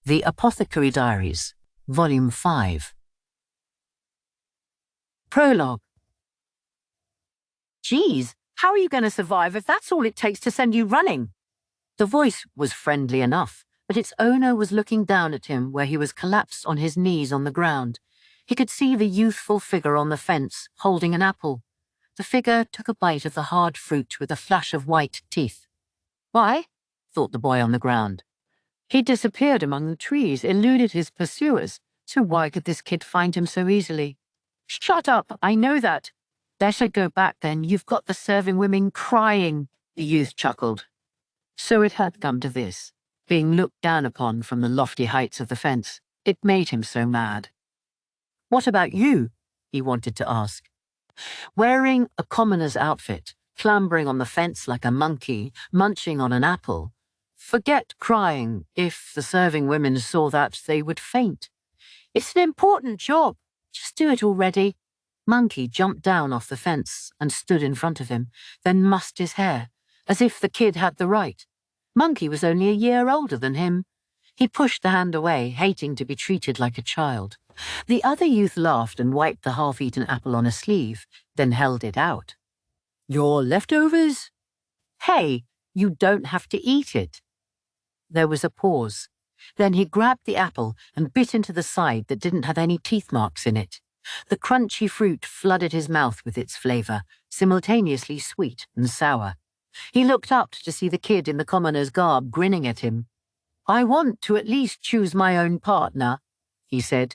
The Apothecary Diaries, Volume 5. Prologue. Geez, how are you going to survive if that's all it takes to send you running? The voice was friendly enough, but its owner was looking down at him where he was collapsed on his knees on the ground. He could see the youthful figure on the fence, holding an apple. The figure took a bite of the hard fruit with a flash of white teeth. Why? Thought the boy on the ground. He disappeared among the trees, eluded his pursuers, so why could this kid find him so easily? Shut up, I know that. Better go back then, you've got the serving women crying, the youth chuckled. So it had come to this, being looked down upon from the lofty heights of the fence. It made him so mad. What about you? He wanted to ask. Wearing a commoner's outfit, clambering on the fence like a monkey, munching on an apple. Forget crying. If the serving women saw that, they would faint. It's an important job. Just do it already. Monkey jumped down off the fence and stood in front of him, then mussed his hair, as if the kid had the right. Monkey was only a year older than him. He pushed the hand away, hating to be treated like a child. The other youth laughed and wiped the half-eaten apple on a sleeve, then held it out. Your leftovers? Hey, you don't have to eat it. There was a pause. Then he grabbed the apple and bit into the side that didn't have any teeth marks in it. The crunchy fruit flooded his mouth with its flavour, simultaneously sweet and sour. He looked up to see the kid in the commoner's garb grinning at him. I want to at least choose my own partner, he said.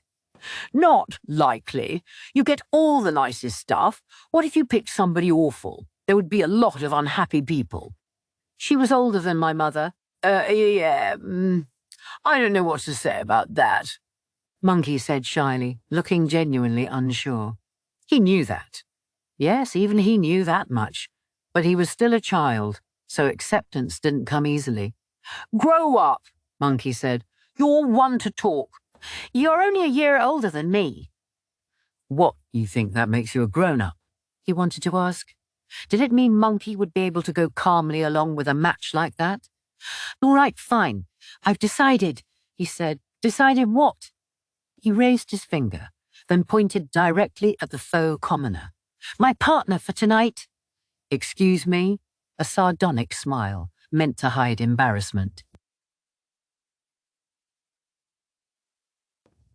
Not likely. You get all the nicest stuff. What if you picked somebody awful? There would be a lot of unhappy people. She was older than my mother. I don't know what to say about that, Monkey said shyly, looking genuinely unsure. He knew that. Yes, even he knew that much. But he was still a child, so acceptance didn't come easily. Grow up, Monkey said. You're one to talk. You're only a year older than me. What, you think that makes you a grown-up? He wanted to ask. Did it mean Monkey would be able to go calmly along with a match like that? All right, fine. I've decided, he said. Decided what? He raised his finger, then pointed directly at the faux commoner. My partner for tonight. Excuse me? A sardonic smile, meant to hide embarrassment.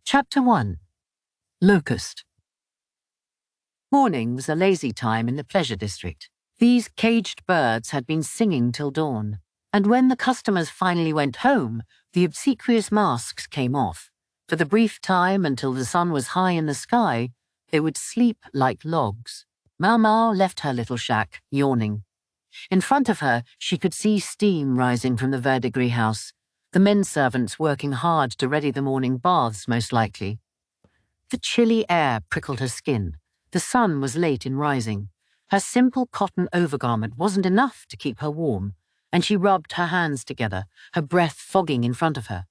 Chapter 1. Locust. Morning was a lazy time in the pleasure district. These caged birds had been singing till dawn, and when the customers finally went home, the obsequious masks came off. For the brief time until the sun was high in the sky, they would sleep like logs. Maomao left her little shack, yawning. In front of her, she could see steam rising from the verdigris house, the men servants working hard to ready the morning baths, most likely. The chilly air prickled her skin. The sun was late in rising. Her simple cotton overgarment wasn't enough to keep her warm, and she rubbed her hands together, her breath fogging in front of her.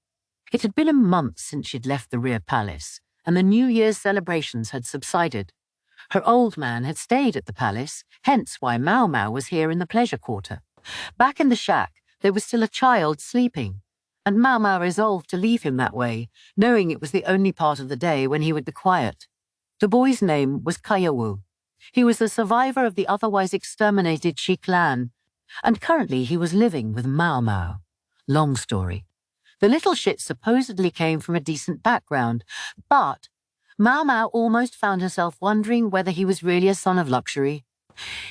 It had been a month since she'd left the rear palace, and the New Year's celebrations had subsided. Her old man had stayed at the palace, hence why Maomao was here in the pleasure quarter. Back in the shack, there was still a child sleeping, and Maomao resolved to leave him that way, knowing it was the only part of the day when he would be quiet. The boy's name was Ukyou. He was the survivor of the otherwise exterminated Shi clan, and currently he was living with Maomao. Long story. The little shit supposedly came from a decent background, but Maomao almost found herself wondering whether he was really a son of luxury.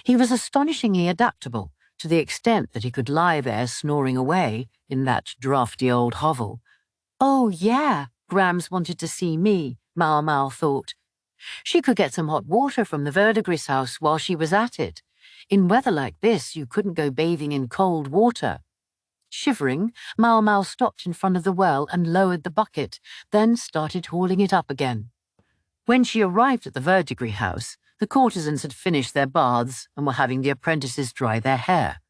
He was astonishingly adaptable, to the extent that he could lie there snoring away in that drafty old hovel. Oh yeah, Grams wanted to see me, Maomao thought. She could get some hot water from the verdigris house while she was at it. In weather like this, you couldn't go bathing in cold water. Shivering, Maomao stopped in front of the well and lowered the bucket, then started hauling it up again. When she arrived at the verdigris house, the courtesans had finished their baths and were having the apprentices dry their hair.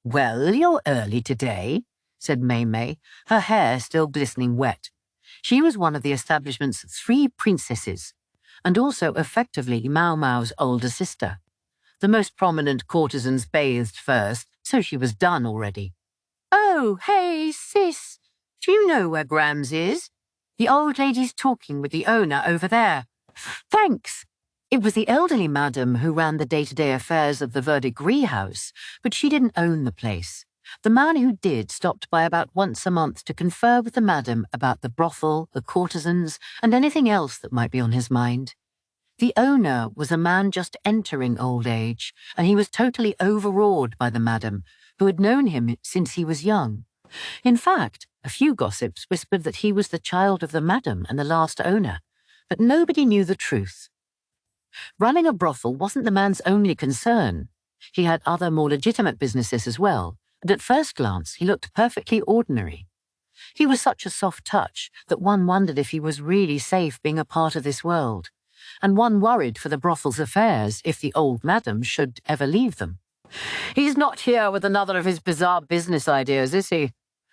Well, you're early today, said Maomao, her hair still glistening wet. She was one of the establishment's 3 princesses, and also effectively Maomao's older sister. The most prominent courtesans bathed first, so she was done already. Oh, hey, sis, Do you know where Grams is? The old lady's talking with the owner over there. Thanks. It was the elderly madam who ran the day-to-day affairs of the Verdigris house, but she didn't own the place. The man who did stopped by about once a month to confer with the madam about the brothel, the courtesans, and anything else that might be on his mind. The owner was a man just entering old age, and he was totally overawed by the madam, who had known him since he was young. In fact, a few gossips whispered that he was the child of the madam and the last owner, but nobody knew the truth. Running a brothel wasn't the man's only concern. He had other more legitimate businesses as well, and at first glance he looked perfectly ordinary. He was such a soft touch that one wondered if he was really safe being a part of this world, and one worried for the brothel's affairs if the old madam should ever leave them. He's not here with another of his bizarre business ideas, is he?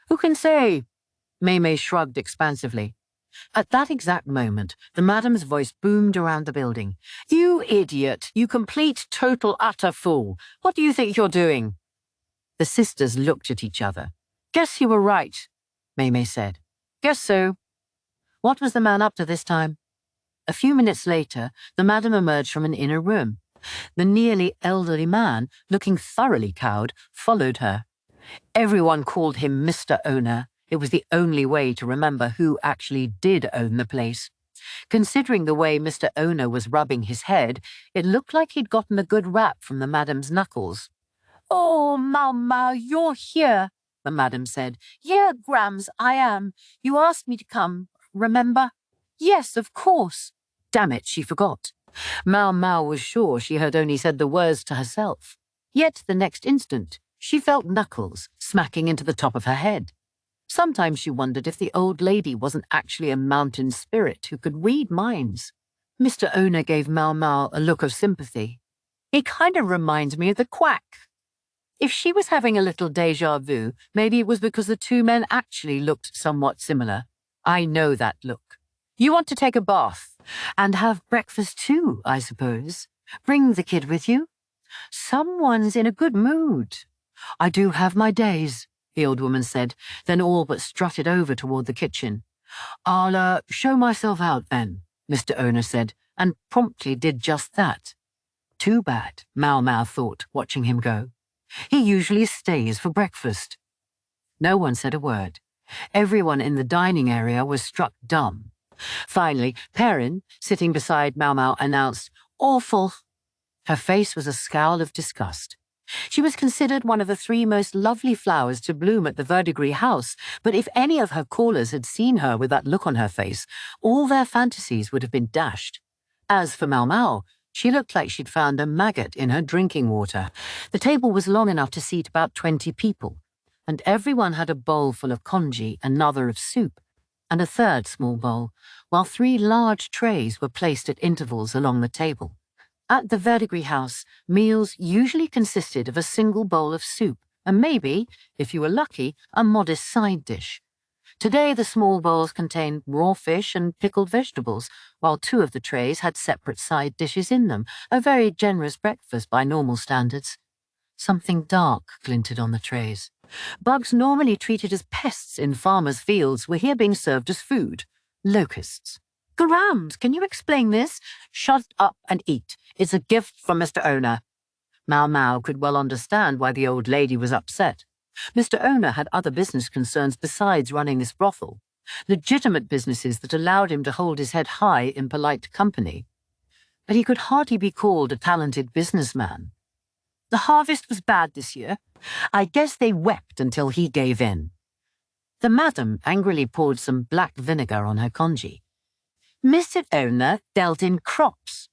Who can say? Maomao shrugged expansively. At that exact moment, the madam's voice boomed around the building. You idiot! You complete, total, utter fool! What do you think you're doing? The sisters looked at each other. Guess you were right, Maomao said. Guess so. What was the man up to this time? A few minutes later, the madam emerged from an inner room. The nearly elderly man, looking thoroughly cowed, followed her. Everyone called him Mr. Owner. It was the only way to remember who actually did own the place. Considering the way Mr. Owner was rubbing his head, it looked like he'd gotten a good rap from the madam's knuckles. Oh, Maomao, you're here, the madam said. Yeah, Grams, I am. You asked me to come, remember? Yes, of course. Damn it, she forgot. Maomao was sure she had only said the words to herself. Yet the next instant, she felt knuckles smacking into the top of her head. Sometimes she wondered if the old lady wasn't actually a mountain spirit who could read minds. Mr. Owner gave Maomao a look of sympathy. He kind of reminds me of the Quack. If she was having a little déjà vu, maybe it was because the two men actually looked somewhat similar. I know that look. You want to take a bath? And have breakfast too, I suppose. Bring the kid with you. Someone's in a good mood. I do have my days, the old woman said, then all but strutted over toward the kitchen. I'll show myself out then, Mr. Owner said, and promptly did just that. Too bad, Maomao thought, watching him go. He usually stays for breakfast. No one said a word. Everyone in the dining area was struck dumb. Finally, Perrin, sitting beside Maomao, announced, Awful. Her face was a scowl of disgust. She was considered one of the 3 most lovely flowers to bloom at the Verdigris house, but if any of her callers had seen her with that look on her face, all their fantasies would have been dashed. As for Maomao, she looked like she'd found a maggot in her drinking water. The table was long enough to seat about 20 people, and everyone had a bowl full of congee, another of soup, and a third small bowl, while 3 large trays were placed at intervals along the table. At the Verdigris house, meals usually consisted of a single bowl of soup, and maybe, if you were lucky, a modest side dish. Today the small bowls contained raw fish and pickled vegetables, while 2 of the trays had separate side dishes in them, a very generous breakfast by normal standards. Something dark glinted on the trays. Bugs normally treated as pests in farmers' fields were here being served as food. Locusts. Grams, can you explain this? Shut up and eat. It's a gift from Mr. Owner. Maomao could well understand why the old lady was upset. Mr. Owner had other business concerns besides running this brothel, legitimate businesses that allowed him to hold his head high in polite company. But he could hardly be called a talented businessman. The harvest was bad this year. I guess they wept until he gave in. The madam angrily poured some black vinegar on her congee. Mr. Owner dealt in crops.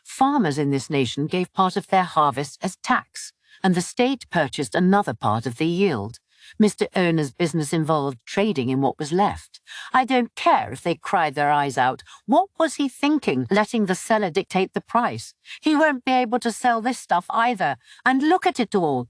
Farmers in this nation gave part of their harvests as tax, and the state purchased another part of the yield. Mr. Owner's business involved trading in what was left. I don't care if they cried their eyes out. What was he thinking, letting the seller dictate the price? He won't be able to sell this stuff either. And look at it all.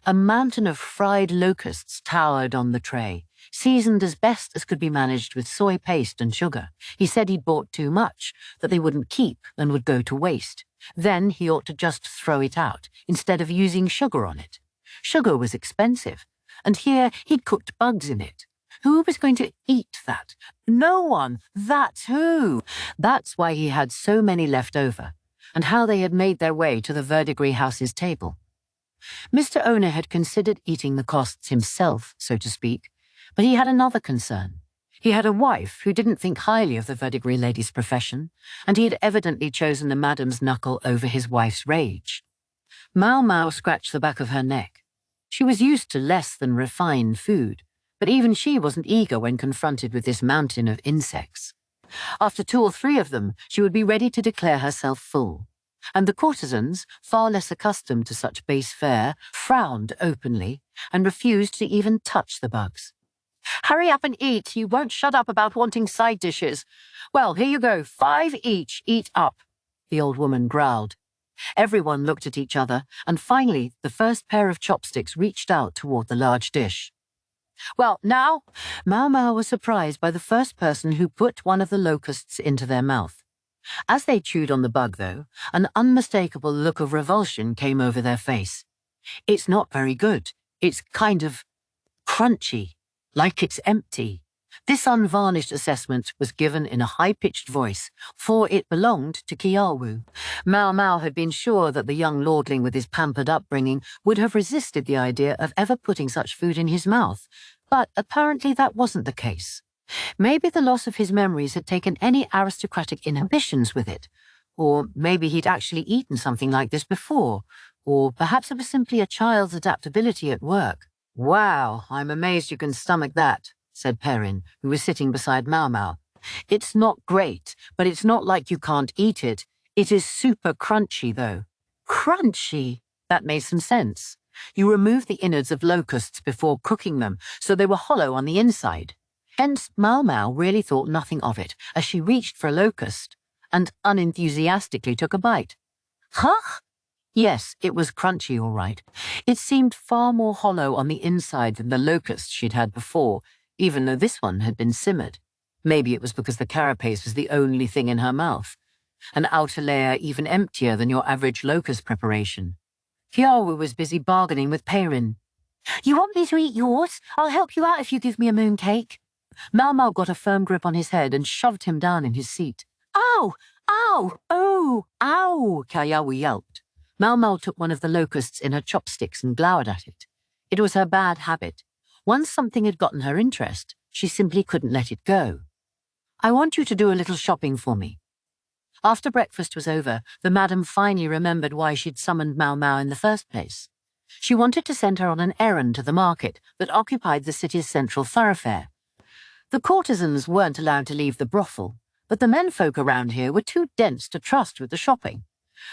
A mountain of fried locusts towered on the tray, seasoned as best as could be managed with soy paste and sugar. He said he'd bought too much, that they wouldn't keep and would go to waste. Then he ought to just throw it out, instead of using sugar on it. Sugar was expensive, and here he'd cooked bugs in it. Who was going to eat that? No one. That's who. That's why he had so many left over, and how they had made their way to the verdigris house's table. Mr. Owner had considered eating the costs himself, so to speak, but he had another concern. He had a wife who didn't think highly of the verdigris lady's profession, and he had evidently chosen the madam's knuckle over his wife's rage. Maomao scratched the back of her neck. She was used to less than refined food, but even she wasn't eager when confronted with this mountain of insects. After 2 or 3 of them, she would be ready to declare herself full. And the courtesans, far less accustomed to such base fare, frowned openly and refused to even touch the bugs. "Hurry up and eat. You won't shut up about wanting side dishes. Well, here you go, 5 each. Eat up," the old woman growled. Everyone looked at each other, and finally the first pair of chopsticks reached out toward the large dish. "Well, now," Maomao was surprised by the first person who put one of the locusts into their mouth. As they chewed on the bug, though, an unmistakable look of revulsion came over their face. "It's not very good. It's kind of crunchy, like it's empty." This unvarnished assessment was given in a high-pitched voice, for it belonged to Ukyou. Maomao had been sure that the young lordling with his pampered upbringing would have resisted the idea of ever putting such food in his mouth, but apparently that wasn't the case. Maybe the loss of his memories had taken any aristocratic inhibitions with it, or maybe he'd actually eaten something like this before, or perhaps it was simply a child's adaptability at work. "Wow, I'm amazed you can stomach that," said Perrin, who was sitting beside Maomao. "It's not great, but it's not like you can't eat it. It is super crunchy, though." Crunchy? That made some sense. You remove the innards of locusts before cooking them, so they were hollow on the inside. Hence, Maomao really thought nothing of it as she reached for a locust and unenthusiastically took a bite. Huh? Yes, it was crunchy, all right. It seemed far more hollow on the inside than the locust she'd had before, even though this one had been simmered. Maybe it was because the carapace was the only thing in her mouth. An outer layer even emptier than your average locust preparation. Ukyou was busy bargaining with Perrin. "You want me to eat yours? I'll help you out if you give me a mooncake." Maomao got a firm grip on his head and shoved him down in his seat. "Ow! Ow! Oh! Ow!" Ukyou yelped. Maomao took one of the locusts in her chopsticks and glowered at it. It was her bad habit. Once something had gotten her interest, she simply couldn't let it go. "I want you to do a little shopping for me." After breakfast was over, the madam finally remembered why she'd summoned Maomao in the first place. She wanted to send her on an errand to the market that occupied the city's central thoroughfare. The courtesans weren't allowed to leave the brothel, but the menfolk around here were too dense to trust with the shopping.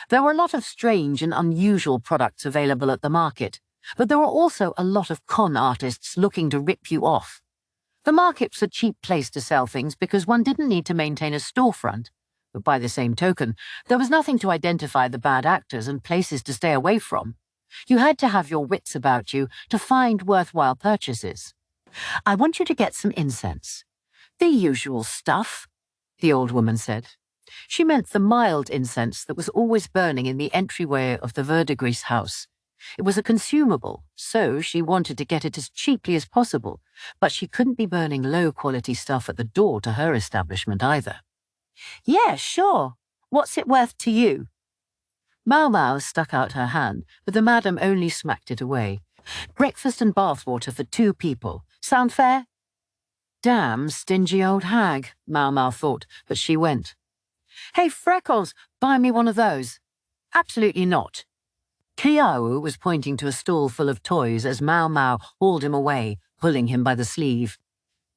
There were a lot of strange and unusual products available at the market, but there were also a lot of con artists looking to rip you off. The market was a cheap place to sell things because one didn't need to maintain a storefront, but by the same token, there was nothing to identify the bad actors and places to stay away from. You had to have your wits about you to find worthwhile purchases. "I want you to get some incense." "The usual stuff," the old woman said. She meant the mild incense that was always burning in the entryway of the verdigris house. It was a consumable, so she wanted to get it as cheaply as possible, but she couldn't be burning low-quality stuff at the door to her establishment either. "Yeah, sure. What's it worth to you?" Maomao stuck out her hand, but the madam only smacked it away. "Breakfast and bathwater for 2 people. Sound fair?" Damn stingy old hag, Maomao thought, but she went. "Hey, Freckles, buy me one of those." "Absolutely not." Ukyou was pointing to a stall full of toys as Maomao hauled him away, pulling him by the sleeve.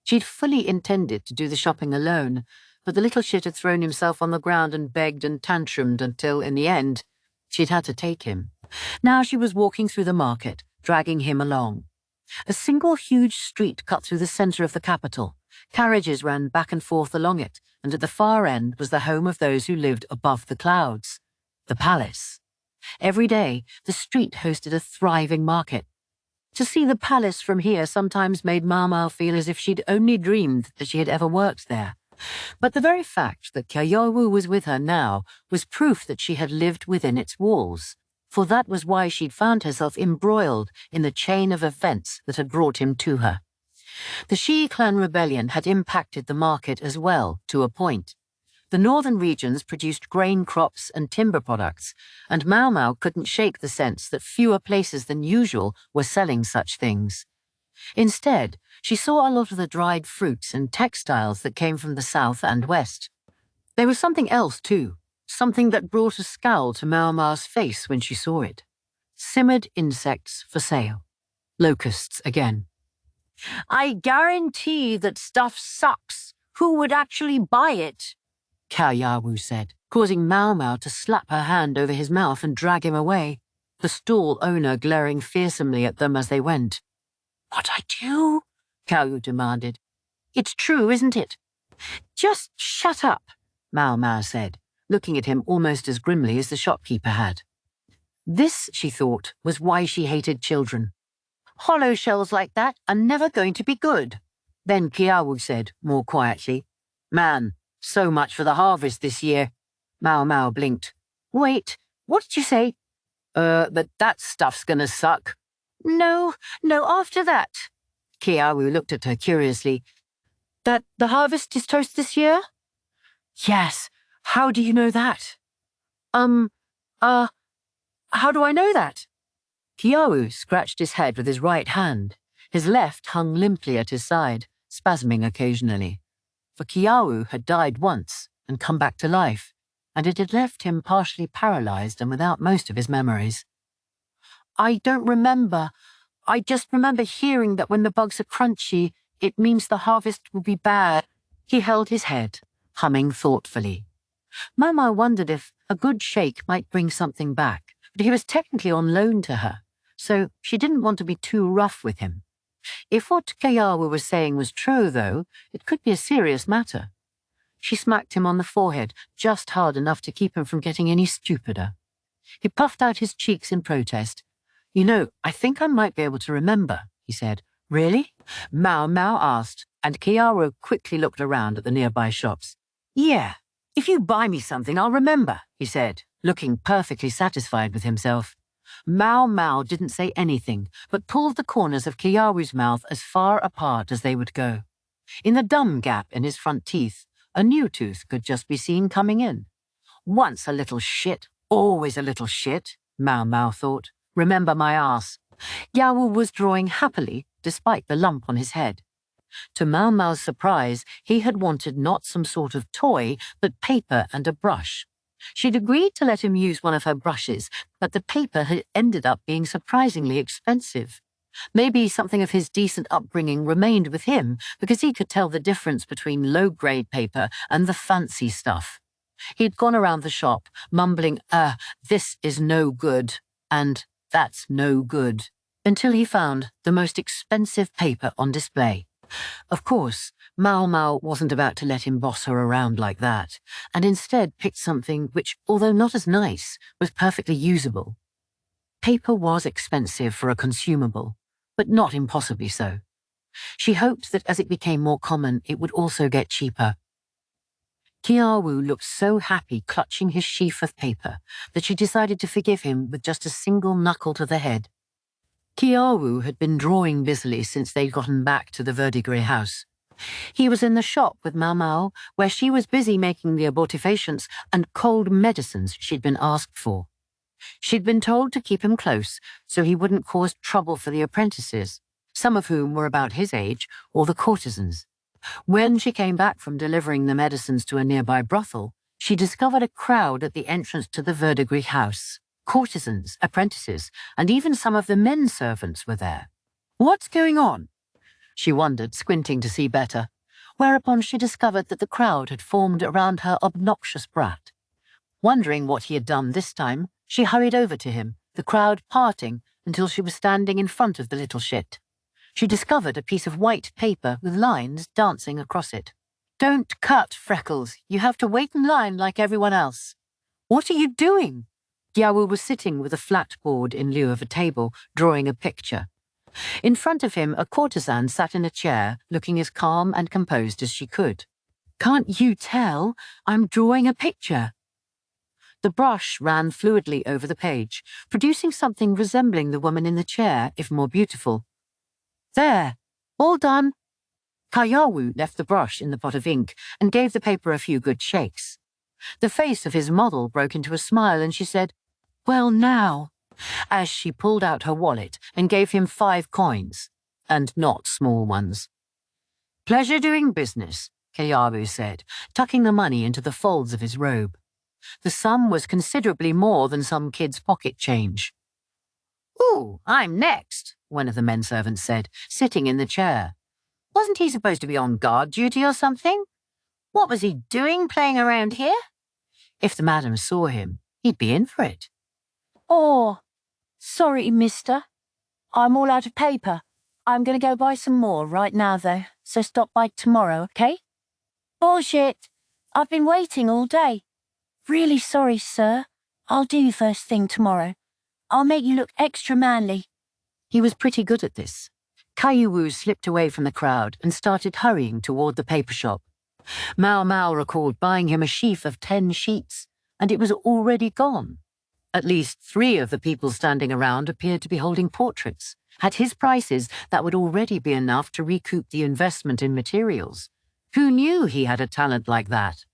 She'd fully intended to do the shopping alone, but the little shit had thrown himself on the ground and begged and tantrumed until, in the end, she'd had to take him. Now she was walking through the market, dragging him along. A single huge street cut through the centre of the capital. Carriages ran back and forth along it, and at the far end was the home of those who lived above the clouds, the palace. Every day, the street hosted a thriving market. To see the palace from here sometimes made Maomao feel as if she'd only dreamed that she had ever worked there. But the very fact that Ukyou was with her now was proof that she had lived within its walls, for that was why she'd found herself embroiled in the chain of events that had brought him to her. The Shi clan rebellion had impacted the market as well, to a point. The northern regions produced grain crops and timber products, and Maomao couldn't shake the sense that fewer places than usual were selling such things. Instead, she saw a lot of the dried fruits and textiles that came from the south and west. There was something else, too, something that brought a scowl to Maomao's face when she saw it. Simmered insects for sale. Locusts again. "I guarantee that stuff sucks. Who would actually buy it?" Ukyou said, causing Maomao to slap her hand over his mouth and drag him away, the stall owner glaring fearsomely at them as they went. "What I do?" Ukyou demanded. "It's true, isn't it?" "Just shut up," Maomao said, looking at him almost as grimly as the shopkeeper had. This, she thought, was why she hated children. "Hollow shells like that are never going to be good." Then Ukyou said, more quietly, "Man, so much for the harvest this year." Maomao blinked. "Wait, what did you say?" That stuff's gonna suck." No, after that." Ukyou looked at her curiously. "That the harvest is toast this year?" "Yes. How do you know that?" How do I know that?" Ukyou scratched his head with his right hand. His left hung limply at his side, spasming occasionally. For Ukyou had died once and come back to life, and it had left him partially paralyzed and without most of his memories. "I don't remember. I just remember hearing that when the bugs are crunchy, it means the harvest will be bad." He held his head, humming thoughtfully. Maomao wondered if a good shake might bring something back, but he was technically on loan to her, so she didn't want to be too rough with him. If what Ukyou was saying was true, though, it could be a serious matter. She smacked him on the forehead, just hard enough to keep him from getting any stupider. He puffed out his cheeks in protest. "You know, I think I might be able to remember," he said. "Really?" Maomao asked, and Ukyou quickly looked around at the nearby shops. "Yeah, if you buy me something, I'll remember," he said, looking perfectly satisfied with himself. Maomao didn't say anything, but pulled the corners of Ukyou's mouth as far apart as they would go. In the dumb gap in his front teeth, a new tooth could just be seen coming in. Once a little shit, always a little shit, Maomao thought. Remember my ass. Ukyou was drawing happily, despite the lump on his head. To Maomao's surprise, he had wanted not some sort of toy, but paper and a brush. She'd agreed to let him use one of her brushes, but the paper had ended up being surprisingly expensive. Maybe something of his decent upbringing remained with him, because he could tell the difference between low-grade paper and the fancy stuff. He'd gone around the shop, mumbling, this is no good, and that's no good, until he found the most expensive paper on display. Of course, Maomao wasn't about to let him boss her around like that, and instead picked something which, although not as nice, was perfectly usable. Paper was expensive for a consumable, but not impossibly so. She hoped that as it became more common, it would also get cheaper. Ukyou looked so happy clutching his sheaf of paper that she decided to forgive him with just a single knuckle to the head. Ukyou had been drawing busily since they'd gotten back to the verdigris house. He was in the shop with Maomao, where she was busy making the abortifacients and cold medicines she'd been asked for. She'd been told to keep him close so he wouldn't cause trouble for the apprentices, some of whom were about his age, or the courtesans. When she came back from delivering the medicines to a nearby brothel, she discovered a crowd at the entrance to the verdigris house. Courtesans, apprentices, and even some of the men servants were there. "What's going on?" she wondered, squinting to see better, whereupon she discovered that the crowd had formed around her obnoxious brat. Wondering what he had done this time, she hurried over to him, the crowd parting until she was standing in front of the little shit. She discovered a piece of white paper with lines dancing across it. "Don't cut, Freckles. You have to wait in line like everyone else." "What are you doing?" Ukyou was sitting with a flat board in lieu of a table, drawing a picture. In front of him, a courtesan sat in a chair, looking as calm and composed as she could. "Can't you tell? I'm drawing a picture." The brush ran fluidly over the page, producing something resembling the woman in the chair, if more beautiful. "There, all done," Ukyou left the brush in the pot of ink and gave the paper a few good shakes. The face of his model broke into a smile and she said, "Well now," as she pulled out her wallet and gave him 5 coins, and not small ones. "Pleasure doing business," Ukyou said, tucking the money into the folds of his robe. The sum was considerably more than some kid's pocket change. "Ooh, I'm next," one of the menservants said, sitting in the chair. "Wasn't he supposed to be on guard duty or something? What was he doing playing around here?" If the madam saw him, he'd be in for it. "Oh, sorry, mister. I'm all out of paper. I'm going to go buy some more right now, though, so stop by tomorrow, okay?" "Bullshit. I've been waiting all day. Really sorry, sir. I'll do first thing tomorrow. I'll make you look extra manly." He was pretty good at this. Ukyou slipped away from the crowd and started hurrying toward the paper shop. Maomao recalled buying him a sheaf of 10 sheets, and it was already gone. At least 3 of the people standing around appeared to be holding portraits. At his prices, that would already be enough to recoup the investment in materials. Who knew he had a talent like that?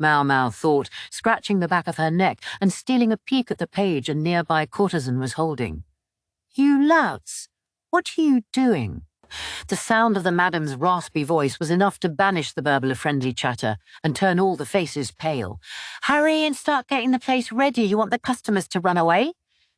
Maomao thought, scratching the back of her neck and stealing a peek at the page a nearby courtesan was holding. "You louts, what are you doing?" The sound of the madam's raspy voice was enough to banish the burble of friendly chatter and turn all the faces pale. "Hurry and start getting the place ready. You want the customers to run away?"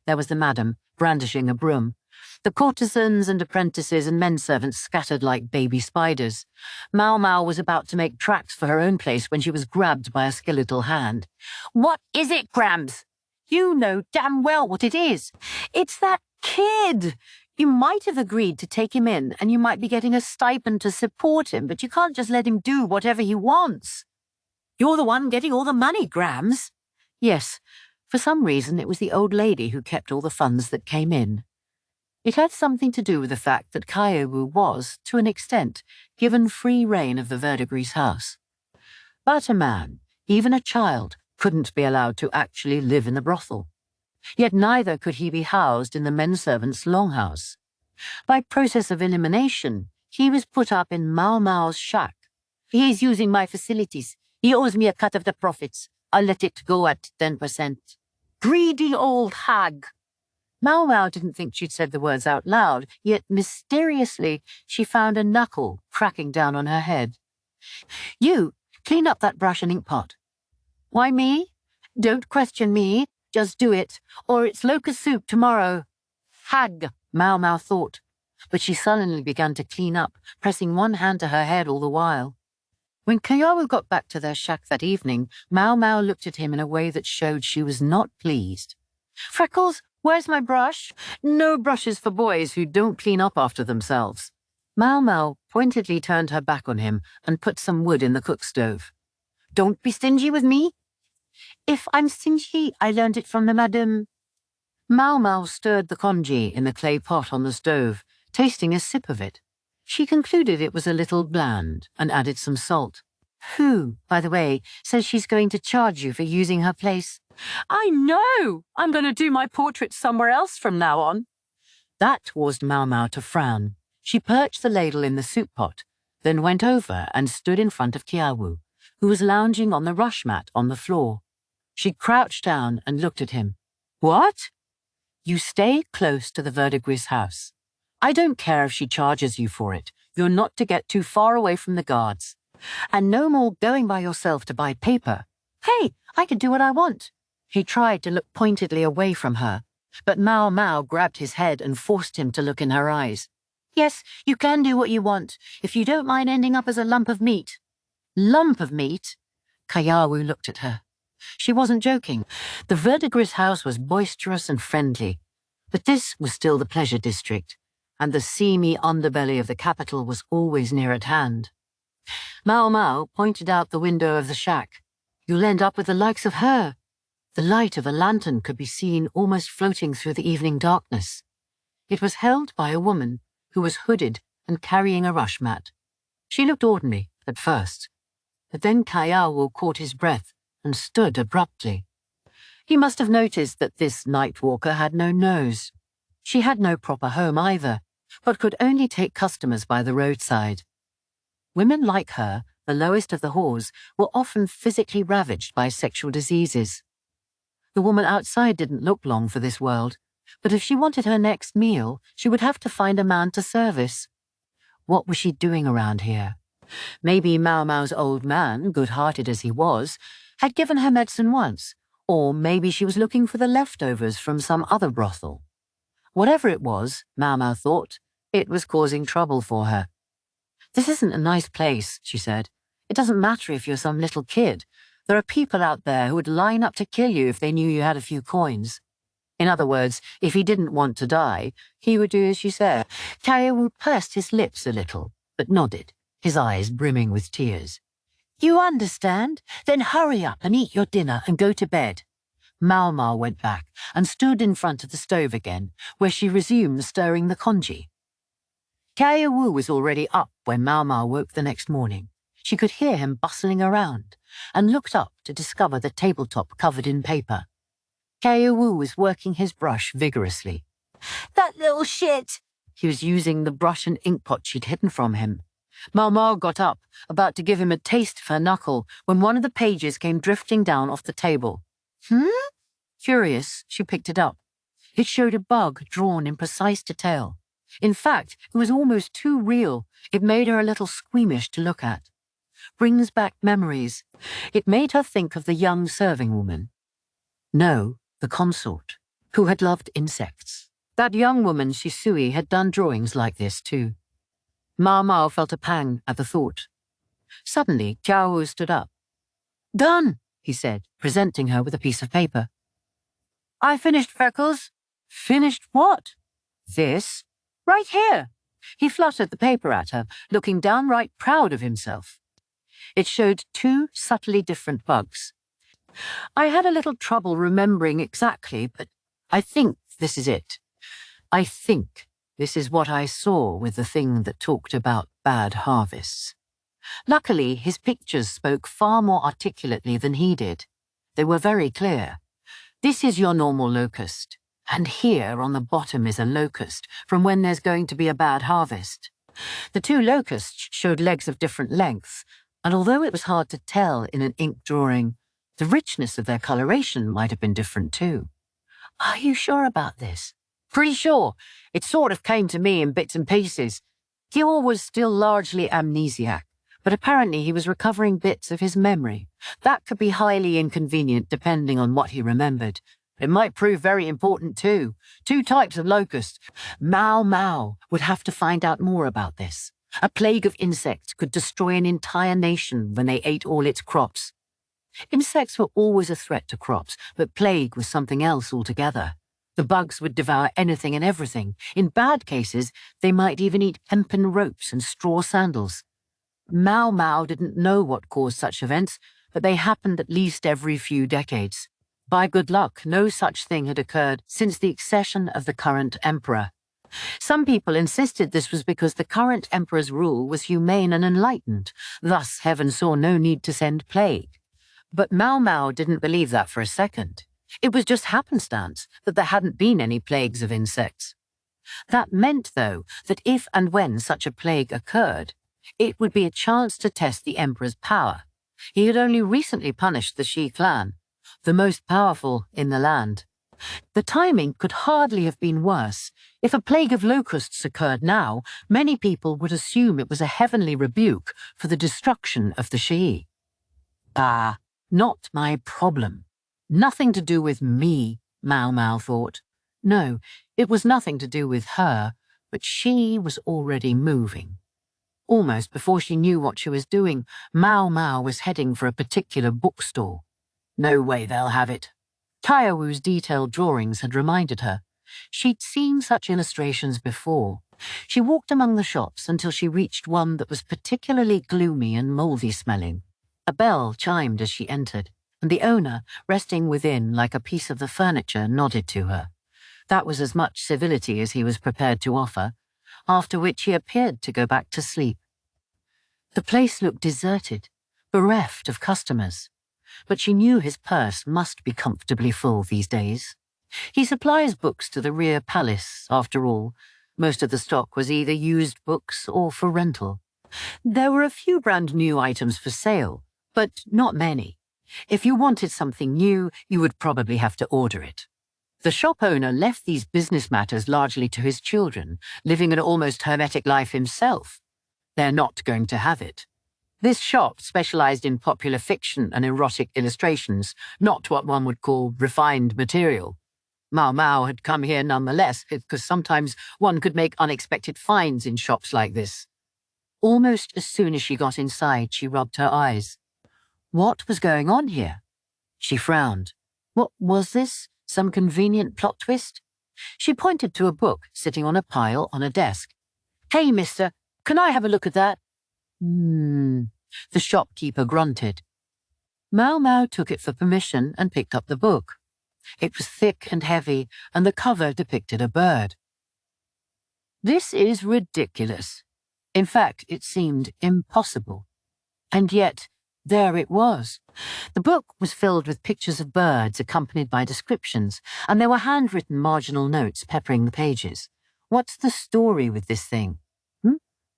There was the madam, brandishing a broom. The courtesans and apprentices and menservants scattered like baby spiders. Maomao was about to make tracks for her own place when she was grabbed by a skeletal hand. "What is it, Grams? You know damn well what it is. It's that kid. You might have agreed to take him in and you might be getting a stipend to support him, but you can't just let him do whatever he wants." "You're the one getting all the money, Grams." Yes, for some reason it was the old lady who kept all the funds that came in. It had something to do with the fact that Ukyou was, to an extent, given free rein of the Verdigris house. But a man, even a child, couldn't be allowed to actually live in the brothel. Yet neither could he be housed in the menservants' longhouse. By process of elimination, he was put up in Maomao's shack. "He's using my facilities. He owes me a cut of the profits. I'll let it go at 10%. Greedy old hag." Maomao didn't think she'd said the words out loud, yet mysteriously she found a knuckle cracking down on her head. "You, clean up that brush and ink pot." "Why me? Don't question me. Just do it, or it's locust soup tomorrow." "Hag," Maomao thought, but she sullenly began to clean up, pressing one hand to her head all the while. When Ukyou got back to their shack that evening, Maomao looked at him in a way that showed she was not pleased. "Freckles, where's my brush?" "No brushes for boys who don't clean up after themselves." Maomao pointedly turned her back on him and put some wood in the cook stove. "Don't be stingy with me." "If I'm stingy, I learned it from the madam." Maomao stirred the congee in the clay pot on the stove, tasting a sip of it. She concluded it was a little bland and added some salt. "Who, by the way, says she's going to charge you for using her place?" "I know! I'm going to do my portrait somewhere else from now on." That caused Maomao to frown. She perched the ladle in the soup pot, then went over and stood in front of Ukyou, who was lounging on the rush mat on the floor. She crouched down and looked at him. "What?" "You stay close to the Verdigris house. I don't care if she charges you for it. You're not to get too far away from the guards. And no more going by yourself to buy paper. Hey, I can do what I want." He tried to look pointedly away from her, but Maomao grabbed his head and forced him to look in her eyes. "Yes, you can do what you want, if you don't mind ending up as a lump of meat." "Lump of meat?" Ukyou looked at her. She wasn't joking. The Verdigris house was boisterous and friendly, but this was still the pleasure district, and the seamy underbelly of the capital was always near at hand. Maomao pointed out the window of the shack. "You'll end up with the likes of her." The light of a lantern could be seen almost floating through the evening darkness. It was held by a woman who was hooded and carrying a rush mat. She looked ordinary at first, but then Ukyou caught his breath and stood abruptly. He must have noticed that this night walker had no nose. She had no proper home either, but could only take customers by the roadside. Women like her, the lowest of the whores, were often physically ravaged by sexual diseases. The woman outside didn't look long for this world, but if she wanted her next meal, she would have to find a man to service. What was she doing around here? Maybe Maomao's old man, good-hearted as he was, had given her medicine once, or maybe she was looking for the leftovers from some other brothel. Whatever it was, Maomao thought, it was causing trouble for her. "This isn't a nice place," she said. "It doesn't matter if you're some little kid. There are people out there who would line up to kill you if they knew you had a few coins." In other words, if he didn't want to die, he would do as she said. Ukyou pursed his lips a little, but nodded, his eyes brimming with tears. "You understand? Then hurry up and eat your dinner and go to bed." Maomao went back and stood in front of the stove again, where she resumed stirring the congee. Ukyou was already up when Maomao woke the next morning. She could hear him bustling around, and looked up to discover the tabletop covered in paper. Ukyou was working his brush vigorously. "That little shit!" He was using the brush and inkpot she'd hidden from him. Maomao got up, about to give him a taste of her knuckle, when one of the pages came drifting down off the table. Curious, she picked it up. It showed a bug drawn in precise detail. In fact, it was almost too real. It made her a little squeamish to look at. Brings back memories. It made her think of the young serving woman. No, the consort, who had loved insects. That young woman, Shisui, had done drawings like this too. Maomao felt a pang at the thought. Suddenly, Ukyou stood up. "Done," he said, presenting her with a piece of paper. "I finished, Freckles." "Finished what?" "This. Right here." He fluttered the paper at her, looking downright proud of himself. It showed two subtly different bugs. "I had a little trouble remembering exactly, but I think this is it. I think this is what I saw with the thing that talked about bad harvests." Luckily, his pictures spoke far more articulately than he did. They were very clear. This is your normal locust, and here on the bottom is a locust from when there's going to be a bad harvest. The two locusts showed legs of different lengths, and although it was hard to tell in an ink drawing, the richness of their coloration might have been different too. "Are you sure about this?" "Pretty sure. It sort of came to me in bits and pieces." Ukyou was still largely amnesiac, but apparently he was recovering bits of his memory. That could be highly inconvenient depending on what he remembered. It might prove very important too. Two types of locusts. Maomao would have to find out more about this. A plague of insects could destroy an entire nation when they ate all its crops. Insects were always a threat to crops, but plague was something else altogether. The bugs would devour anything and everything. In bad cases, they might even eat hempen ropes and straw sandals. Maomao didn't know what caused such events, but they happened at least every few decades. By good luck, no such thing had occurred since the accession of the current emperor. Some people insisted this was because the current emperor's rule was humane and enlightened, thus heaven saw no need to send plague. But Maomao didn't believe that for a second. It was just happenstance that there hadn't been any plagues of insects. That meant, though, that if and when such a plague occurred, it would be a chance to test the emperor's power. He had only recently punished the Shi clan, the most powerful in the land. The timing could hardly have been worse. If a plague of locusts occurred now, many people would assume it was a heavenly rebuke for the destruction of the Shi. Not my problem. Nothing to do with me, Maomao thought. No, it was nothing to do with her, but she was already moving. Almost before she knew what she was doing, Maomao was heading for a particular bookstore. No way they'll have it. Ukyou's detailed drawings had reminded her. She'd seen such illustrations before. She walked among the shops until she reached one that was particularly gloomy and mouldy-smelling. A bell chimed as she entered, and the owner, resting within like a piece of the furniture, nodded to her. That was as much civility as he was prepared to offer, after which he appeared to go back to sleep. The place looked deserted, bereft of customers, but she knew his purse must be comfortably full these days. He supplies books to the rear palace, after all. Most of the stock was either used books or for rental. There were a few brand new items for sale, but not many. If you wanted something new, you would probably have to order it. The shop owner left these business matters largely to his children, living an almost hermetic life himself. They're not going to have it. This shop specialized in popular fiction and erotic illustrations, not what one would call refined material. Maomao had come here nonetheless, because sometimes one could make unexpected finds in shops like this. Almost as soon as she got inside, she rubbed her eyes. What was going on here? She frowned. What was this? Some convenient plot twist? She pointed to a book sitting on a pile on a desk. Hey, mister, can I have a look at that? The shopkeeper grunted. Maomao took it for permission and picked up the book. It was thick and heavy, and the cover depicted a bird. This is ridiculous. In fact, it seemed impossible. And yet, there it was. The book was filled with pictures of birds accompanied by descriptions, and there were handwritten marginal notes peppering the pages. What's the story with this thing?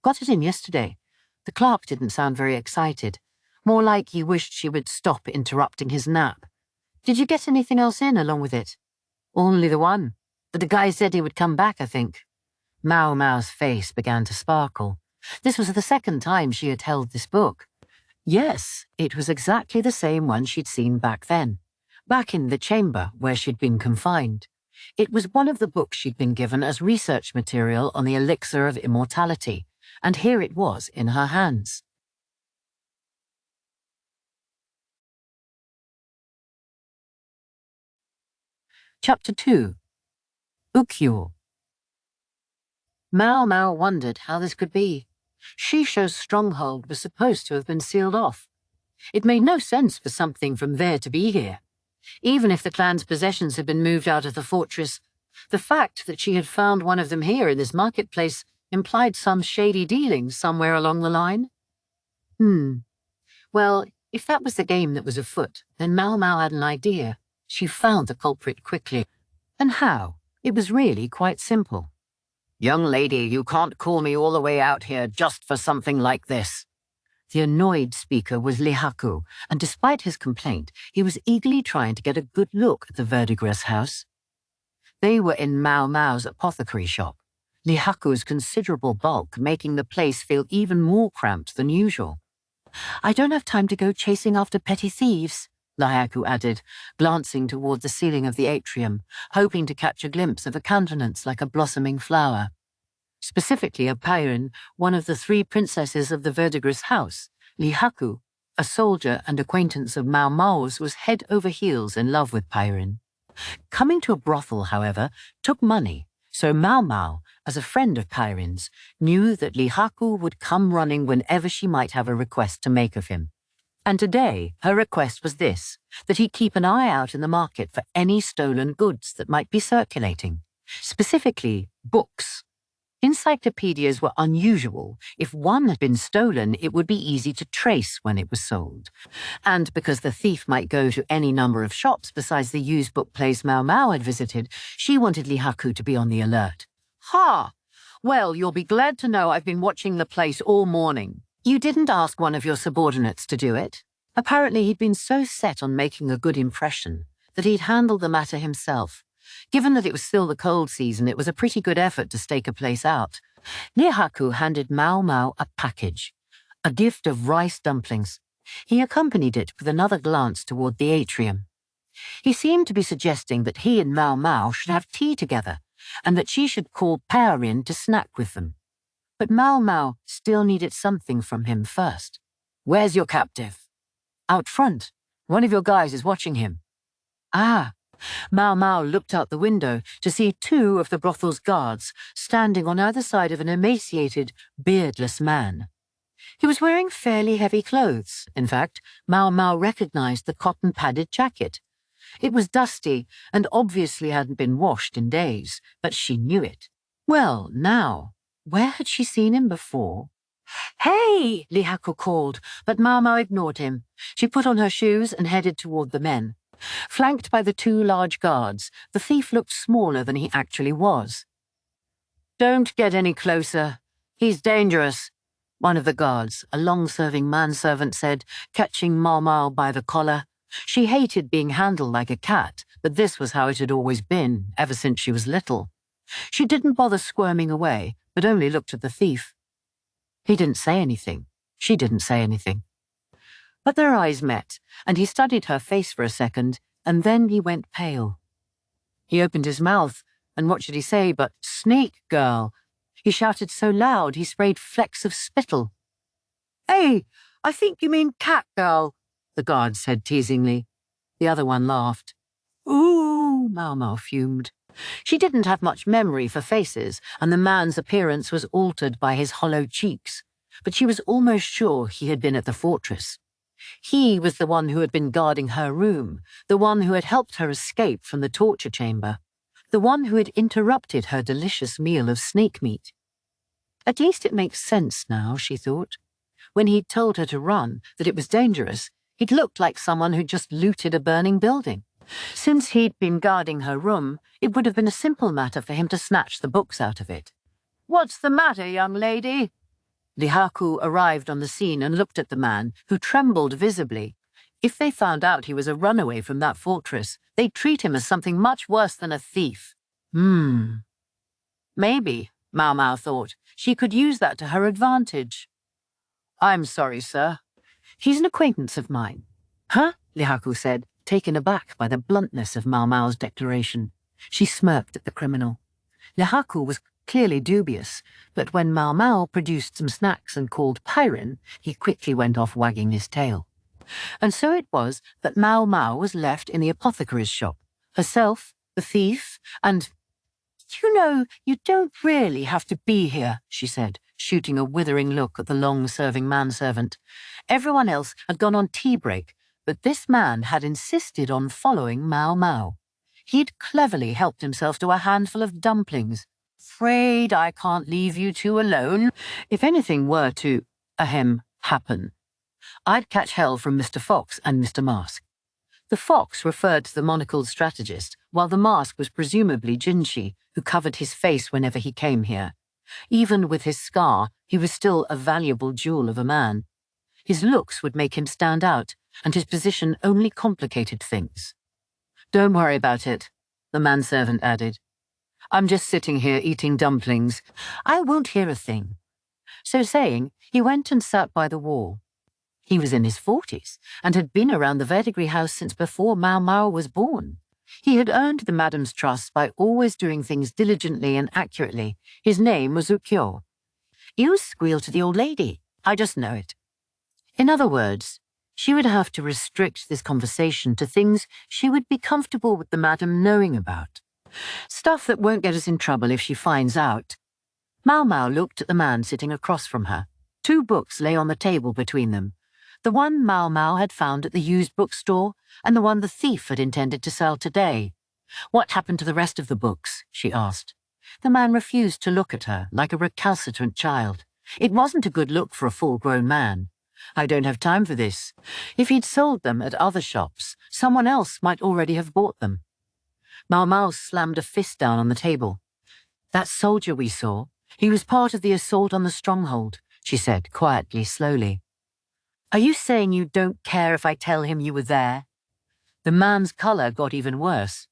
Got it in yesterday. The clerk didn't sound very excited. More like he wished she would stop interrupting his nap. Did you get anything else in along with it? Only the one. But the guy said he would come back, I think. Maomao's face began to sparkle. This was the second time she had held this book. Yes, it was exactly the same one she'd seen back then, back in the chamber where she'd been confined. It was one of the books she'd been given as research material on the elixir of immortality, and here it was in her hands. Chapter 2. Ukyou. Maomao wondered how this could be. Shisho's stronghold was supposed to have been sealed off. It made no sense for something from there to be here. Even if the clan's possessions had been moved out of the fortress, the fact that she had found one of them here in this marketplace implied some shady dealings somewhere along the line. Well, if that was the game that was afoot, then Maomao had an idea. She found the culprit quickly. And how? It was really quite simple. Young lady, you can't call me all the way out here just for something like this. The annoyed speaker was Lihaku, and despite his complaint, he was eagerly trying to get a good look at the verdigris house. They were in Maomao's apothecary shop, Lihaku's considerable bulk making the place feel even more cramped than usual. I don't have time to go chasing after petty thieves, Lihaku added, glancing toward the ceiling of the atrium, hoping to catch a glimpse of a countenance like a blossoming flower. Specifically of Pairin, one of the 3 princesses of the verdigris house. Lihaku, a soldier and acquaintance of Maomao's, was head over heels in love with Pairin. Coming to a brothel, however, took money, so Maomao, as a friend of Pairin's, knew that Lihaku would come running whenever she might have a request to make of him. And today, her request was this, that he keep an eye out in the market for any stolen goods that might be circulating. Specifically, books. Encyclopedias were unusual. If one had been stolen, it would be easy to trace when it was sold. And because the thief might go to any number of shops besides the used book place Maomao had visited, she wanted Lihaku to be on the alert. Ha! Well, you'll be glad to know I've been watching the place all morning. You didn't ask one of your subordinates to do it? Apparently he'd been so set on making a good impression that he'd handled the matter himself. Given that it was still the cold season, it was a pretty good effort to stake a place out. Lihaku handed Maomao a package, a gift of rice dumplings. He accompanied it with another glance toward the atrium. He seemed to be suggesting that he and Maomao should have tea together, and that she should call Pairin to snack with them. But Maomao still needed something from him first. Where's your captive? Out front. One of your guys is watching him. Ah. Maomao looked out the window to see 2 of the brothel's guards standing on either side of an emaciated, beardless man. He was wearing fairly heavy clothes. In fact, Maomao recognized the cotton-padded jacket. It was dusty and obviously hadn't been washed in days, but she knew it. Well, now, where had she seen him before? Hey! Lihaku called, but Maomao ignored him. She put on her shoes and headed toward the men. Flanked by the 2 large guards, the thief looked smaller than he actually was. Don't get any closer. He's dangerous. one of the guards, a long-serving manservant, said, catching Maomao by the collar. She hated being handled like a cat, but this was how it had always been, ever since she was little. She didn't bother squirming away, but only looked at the thief. He didn't say anything. She didn't say anything. But their eyes met, and he studied her face for a second, and then he went pale. He opened his mouth, and what should he say but, "Snake girl!" He shouted so loud he sprayed flecks of spittle. "Hey, I think you mean cat girl," the guard said teasingly. The other one laughed. "Ooh," Maomao fumed. She didn't have much memory for faces, and the man's appearance was altered by his hollow cheeks, but she was almost sure he had been at the fortress. He was the one who had been guarding her room, the one who had helped her escape from the torture chamber, the one who had interrupted her delicious meal of snake meat. At least it makes sense now, she thought. When he'd told her to run, that it was dangerous, he'd looked like someone who'd just looted a burning building. Since he'd been guarding her room, it would have been a simple matter for him to snatch the books out of it. "What's the matter, young lady?" Lihaku arrived on the scene and looked at the man, who trembled visibly. If they found out he was a runaway from that fortress, they'd treat him as something much worse than a thief. Maybe, Maomao thought, she could use that to her advantage. "I'm sorry, sir. He's an acquaintance of mine." "Huh?" Lihaku said, taken aback by the bluntness of Maomao's declaration. She smirked at the criminal. Lihaku was clearly dubious, but when Maomao produced some snacks and called Pyrin, he quickly went off wagging his tail. And so it was that Maomao was left in the apothecary's shop, herself, the thief, and— "You know, you don't really have to be here," she said, shooting a withering look at the long-serving manservant. Everyone else had gone on tea break, but this man had insisted on following Maomao. He'd cleverly helped himself to a handful of dumplings. "Afraid I can't leave you two alone. If anything were to, happen, I'd catch hell from Mr. Fox and Mr. Mask." The Fox referred to the monocled strategist, while the Mask was presumably Jinshi, who covered his face whenever he came here. Even with his scar, he was still a valuable jewel of a man. His looks would make him stand out, and his position only complicated things. "Don't worry about it," the manservant added. "I'm just sitting here eating dumplings. I won't hear a thing." So saying, he went and sat by the wall. He was in his 40s, and had been around the Verdigris house since before Maomao was born. He had earned the madam's trust by always doing things diligently and accurately. His name was Ukyou. "You squeal to the old lady. I just know it." In other words, she would have to restrict this conversation to things she would be comfortable with the madam knowing about. Stuff that won't get us in trouble if she finds out. Maomao looked at the man sitting across from her. 2 books lay on the table between them. The one Maomao had found at the used bookstore, and the one the thief had intended to sell today. "What happened to the rest of the books?" she asked. The man refused to look at her, like a recalcitrant child. It wasn't a good look for a full-grown man. "I don't have time for this. If he'd sold them at other shops, someone else might already have bought them." Maomao slammed a fist down on the table. "That soldier we saw, he was part of the assault on the stronghold," she said, quietly, slowly. "Are you saying you don't care if I tell him you were there?" The man's colour got even worse.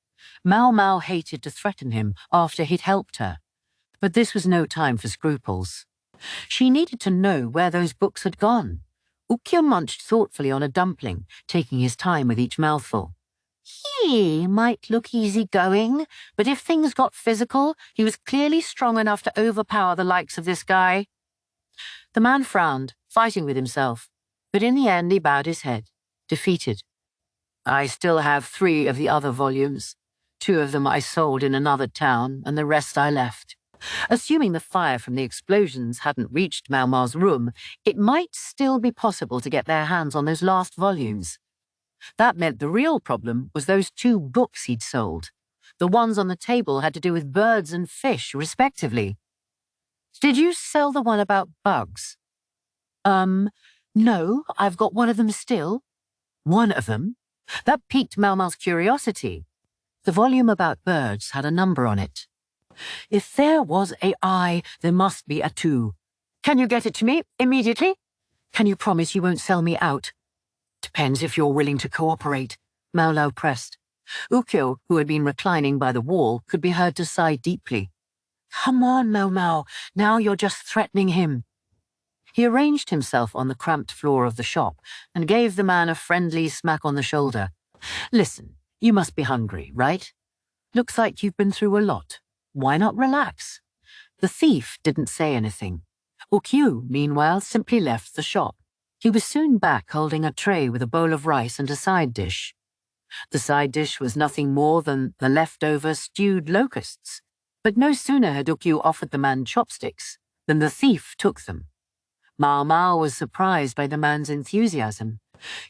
Maomao hated to threaten him after he'd helped her. But this was no time for scruples. She needed to know where those books had gone. Ukyou munched thoughtfully on a dumpling, taking his time with each mouthful. He might look easygoing, but if things got physical, he was clearly strong enough to overpower the likes of this guy. The man frowned, fighting with himself, but in the end he bowed his head, defeated. "I still have 3 of the other volumes. 2 of them I sold in another town, and the rest I left." Assuming the fire from the explosions hadn't reached Maomao's room, it might still be possible to get their hands on those last volumes. That meant the real problem was those 2 books he'd sold. The ones on the table had to do with birds and fish, respectively. "Did you sell the one about bugs?" No, I've got one of them still." "One of them?" That piqued Maomao's curiosity. The volume about birds had a number on it. "If there was a I, there must be a 2. Can you get it to me immediately? Can you promise you won't sell me out? Depends if you're willing to cooperate, Maomao pressed. Ukyou, who had been reclining by the wall, could be heard to sigh deeply. Come on, Maomao, now you're just threatening him. He arranged himself on the cramped floor of the shop and gave the man a friendly smack on the shoulder. Listen, you must be hungry, right? Looks like you've been through a lot. Why not relax? The thief didn't say anything. Ukyou, meanwhile, simply left the shop. He was soon back holding a tray with a bowl of rice and a side dish. The side dish was nothing more than the leftover stewed locusts. But no sooner had Ukyou offered the man chopsticks than the thief took them. Maomao was surprised by the man's enthusiasm.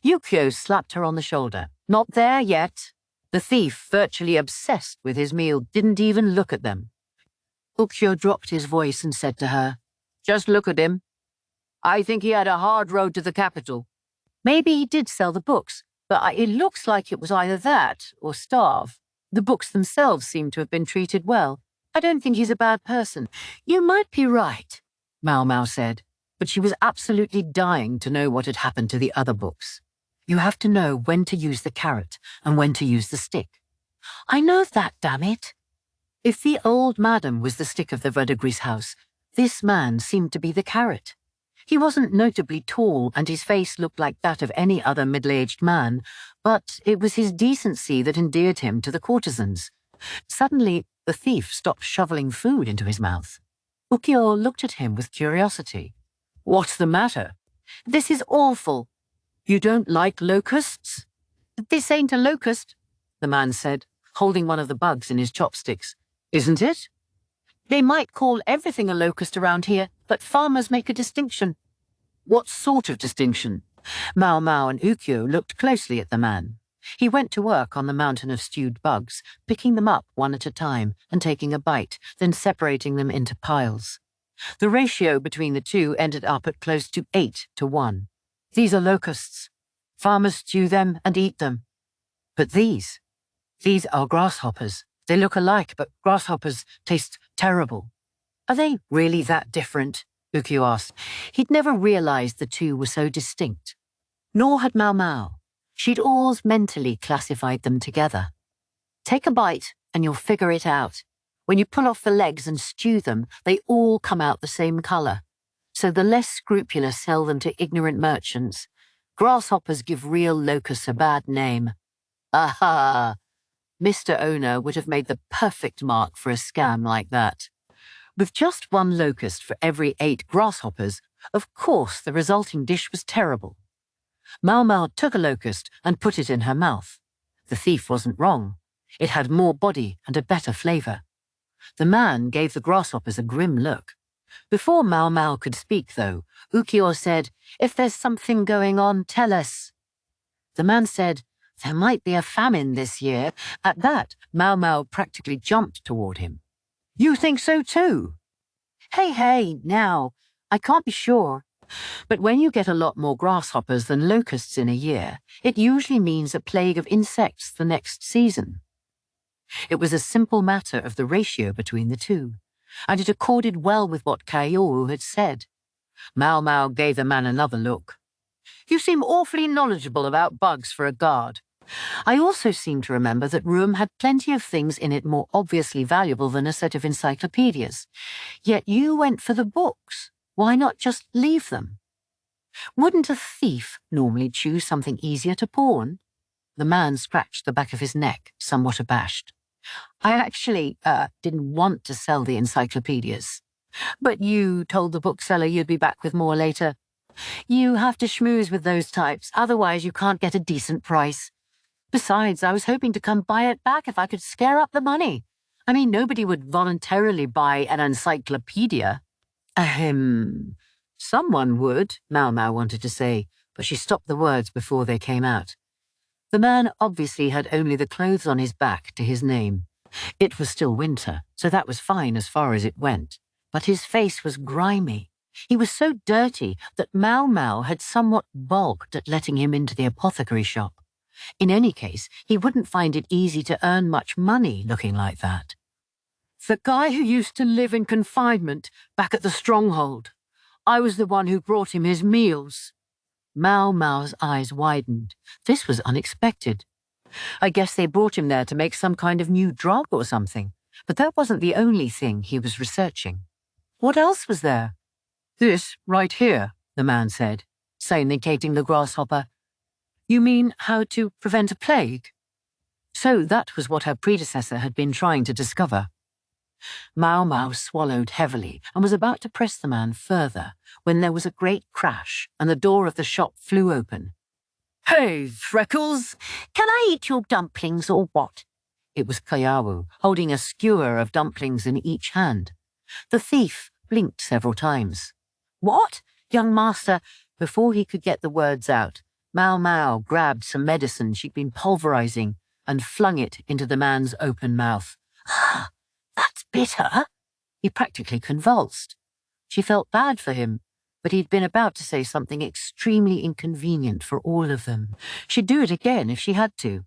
Ukyou slapped her on the shoulder. Not there yet. The thief, virtually obsessed with his meal, didn't even look at them. Ukyou dropped his voice and said to her, Just look at him. I think he had a hard road to the capital. Maybe he did sell the books, but it looks like it was either that or starve. The books themselves seem to have been treated well. I don't think he's a bad person. You might be right, Maomao said, but she was absolutely dying to know what had happened to the other books. You have to know when to use the carrot and when to use the stick. I know that, damn it. If the old madam was the stick of the Verdigris house, this man seemed to be the carrot. He wasn't notably tall, and his face looked like that of any other middle-aged man, but it was his decency that endeared him to the courtesans. Suddenly, the thief stopped shoveling food into his mouth. Ukyou looked at him with curiosity. What's the matter? This is awful. You don't like locusts? This ain't a locust, the man said, holding one of the bugs in his chopsticks. Isn't it? They might call everything a locust around here, but farmers make a distinction. What sort of distinction? Maomao and Ukyou looked closely at the man. He went to work on the mountain of stewed bugs, picking them up one at a time and taking a bite, then separating them into piles. The ratio between the two ended up at close to 8-1. These are locusts. Farmers stew them and eat them. But these are grasshoppers. They look alike, but grasshoppers taste terrible. Are they really that different? Ukyou asked. He'd never realized the two were so distinct. Nor had Maomao. She'd always mentally classified them together. Take a bite and you'll figure it out. When you pull off the legs and stew them, they all come out the same color. So the less scrupulous sell them to ignorant merchants. Grasshoppers give real locusts a bad name. Aha! Mr. Owner would have made the perfect mark for a scam like that. With just one locust for every 8 grasshoppers, of course the resulting dish was terrible. Maomao took a locust and put it in her mouth. The thief wasn't wrong. It had more body and a better flavor. The man gave the grasshoppers a grim look. Before Maomao could speak, though, Ukyou said, If there's something going on, tell us. The man said, There might be a famine this year. At that, Maomao practically jumped toward him. You think so too? Hey, now, I can't be sure. But when you get a lot more grasshoppers than locusts in a year, it usually means a plague of insects the next season. It was a simple matter of the ratio between the two, and it accorded well with what Ukyou had said. Maomao gave the man another look. You seem awfully knowledgeable about bugs for a guard. I also seem to remember that Room had plenty of things in it more obviously valuable than a set of encyclopedias. Yet you went for the books. Why not just leave them? Wouldn't a thief normally choose something easier to pawn? The man scratched the back of his neck, somewhat abashed. I actually didn't want to sell the encyclopedias. But you told the bookseller you'd be back with more later. You have to schmooze with those types, otherwise you can't get a decent price. Besides, I was hoping to come buy it back if I could scare up the money. I mean, nobody would voluntarily buy an encyclopedia. Someone would, Maomao wanted to say, but she stopped the words before they came out. The man obviously had only the clothes on his back to his name. It was still winter, so that was fine as far as it went. But his face was grimy. He was so dirty that Maomao had somewhat balked at letting him into the apothecary shop. In any case, he wouldn't find it easy to earn much money looking like that. The guy who used to live in confinement back at the stronghold. I was the one who brought him his meals. Maomao's eyes widened. This was unexpected. I guess they brought him there to make some kind of new drug or something, but that wasn't the only thing he was researching. What else was there? This right here, the man said, indicating the grasshopper. You mean how to prevent a plague? So that was what her predecessor had been trying to discover. Maomao swallowed heavily and was about to press the man further when there was a great crash and the door of the shop flew open. Hey, Freckles! Can I eat your dumplings or what? It was Ukyou, holding a skewer of dumplings in each hand. The thief blinked several times. What? Young master, before he could get the words out, Maomao grabbed some medicine she'd been pulverizing and flung it into the man's open mouth. Ah, that's bitter. He practically convulsed. She felt bad for him, but he'd been about to say something extremely inconvenient for all of them. She'd do it again if she had to.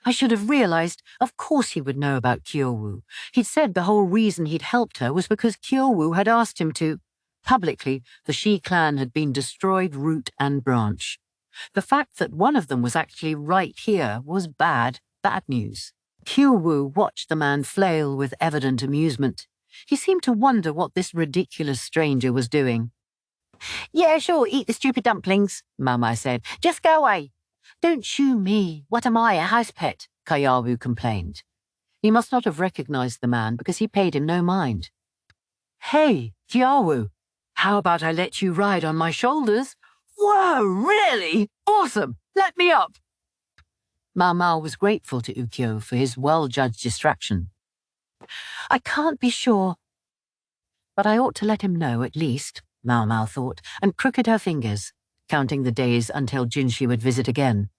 I should have realized, of course he would know about Ukyou. He'd said the whole reason he'd helped her was because Ukyou had asked him to. Publicly, the Shi clan had been destroyed root and branch. The fact that one of them was actually right here was bad news. Ukyou watched the man flail with evident amusement. He seemed to wonder what this ridiculous stranger was doing. Yeah, sure, eat the stupid dumplings, Maomao said. Just go away. Don't shoo me. What am I, a house pet? Ukyou complained. He must not have recognized the man because he paid him no mind. Hey, Ukyou, how about I let you ride on my shoulders? Whoa, really? Awesome! Let me up! Maomao was grateful to Ukyou for his well-judged distraction. I can't be sure, but I ought to let him know at least, Maomao thought, and crooked her fingers, counting the days until Jinshi would visit again.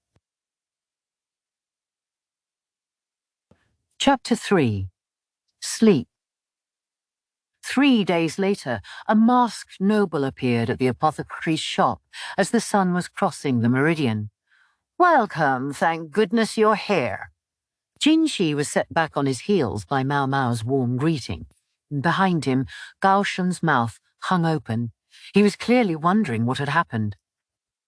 Chapter 3. Sleep. 3 days later, a masked noble appeared at the apothecary's shop as the sun was crossing the meridian. Welcome, thank goodness you're here. Jinshi was set back on his heels by Maomao's warm greeting. Behind him, Gaoshen's mouth hung open. He was clearly wondering what had happened.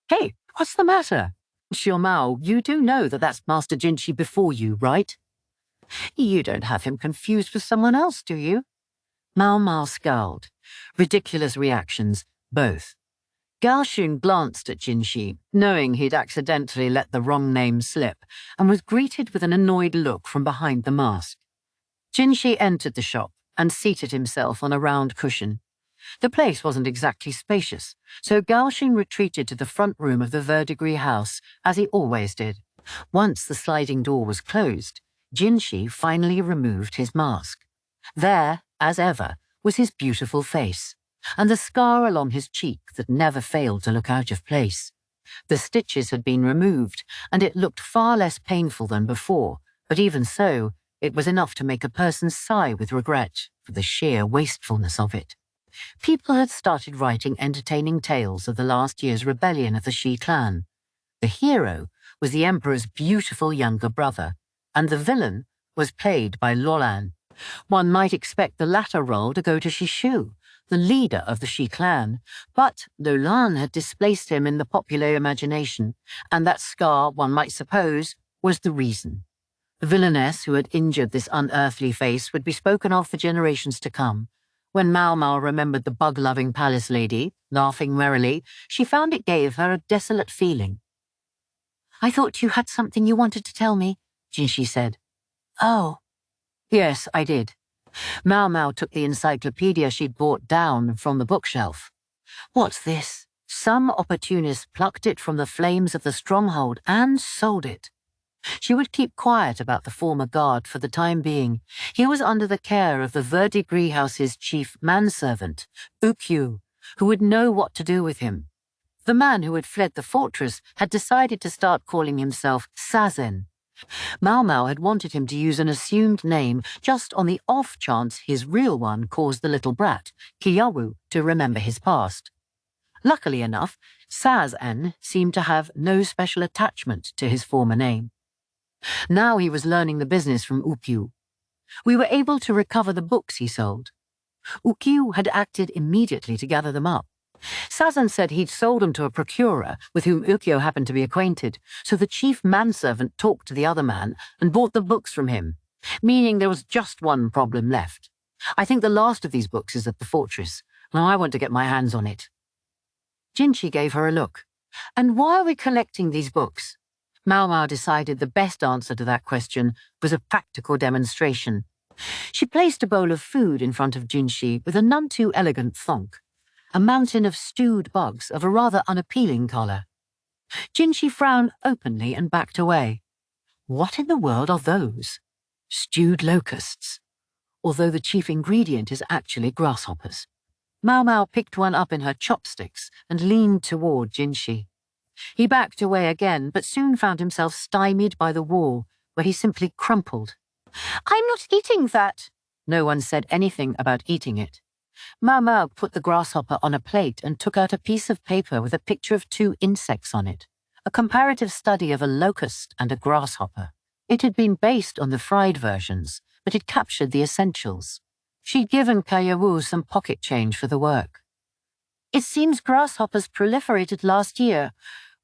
Hey, what's the matter? Xiaomao, you do know that that's Master Jinshi before you, right? You don't have him confused with someone else, do you? Maomao scowled. Ridiculous reactions, both. Gaoshun glanced at Jinshi, knowing he'd accidentally let the wrong name slip, and was greeted with an annoyed look from behind the mask. Jinshi entered the shop and seated himself on a round cushion. The place wasn't exactly spacious, so Gaoshun retreated to the front room of the verdigris house, as he always did. Once the sliding door was closed, Jinshi finally removed his mask. There, as ever, was his beautiful face, and the scar along his cheek that never failed to look out of place. The stitches had been removed, and it looked far less painful than before, but even so, it was enough to make a person sigh with regret for the sheer wastefulness of it. People had started writing entertaining tales of the last year's rebellion of the Shi clan. The hero was the emperor's beautiful younger brother, and the villain was played by Lolan. One might expect the latter role to go to Shishu, the leader of the Shi clan, but Lolan had displaced him in the popular imagination, and that scar, one might suppose, was the reason. The villainess who had injured this unearthly face would be spoken of for generations to come. When Maomao remembered the bug-loving palace lady, laughing merrily, she found it gave her a desolate feeling. I thought you had something you wanted to tell me, Jinshi said. Oh. Yes, I did. Maomao took the encyclopedia she'd brought down from the bookshelf. What's this? Some opportunist plucked it from the flames of the stronghold and sold it. She would keep quiet about the former guard for the time being. He was under the care of the verdigris house's chief manservant, Ukyou, who would know what to do with him. The man who had fled the fortress had decided to start calling himself Sazen. Maomao had wanted him to use an assumed name just on the off chance his real one caused the little brat, Ukyou, to remember his past. Luckily enough, Sazen seemed to have no special attachment to his former name. Now he was learning the business from Ukyou. We were able to recover the books he sold. Ukyou had acted immediately to gather them up, Sazan said he'd sold them to a procurer with whom Ukyou happened to be acquainted, so the chief manservant talked to the other man and bought the books from him, meaning there was just one problem left. I think the last of these books is at the fortress. Now I want to get my hands on it. Jinchi gave her a look. And why are we collecting these books? Maomao decided the best answer to that question was a practical demonstration. She placed a bowl of food in front of Jinchi with a none too elegant thonk, a mountain of stewed bugs of a rather unappealing colour. Jinchi frowned openly and backed away. What in the world are those? Stewed locusts, although the chief ingredient is actually grasshoppers. Maomao picked one up in her chopsticks and leaned toward Jinchi. He backed away again, but soon found himself stymied by the wall, where he simply crumpled. "I'm not eating that." No one said anything about eating it. Maomao put the grasshopper on a plate and took out a piece of paper with a picture of two insects on it, a comparative study of a locust and a grasshopper. It had been based on the fried versions, but it captured the essentials. She'd given Kayawu some pocket change for the work. "It seems grasshoppers proliferated last year.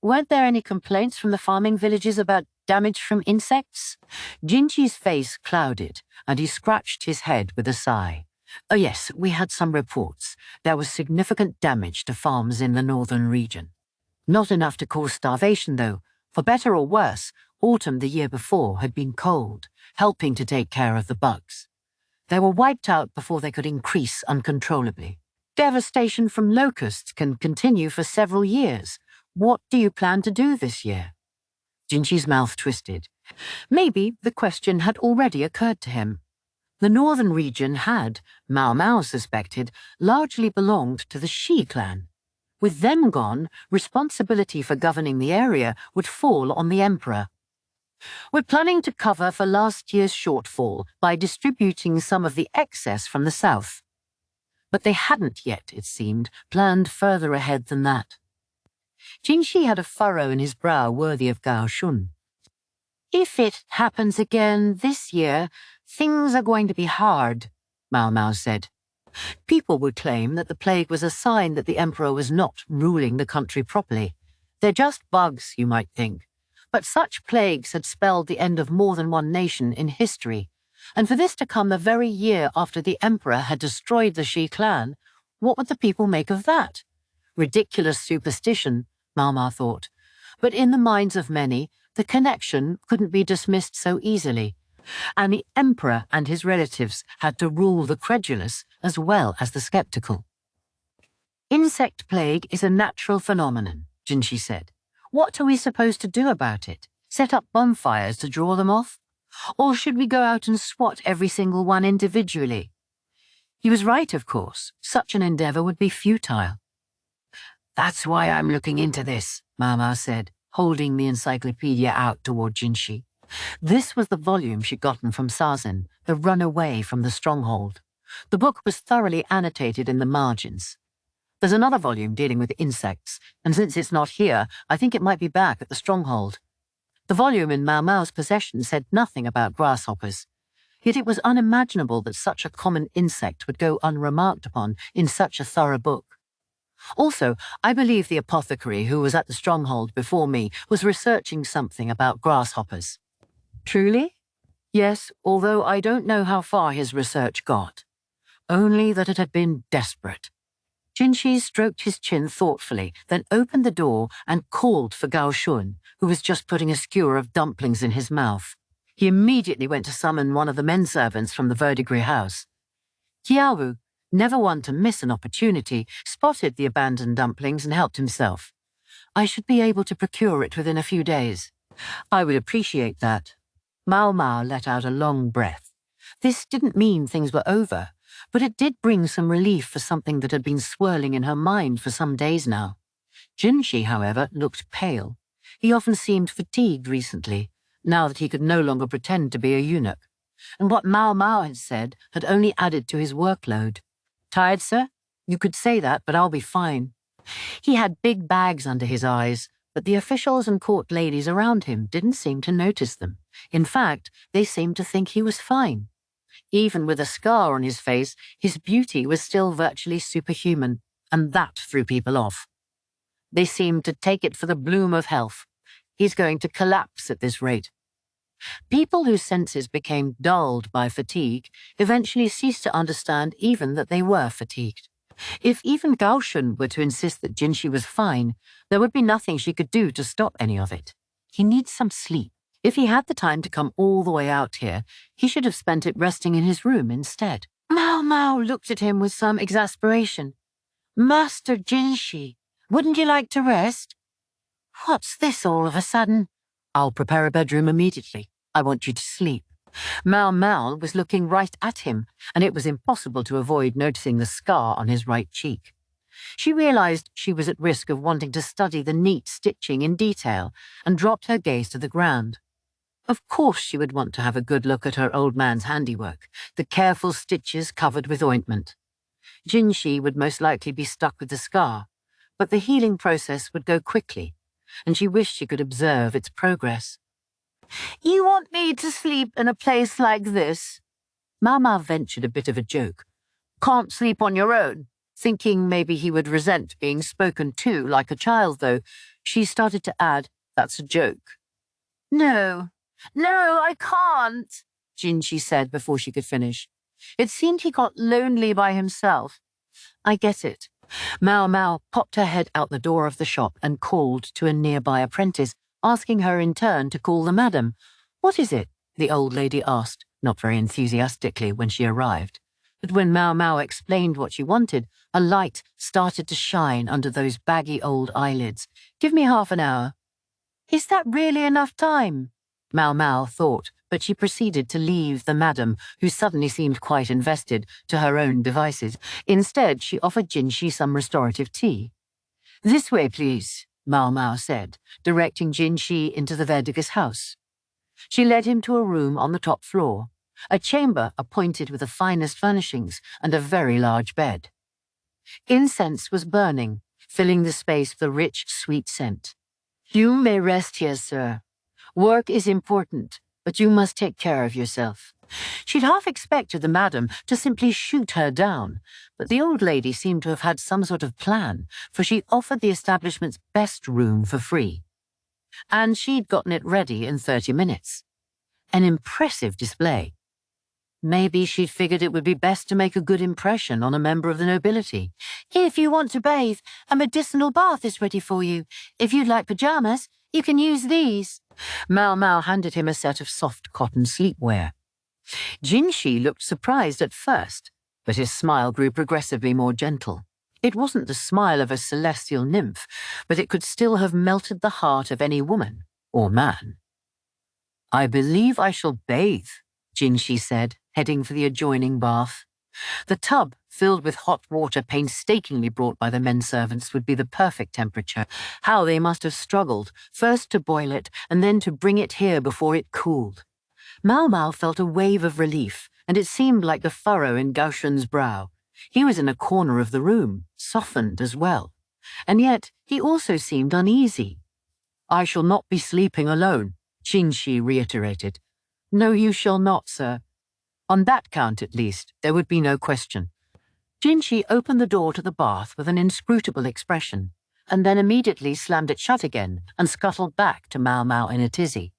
Weren't there any complaints from the farming villages about damage from insects?" Jinchi's face clouded, and he scratched his head with a sigh. "Oh yes, we had some reports. There was significant damage to farms in the northern region. Not enough to cause starvation, though. For better or worse, autumn the year before had been cold, helping to take care of the bugs. They were wiped out before they could increase uncontrollably. Devastation from locusts can continue for several years. What do you plan to do this year?" Jinchi's mouth twisted. Maybe the question had already occurred to him. The northern region had, Maomao suspected, largely belonged to the Shi clan. With them gone, responsibility for governing the area would fall on the emperor. "We're planning to cover for last year's shortfall by distributing some of the excess from the south." But they hadn't yet, it seemed, planned further ahead than that. Jinchi had a furrow in his brow worthy of Gao Shun. "If it happens again this year, things are going to be hard," Maomao said. People would claim that the plague was a sign that the emperor was not ruling the country properly. They're just bugs, you might think. But such plagues had spelled the end of more than one nation in history. And for this to come the very year after the emperor had destroyed the Shi clan, what would the people make of that? Ridiculous superstition, Maomao thought. But in the minds of many, the connection couldn't be dismissed so easily. And the emperor and his relatives had to rule the credulous as well as the skeptical. "Insect plague is a natural phenomenon," Jinchi said. "What are we supposed to do about it? Set up bonfires to draw them off? Or should we go out and swat every single one individually?" He was right, of course. Such an endeavour would be futile. "That's why I'm looking into this," Maomao said, holding the encyclopedia out toward Jinchi. This was the volume she'd gotten from Sazan, the runaway from the stronghold. The book was thoroughly annotated in the margins. There's another volume dealing with insects, and since it's not here, I think it might be back at the stronghold. The volume in Maomao's possession said nothing about grasshoppers, yet it was unimaginable that such a common insect would go unremarked upon in such a thorough book. Also, I believe the apothecary who was at the stronghold before me was researching something about grasshoppers. Truly? Yes, although I don't know how far his research got. Only that it had been desperate. Jinchi stroked his chin thoughtfully, then opened the door and called for Gao Shun, who was just putting a skewer of dumplings in his mouth. He immediately went to summon one of the men servants from the verdigris house. Kiawu, never one to miss an opportunity, spotted the abandoned dumplings and helped himself. "I should be able to procure it within a few days." "I would appreciate that." Maomao let out a long breath. This didn't mean things were over, but it did bring some relief for something that had been swirling in her mind for some days now. Jinchi, however, looked pale. He often seemed fatigued recently, now that he could no longer pretend to be a eunuch. And what Maomao had said had only added to his workload. "Tired, sir? You could say that, but I'll be fine." He had big bags under his eyes, but the officials and court ladies around him didn't seem to notice them. In fact, they seemed to think he was fine. Even with a scar on his face, his beauty was still virtually superhuman. and that threw people off. They seemed to take it for the bloom of health. He's going to collapse at this rate. People whose senses became dulled by fatigue eventually ceased to understand even that they were fatigued. If even Gaoshun were to insist that Jinshi was fine, there would be nothing she could do to stop any of it. He needs some sleep. If he had the time to come all the way out here, he should have spent it resting in his room instead. Maomao looked at him with some exasperation. Master Jinshi, wouldn't you like to rest? What's this all of a sudden? I'll prepare a bedroom immediately. I want you to sleep. Maomao was looking right at him, and it was impossible to avoid noticing the scar on his right cheek. She realized she was at risk of wanting to study the neat stitching in detail and dropped her gaze to the ground. Of course she would want to have a good look at her old man's handiwork, the careful stitches covered with ointment. Jinshi would most likely be stuck with the scar, but the healing process would go quickly, and she wished she could observe its progress. You want me to sleep in a place like this? Maomao ventured a bit of a joke. Can't sleep on your own. Thinking maybe he would resent being spoken to like a child, though, she started to add, that's a joke. No, I can't, Jinshi said before she could finish. It seemed he got lonely by himself. I get it. Maomao popped her head out the door of the shop and called to a nearby apprentice, asking her in turn to call the madam. What is it? The old lady asked, not very enthusiastically when she arrived. But when Maomao explained what she wanted, a light started to shine under those baggy old eyelids. Give me half an hour. Is that really enough time? Maomao thought, but she proceeded to leave the madam, who suddenly seemed quite invested, to her own devices. Instead, she offered Jinshi some restorative tea. This way, please, Maomao said, directing Jinshi into the Verdiger's house. She led him to a room on the top floor, a chamber appointed with the finest furnishings and a very large bed. Incense was burning, filling the space with a rich, sweet scent. You may rest here, sir. Work is important, but you must take care of yourself. She'd half expected the madam to simply shoot her down, but the old lady seemed to have had some sort of plan, for she offered the establishment's best room for free. And she'd gotten it ready in 30 minutes. An impressive display. Maybe she'd figured it would be best to make a good impression on a member of the nobility. If you want to bathe, a medicinal bath is ready for you. If you'd like pajamas, you can use these. Maomao handed him a set of soft cotton sleepwear. Jinshi looked surprised at first, but his smile grew progressively more gentle. It wasn't the smile of a celestial nymph, but it could still have melted the heart of any woman or man. I believe I shall bathe, Jinshi said, heading for the adjoining bath. The tub, filled with hot water painstakingly brought by the men servants, would be the perfect temperature. How they must have struggled, first to boil it and then to bring it here before it cooled. Maomao felt a wave of relief, and it seemed like the furrow in Gaoshun's brow. He was in a corner of the room, softened as well. And yet he also seemed uneasy. I shall not be sleeping alone, Jinshi reiterated. No, you shall not, sir. On that count, at least, there would be no question. Jinshi opened the door to the bath with an inscrutable expression, and then immediately slammed it shut again and scuttled back to Maomao in a tizzy.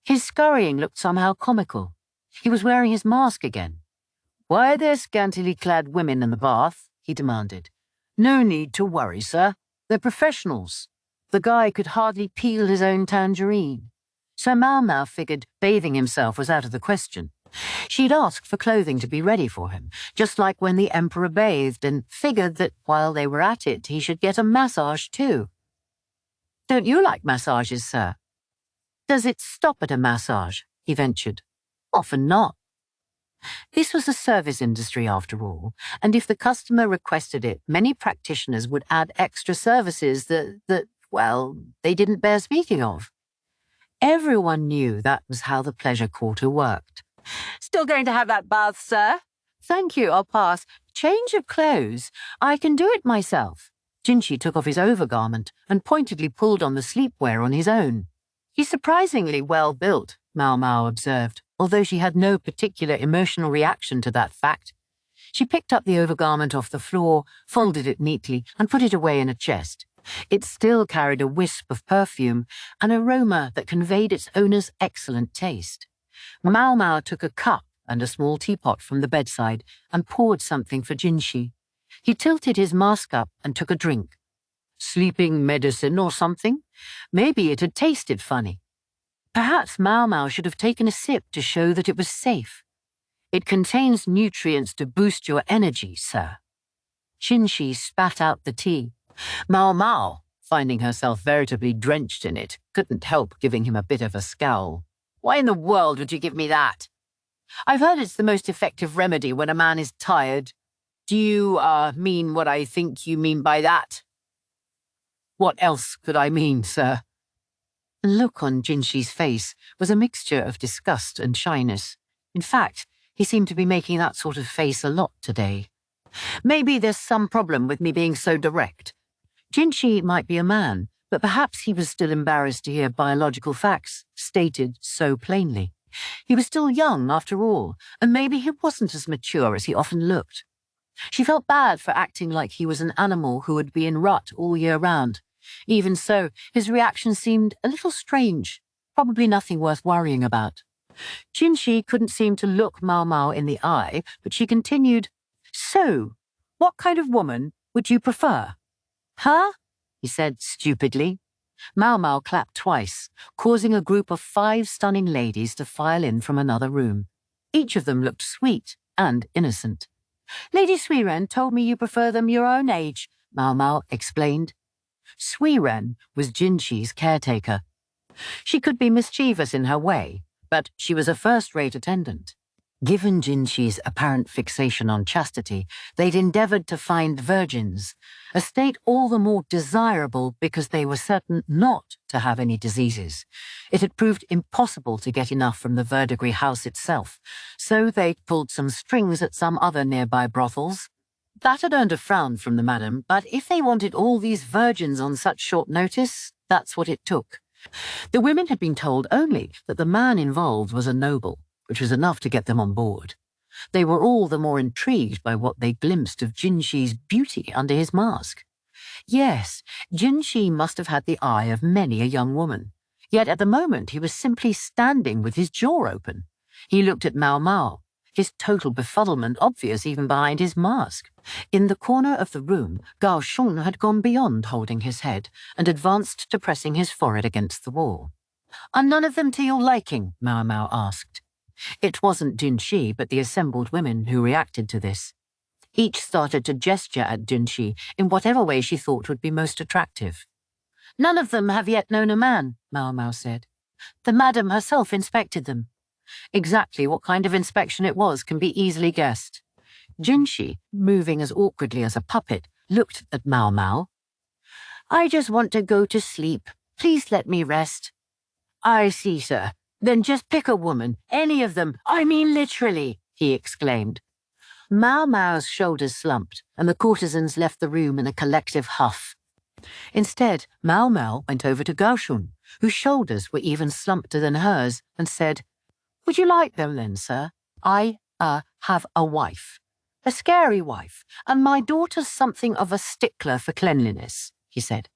His scurrying looked somehow comical. He was wearing his mask again. Why are there scantily clad women in the bath? He demanded. No need to worry, sir. They're professionals. The guy could hardly peel his own tangerine. So Maomao figured bathing himself was out of the question. She'd asked for clothing to be ready for him, just like when the emperor bathed, and figured that while they were at it, he should get a massage too. Don't you like massages, sir? Does it stop at a massage? He ventured. Often not. This was a service industry after all, and if the customer requested it, many practitioners would add extra services that they didn't bear speaking of. Everyone knew that was how the pleasure quarter worked. Still going to have that bath, sir? Thank you, I'll pass. Change of clothes. I can do it myself. Jinshi took off his overgarment and pointedly pulled on the sleepwear on his own. He's surprisingly well built, Maomao observed, although she had no particular emotional reaction to that fact. She picked up the overgarment off the floor, folded it neatly, and put it away in a chest. It still carried a wisp of perfume, an aroma that conveyed its owner's excellent taste. Maomao took a cup and a small teapot from the bedside and poured something for Jinshi. He tilted his mask up and took a drink. Sleeping medicine or something? Maybe it had tasted funny. Perhaps Maomao should have taken a sip to show that it was safe. It contains nutrients to boost your energy, sir. Jinshi spat out the tea. Maomao, finding herself veritably drenched in it, couldn't help giving him a bit of a scowl. Why in the world would you give me that? I've heard it's the most effective remedy when a man is tired. Do you, mean what I think you mean by that? What else could I mean, sir? The look on Jinshi's face was a mixture of disgust and shyness. In fact, he seemed to be making that sort of face a lot today. Maybe there's some problem with me being so direct. Jinshi might be a man, but perhaps he was still embarrassed to hear biological facts stated so plainly. He was still young, after all, and maybe he wasn't as mature as he often looked. She felt bad for acting like he was an animal who would be in rut all year round. Even so, his reaction seemed a little strange, probably nothing worth worrying about. Jinshi couldn't seem to look Maomao in the eye, but she continued, "So, what kind of woman would you prefer?" "Huh?" he said stupidly. Maomao clapped twice, causing a group of 5 stunning ladies to file in from another room. Each of them looked sweet and innocent. "Lady Suiren told me you prefer them your own age," Maomao explained. Suiren was Jinshi's caretaker. She could be mischievous in her way, but she was a first-rate attendant. Given Jinshi's apparent fixation on chastity, they'd endeavoured to find virgins, a state all the more desirable because they were certain not to have any diseases. It had proved impossible to get enough from the Verdigris house itself, so they'd pulled some strings at some other nearby brothels. That had earned a frown from the madam, but if they wanted all these virgins on such short notice, that's what it took. The women had been told only that the man involved was a noble, which was enough to get them on board. They were all the more intrigued by what they glimpsed of Jinshi's beauty under his mask. Yes, Jinshi must have had the eye of many a young woman, yet at the moment he was simply standing with his jaw open. He looked at Maomao, his total befuddlement obvious even behind his mask. In the corner of the room, Gao Shun had gone beyond holding his head and advanced to pressing his forehead against the wall. "Are none of them to your liking?" Maomao asked. It wasn't Jinshi, but the assembled women who reacted to this. Each started to gesture at Jinshi in whatever way she thought would be most attractive. "None of them have yet known a man," Maomao said. "The madam herself inspected them." Exactly what kind of inspection it was can be easily guessed. Jinshi, moving as awkwardly as a puppet, looked at Maomao. "I just want to go to sleep. Please let me rest." "I see, sir. Then just pick a woman, any of them, I mean literally," he exclaimed. Maomao's shoulders slumped, and the courtesans left the room in a collective huff. Instead, Maomao went over to Gao Shun, whose shoulders were even slumpeder than hers, and said, "Would you like them then, sir? I, have a wife. A scary wife, and my daughter's something of a stickler for cleanliness," he said.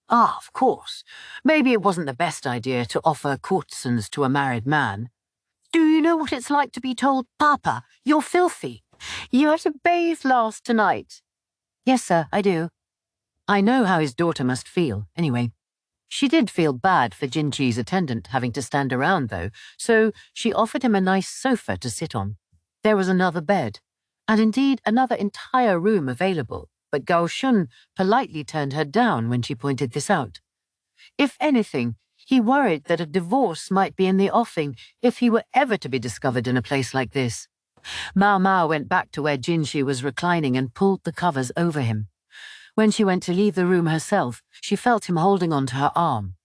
"Ah, of course. Maybe it wasn't the best idea to offer courtesans to a married man. Do you know what it's like to be told, 'Papa, you're filthy. You had to bathe last night'?" "Yes, sir, I do." I know how his daughter must feel, anyway. She did feel bad for Jinshi's attendant having to stand around, though, so she offered him a nice sofa to sit on. There was another bed, and indeed another entire room available, but Gao Shun politely turned her down when she pointed this out. If anything, he worried that a divorce might be in the offing if he were ever to be discovered in a place like this. Maomao went back to where Jinshi was reclining and pulled the covers over him. When she went to leave the room herself, she felt him holding on to her arm.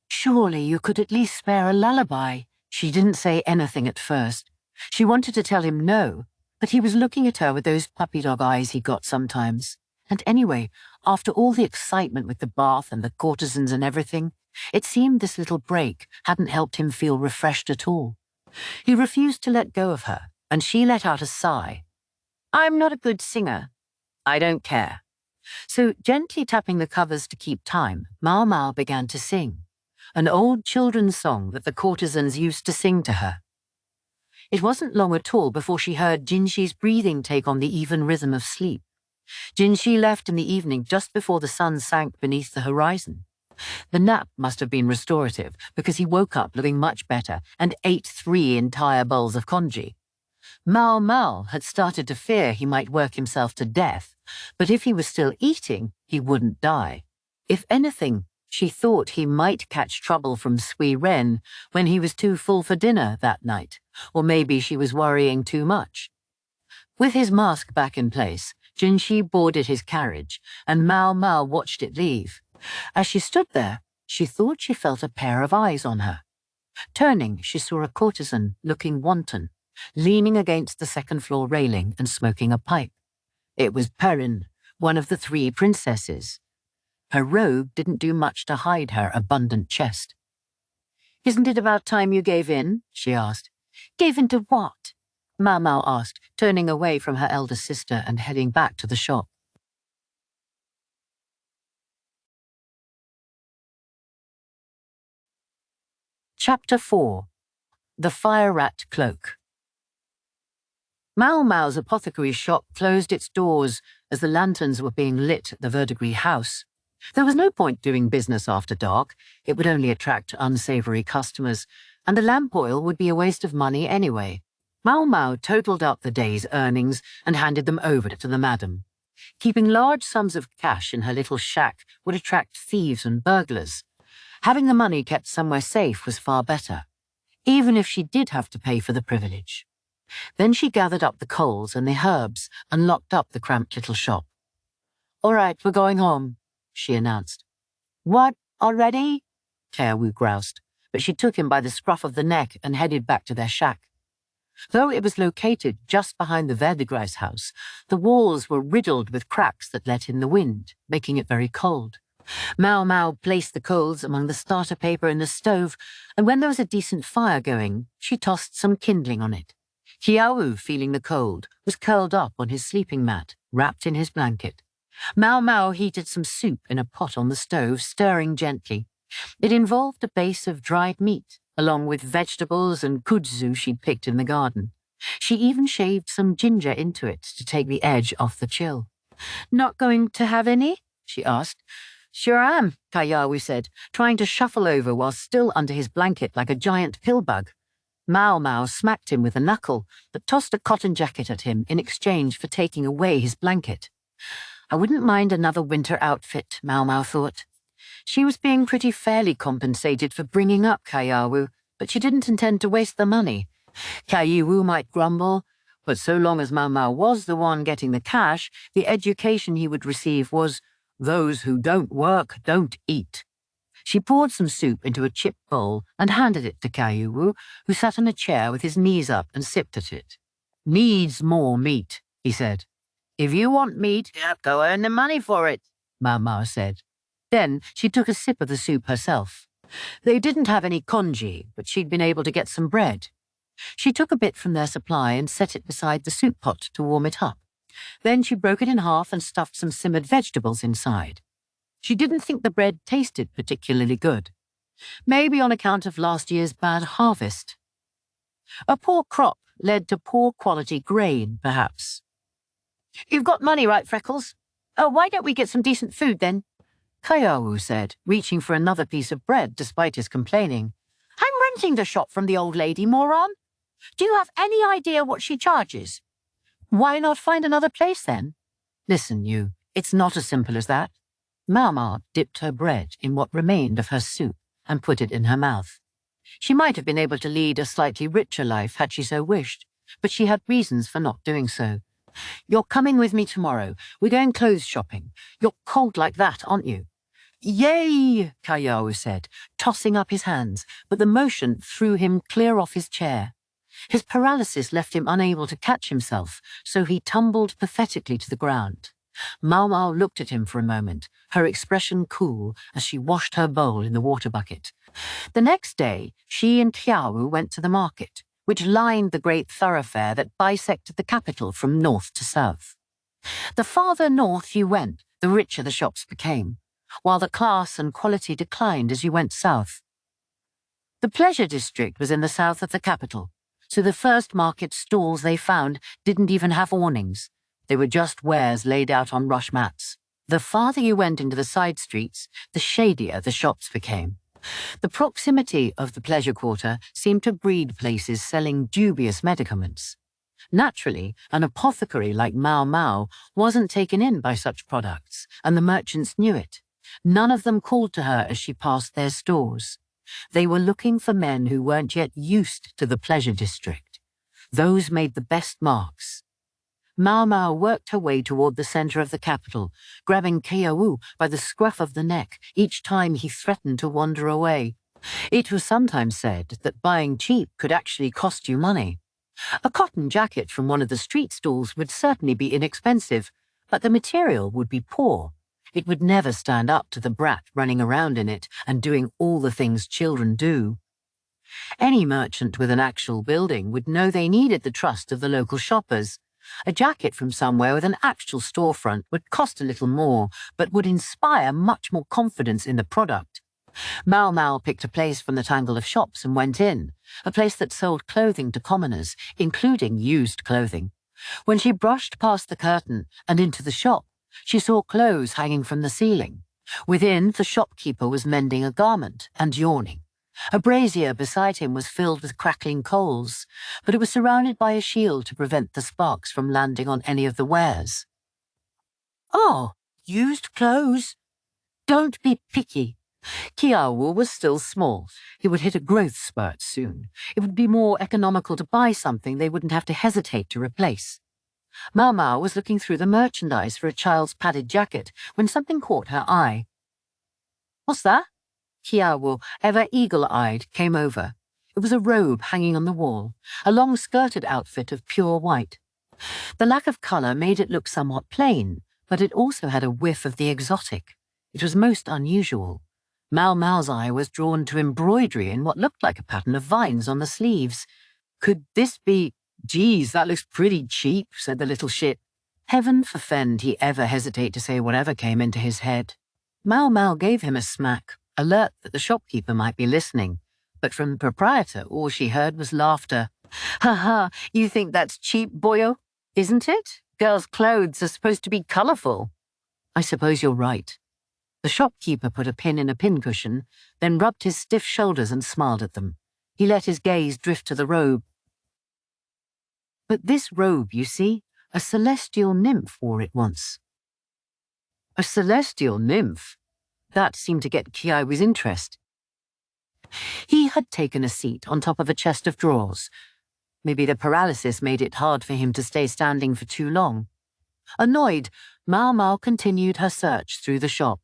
"Surely you could at least spare a lullaby." She didn't say anything at first. She wanted to tell him no, but he was looking at her with those puppy dog eyes he got sometimes. And anyway, after all the excitement with the bath and the courtesans and everything, it seemed this little break hadn't helped him feel refreshed at all. He refused to let go of her, and she let out a sigh. I'm not a good singer. I don't care. So, gently tapping the covers to keep time, Maomao began to sing, an old children's song that the courtesans used to sing to her. It wasn't long at all before she heard Jinxi's breathing take on the even rhythm of sleep. Jinxi left in the evening just before the sun sank beneath the horizon. The nap must have been restorative because he woke up looking much better and ate 3 entire bowls of congee. Maomao had started to fear he might work himself to death, but if he was still eating, he wouldn't die. If anything, she thought he might catch trouble from Sui Ren when he was too full for dinner that night, or maybe she was worrying too much. With his mask back in place, Jinxi boarded his carriage, and Maomao watched it leave. As she stood there, she thought she felt a pair of eyes on her. Turning, she saw a courtesan looking wanton, leaning against the second-floor railing and smoking a pipe. It was Perrin, one of the 3 princesses. Her robe didn't do much to hide her abundant chest. "Isn't it about time you gave in?" she asked. "Gave in to what?" Maomao asked, turning away from her elder sister and heading back to the shop. Chapter 4. The Fire Rat Cloak. Maomao's apothecary shop closed its doors as the lanterns were being lit at the verdigris house. There was no point doing business after dark. It would only attract unsavory customers, and the lamp oil would be a waste of money anyway. Maomao totaled up the day's earnings and handed them over to the madam. Keeping large sums of cash in her little shack would attract thieves and burglars. Having the money kept somewhere safe was far better, even if she did have to pay for the privilege. Then she gathered up the coals and the herbs and locked up the cramped little shop. "All right, we're going home," she announced. "What, already?" Ukyou groused, but she took him by the scruff of the neck and headed back to their shack. Though it was located just behind the verdigris house, the walls were riddled with cracks that let in the wind, making it very cold. Maomao placed the coals among the starter paper in the stove, and when there was a decent fire going, she tossed some kindling on it. Ukyou, feeling the cold, was curled up on his sleeping mat, wrapped in his blanket. Maomao heated some soup in a pot on the stove, stirring gently. It involved a base of dried meat, along with vegetables and kudzu she'd picked in the garden. She even shaved some ginger into it to take the edge off the chill. "Not going to have any?" she asked. "Sure am," Ukyou said, trying to shuffle over while still under his blanket like a giant pillbug. Maomao smacked him with a knuckle, but tossed a cotton jacket at him in exchange for taking away his blanket. I wouldn't mind another winter outfit, Maomao thought. She was being pretty fairly compensated for bringing up Ukyou, but she didn't intend to waste the money. Ukyou might grumble, but so long as Maomao was the one getting the cash, the education he would receive was, "Those who don't work don't eat." She poured some soup into a chip bowl and handed it to Ukyou, who sat on a chair with his knees up and sipped at it. "Needs more meat," he said. "If you want meat, go earn the money for it," Maomao said. Then she took a sip of the soup herself. They didn't have any congee, but she'd been able to get some bread. She took a bit from their supply and set it beside the soup pot to warm it up. Then she broke it in half and stuffed some simmered vegetables inside. She didn't think the bread tasted particularly good. Maybe on account of last year's bad harvest. A poor crop led to poor quality grain, perhaps. "You've got money, right, Freckles? Oh, why don't we get some decent food, then?" Ukyou said, reaching for another piece of bread despite his complaining. "I'm renting the shop from the old lady, moron. Do you have any idea what she charges?" "Why not find another place, then?" "Listen, you, it's not as simple as that." Maomao dipped her bread in what remained of her soup and put it in her mouth. She might have been able to lead a slightly richer life had she so wished, but she had reasons for not doing so. "You're coming with me tomorrow. We're going clothes shopping. You're cold like that, aren't you?" "Yay!" Ukyou said, tossing up his hands, but the motion threw him clear off his chair. His paralysis left him unable to catch himself, so he tumbled pathetically to the ground. Maomao looked at him for a moment, her expression cool as she washed her bowl in the water bucket. The next day, she and Ukyou went to the market, which lined the great thoroughfare that bisected the capital from north to south. The farther north you went, the richer the shops became, while the class and quality declined as you went south. The pleasure district was in the south of the capital, so the first market stalls they found didn't even have awnings. They were just wares laid out on rush mats. The farther you went into the side streets, the shadier the shops became. The proximity of the pleasure quarter seemed to breed places selling dubious medicaments. Naturally, an apothecary like Maomao wasn't taken in by such products, and the merchants knew it. None of them called to her as she passed their stores. They were looking for men who weren't yet used to the pleasure district. Those made the best marks. Maomao worked her way toward the center of the capital, grabbing Ukyou by the scruff of the neck each time he threatened to wander away. It was sometimes said that buying cheap could actually cost you money. A cotton jacket from one of the street stalls would certainly be inexpensive, but the material would be poor. It would never stand up to the brat running around in it and doing all the things children do. Any merchant with an actual building would know they needed the trust of the local shoppers. A jacket from somewhere with an actual storefront would cost a little more, but would inspire much more confidence in the product. Maomao picked a place from the tangle of shops and went in, a place that sold clothing to commoners, including used clothing. When she brushed past the curtain and into the shop, she saw clothes hanging from the ceiling. Within, the shopkeeper was mending a garment and yawning. A brazier beside him was filled with crackling coals, but it was surrounded by a shield to prevent the sparks from landing on any of the wares. "Oh, used clothes. Don't be picky." Ukyou was still small. He would hit a growth spurt soon. It would be more economical to buy something they wouldn't have to hesitate to replace. Maomao was looking through the merchandise for a child's padded jacket when something caught her eye. "What's that?" Ukyou, ever eagle-eyed, came over. It was a robe hanging on the wall, a long-skirted outfit of pure white. The lack of colour made it look somewhat plain, but it also had a whiff of the exotic. It was most unusual. Maomao's eye was drawn to embroidery in what looked like a pattern of vines on the sleeves. "Could this be— Geez, that looks pretty cheap," said the little shit. Heaven forfend he ever hesitate to say whatever came into his head. Maomao gave him a smack, alert that the shopkeeper might be listening, but from the proprietor all she heard was laughter. "Ha ha, you think that's cheap, boyo? Isn't it? Girls' clothes are supposed to be colourful." "I suppose you're right." The shopkeeper put a pin in a pincushion, then rubbed his stiff shoulders and smiled at them. He let his gaze drift to the robe. "But this robe, you see, a celestial nymph wore it once." "A celestial nymph?" That seemed to get Ukyou's interest. He had taken a seat on top of a chest of drawers. Maybe the paralysis made it hard for him to stay standing for too long. Annoyed, Maomao continued her search through the shop.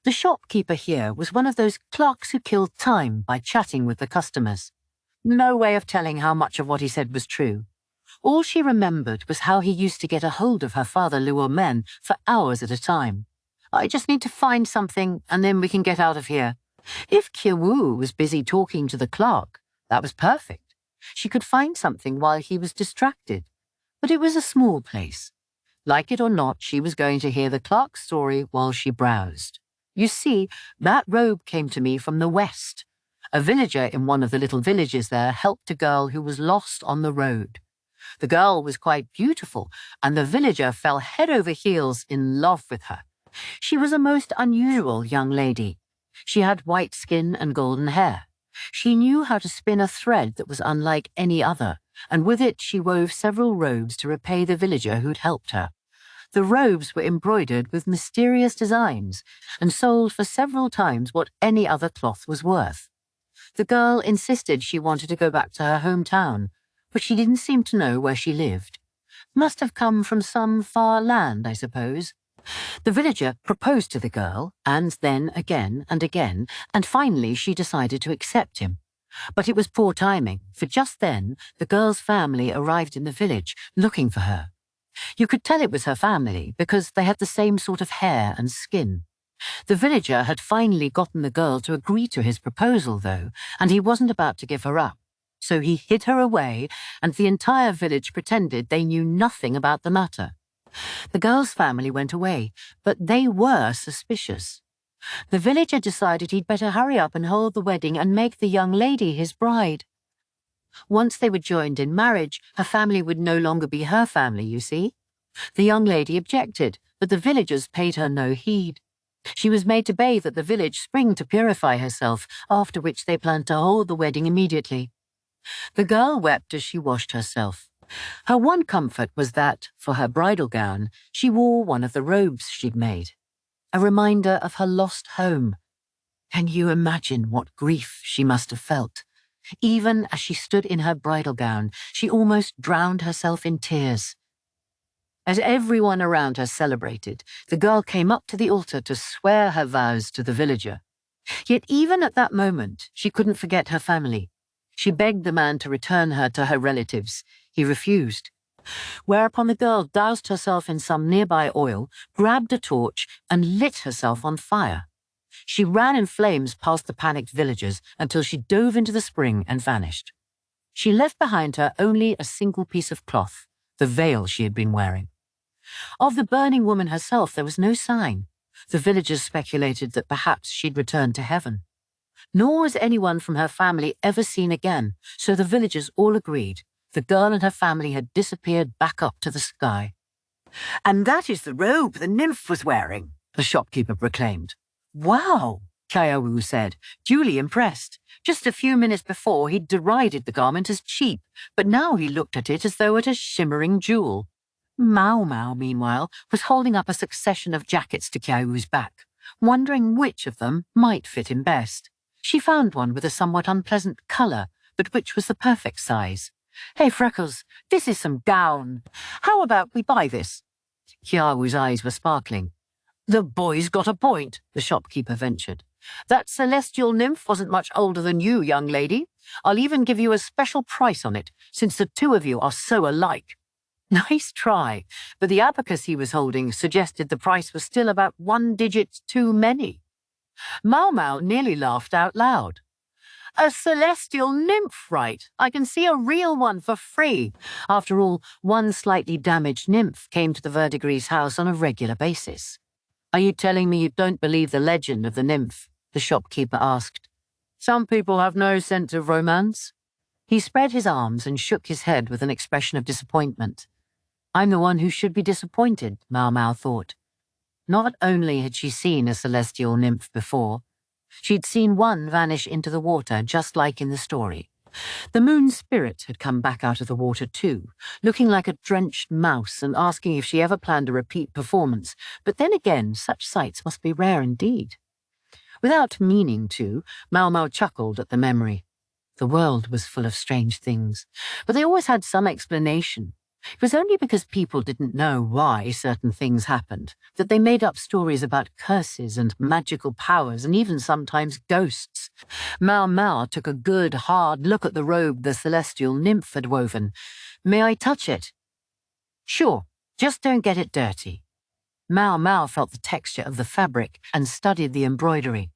The shopkeeper here was one of those clerks who killed time by chatting with the customers. No way of telling how much of what he said was true. All she remembered was how he used to get a hold of her father Luo Men for hours at a time. "I just need to find something, and then we can get out of here." If Ukyou was busy talking to the clerk, that was perfect. She could find something while he was distracted. But it was a small place. Like it or not, she was going to hear the clerk's story while she browsed. "You see, that robe came to me from the west. A villager in one of the little villages there helped a girl who was lost on the road. The girl was quite beautiful, and the villager fell head over heels in love with her. She was a most unusual young lady. She had white skin and golden hair. She knew how to spin a thread that was unlike any other, and with it she wove several robes to repay the villager who'd helped her. The robes were embroidered with mysterious designs and sold for several times what any other cloth was worth. The girl insisted she wanted to go back to her hometown, but she didn't seem to know where she lived. Must have come from some far land, I suppose. The villager proposed to the girl, and then again, and finally she decided to accept him. But it was poor timing, for just then the girl's family arrived in the village looking for her. You could tell it was her family because they had the same sort of hair and skin. The villager had finally gotten the girl to agree to his proposal, though, and he wasn't about to give her up. So he hid her away, and the entire village pretended they knew nothing about the matter. The girl's family went away, but they were suspicious. The villager decided he'd better hurry up and hold the wedding and make the young lady his bride. Once they were joined in marriage, her family would no longer be her family, you see. The young lady objected, but the villagers paid her no heed. She was made to bathe at the village spring to purify herself, after which they planned to hold the wedding immediately. The girl wept as she washed herself. Her one comfort was that, for her bridal gown, she wore one of the robes she'd made, a reminder of her lost home. Can you imagine what grief she must have felt? Even as she stood in her bridal gown, she almost drowned herself in tears. As everyone around her celebrated, the girl came up to the altar to swear her vows to the villager. Yet even at that moment, she couldn't forget her family. She begged the man to return her to her relatives. He refused. Whereupon the girl doused herself in some nearby oil, grabbed a torch, and lit herself on fire. She ran in flames past the panicked villagers until she dove into the spring and vanished. She left behind her only a single piece of cloth, the veil she had been wearing. Of the burning woman herself there was no sign. The villagers speculated that perhaps she'd returned to heaven. Nor was anyone from her family ever seen again, so the villagers all agreed the girl and her family had disappeared back up to the sky. "And that is the robe the nymph was wearing," the shopkeeper proclaimed. "Wow," Ukyou said, duly impressed. Just a few minutes before he'd derided the garment as cheap, but now he looked at it as though at a shimmering jewel. Maomao, meanwhile, was holding up a succession of jackets to Ukyou's back, wondering which of them might fit him best. She found one with a somewhat unpleasant colour, but which was the perfect size. "Hey, Freckles, this is some gown. How about we buy this?" Ukyou's eyes were sparkling. "The boy's got a point," the shopkeeper ventured. "That celestial nymph wasn't much older than you, young lady. I'll even give you a special price on it, since the two of you are so alike." Nice try, but the abacus he was holding suggested the price was still about 1 digit too many. Maomao nearly laughed out loud. "A celestial nymph, right? I can see a real one for free." After all, one slightly damaged nymph came to the Verdigris' house on a regular basis. "Are you telling me you don't believe the legend of the nymph?" the shopkeeper asked. "Some people have no sense of romance." He spread his arms and shook his head with an expression of disappointment. I'm the one who should be disappointed, Maomao thought. Not only had she seen a celestial nymph before, she'd seen one vanish into the water just like in the story. The moon spirit had come back out of the water too, looking like a drenched mouse and asking if she ever planned a repeat performance, but then again, such sights must be rare indeed. Without meaning to, Maomao chuckled at the memory. The world was full of strange things, but they always had some explanation. It was only because people didn't know why certain things happened that they made up stories about curses and magical powers and even sometimes ghosts. Maomao took a good, hard look at the robe the celestial nymph had woven. "May I touch it?" "Sure, just don't get it dirty." Maomao felt the texture of the fabric and studied the embroidery.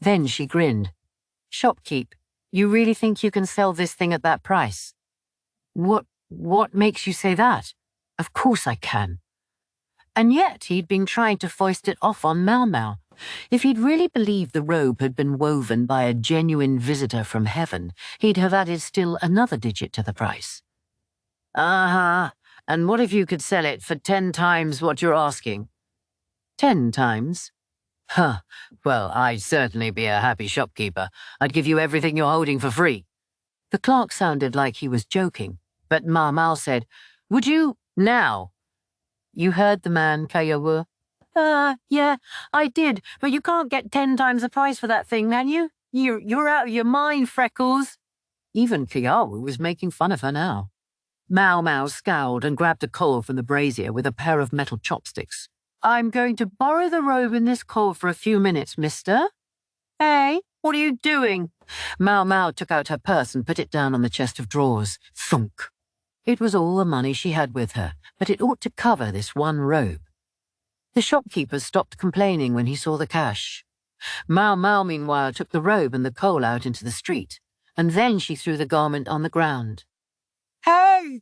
Then she grinned. "Shopkeep, you really think you can sell this thing at that price?" What makes you say that? Of course I can. And yet he'd been trying to foist it off on Maomao. If he'd really believed the robe had been woven by a genuine visitor from heaven, he'd have added still another digit to the price. And what if you could sell it for 10 times what you're asking? 10 times? Huh, well, I'd certainly be a happy shopkeeper. I'd give you everything you're holding for free. The clerk sounded like he was joking. But Maomao said, "Would you now?" "You heard the man, Ukyou?" Yeah, I did, but you can't get 10 times the price for that thing, can you? You're out of your mind, Freckles." Even Ukyou was making fun of her now. Maomao scowled and grabbed a coal from the brazier with a pair of metal chopsticks. "I'm going to borrow the robe in this coal for a few minutes, mister." "Hey, what are you doing?" Maomao took out her purse and put it down on the chest of drawers. Thunk. It was all the money she had with her, but it ought to cover this one robe. The shopkeeper stopped complaining when he saw the cash. Maomao, meanwhile, took the robe and the coal out into the street. and then she threw the garment on the ground. Hey!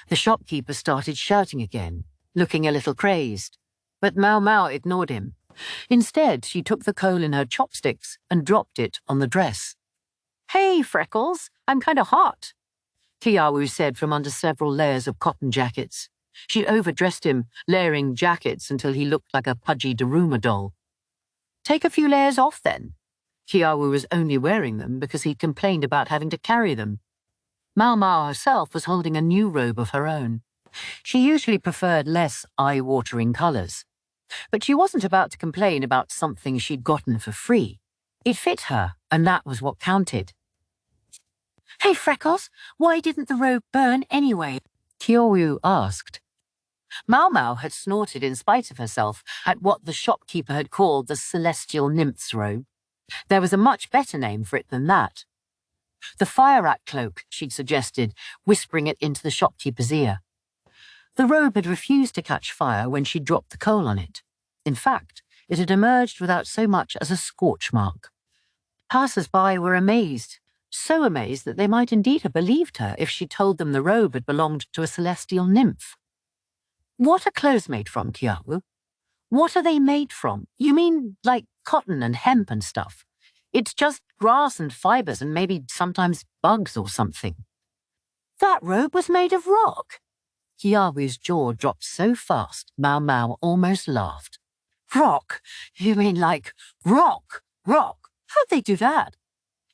The shopkeeper started shouting again, looking a little crazed, but Maomao ignored him. Instead, she took the coal in her chopsticks and dropped it on the dress. "Hey, Freckles, I'm kind of hot," Ukyou said from under several layers of cotton jackets. She overdressed him, layering jackets until he looked like a pudgy Daruma doll. "Take a few layers off, then." Ukyou was only wearing them because he'd complained about having to carry them. Maomao herself was holding a new robe of her own. She usually preferred less eye-watering colours, but she wasn't about to complain about something she'd gotten for free. It fit her, and that was what counted. "Hey, Freckles, why didn't the robe burn anyway?" Ukyou asked. Maomao had snorted in spite of herself at what the shopkeeper had called the celestial nymph's robe. There was a much better name for it than that. The fire-rat cloak, she'd suggested, whispering it into the shopkeeper's ear. The robe had refused to catch fire when she dropped the coal on it. In fact, it had emerged without so much as a scorch mark. Passers-by were amazed, so amazed that they might indeed have believed her if she told them the robe had belonged to a celestial nymph. "What are clothes made from, Ukyou? What are they made from? You mean like cotton and hemp and stuff? It's just grass and fibres and maybe sometimes bugs or something." "That robe was made of rock." Ukyou's jaw dropped so fast, Maomao almost laughed. "Rock? You mean like rock? Rock? How'd they do that?"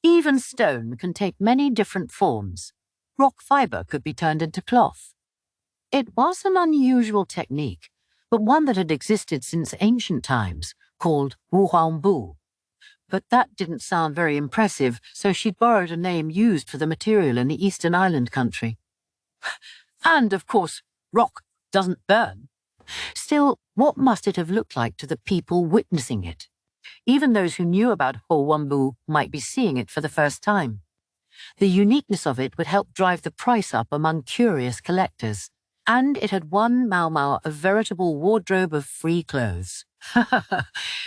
"Even stone can take many different forms. Rock fibre could be turned into cloth." It was an unusual technique, but one that had existed since ancient times, called wuhuangbu. But that didn't sound very impressive, so she'd borrowed a name used for the material in the Eastern Island country. And, of course, rock doesn't burn. Still, what must it have looked like to the people witnessing it? Even those who knew about wuhuangbu might be seeing it for the first time. The uniqueness of it would help drive the price up among curious collectors. And it had won Maomao a veritable wardrobe of free clothes.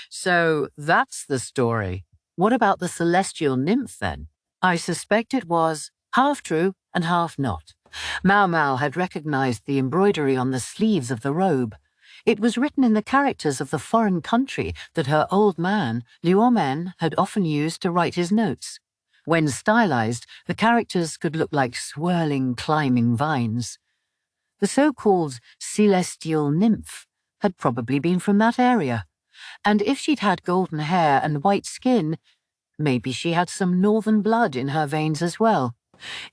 So that's the story. What about the celestial nymph, then? I suspect it was half true and half not. Maomao had recognized the embroidery on the sleeves of the robe. It was written in the characters of the foreign country that her old man, Liuomen, had often used to write his notes. When stylized, the characters could look like swirling, climbing vines. The so-called celestial nymph had probably been from that area, and if she'd had golden hair and white skin, maybe she had some northern blood in her veins as well.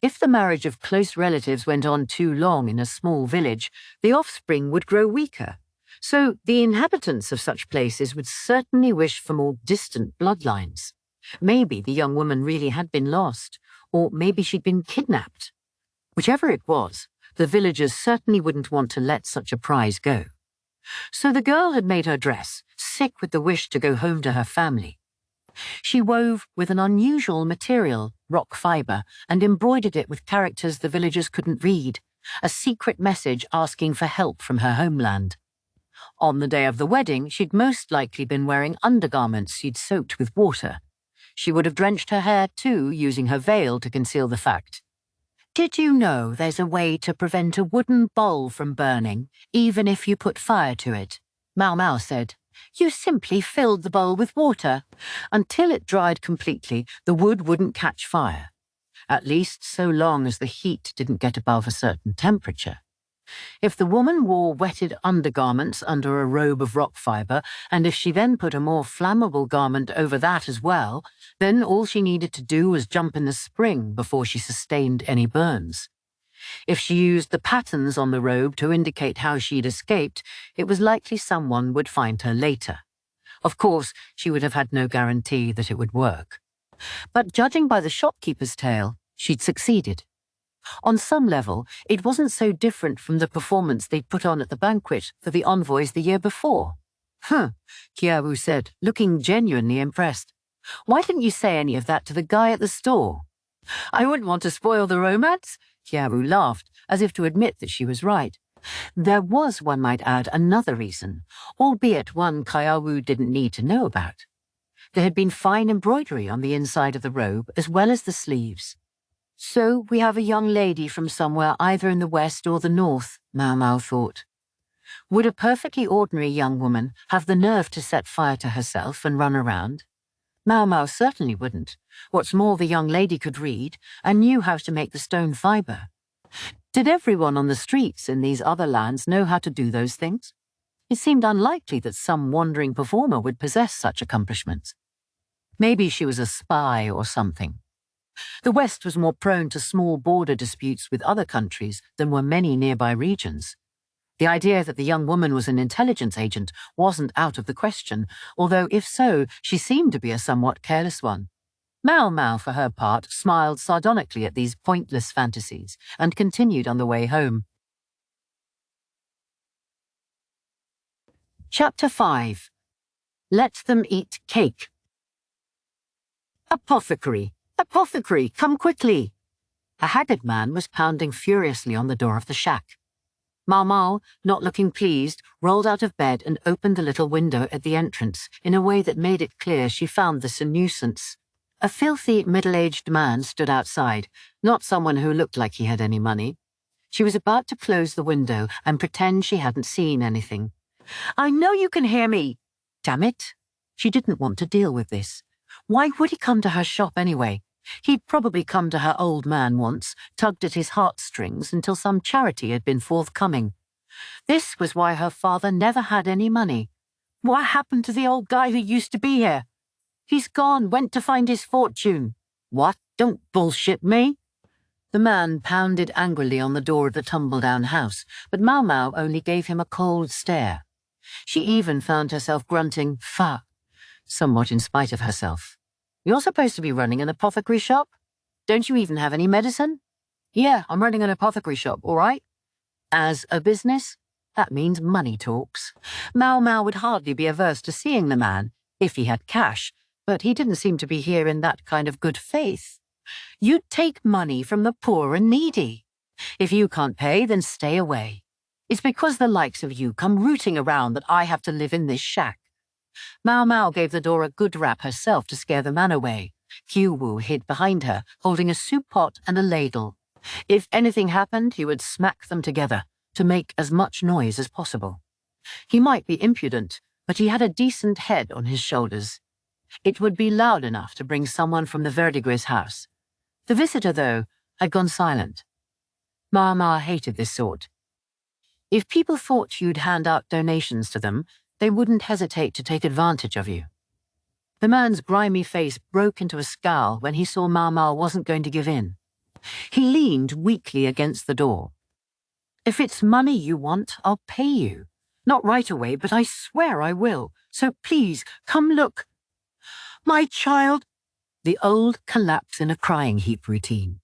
If the marriage of close relatives went on too long in a small village, the offspring would grow weaker. So the inhabitants of such places would certainly wish for more distant bloodlines. Maybe the young woman really had been lost, or maybe she'd been kidnapped. Whichever it was, the villagers certainly wouldn't want to let such a prize go. So the girl had made her dress, sick with the wish to go home to her family. She wove with an unusual material, rock fibre, and embroidered it with characters the villagers couldn't read, a secret message asking for help from her homeland. On the day of the wedding, she'd most likely been wearing undergarments she'd soaked with water. She would have drenched her hair too, using her veil to conceal the fact. "Did you know there's a way to prevent a wooden bowl from burning, even if you put fire to it?" Maomao said. "You simply filled the bowl with water. Until it dried completely, the wood wouldn't catch fire. At least so long as the heat didn't get above a certain temperature. If the woman wore wetted undergarments under a robe of rock fibre, and if she then put a more flammable garment over that as well, then all she needed to do was jump in the spring before she sustained any burns. If she used the patterns on the robe to indicate how she'd escaped, it was likely someone would find her later. Of course, she would have had no guarantee that it would work. But judging by the shopkeeper's tale, she'd succeeded. On some level, it wasn't so different from the performance they'd put on at the banquet for the envoys the year before. Ukyou said, looking genuinely impressed. "Why didn't you say any of that to the guy at the store?" "I wouldn't want to spoil the romance," Ukyou laughed, as if to admit that she was right. There was, one might add, another reason, albeit one Ukyou didn't need to know about. There had been fine embroidery on the inside of the robe as well as the sleeves. So we have a young lady from somewhere either in the west or the north, Maomao thought. Would a perfectly ordinary young woman have the nerve to set fire to herself and run around? Maomao certainly wouldn't. What's more, the young lady could read and knew how to make the stone fibre. Did everyone on the streets in these other lands know how to do those things? It seemed unlikely that some wandering performer would possess such accomplishments. Maybe she was a spy or something. The West was more prone to small border disputes with other countries than were many nearby regions. The idea that the young woman was an intelligence agent wasn't out of the question, although if so, she seemed to be a somewhat careless one. Maomao, for her part, smiled sardonically at these pointless fantasies and continued on the way home. Chapter 5. Let Them Eat Cake. Apothecary! Apothecary, come quickly! A haggard man was pounding furiously on the door of the shack. Maomao, not looking pleased, rolled out of bed and opened the little window at the entrance in a way that made it clear she found this a nuisance. A filthy, middle-aged man stood outside, not someone who looked like he had any money. She was about to close the window and pretend she hadn't seen anything. I know you can hear me! Damn it! She didn't want to deal with this. Why would he come to her shop anyway? He'd probably come to her old man once, tugged at his heartstrings until some charity had been forthcoming. This was why her father never had any money. What happened to the old guy who used to be here? He's gone, went to find his fortune. What? Don't bullshit me. The man pounded angrily on the door of the tumble-down house, but Maomao only gave him a cold stare. She even found herself grunting, "Fa," somewhat in spite of herself. You're supposed to be running an apothecary shop? Don't you even have any medicine? Yeah, I'm running an apothecary shop, all right? As a business? That means money talks. Maomao would hardly be averse to seeing the man, if he had cash, but he didn't seem to be here in that kind of good faith. You'd take money from the poor and needy. If you can't pay, then stay away. It's because the likes of you come rooting around that I have to live in this shack. Maomao gave the door a good rap herself to scare the man away. Ukyou hid behind her, holding a soup pot and a ladle. If anything happened, he would smack them together to make as much noise as possible. He might be impudent, but he had a decent head on his shoulders. It would be loud enough to bring someone from the Verdigris house. The visitor, though, had gone silent. Maomao hated this sort. If people thought you'd hand out donations to them, they wouldn't hesitate to take advantage of you. The man's grimy face broke into a scowl when he saw Maomao wasn't going to give in. He leaned weakly against the door. If it's money you want, I'll pay you. Not right away, but I swear I will. So please, come look. My child. The old collapse in a crying heap routine.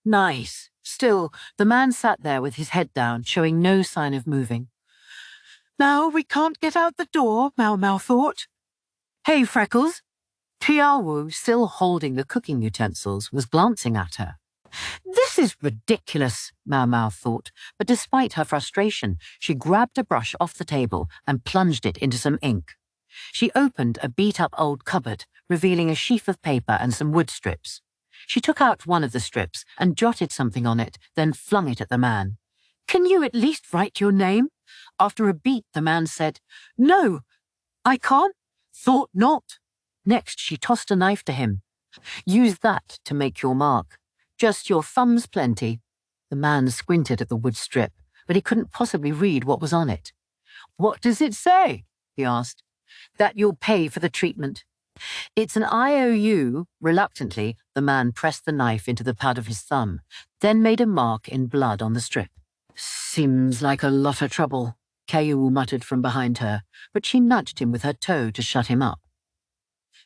Nice. Still, the man sat there with his head down, showing no sign of moving. Now we can't get out the door, Maomao thought. Hey, Freckles. Tiawu, still holding the cooking utensils, was glancing at her. This is ridiculous, Maomao thought, but despite her frustration, she grabbed a brush off the table and plunged it into some ink. She opened a beat-up old cupboard, revealing a sheaf of paper and some wood strips. She took out one of the strips and jotted something on it, then flung it at the man. Can you at least write your name? After a beat, the man said, No, I can't. Thought not. Next, she tossed a knife to him. Use that to make your mark. Just your thumb's plenty. The man squinted at the wood strip, but he couldn't possibly read what was on it. What does it say? He asked. That you'll pay for the treatment. It's an IOU. Reluctantly, the man pressed the knife into the pad of his thumb, then made a mark in blood on the strip. Seems like a lot of trouble, Ukyou muttered from behind her, but she nudged him with her toe to shut him up.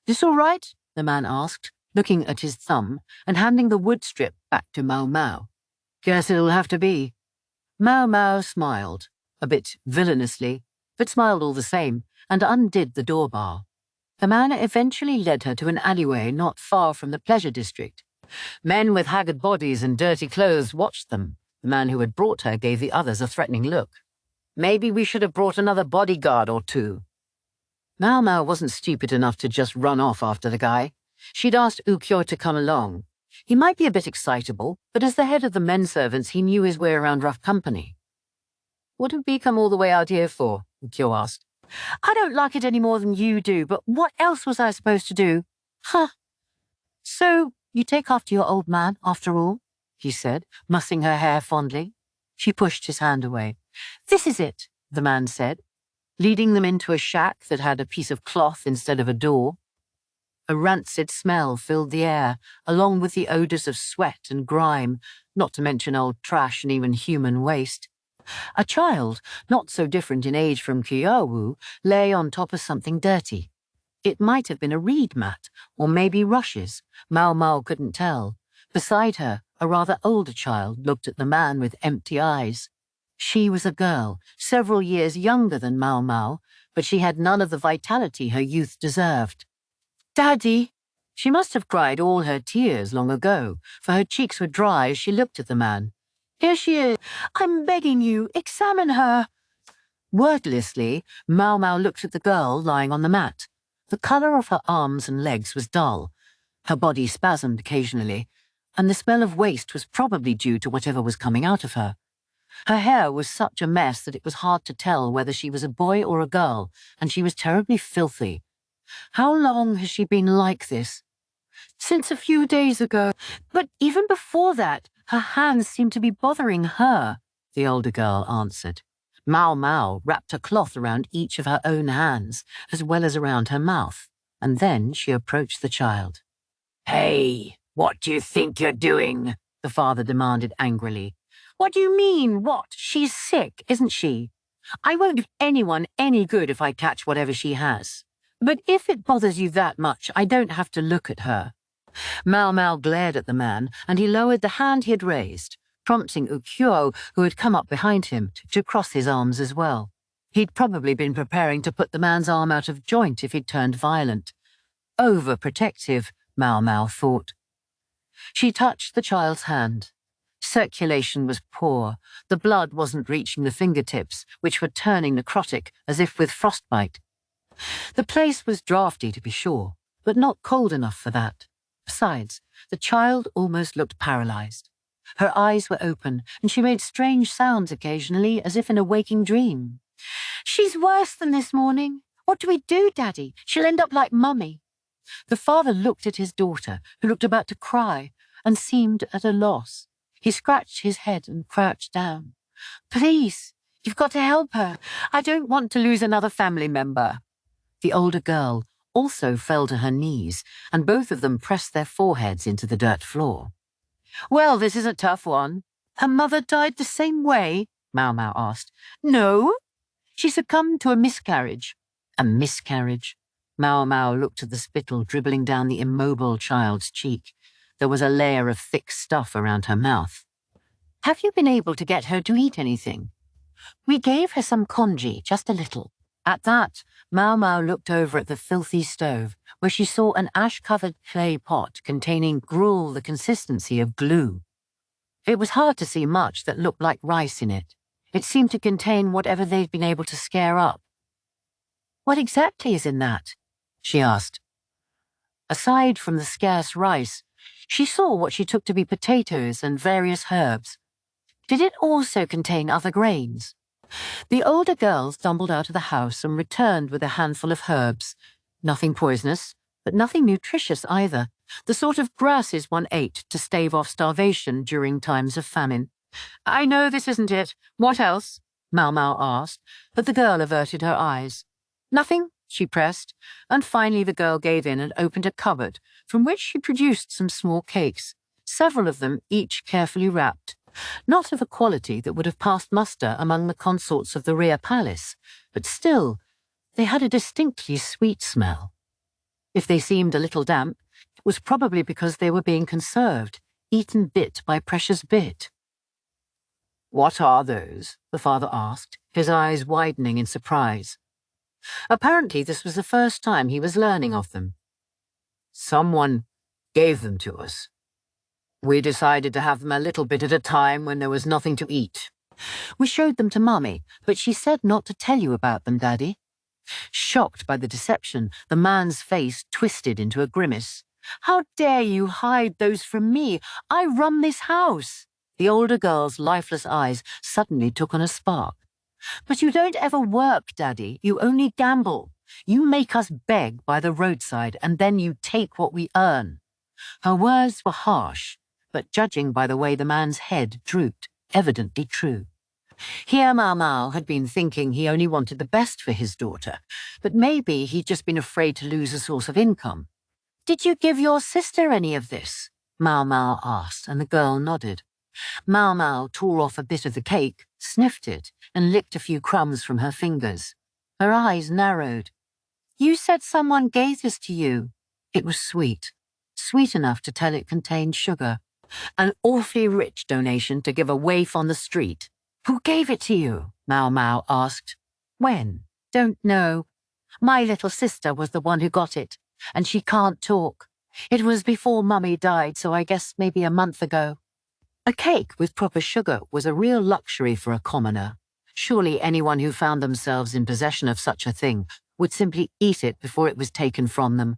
This all right? The man asked, looking at his thumb and handing the wood strip back to Maomao. Guess it'll have to be. Maomao smiled, a bit villainously, but smiled all the same, and undid the door bar. The man eventually led her to an alleyway not far from the pleasure district. Men with haggard bodies and dirty clothes watched them. The man who had brought her gave the others a threatening look. Maybe we should have brought another bodyguard or two. Maomao wasn't stupid enough to just run off after the guy. She'd asked Ukyou to come along. He might be a bit excitable, but as the head of the men servants, he knew his way around rough company. "What have we come all the way out here for?" Ukyou asked. "I don't like it any more than you do, but what else was I supposed to do?" "Huh. So, you take after your old man, after all?" he said, mussing her hair fondly. She pushed his hand away. "This is it," the man said, leading them into a shack that had a piece of cloth instead of a door. A rancid smell filled the air, along with the odours of sweat and grime, not to mention old trash and even human waste. A child, not so different in age from Ukyou, lay on top of something dirty. It might have been a reed mat, or maybe rushes. Maomao couldn't tell. Beside her, a rather older child looked at the man with empty eyes. She was a girl, several years younger than Maomao, but she had none of the vitality her youth deserved. "Daddy!" She must have cried all her tears long ago, for her cheeks were dry as she looked at the man. "Here she is. I'm begging you, examine her." Wordlessly, Maomao looked at the girl lying on the mat. The colour of her arms and legs was dull. Her body spasmed occasionally, and the smell of waste was probably due to whatever was coming out of her. Her hair was such a mess that it was hard to tell whether she was a boy or a girl, and she was terribly filthy. How long has she been like this? "Since a few days ago. But even before that, her hands seemed to be bothering her," the older girl answered. Maomao wrapped a cloth around each of her own hands, as well as around her mouth, and then she approached the child. "Hey, what do you think you're doing?" the father demanded angrily. "What do you mean, what? She's sick, isn't she? I won't do anyone any good if I catch whatever she has. But if it bothers you that much, I don't have to look at her." Maomao glared at the man, and he lowered the hand he had raised, prompting Ukyou, who had come up behind him, to cross his arms as well. He'd probably been preparing to put the man's arm out of joint if he'd turned violent. Overprotective, Maomao thought. She touched the child's hand. Circulation was poor. The blood wasn't reaching the fingertips, which were turning necrotic as if with frostbite. The place was draughty, to be sure, but not cold enough for that. Besides, the child almost looked paralyzed. Her eyes were open, and she made strange sounds occasionally, as if in a waking dream. "She's worse than this morning. What do we do, Daddy? She'll end up like Mummy." The father looked at his daughter, who looked about to cry, and seemed at a loss. He scratched his head and crouched down. "Please, you've got to help her. I don't want to lose another family member." The older girl also fell to her knees, and both of them pressed their foreheads into the dirt floor. "Well, this is a tough one. Her mother died the same way?" Maomao asked. "No. She succumbed to a miscarriage." "A miscarriage?" Maomao looked at the spittle dribbling down the immobile child's cheek. There was a layer of thick stuff around her mouth. "Have you been able to get her to eat anything?" "We gave her some congee, just a little." At that, Maomao looked over at the filthy stove, where she saw an ash-covered clay pot containing gruel the consistency of glue. It was hard to see much that looked like rice in it. It seemed to contain whatever they'd been able to scare up. "What exactly is in that?" she asked. Aside from the scarce rice, she saw what she took to be potatoes and various herbs. Did it also contain other grains? The older girl stumbled out of the house and returned with a handful of herbs. Nothing poisonous, but nothing nutritious either. The sort of grasses one ate to stave off starvation during times of famine. "I know this isn't it. What else?" Maomao asked, but the girl averted her eyes. "Nothing," she pressed, and finally the girl gave in and opened a cupboard, from which she produced some small cakes, several of them each carefully wrapped. Not of a quality that would have passed muster among the consorts of the Imperial Palace, but still, they had a distinctly sweet smell. If they seemed a little damp, it was probably because they were being conserved, eaten bit by precious bit. "What are those?" the father asked, his eyes widening in surprise. Apparently this was the first time he was learning of them. "Someone gave them to us. We decided to have them a little bit at a time when there was nothing to eat. We showed them to Mummy, but she said not to tell you about them, Daddy." Shocked by the deception, the man's face twisted into a grimace. "How dare you hide those from me? I run this house." The older girl's lifeless eyes suddenly took on a spark. "But you don't ever work, Daddy. You only gamble. You make us beg by the roadside, and then you take what we earn." Her words were harsh, but judging by the way the man's head drooped, evidently true. Here Maomao had been thinking he only wanted the best for his daughter, but maybe he'd just been afraid to lose a source of income. "Did you give your sister any of this?" Maomao asked, and the girl nodded. Maomao tore off a bit of the cake, sniffed it, and licked a few crumbs from her fingers. Her eyes narrowed. "You said someone gave this to you." It was sweet. Sweet enough to tell it contained sugar. An awfully rich donation to give a waif on the street. "Who gave it to you?" Maomao asked. "When?" "Don't know. My little sister was the one who got it, and she can't talk. It was before Mummy died, so I guess maybe a month ago." A cake with proper sugar was a real luxury for a commoner. Surely anyone who found themselves in possession of such a thing would simply eat it before it was taken from them.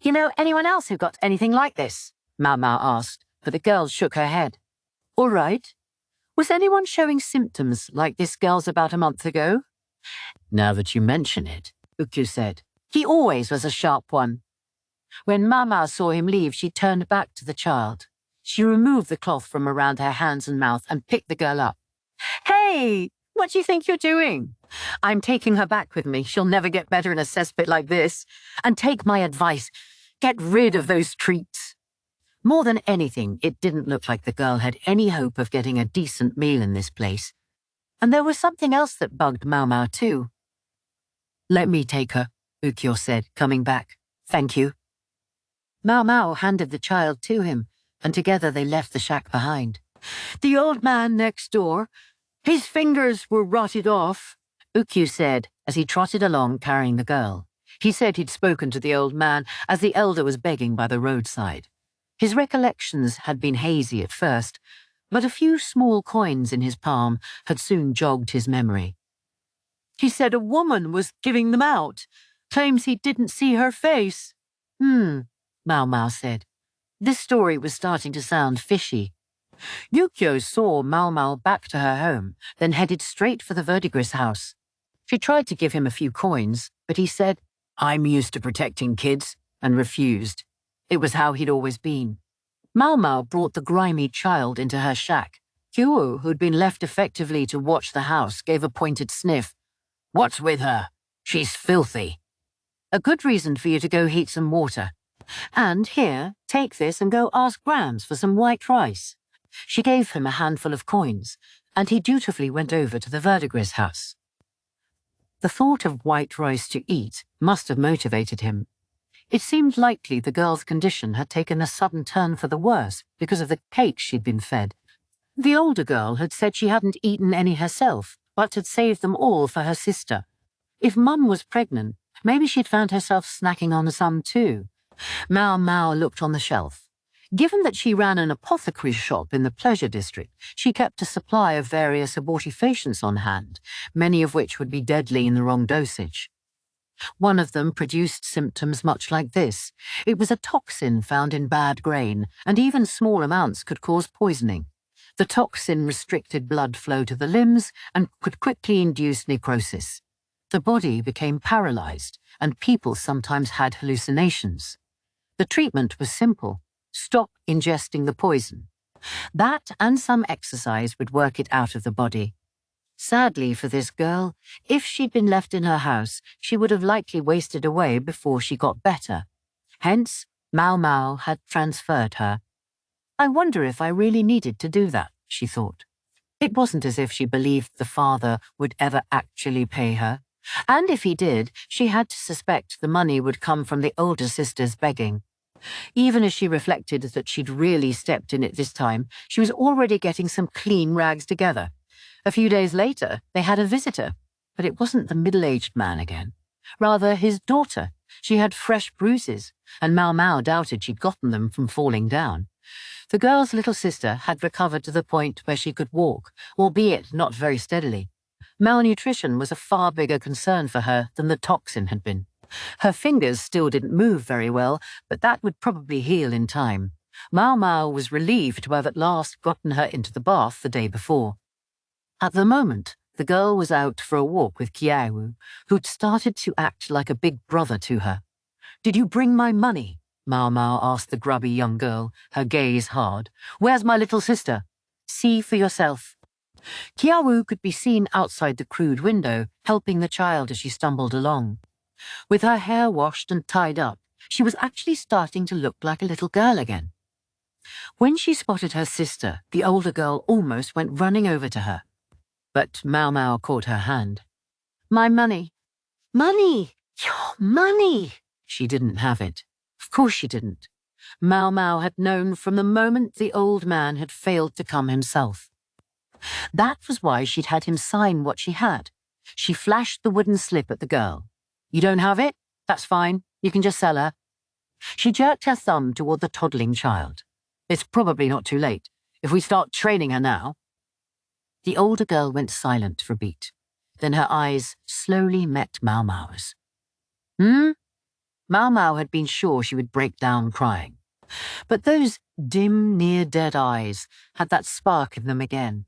"You know anyone else who got anything like this?" Maomao asked, but the girl shook her head. "All right. Was anyone showing symptoms like this girl's about a month ago?" "Now that you mention it," Ukyou said. "He always was a sharp one." When Maomao saw him leave, she turned back to the child. She removed the cloth from around her hands and mouth and picked the girl up. "Hey, what do you think you're doing?" "I'm taking her back with me. She'll never get better in a cesspit like this. And take my advice. Get rid of those treats." More than anything, it didn't look like the girl had any hope of getting a decent meal in this place. And there was something else that bugged Maomao too. "Let me take her," Ukyou said, coming back. "Thank you." Maomao handed the child to him, and together they left the shack behind. "The old man next door, his fingers were rotted off," Ukyou said as he trotted along carrying the girl. He said he'd spoken to the old man as the elder was begging by the roadside. His recollections had been hazy at first, but a few small coins in his palm had soon jogged his memory. "He said a woman was giving them out. Claims he didn't see her face." Maomao said. This story was starting to sound fishy. Ukyou saw Maomao back to her home, then headed straight for the verdigris house. She tried to give him a few coins, but he said, "I'm used to protecting kids," and refused. It was how he'd always been. Maomao brought the grimy child into her shack. Ukyou, who'd been left effectively to watch the house, gave a pointed sniff. "What's with her? She's filthy." "A good reason for you to go heat some water. And here, take this and go ask Grams for some white rice." She gave him a handful of coins, and he dutifully went over to the verdigris house. The thought of white rice to eat must have motivated him. It seemed likely the girl's condition had taken a sudden turn for the worse because of the cake she'd been fed. The older girl had said she hadn't eaten any herself, but had saved them all for her sister. If Mum was pregnant, maybe she'd found herself snacking on some too. Maomao looked on the shelf. Given that she ran an apothecary shop in the pleasure district, she kept a supply of various abortifacients on hand, many of which would be deadly in the wrong dosage. One of them produced symptoms much like this. It was a toxin found in bad grain, and even small amounts could cause poisoning. The toxin restricted blood flow to the limbs and could quickly induce necrosis. The body became paralyzed, and people sometimes had hallucinations. The treatment was simple. Stop ingesting the poison. That and some exercise would work it out of the body. Sadly for this girl, if she'd been left in her house, she would have likely wasted away before she got better. Hence, Maomao had transferred her. I wonder if I really needed to do that, she thought. It wasn't as if she believed the father would ever actually pay her. And if he did, she had to suspect the money would come from the older sister's begging. Even as she reflected that she'd really stepped in it this time, she was already getting some clean rags together. A few days later, they had a visitor, but it wasn't the middle-aged man again. Rather, his daughter. She had fresh bruises, and Maomao doubted she'd gotten them from falling down. The girl's little sister had recovered to the point where she could walk, albeit not very steadily. Malnutrition was a far bigger concern for her than the toxin had been. Her fingers still didn't move very well, but that would probably heal in time. Maomao was relieved to have at last gotten her into the bath the day before. At the moment, the girl was out for a walk with Ukyou, who'd started to act like a big brother to her. "Did you bring my money?" Maomao asked the grubby young girl, her gaze hard. "Where's my little sister?" "See for yourself." Ukyou could be seen outside the crude window, helping the child as she stumbled along. With her hair washed and tied up, she was actually starting to look like a little girl again. When she spotted her sister, the older girl almost went running over to her. But Maomao caught her hand. "My money." "Money! Your money!" She didn't have it. Of course she didn't. Maomao had known from the moment the old man had failed to come himself. That was why she'd had him sign what she had. She flashed the wooden slip at the girl. "You don't have it? That's fine. You can just sell her." She jerked her thumb toward the toddling child. "It's probably not too late. If we start training her now." The older girl went silent for a beat. Then her eyes slowly met Maomao's. Maomao had been sure she would break down crying. But those dim, near-dead eyes had that spark in them again.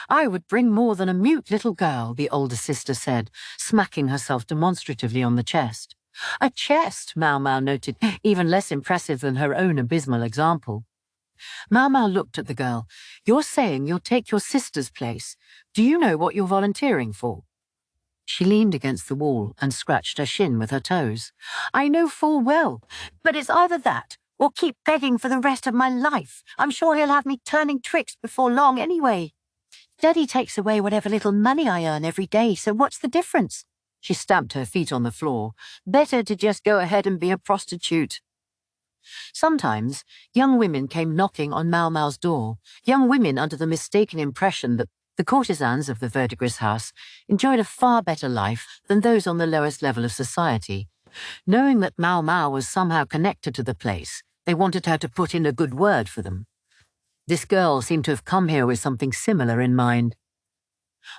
"I would bring more than a mute little girl," the older sister said, smacking herself demonstratively on the chest. A chest, Maomao noted, even less impressive than her own abysmal example. Maomao looked at the girl. "You're saying you'll take your sister's place. Do you know what you're volunteering for?" She leaned against the wall and scratched her shin with her toes. "I know full well, but it's either that or keep begging for the rest of my life. I'm sure he'll have me turning tricks before long anyway. Daddy takes away whatever little money I earn every day, so what's the difference?" She stamped her feet on the floor. "Better to just go ahead and be a prostitute." Sometimes, young women came knocking on Maomao's door, young women under the mistaken impression that the courtesans of the verdigris house enjoyed a far better life than those on the lowest level of society. Knowing that Maomao was somehow connected to the place, they wanted her to put in a good word for them. This girl seemed to have come here with something similar in mind.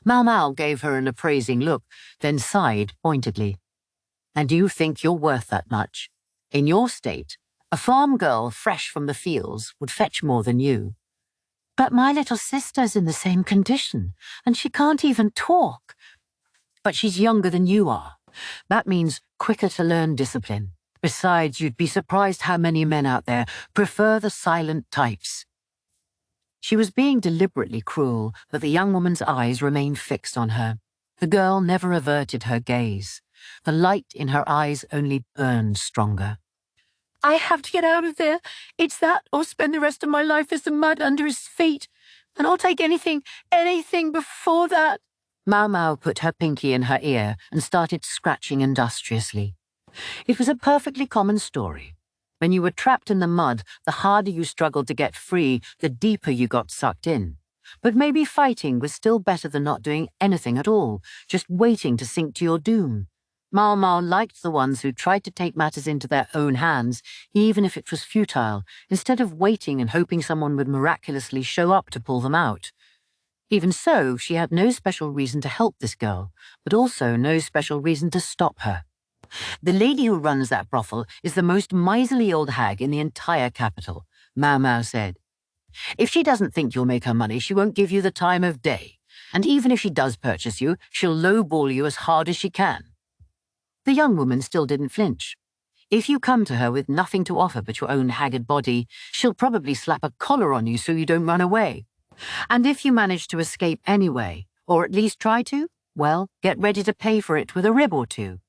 Maomao gave her an appraising look, then sighed pointedly. "And you think you're worth that much? In your state, a farm girl fresh from the fields would fetch more than you." "But my little sister's in the same condition, and she can't even talk." "But she's younger than you are. That means quicker to learn discipline. Besides, you'd be surprised how many men out there prefer the silent types." She was being deliberately cruel, but the young woman's eyes remained fixed on her. The girl never averted her gaze. The light in her eyes only burned stronger. "I have to get out of there. It's that or spend the rest of my life as the mud under his feet. And I'll take anything before that." Maomao put her pinky in her ear and started scratching industriously. It was a perfectly common story. When you were trapped in the mud, the harder you struggled to get free, the deeper you got sucked in. But maybe fighting was still better than not doing anything at all, just waiting to sink to your doom. Maomao liked the ones who tried to take matters into their own hands, even if it was futile, instead of waiting and hoping someone would miraculously show up to pull them out. Even so, she had no special reason to help this girl, but also no special reason to stop her. "The lady who runs that brothel is the most miserly old hag in the entire capital," Maomao said. "If she doesn't think you'll make her money, she won't give you the time of day. And even if she does purchase you, she'll lowball you as hard as she can." The young woman still didn't flinch. "If you come to her with nothing to offer but your own haggard body, she'll probably slap a collar on you so you don't run away. And if you manage to escape anyway, or at least try to, well, get ready to pay for it with a rib or two."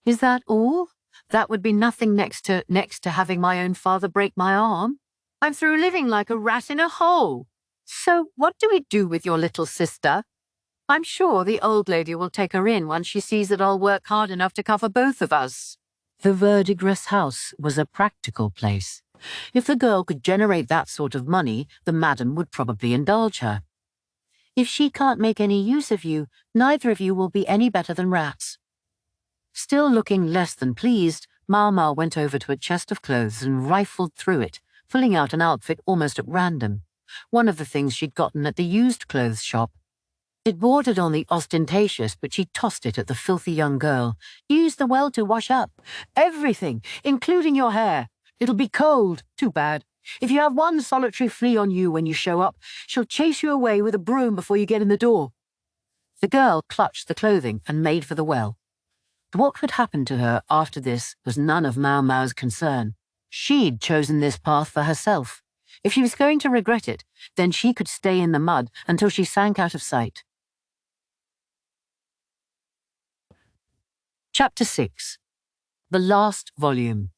"Is that all? That would be nothing next to having my own father break my arm. I'm through living like a rat in a hole. So what do we do with your little sister? I'm sure the old lady will take her in once she sees that I'll work hard enough to cover both of us." The verdigris house was a practical place. If the girl could generate that sort of money, the madam would probably indulge her. "If she can't make any use of you, neither of you will be any better than rats." Still looking less than pleased, Maomao went over to a chest of clothes and rifled through it, pulling out an outfit almost at random, one of the things she'd gotten at the used clothes shop. It bordered on the ostentatious, but she tossed it at the filthy young girl. Use the well to wash up. Everything, including your hair. It'll be cold. Too bad. If you have one solitary flea on you when you show up, she'll chase you away with a broom before you get in the door. The girl clutched the clothing and made for the well. What would happen to her after this was none of Maomao's concern. She'd chosen this path for herself. If she was going to regret it, then she could stay in the mud until she sank out of sight. Chapter 6. The Last Volume.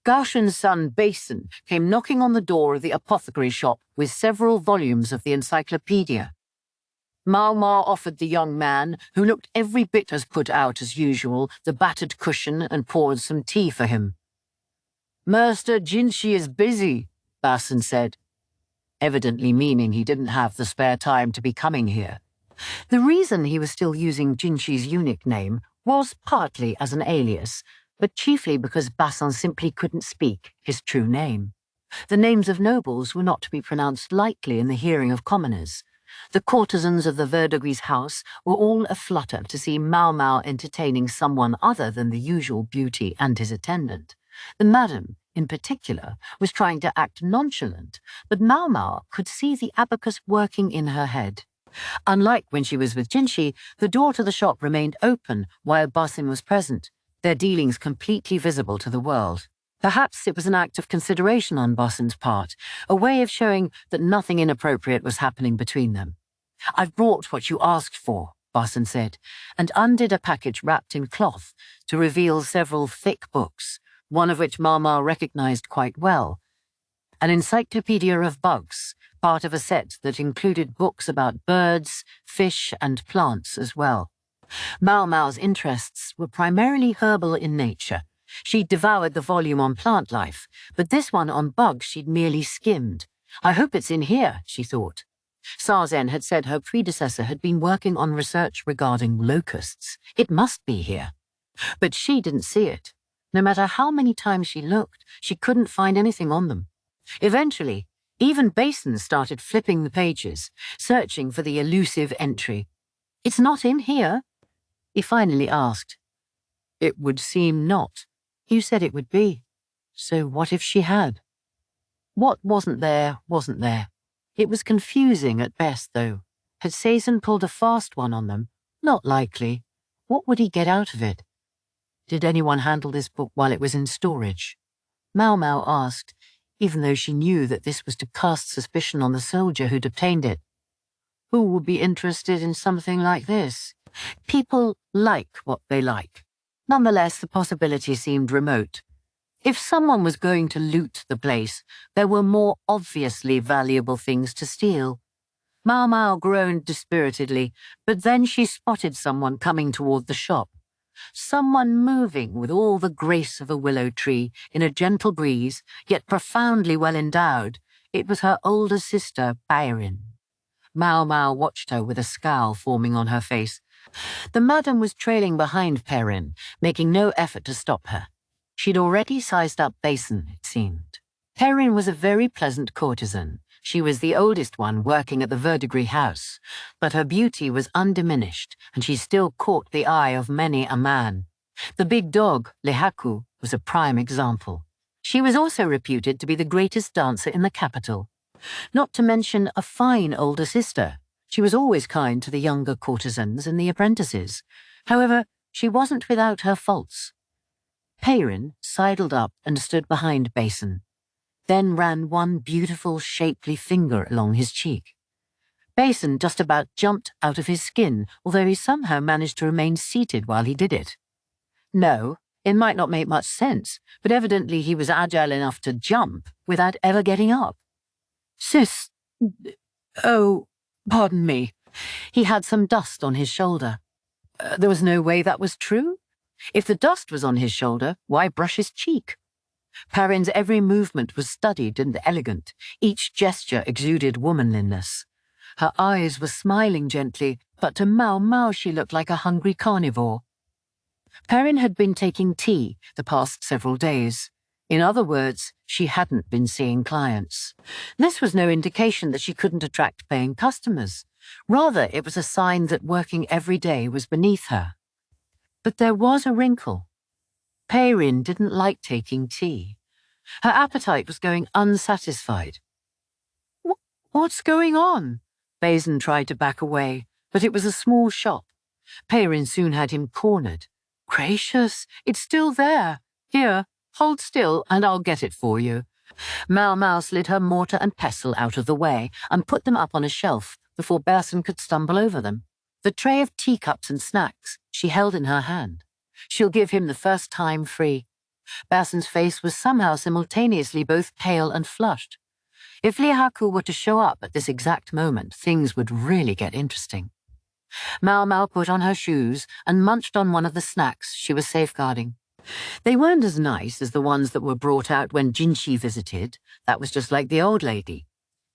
Gaoshen's son Basin came knocking on the door of the apothecary shop with several volumes of the encyclopedia. Maomao offered the young man, who looked every bit as put out as usual, the battered cushion and poured some tea for him. Master Jinshi is busy, Basin said, evidently meaning he didn't have the spare time to be coming here. The reason he was still using Jinshi's eunuch name was partly as an alias, but chiefly because Basin simply couldn't speak his true name. The names of nobles were not to be pronounced lightly in the hearing of commoners. The courtesans of the Verdigris house were all aflutter to see Maomao entertaining someone other than the usual beauty and his attendant. The madam, in particular, was trying to act nonchalant, but Maomao could see the abacus working in her head. Unlike when she was with Jinshi, the door to the shop remained open while Basin was present, their dealings completely visible to the world. Perhaps it was an act of consideration on Basin's part, a way of showing that nothing inappropriate was happening between them. I've brought what you asked for, Basin said, and undid a package wrapped in cloth to reveal several thick books, one of which Maomao recognized quite well. An encyclopedia of bugs, part of a set that included books about birds, fish, and plants as well. Maomao's interests were primarily herbal in nature. She'd devoured the volume on plant life, but this one on bugs she'd merely skimmed. I hope it's in here, she thought. Sarzen had said her predecessor had been working on research regarding locusts. It must be here. But she didn't see it. No matter how many times she looked, she couldn't find anything on them. Eventually, even Basin started flipping the pages, searching for the elusive entry. It's not in here, he finally asked. It would seem not. You said it would be. So what if she had? What wasn't there, wasn't there. It was confusing at best, though. Had Sazen pulled a fast one on them? Not likely. What would he get out of it? Did anyone handle this book while it was in storage? Maomao asked, even though she knew that this was to cast suspicion on the soldier who'd obtained it. Who would be interested in something like this? People like what they like. Nonetheless, the possibility seemed remote. If someone was going to loot the place, there were more obviously valuable things to steal. Maomao groaned dispiritedly, but then she spotted someone coming toward the shop. Someone moving with all the grace of a willow tree, in a gentle breeze, yet profoundly well endowed. It was her older sister, Byron. Maomao watched her with a scowl forming on her face. The madam was trailing behind Perrin, making no effort to stop her. She'd already sized up Basin, it seemed. Perrin was a very pleasant courtesan. She was the oldest one working at the Verdigris house, but her beauty was undiminished, and she still caught the eye of many a man. The big dog, Lehaku, was a prime example. She was also reputed to be the greatest dancer in the capital. Not to mention a fine older sister. She was always kind to the younger courtesans and the apprentices. However, she wasn't without her faults. Perrin sidled up and stood behind Basin, then ran one beautiful, shapely finger along his cheek. Basin just about jumped out of his skin, although he somehow managed to remain seated while he did it. No, it might not make much sense, but evidently he was agile enough to jump without ever getting up. Sis, oh, pardon me. He had some dust on his shoulder. There was no way that was true. If the dust was on his shoulder, why brush his cheek? Perrin's every movement was studied and elegant. Each gesture exuded womanliness. Her eyes were smiling gently, but to Maomao she looked like a hungry carnivore. Perrin had been taking tea the past several days. In other words, she hadn't been seeing clients. This was no indication that she couldn't attract paying customers. Rather, it was a sign that working every day was beneath her. But there was a wrinkle. Perrin didn't like taking tea. Her appetite was going unsatisfied. What's going on? Bazin tried to back away, but it was a small shop. Perrin soon had him cornered. Gracious, it's still there. Here, hold still and I'll get it for you. Maomao slid her mortar and pestle out of the way and put them up on a shelf before Bazin could stumble over them. The tray of teacups and snacks she held in her hand. She'll give him the first time free. Bazin's face was somehow simultaneously both pale and flushed. If Lihaku were to show up at this exact moment, things would really get interesting. Maomao put on her shoes and munched on one of the snacks she was safeguarding. They weren't as nice as the ones that were brought out when Jinshi visited. That was just like the old lady.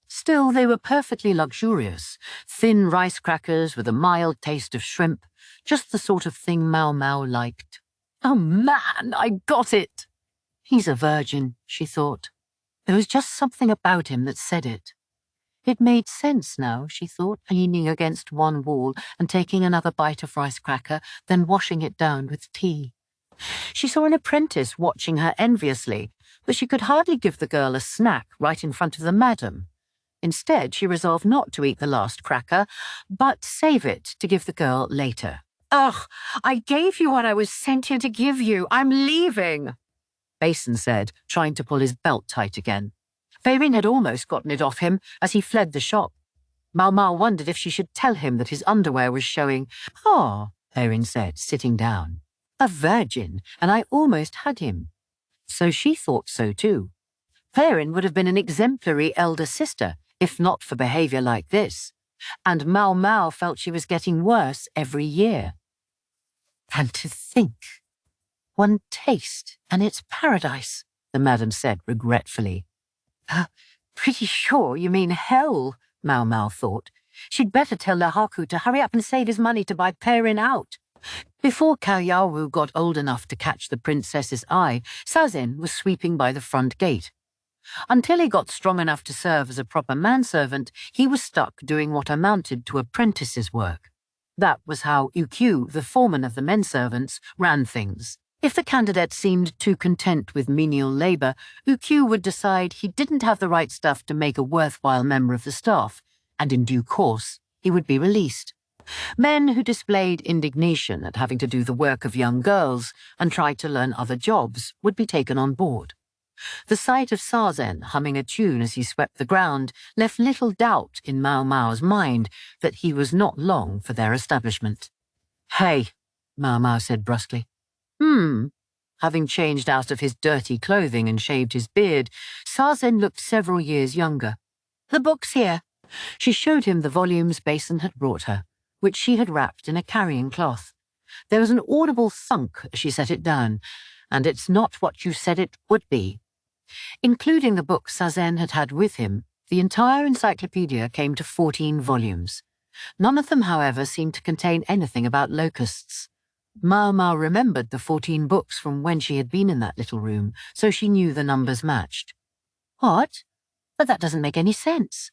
Still, they were perfectly luxurious. Thin rice crackers with a mild taste of shrimp. Just the sort of thing Maomao liked. Oh man, I got it! He's a virgin, she thought. There was just something about him that said it. It made sense now, she thought, leaning against one wall and taking another bite of rice cracker, then washing it down with tea. She saw an apprentice watching her enviously, but she could hardly give the girl a snack right in front of the madam. Instead, she resolved not to eat the last cracker, but save it to give the girl later. Ugh, I gave you what I was sent here to give you. I'm leaving, Basin said, trying to pull his belt tight again. Perrin had almost gotten it off him as he fled the shop. Maomao wondered if she should tell him that his underwear was showing. Oh, Perrin said, sitting down. A virgin, and I almost had him. So she thought so too. Perrin would have been an exemplary elder sister, if not for behavior like this. And Maomao felt she was getting worse every year. And to think, one taste and it's paradise, the madam said regretfully. Pretty sure you mean hell, Maomao thought. She'd better tell Lihaku to hurry up and save his money to buy Perrin out. Before Kaoyawu got old enough to catch the princess's eye, Sazen was sweeping by the front gate. Until he got strong enough to serve as a proper manservant, he was stuck doing what amounted to apprentice's work. That was how Ukyou, the foreman of the men servants, ran things. If the candidate seemed too content with menial labour, Ukyou would decide he didn't have the right stuff to make a worthwhile member of the staff, and in due course he would be released. Men who displayed indignation at having to do the work of young girls and tried to learn other jobs would be taken on board. The sight of Sazen humming a tune as he swept the ground left little doubt in Maomao's mind that he was not long for their establishment. Hey, Maomao said brusquely. Having changed out of his dirty clothing and shaved his beard, Sazen looked several years younger. The book's here. She showed him the volumes Basin had brought her, which she had wrapped in a carrying cloth. There was an audible thunk as she set it down, and it's not what you said it would be. Including the book Sazen had had with him, the entire encyclopedia came to 14 volumes. None of them, however, seemed to contain anything about locusts. Maomao remembered the 14 books from when she had been in that little room, so she knew the numbers matched. What? But that doesn't make any sense.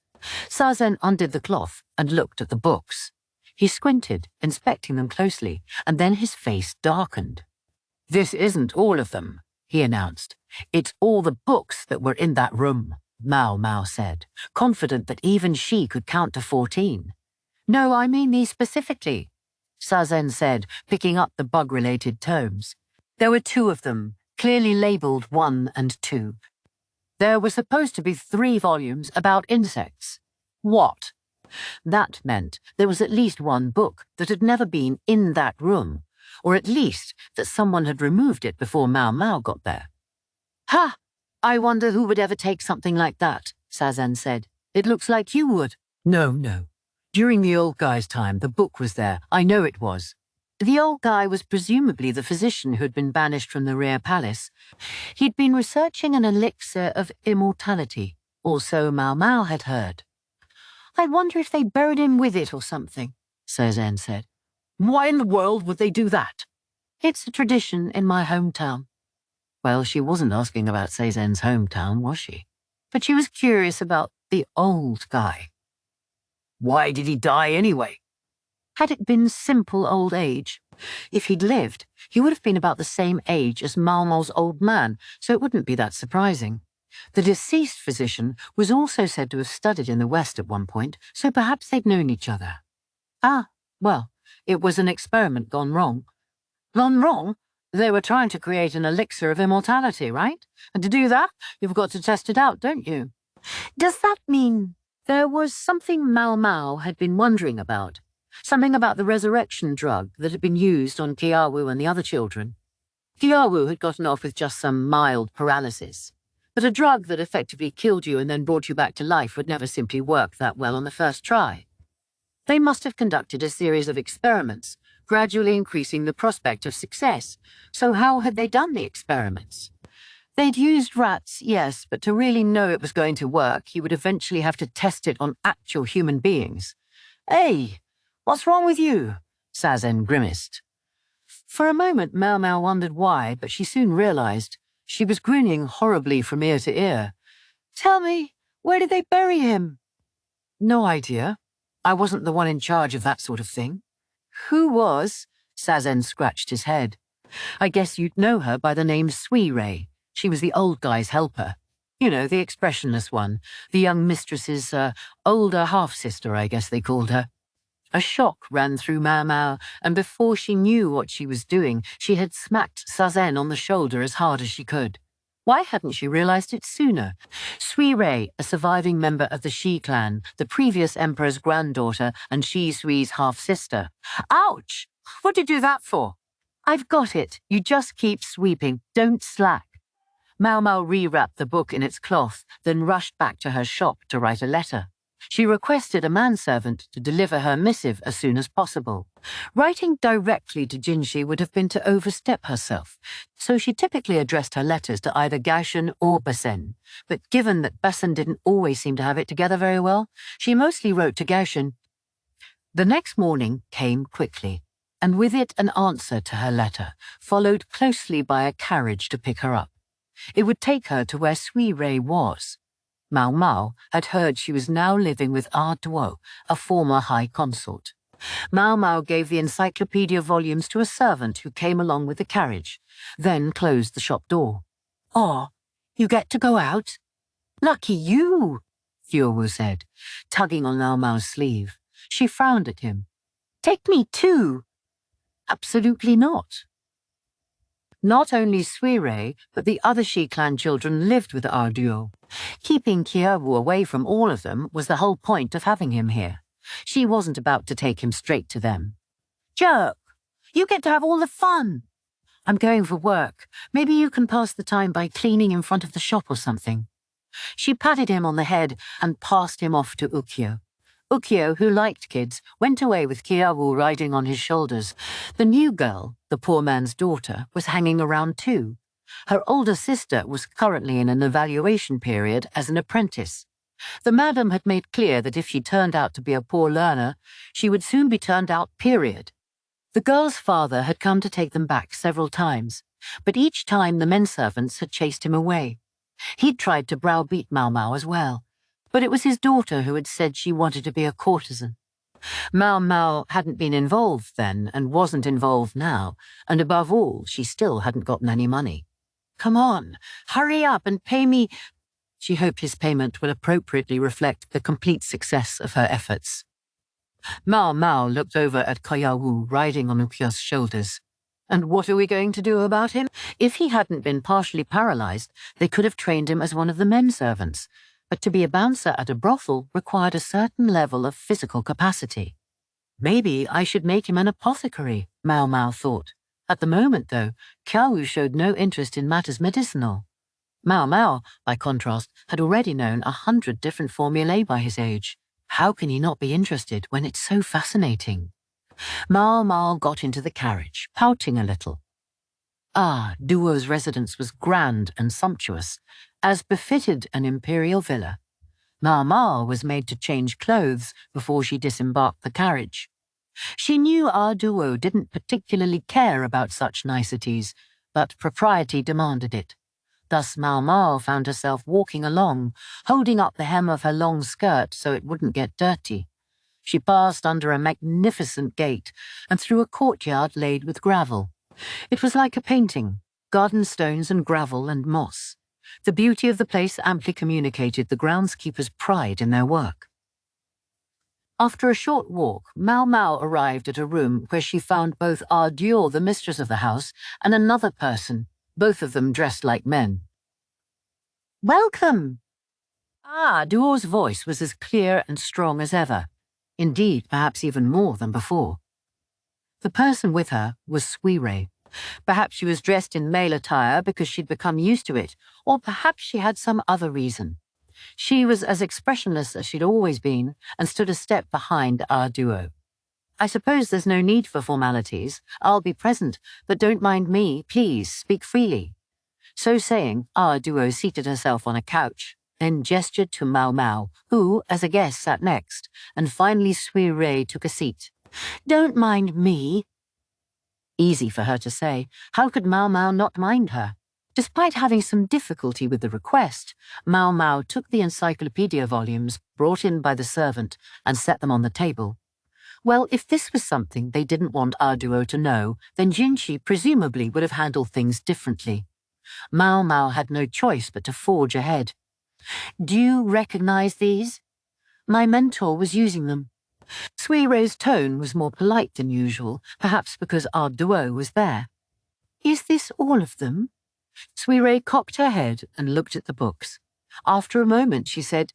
Sazen undid the cloth and looked at the books. He squinted, inspecting them closely, and then his face darkened. This isn't all of them, he announced. It's all the books that were in that room, Maomao said, confident that even she could count to 14. No, I mean these specifically, Sazen said, picking up the bug-related tomes. There were 2 of them, clearly labelled 1 and 2. There were supposed to be 3 volumes about insects. What? That meant there was at least 1 book that had never been in that room, or at least that someone had removed it before Maomao got there. Ha! I wonder who would ever take something like that, Sazen said. It looks like you would. No. During the old guy's time, the book was there. I know it was. The old guy was presumably the physician who had been banished from the Imperial Palace. He'd been researching an elixir of immortality, or so Maomao had heard. I wonder if they buried him with it or something, Sazen said. Why in the world would they do that? It's a tradition in my hometown. Well, she wasn't asking about Sazen's hometown, was she? But she was curious about the old guy. Why did he die anyway? Had it been simple old age? If he'd lived, he would have been about the same age as Maomao's old man, so it wouldn't be that surprising. The deceased physician was also said to have studied in the West at one point, so perhaps they'd known each other. Well, it was an experiment gone wrong. Gone wrong? They were trying to create an elixir of immortality, right? And to do that, you've got to test it out, don't you? Does that mean there was something Maomao had been wondering about? Something about the resurrection drug that had been used on Ukyou and the other children? Ukyou had gotten off with just some mild paralysis, but a drug that effectively killed you and then brought you back to life would never simply work that well on the first try. They must have conducted a series of experiments, gradually increasing the prospect of success. So how had they done the experiments? They'd used rats, yes, but to really know it was going to work, he would eventually have to test it on actual human beings. Hey, what's wrong with you? Sazen grimaced. For a moment, Maomao wondered why, but she soon realized. She was grinning horribly from ear to ear. Tell me, where did they bury him? No idea. I wasn't the one in charge of that sort of thing. Who was? Sazen scratched his head. I guess you'd know her by the name Sui-Ray. She was the old guy's helper. You know, the expressionless one. The young mistress's older half-sister, I guess they called her. A shock ran through Maomao, and before she knew what she was doing, she had smacked Sazen on the shoulder as hard as she could. Why hadn't she realized it sooner? Sui-Ray, a surviving member of the Shi clan, the previous emperor's granddaughter and Shi Sui's half-sister. Ouch! What did you do that for? I've got it. You just keep sweeping. Don't slack. Maomao rewrapped the book in its cloth, then rushed back to her shop to write a letter. She requested a manservant to deliver her missive as soon as possible. Writing directly to Jinshi would have been to overstep herself, so she typically addressed her letters to either Gaoshen or Basen. But given that Basen didn't always seem to have it together very well, she mostly wrote to Gaoshen. The next morning came quickly, and with it an answer to her letter, followed closely by a carriage to pick her up. It would take her to where Sui-Ray was. Maomao had heard she was now living with Duo, a former high consort. Maomao gave the encyclopedia volumes to a servant who came along with the carriage, then closed the shop door. Oh, you get to go out? Lucky you, Ukyou said, tugging on Maomao's sleeve. She frowned at him. Take me too. Absolutely not. Not only Sui-Ray, but the other Shi clan children lived with Duo. Keeping Ukyou away from all of them was the whole point of having him here. She wasn't about to take him straight to them. Jerk! You get to have all the fun! I'm going for work. Maybe you can pass the time by cleaning in front of the shop or something. She patted him on the head and passed him off to Ukyou. Ukyou, who liked kids, went away with Ukyou riding on his shoulders. The new girl, the poor man's daughter, was hanging around too. Her older sister was currently in an evaluation period as an apprentice. The madam had made clear that if she turned out to be a poor learner, she would soon be turned out, period. The girl's father had come to take them back several times, but each time the men servants had chased him away. He'd tried to browbeat Maomao as well, but it was his daughter who had said she wanted to be a courtesan. Maomao hadn't been involved then and wasn't involved now, and above all, she still hadn't gotten any money. Come on, hurry up and pay me. She hoped his payment would appropriately reflect the complete success of her efforts. Maomao looked over at Ukyou riding on Ukyou's shoulders. And what are we going to do about him? If he hadn't been partially paralyzed, they could have trained him as one of the men servants. But to be a bouncer at a brothel required a certain level of physical capacity. Maybe I should make him an apothecary, Maomao thought. At the moment, though, Ukyou showed no interest in matters medicinal. Maomao, by contrast, had already known 100 different formulae by his age. How can he not be interested when it's so fascinating? Maomao got into the carriage, pouting a little. Duo's residence was grand and sumptuous, as befitted an imperial villa. Maomao was made to change clothes before she disembarked the carriage. She knew Duo didn't particularly care about such niceties, but propriety demanded it. Thus Maomao found herself walking along, holding up the hem of her long skirt so it wouldn't get dirty. She passed under a magnificent gate and through a courtyard laid with gravel. It was like a painting, garden stones and gravel and moss. The beauty of the place amply communicated the groundskeeper's pride in their work. After a short walk, Maomao arrived at a room where she found both Ukyou, the mistress of the house, and another person, both of them dressed like men. "Welcome!" Duo's voice was as clear and strong as ever. Indeed, perhaps even more than before. The person with her was Suirei. Perhaps she was dressed in male attire because she'd become used to it, or perhaps she had some other reason. She was as expressionless as she'd always been and stood a step behind Duo. "I suppose there's no need for formalities. I'll be present, but don't mind me. Please, speak freely." So saying, Duo seated herself on a couch, then gestured to Maomao, who, as a guest, sat next, and finally Suirei took a seat. "Don't mind me." Easy for her to say. How could Maomao not mind her? Despite having some difficulty with the request, Maomao took the encyclopedia volumes brought in by the servant and set them on the table. Well, if this was something they didn't want Duo to know, then Jinshi presumably would have handled things differently. Maomao had no choice but to forge ahead. "Do you recognize these? My mentor was using them." Suirei's tone was more polite than usual, perhaps because Duo was there. "Is this all of them?" Suirei cocked her head and looked at the books. After a moment, she said,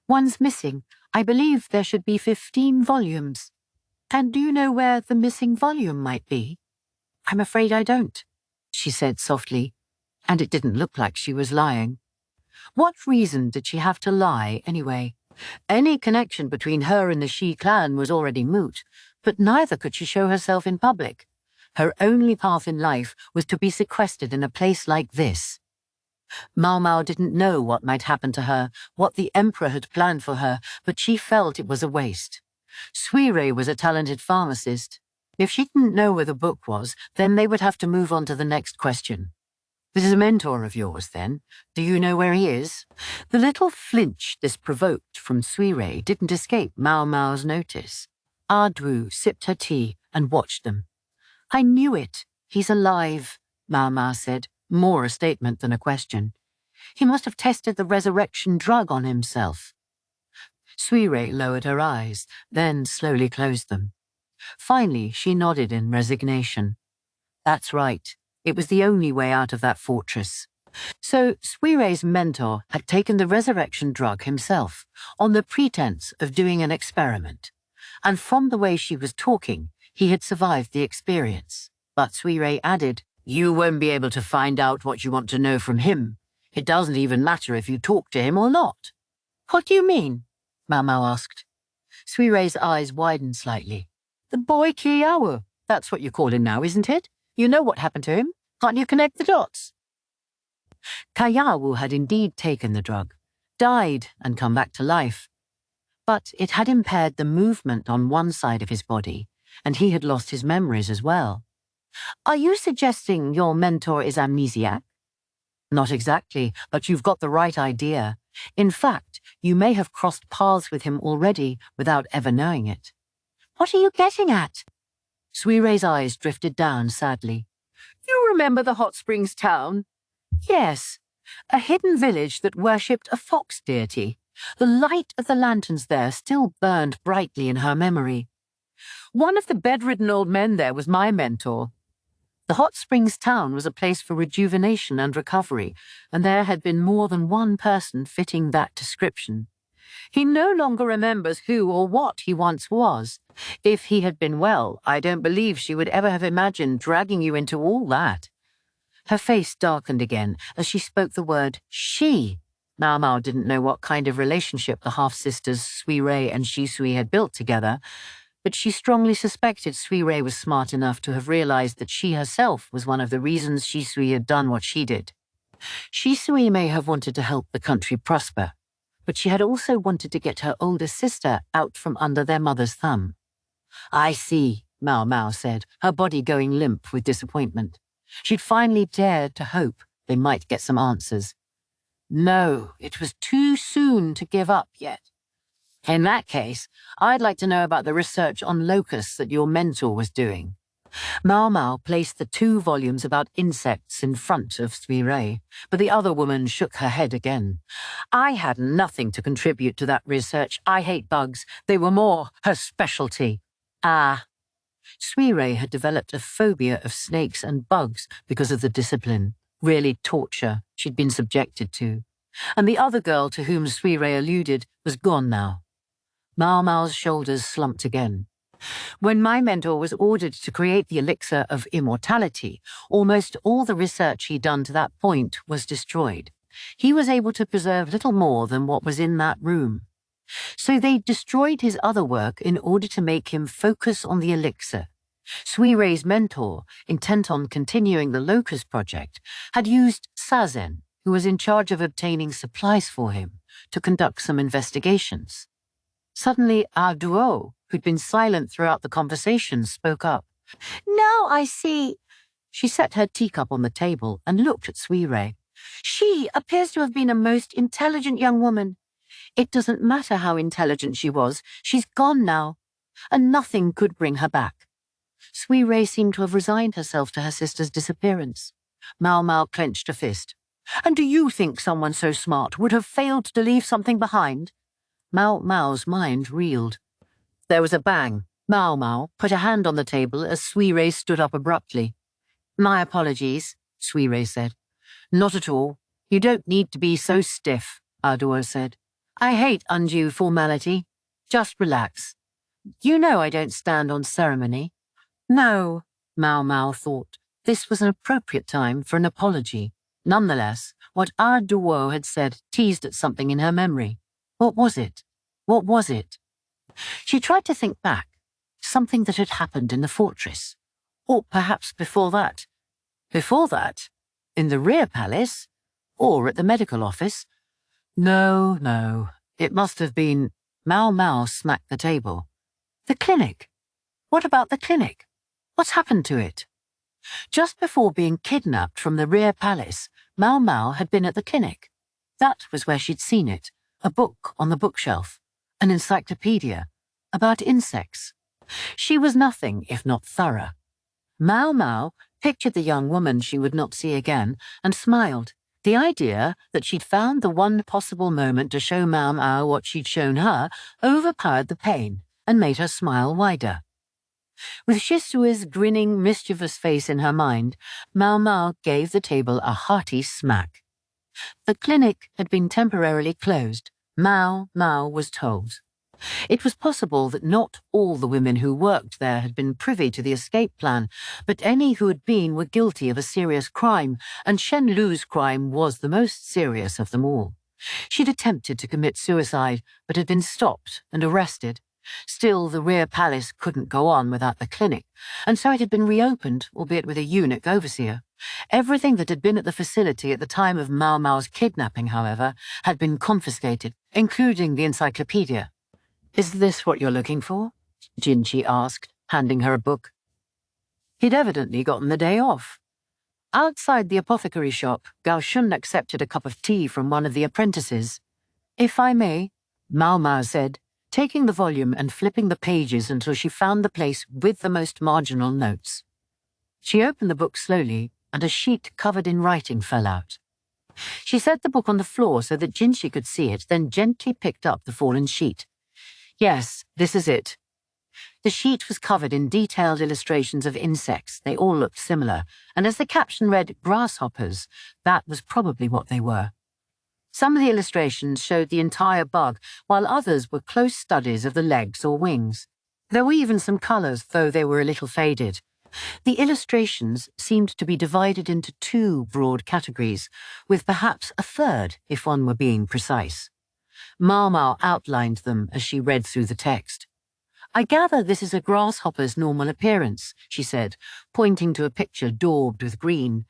"One's missing. I believe there should be 15 volumes. And do you know where the missing volume might be?" "I'm afraid I don't," she said softly, and it didn't look like she was lying. What reason did she have to lie, anyway? Any connection between her and the Shi clan was already moot, but neither could she show herself in public. Her only path in life was to be sequestered in a place like this. Maomao didn't know what might happen to her, what the Emperor had planned for her, but she felt it was a waste. Suirei was a talented pharmacist. If she didn't know where the book was, then they would have to move on to the next question. "This is a mentor of yours, then? Do you know where he is?" The little flinch this provoked from Suirei didn't escape Maomao's notice. Duo sipped her tea and watched them. "I knew it. He's alive," Maomao said, more a statement than a question. "He must have tested the resurrection drug on himself." Suirei lowered her eyes, then slowly closed them. Finally, she nodded in resignation. That's right. It was the only way out of that fortress. So Suirei's mentor had taken the resurrection drug himself, on the pretense of doing an experiment. And from the way she was talking, he had survived the experience. But Suirei added, "You won't be able to find out what you want to know from him. It doesn't even matter if you talk to him or not." "What do you mean?" Maomao asked. Suirei's eyes widened slightly. "The boy Ukyou, that's what you call him now, isn't it? You know what happened to him. Can't you connect the dots?" Ukyou had indeed taken the drug, died and come back to life. But it had impaired the movement on one side of his body, and he had lost his memories as well. "Are you suggesting your mentor is amnesiac?" "Not exactly, but you've got the right idea. In fact, you may have crossed paths with him already without ever knowing it." "What are you getting at?" Suirei's eyes drifted down sadly. "You remember the Hot Springs town?" "Yes, a hidden village that worshipped a fox deity. The light of the lanterns there still burned brightly in her memory. One of the bedridden old men there was my mentor. The Hot Springs town was a place for rejuvenation and recovery, and there had been more than one person fitting that description. He no longer remembers who or what he once was. If he had been well, I don't believe she would ever have imagined dragging you into all that." Her face darkened again as she spoke the word she. Maomao didn't know what kind of relationship the half-sisters Suirei and Shisui had built together, but she strongly suspected Suirei was smart enough to have realized that she herself was one of the reasons Shisui had done what she did. Shisui may have wanted to help the country prosper, but she had also wanted to get her older sister out from under their mother's thumb. "I see," Maomao said, her body going limp with disappointment. She'd finally dared to hope they might get some answers. No, it was too soon to give up yet. In that case, I'd like to know about the research on locusts that your mentor was doing. Maomao placed the 2 volumes about insects in front of Sui, but the other woman shook her head again. I had nothing to contribute to that research. I hate bugs. They were more her specialty. Ah. Sui had developed a phobia of snakes and bugs because of the discipline, really torture, she'd been subjected to. And the other girl to whom Sui alluded was gone now. Maomao's shoulders slumped again. When my mentor was ordered to create the elixir of immortality, almost all the research he'd done to that point was destroyed. He was able to preserve little more than what was in that room. So they destroyed his other work in order to make him focus on the elixir. Suirei's mentor, intent on continuing the Locust project, had used Sazen, who was in charge of obtaining supplies for him, to conduct some investigations. Suddenly, our duo, who'd been silent throughout the conversation, spoke up. "Now I see." She set her teacup on the table and looked at Suirei. "She appears to have been a most intelligent young woman. It doesn't matter how intelligent she was, she's gone now, and nothing could bring her back." Suirei seemed to have resigned herself to her sister's disappearance. Maomao clenched a fist. "And do you think someone so smart would have failed to leave something behind?" Maomao's mind reeled. There was a bang. Maomao put a hand on the table as Suirei stood up abruptly. "My apologies," Suirei said. "Not at all. You don't need to be so stiff," Arduo said. "I hate undue formality. Just relax. You know I don't stand on ceremony." No, Maomao thought. This was an appropriate time for an apology. Nonetheless, what Arduo had said teased at something in her memory. What was it? What was it? She tried to think back. Something that had happened in the fortress. Or perhaps before that. Before that? In the rear palace? Or at the medical office? No. It must have been... Maomao smacked the table. The clinic. What about the clinic? What's happened to it? Just before being kidnapped from the rear palace, Maomao had been at the clinic. That was where she'd seen it. A book on the bookshelf. An encyclopedia. About insects. She was nothing if not thorough. Maomao pictured the young woman she would not see again and smiled. The idea that she'd found the one possible moment to show Maomao what she'd shown her overpowered the pain and made her smile wider. With Shisui's grinning, mischievous face in her mind, Maomao gave the table a hearty smack. The clinic had been temporarily closed, Maomao was told. It was possible that not all the women who worked there had been privy to the escape plan, but any who had been were guilty of a serious crime, and Shen Lu's crime was the most serious of them all. She'd attempted to commit suicide, but had been stopped and arrested. Still, the rear palace couldn't go on without the clinic, and so it had been reopened, albeit with a eunuch overseer. Everything that had been at the facility at the time of Maomao's kidnapping, however, had been confiscated, including the encyclopedia. "Is this what you're looking for?" Jinchi asked, handing her a book. He'd evidently gotten the day off. Outside the apothecary shop, Gao Shun accepted a cup of tea from one of the apprentices. "If I may," Maomao said, taking the volume and flipping the pages until she found the place with the most marginal notes. She opened the book slowly, and a sheet covered in writing fell out. She set the book on the floor so that Jinchi could see it, then gently picked up the fallen sheet. "Yes, this is it." The sheet was covered in detailed illustrations of insects. They all looked similar, and as the caption read, "grasshoppers," that was probably what they were. Some of the illustrations showed the entire bug, while others were close studies of the legs or wings. There were even some colours, though they were a little faded. The illustrations seemed to be divided into 2 broad categories, with perhaps a third if one were being precise. Maomao outlined them as she read through the text. "I gather this is a grasshopper's normal appearance," she said, pointing to a picture daubed with green.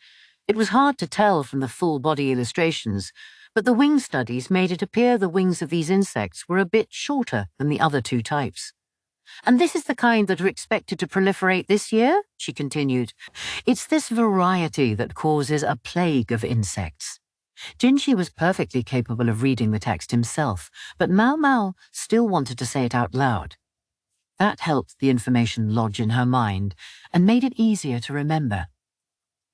It was hard to tell from the full-body illustrations, but the wing studies made it appear the wings of these insects were a bit shorter than the other 2 types. "And this is the kind that are expected to proliferate this year?" she continued. "It's this variety that causes a plague of insects." Jinshi was perfectly capable of reading the text himself, but Maomao still wanted to say it out loud. That helped the information lodge in her mind and made it easier to remember.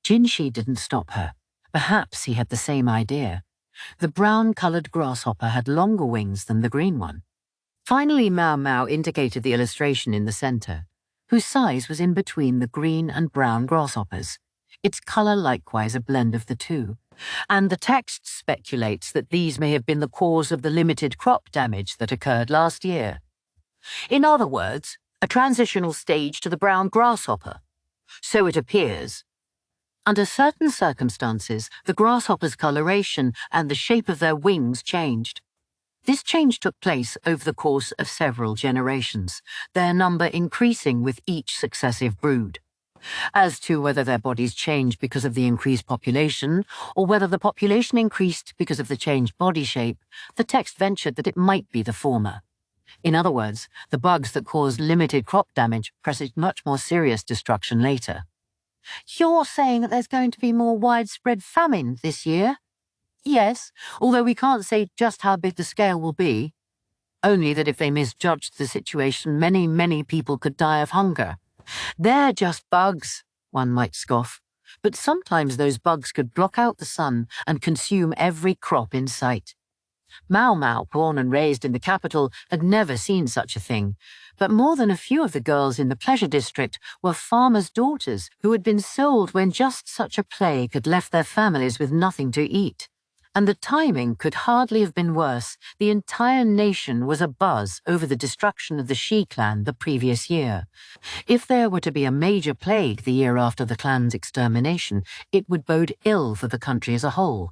Jinshi didn't stop her. Perhaps he had the same idea. The brown-coloured grasshopper had longer wings than the green one. Finally, Maomao indicated the illustration in the centre, whose size was in between the green and brown grasshoppers, its colour likewise a blend of the two. And the text speculates that these may have been the cause of the limited crop damage that occurred last year. In other words, a transitional stage to the brown grasshopper. So it appears. Under certain circumstances, the grasshopper's coloration and the shape of their wings changed. This change took place over the course of several generations, their number increasing with each successive brood. As to whether their bodies changed because of the increased population, or whether the population increased because of the changed body shape, the text ventured that it might be the former. In other words, the bugs that caused limited crop damage presaged much more serious destruction later. You're saying that there's going to be more widespread famine this year? Yes, although we can't say just how big the scale will be. Only that if they misjudged the situation, many people could die of hunger. They're just bugs, one might scoff, but sometimes those bugs could block out the sun and consume every crop in sight. Maomao, born and raised in the capital, had never seen such a thing, but more than a few of the girls in the pleasure district were farmers' daughters who had been sold when just such a plague had left their families with nothing to eat. And the timing could hardly have been worse. The entire nation was abuzz over the destruction of the Shi clan the previous year. If there were to be a major plague the year after the clan's extermination, it would bode ill for the country as a whole.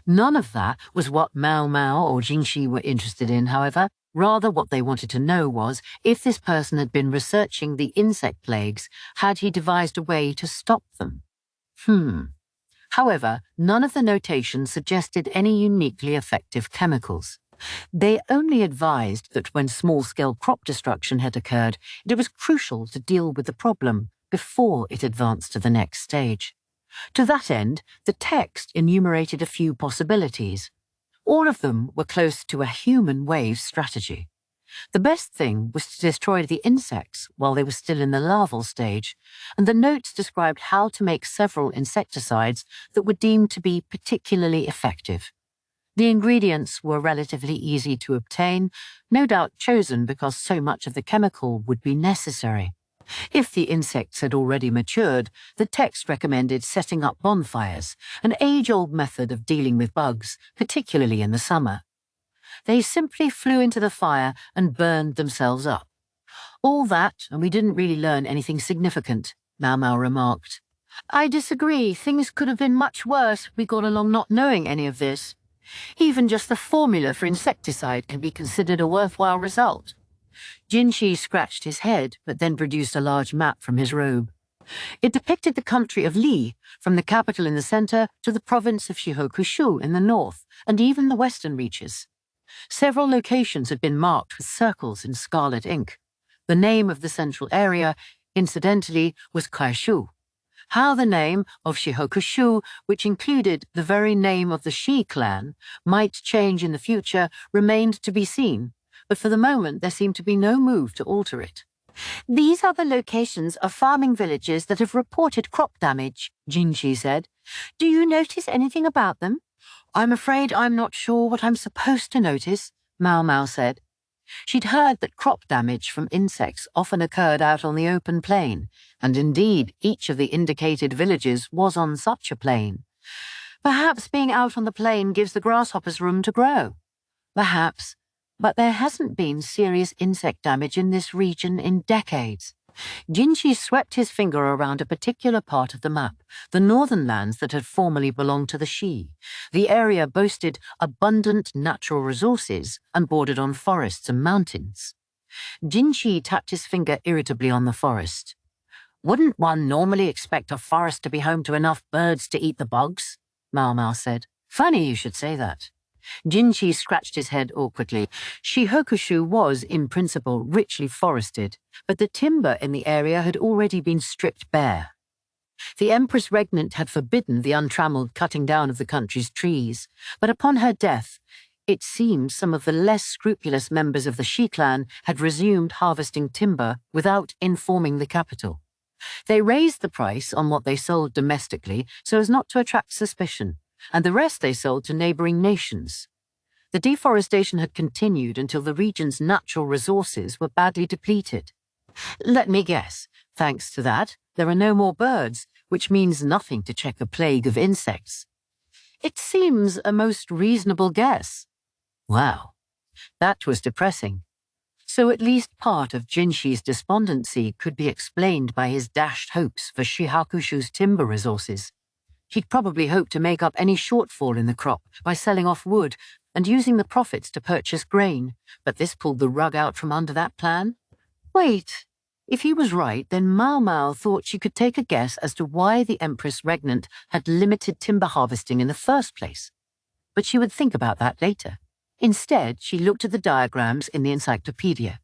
None of that was what Maomao or Jinshi were interested in, however. Rather, what they wanted to know was, if this person had been researching the insect plagues, had he devised a way to stop them? However, none of the notations suggested any uniquely effective chemicals. They only advised that when small-scale crop destruction had occurred, it was crucial to deal with the problem before it advanced to the next stage. To that end, the text enumerated a few possibilities. All of them were close to a human wave strategy. The best thing was to destroy the insects while they were still in the larval stage, and the notes described how to make several insecticides that were deemed to be particularly effective. The ingredients were relatively easy to obtain, no doubt chosen because so much of the chemical would be necessary. If the insects had already matured, the text recommended setting up bonfires, an age-old method of dealing with bugs, particularly in the summer. They simply flew into the fire and burned themselves up. All that, and we didn't really learn anything significant, Maomao remarked. I disagree. Things could have been much worse. We got along not knowing any of this. Even just the formula for insecticide can be considered a worthwhile result. Jinshi scratched his head, but then produced a large map from his robe. It depicted the country of Li, from the capital in the centre to the province of Shihokushu in the north, and even the western reaches. Several locations had been marked with circles in scarlet ink. The name of the central area, incidentally, was Kaishu. How the name of Shihokushu, which included the very name of the Shi clan, might change in the future remained to be seen, but for the moment there seemed to be no move to alter it. These are the locations of farming villages that have reported crop damage, Jinshi said. Do you notice anything about them? I'm afraid I'm not sure what I'm supposed to notice, Maomao said. She'd heard that crop damage from insects often occurred out on the open plain, and indeed each of the indicated villages was on such a plain. Perhaps being out on the plain gives the grasshoppers room to grow. Perhaps, but there hasn't been serious insect damage in this region in decades. Jinshi swept his finger around a particular part of the map, the northern lands that had formerly belonged to the Shi. The area boasted abundant natural resources and bordered on forests and mountains. Jinshi tapped his finger irritably on the forest. Wouldn't one normally expect a forest to be home to enough birds to eat the bugs? Maomao said. Funny you should say that. Jinshi scratched his head awkwardly. Shihokushu was, in principle, richly forested, but the timber in the area had already been stripped bare. The Empress Regnant had forbidden the untrammeled cutting down of the country's trees, but upon her death, it seemed some of the less scrupulous members of the Shi clan had resumed harvesting timber without informing the capital. They raised the price on what they sold domestically so as not to attract suspicion, and the rest they sold to neighboring nations. The deforestation had continued until the region's natural resources were badly depleted. Let me guess, thanks to that, there are no more birds, which means nothing to check a plague of insects. It seems a most reasonable guess. Wow, that was depressing. So at least part of Jinshi's despondency could be explained by his dashed hopes for Shihakushu's timber resources. He'd probably hoped to make up any shortfall in the crop by selling off wood and using the profits to purchase grain, but this pulled the rug out from under that plan. Wait, if he was right, then Maomao thought she could take a guess as to why the Empress Regnant had limited timber harvesting in the first place. But she would think about that later. Instead, she looked at the diagrams in the encyclopedia.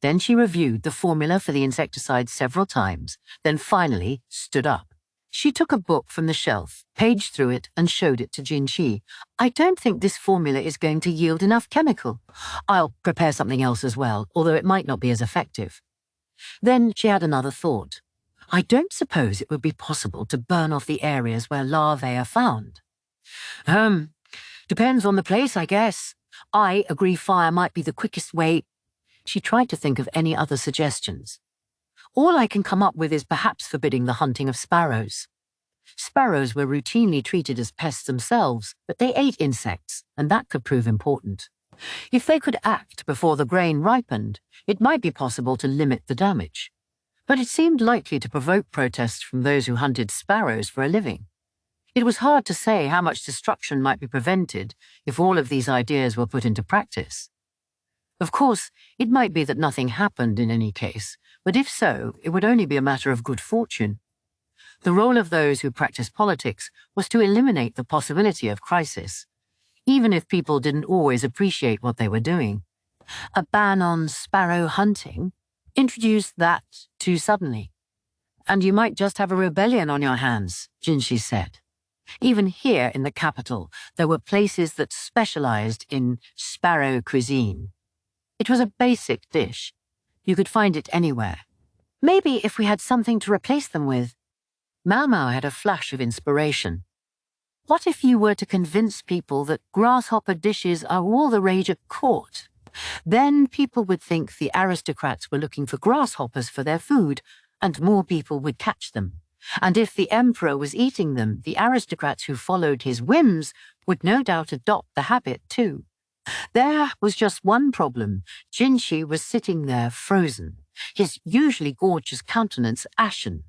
Then she reviewed the formula for the insecticide several times, then finally stood up. She took a book from the shelf, paged through it, and showed it to Jinshi. I don't think this formula is going to yield enough chemical. I'll prepare something else as well, although it might not be as effective. Then she had another thought. I don't suppose it would be possible to burn off the areas where larvae are found. Depends on the place, I guess. I agree fire might be the quickest way. She tried to think of any other suggestions. All I can come up with is perhaps forbidding the hunting of sparrows. Sparrows were routinely treated as pests themselves, but they ate insects, and that could prove important. If they could act before the grain ripened, it might be possible to limit the damage. But it seemed likely to provoke protests from those who hunted sparrows for a living. It was hard to say how much destruction might be prevented if all of these ideas were put into practice. Of course, it might be that nothing happened in any case, but if so, it would only be a matter of good fortune. The role of those who practice politics was to eliminate the possibility of crisis, even if people didn't always appreciate what they were doing. A ban on sparrow hunting introduced that too suddenly. And you might just have a rebellion on your hands, Jinshi said. Even here in the capital, there were places that specialized in sparrow cuisine. It was a basic dish. You could find it anywhere. Maybe if we had something to replace them with. Maomao had a flash of inspiration. What if you were to convince people that grasshopper dishes are all the rage at court? Then people would think the aristocrats were looking for grasshoppers for their food, and more people would catch them. And if the emperor was eating them, the aristocrats who followed his whims would no doubt adopt the habit too. There was just one problem. Jinshi was sitting there frozen, his usually gorgeous countenance ashen.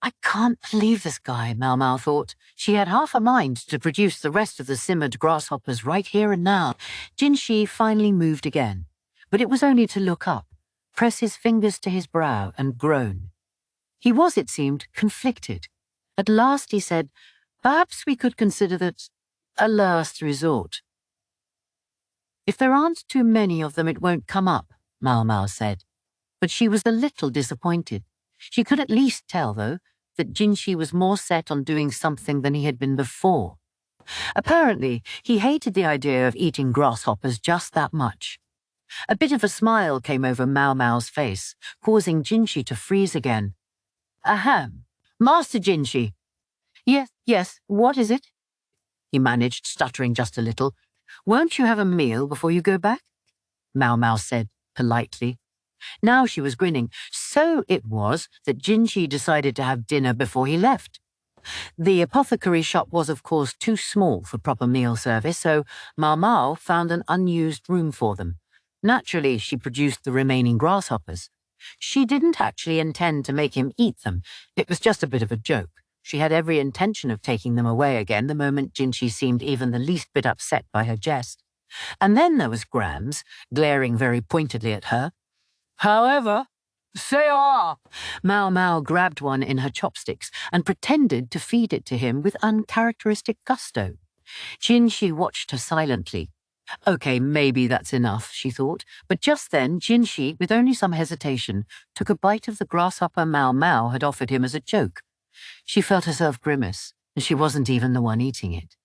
I can't believe this guy, Maomao thought. She had half a mind to produce the rest of the simmered grasshoppers right here and now. Jinshi finally moved again, but it was only to look up, press his fingers to his brow and groan. He was, it seemed, conflicted. At last he said, perhaps we could consider that a last resort. If there aren't too many of them, it won't come up, Maomao said. But she was a little disappointed. She could at least tell, though, that Jinshi was more set on doing something than he had been before. Apparently, he hated the idea of eating grasshoppers just that much. A bit of a smile came over Maomao's face, causing Jinshi to freeze again. Ahem, Master Jinshi. Yes, what is it? He managed, stuttering just a little. Won't you have a meal before you go back? Maomao said, politely. Now she was grinning. So it was that Jinshi decided to have dinner before he left. The apothecary shop was, of course, too small for proper meal service, so Maomao found an unused room for them. Naturally, she produced the remaining grasshoppers. She didn't actually intend to make him eat them. It was just a bit of a joke. She had every intention of taking them away again the moment Jinshi seemed even the least bit upset by her jest. And then there was Grams, glaring very pointedly at her. However, say ah! Maomao grabbed one in her chopsticks and pretended to feed it to him with uncharacteristic gusto. Jinshi watched her silently. Okay, maybe that's enough, she thought, but just then Jinshi, with only some hesitation, took a bite of the grasshopper Maomao had offered him as a joke. She felt herself grimace, and she wasn't even the one eating it.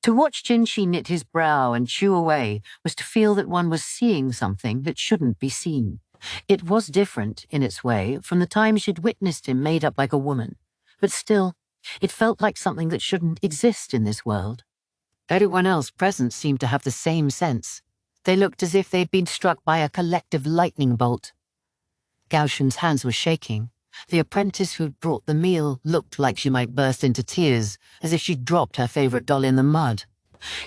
To watch Jinshi knit his brow and chew away was to feel that one was seeing something that shouldn't be seen. It was different, in its way, from the time she'd witnessed him made up like a woman, but still, it felt like something that shouldn't exist in this world. Everyone else present seemed to have the same sense. They looked as if they'd been struck by a collective lightning bolt. Gaoshen's hands were shaking. The apprentice who'd brought the meal looked like she might burst into tears, as if she'd dropped her favorite doll in the mud.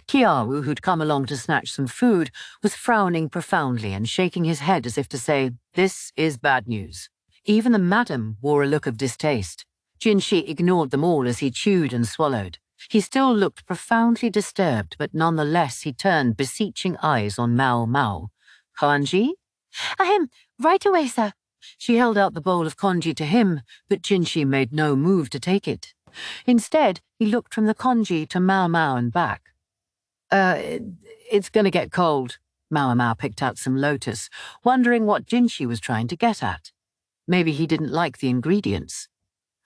Ukyou, who'd come along to snatch some food, was frowning profoundly and shaking his head as if to say, "This is bad news." Even the madam wore a look of distaste. Jinshi ignored them all as he chewed and swallowed. He still looked profoundly disturbed, but nonetheless he turned beseeching eyes on Maomao. "Kanji?" Ahem, right away, sir. She held out the bowl of congee to him, but Jinshi made no move to take it. Instead, he looked from the congee to Maomao and back. It's gonna get cold." Maomao picked out some lotus, wondering what Jinshi was trying to get at. Maybe he didn't like the ingredients.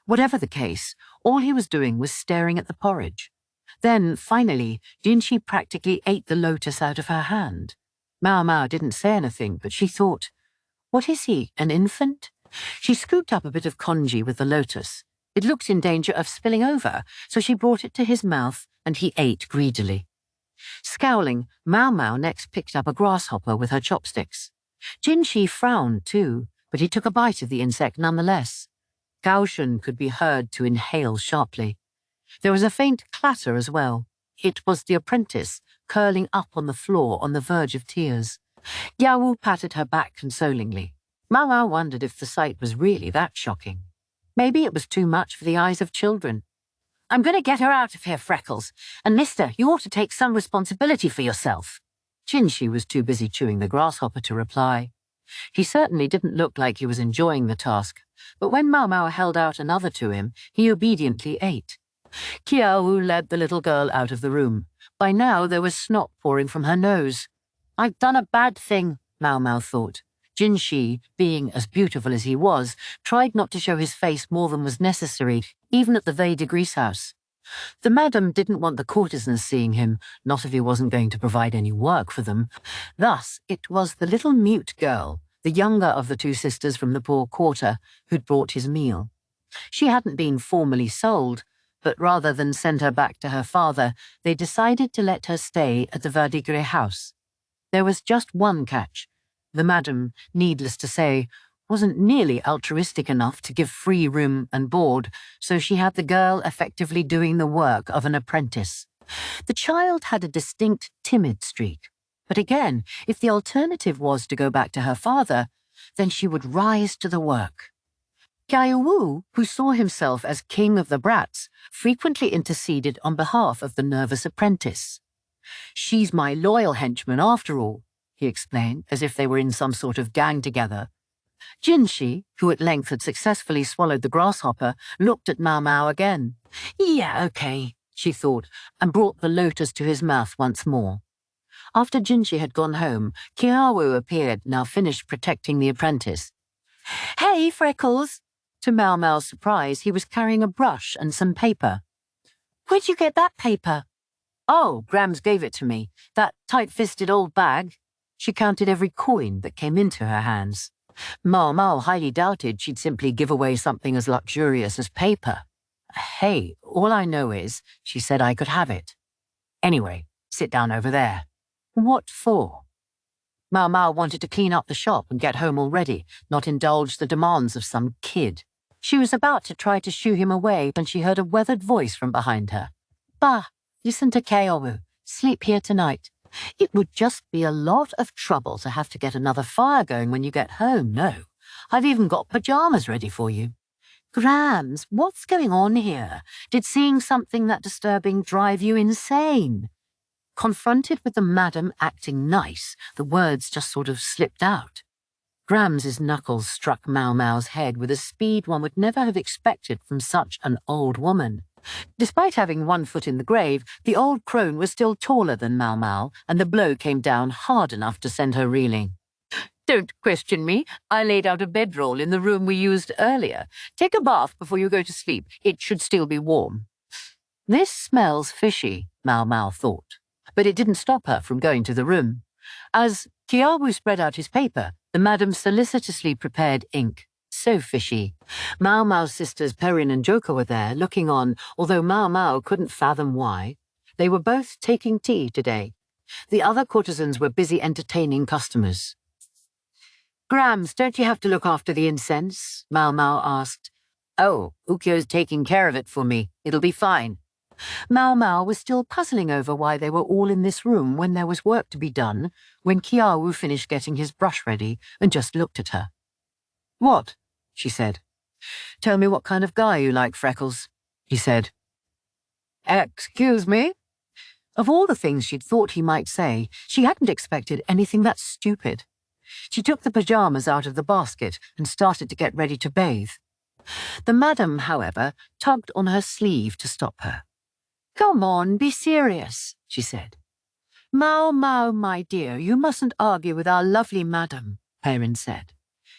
Whatever the case, all he was doing was staring at the porridge. Then, finally, Jinshi practically ate the lotus out of her hand. Maomao didn't say anything, but she thought, "What is he, an infant?" She scooped up a bit of congee with the lotus. It looked in danger of spilling over, so she brought it to his mouth, and he ate greedily. Scowling, Maomao next picked up a grasshopper with her chopsticks. Jinshi frowned too, but he took a bite of the insect nonetheless. Gaoshen could be heard to inhale sharply. There was a faint clatter as well. It was the apprentice, curling up on the floor on the verge of tears. Yawu patted her back consolingly. Maomao wondered if the sight was really that shocking. Maybe it was too much for the eyes of children. "I'm going to get her out of here, Freckles. And mister, you ought to take some responsibility for yourself." Jinshi was too busy chewing the grasshopper to reply. He certainly didn't look like he was enjoying the task, but when Maomao held out another to him, he obediently ate. Ukyou led the little girl out of the room. By now there was snot pouring from her nose. "I've done a bad thing," Maomao thought. Jinshi, being as beautiful as he was, tried not to show his face more than was necessary, even at the Vey de Gris house. The madam didn't want the courtesans seeing him, not if he wasn't going to provide any work for them. Thus, it was the little mute girl, the younger of the two sisters from the poor quarter, who'd brought his meal. She hadn't been formally sold, but rather than send her back to her father, they decided to let her stay at the Verdigre house. There was just one catch. The madam, needless to say, wasn't nearly altruistic enough to give free room and board, so she had the girl effectively doing the work of an apprentice. The child had a distinct timid streak, but again, if the alternative was to go back to her father, then she would rise to the work. Ukyou, who saw himself as king of the brats, frequently interceded on behalf of the nervous apprentice. "She's my loyal henchman after all," he explained, as if they were in some sort of gang together. Jinshi, who at length had successfully swallowed the grasshopper, looked at Maomao again. "Yeah, okay," she thought, and brought the lotus to his mouth once more. After Jinshi had gone home, Ukyou appeared, now finished protecting the apprentice. Hey, Freckles. To Maomao's surprise, he was carrying a brush and some paper. "Where'd you get that paper?" "Oh, Grams gave it to me, that tight-fisted old bag." She counted every coin that came into her hands. Maomao highly doubted she'd simply give away something as luxurious as paper. "Hey, all I know is," she said, "I could have it. Anyway, sit down over there." "What for?" Maomao wanted to clean up the shop and get home already, not indulge the demands of some kid. She was about to try to shoo him away when she heard a weathered voice from behind her. "Bah, listen to Ukyou. Sleep here tonight. It would just be a lot of trouble to have to get another fire going when you get home, no. I've even got pajamas ready for you." "Grams, what's going on here? Did seeing something that disturbing drive you insane?" Confronted with the madam acting nice, the words just sort of slipped out. Grams's knuckles struck Maomao's head with a speed one would never have expected from such an old woman. Despite having one foot in the grave, the old crone was still taller than Maomao, and the blow came down hard enough to send her reeling. Don't question me. I laid out a bedroll in the room we used earlier. Take a bath before you go to sleep. It should still be warm. This smells fishy, Maomao thought, but it didn't stop her from going to the room. As Ukyou spread out his paper, the madam solicitously prepared ink. So fishy. Maomao's sisters Perrin and Joker were there, looking on, although Maomao couldn't fathom why. They were both taking tea today. The other courtesans were busy entertaining customers. "Grams, don't you have to look after the incense?" Maomao asked. "Oh, Ukyou's taking care of it for me. It'll be fine." Maomao was still puzzling over why they were all in this room when there was work to be done, when Ukyou finished getting his brush ready and just looked at her. "What?" she said. "Tell me what kind of guy you like, Freckles," he said. "Excuse me?" Of all the things she'd thought he might say, she hadn't expected anything that stupid. She took the pajamas out of the basket and started to get ready to bathe. The madam, however, tugged on her sleeve to stop her. "Come on, be serious," she said. "Maomao, my dear, you mustn't argue with our lovely madam," Perrin said.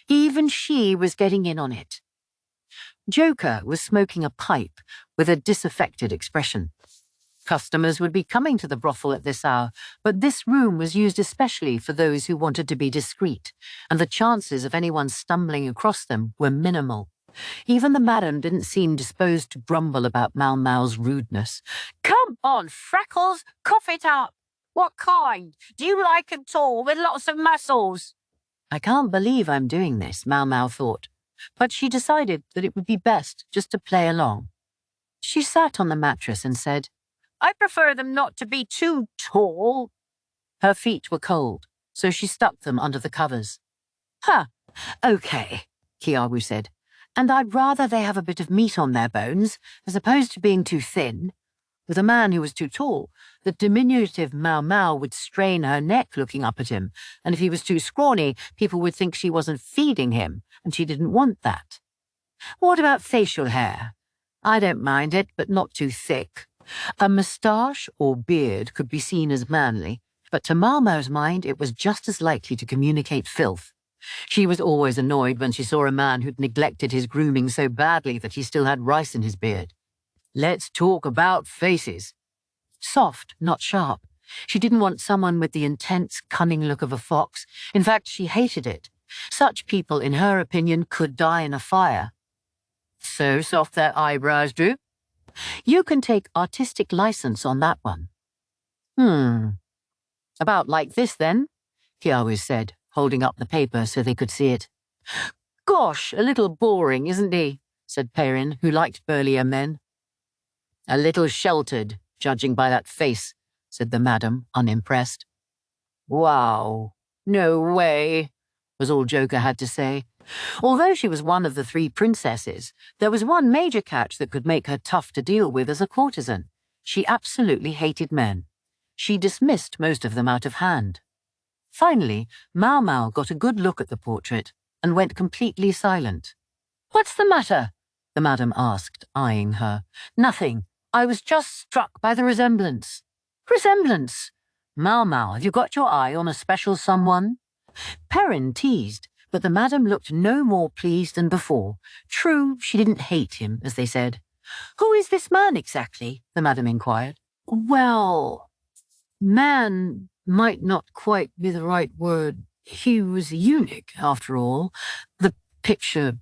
Even she was getting in on it. Joker was smoking a pipe with a disaffected expression. Customers would be coming to the brothel at this hour, but this room was used especially for those who wanted to be discreet, and the chances of anyone stumbling across them were minimal. Even the madam didn't seem disposed to grumble about Maomao's rudeness. "Come on, Freckles, cough it up. What kind? Do you like 'em tall with lots of muscles?" I can't believe I'm doing this, Maomao thought, but she decided that it would be best just to play along. She sat on the mattress and said, "I prefer them not to be too tall." Her feet were cold, so she stuck them under the covers. Okay, Ukyou said, "and I'd rather they have a bit of meat on their bones, as opposed to being too thin. With a man who was too tall, the diminutive Maomao would strain her neck looking up at him, and if he was too scrawny, people would think she wasn't feeding him, and she didn't want that. What about facial hair? I don't mind it, but not too thick. A moustache or beard could be seen as manly, but to Maomao's mind it was just as likely to communicate filth. She was always annoyed when she saw a man who'd neglected his grooming so badly that he still had rice in his beard. Let's talk about faces. Soft, not sharp. She didn't want someone with the intense, cunning look of a fox. In fact, she hated it. Such people, in her opinion, could die in a fire. So soft their eyebrows do. You can take artistic license on that one. About like this, then, Ukyou said, holding up the paper so they could see it. "Gosh, a little boring, isn't he?" said Perrin, who liked burlier men. "A little sheltered, judging by that face," said the madam, unimpressed. "Wow, no way," was all Joker had to say. Although she was one of the 3 princesses, there was one major catch that could make her tough to deal with as a courtesan. She absolutely hated men. She dismissed most of them out of hand. Finally, Maomao got a good look at the portrait and went completely silent. "What's the matter?" the madam asked, eyeing her. "Nothing. I was just struck by the resemblance." "Resemblance? Maomao, have you got your eye on a special someone?" Perrin teased, but the madam looked no more pleased than before. True, she didn't hate him, as they said. "Who is this man exactly?" the madam inquired. "Well, man might not quite be the right word. He was a eunuch, after all. The picture,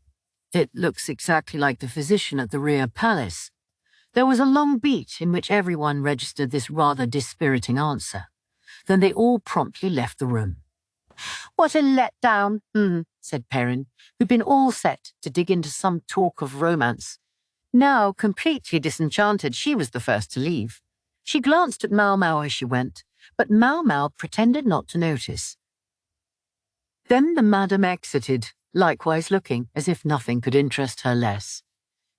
it looks exactly like the physician at the Imperial Palace." There was a long beat in which everyone registered this rather dispiriting answer. Then they all promptly left the room. "What a letdown," said Perrin, who'd been all set to dig into some talk of romance. Now, completely disenchanted, she was the first to leave. She glanced at Maomao as she went, but Maomao pretended not to notice. Then the madam exited, likewise looking as if nothing could interest her less.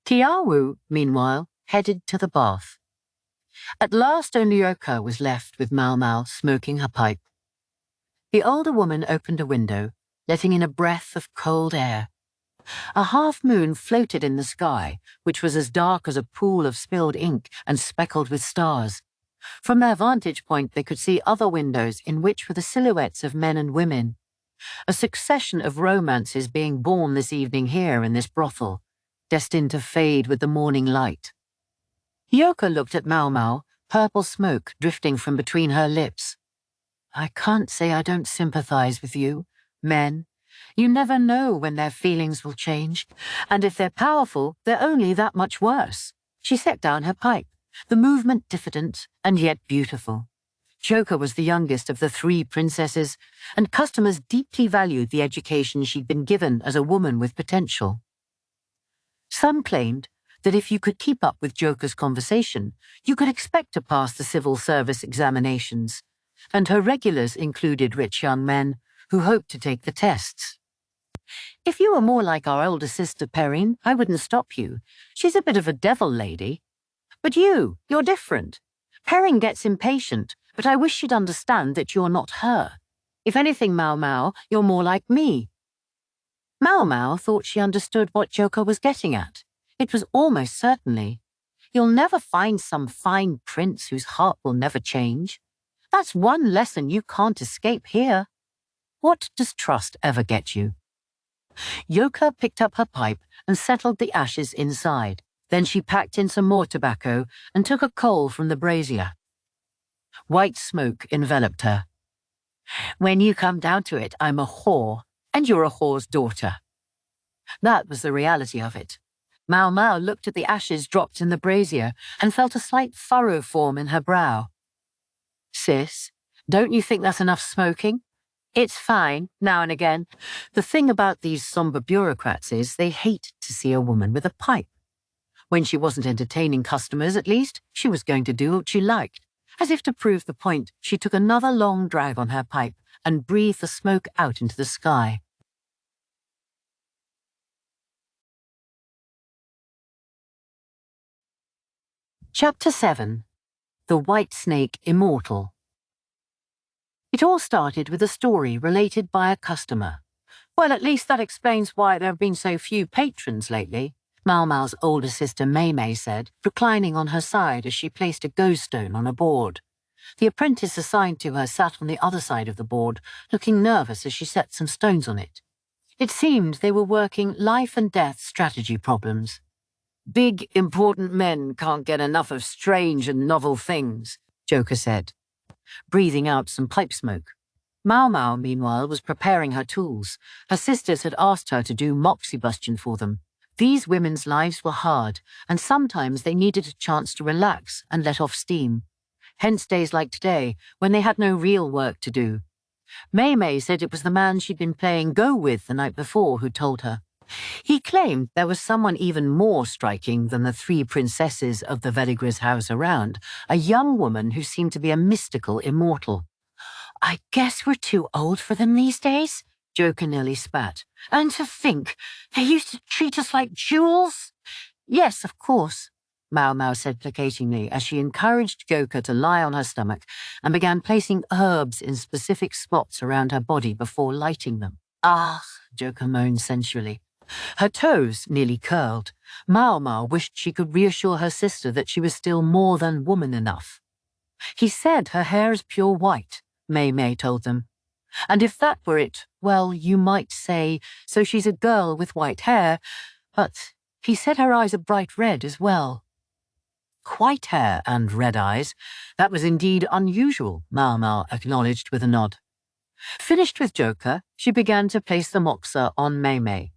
Ukyou, meanwhile, headed to the bath. At last only Ukyou was left with Maomao smoking her pipe. The older woman opened a window, letting in a breath of cold air. A half-moon floated in the sky, which was as dark as a pool of spilled ink and speckled with stars. From their vantage point they could see other windows in which were the silhouettes of men and women. A succession of romances being born this evening here in this brothel, destined to fade with the morning light. Ukyou looked at Maomao, purple smoke drifting from between her lips. I can't say I don't sympathize with you, men. You never know when their feelings will change, and if they're powerful, they're only that much worse. She set down her pipe, the movement diffident and yet beautiful. Joker was the youngest of the 3 princesses, and customers deeply valued the education she'd been given as a woman with potential. Some claimed that if you could keep up with Joker's conversation, you could expect to pass the civil service examinations, and her regulars included rich young men who hoped to take the tests. If you were more like our older sister Perrine, I wouldn't stop you. She's a bit of a devil lady. But you're different. Perrine gets impatient, but I wish she'd understand that you're not her. If anything, Maomao, you're more like me. Maomao thought she understood what Joker was getting at. It was almost certainly. You'll never find some fine prince whose heart will never change. That's one lesson you can't escape here. What does trust ever get you? Ukyou picked up her pipe and settled the ashes inside. Then she packed in some more tobacco and took a coal from the brazier. White smoke enveloped her. When you come down to it, I'm a whore, and you're a whore's daughter. That was the reality of it. Maomao looked at the ashes dropped in the brazier and felt a slight furrow form in her brow. Sis, don't you think that's enough smoking? It's fine, now and again. The thing about these somber bureaucrats is they hate to see a woman with a pipe. When she wasn't entertaining customers, at least, she was going to do what she liked. As if to prove the point, she took another long drag on her pipe and breathed the smoke out into the sky. Chapter 7. The White Snake Immortal. It all started with a story related by a customer. Well, at least that explains why there have been so few patrons lately, Maomao's older sister Maomao said, reclining on her side as she placed a ghost stone on a board. The apprentice assigned to her sat on the other side of the board, looking nervous as she set some stones on it. It seemed they were working life-and-death strategy problems. Big, important men can't get enough of strange and novel things, Joker said, breathing out some pipe smoke. Maomao, meanwhile, was preparing her tools. Her sisters had asked her to do moxibustion for them. These women's lives were hard, and sometimes they needed a chance to relax and let off steam. Hence days like today, when they had no real work to do. Maomao said it was the man she'd been playing Go with the night before who told her. He claimed there was someone even more striking than the 3 princesses of the Veligre's house around, a young woman who seemed to be a mystical immortal. I guess we're too old for them these days, Joker nearly spat. And to think, they used to treat us like jewels. Yes, of course, Maomao said placatingly as she encouraged Joker to lie on her stomach and began placing herbs in specific spots around her body before lighting them. Ah, Joker moaned sensually. Her toes nearly curled. Maomao wished she could reassure her sister that she was still more than woman enough. He said her hair is pure white, Maomao told them. And if that were it, well, you might say, so she's a girl with white hair, but he said her eyes are bright red as well. White hair and red eyes. That was indeed unusual, Maomao acknowledged with a nod. Finished with Joker, she began to place the moxa on Maomao.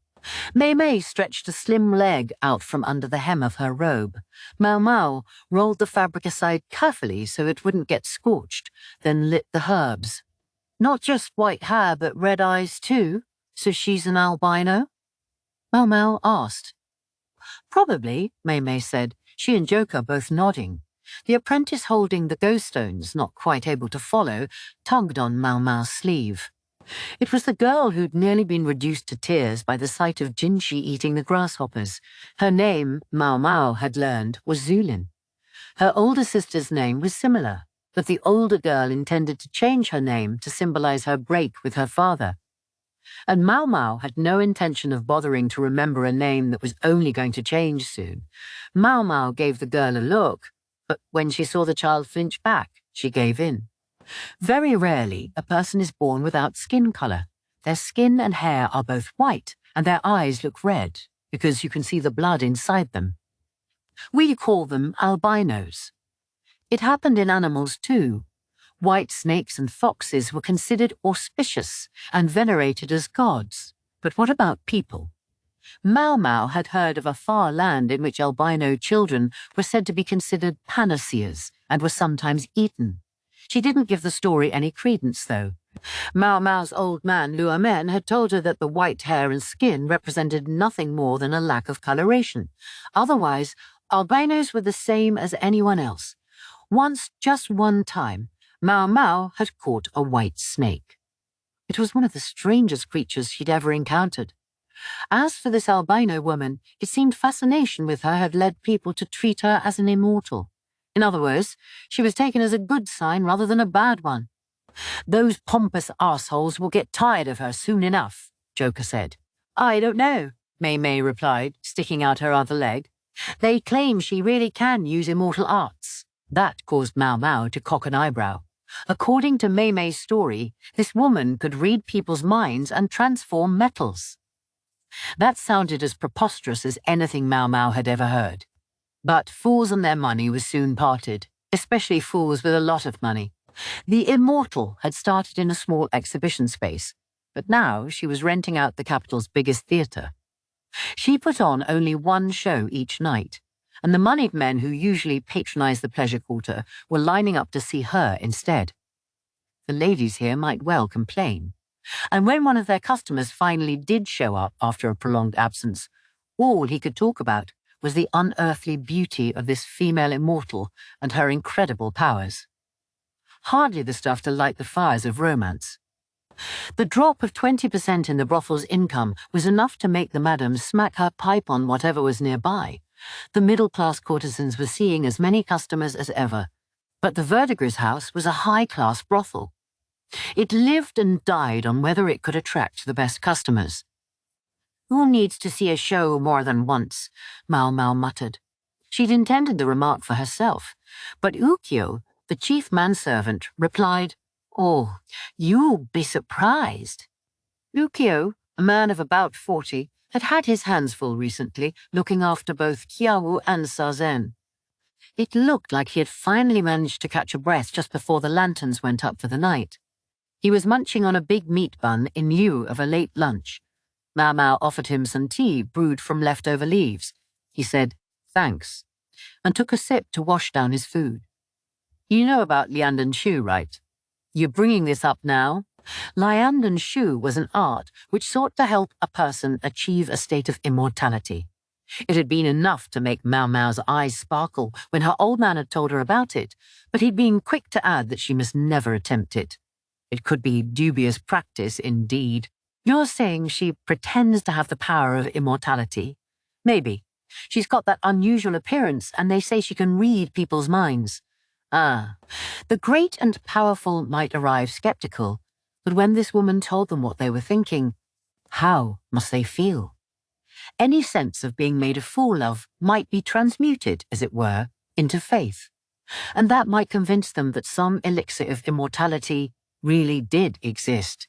Maomao stretched a slim leg out from under the hem of her robe. Maomao rolled the fabric aside carefully so it wouldn't get scorched, then lit the herbs. Not just white hair, but red eyes too, so she's an albino? Maomao asked. Probably, Maomao said, she and Joker both nodding. The apprentice holding the ghost stones, not quite able to follow, tugged on Maomao's sleeve. It was the girl who'd nearly been reduced to tears by the sight of Jinshi eating the grasshoppers. Her name, Maomao had learned, was Zulin. Her older sister's name was similar, but the older girl intended to change her name to symbolize her break with her father. And Maomao had no intention of bothering to remember a name that was only going to change soon. Maomao gave the girl a look, but when she saw the child flinch back, she gave in. Very rarely a person is born without skin color. Their skin and hair are both white, and their eyes look red, because you can see the blood inside them. We call them albinos. It happened in animals too. White snakes and foxes were considered auspicious and venerated as gods. But what about people? Maomao had heard of a far land in which albino children were said to be considered panaceas and were sometimes eaten. She didn't give the story any credence, though. Maomao's old man, Luamen, had told her that the white hair and skin represented nothing more than a lack of coloration. Otherwise, albinos were the same as anyone else. Once, just one time, Maomao had caught a white snake. It was one of the strangest creatures she'd ever encountered. As for this albino woman, it seemed fascination with her had led people to treat her as an immortal. In other words, she was taken as a good sign rather than a bad one. "Those pompous assholes will get tired of her soon enough," Joker said. "I don't know," Maymay replied, sticking out her other leg. "They claim she really can use immortal arts." That caused Maomao to cock an eyebrow. According to Maymay's story, this woman could read people's minds and transform metals. That sounded as preposterous as anything Maomao had ever heard. But fools and their money was soon parted, especially fools with a lot of money. The Immortal had started in a small exhibition space, but now she was renting out the capital's biggest theatre. She put on only one show each night, and the moneyed men who usually patronized the pleasure quarter were lining up to see her instead. The ladies here might well complain. And when one of their customers finally did show up after a prolonged absence, all he could talk about was the unearthly beauty of this female immortal and her incredible powers. Hardly the stuff to light the fires of romance. The drop of 20% in the brothel's income was enough to make the madam smack her pipe on whatever was nearby. The middle-class courtesans were seeing as many customers as ever, but the Verdigris house was a high-class brothel. It lived and died on whether it could attract the best customers. "Who needs to see a show more than once?" Maomao muttered. She'd intended the remark for herself, but Ukyou, the chief manservant, replied, "Oh, you'll be surprised." Ukyou, a man of about 40, had had his hands full recently, looking after both Kiawu and Sazen. It looked like he had finally managed to catch a breath just before the lanterns went up for the night. He was munching on a big meat bun in lieu of a late lunch. Maomao offered him some tea brewed from leftover leaves. He said, "Thanks," and took a sip to wash down his food. "You know about Liandan Shu, right? You're bringing this up now?" Liandan Shu was an art which sought to help a person achieve a state of immortality. It had been enough to make Maomao's eyes sparkle when her old man had told her about it, but he'd been quick to add that she must never attempt it. It could be dubious practice indeed. "You're saying she pretends to have the power of immortality?" "Maybe. She's got that unusual appearance, and they say she can read people's minds." "Ah, the great and powerful might arrive skeptical, but when this woman told them what they were thinking, how must they feel? Any sense of being made a fool of might be transmuted, as it were, into faith, and that might convince them that some elixir of immortality really did exist.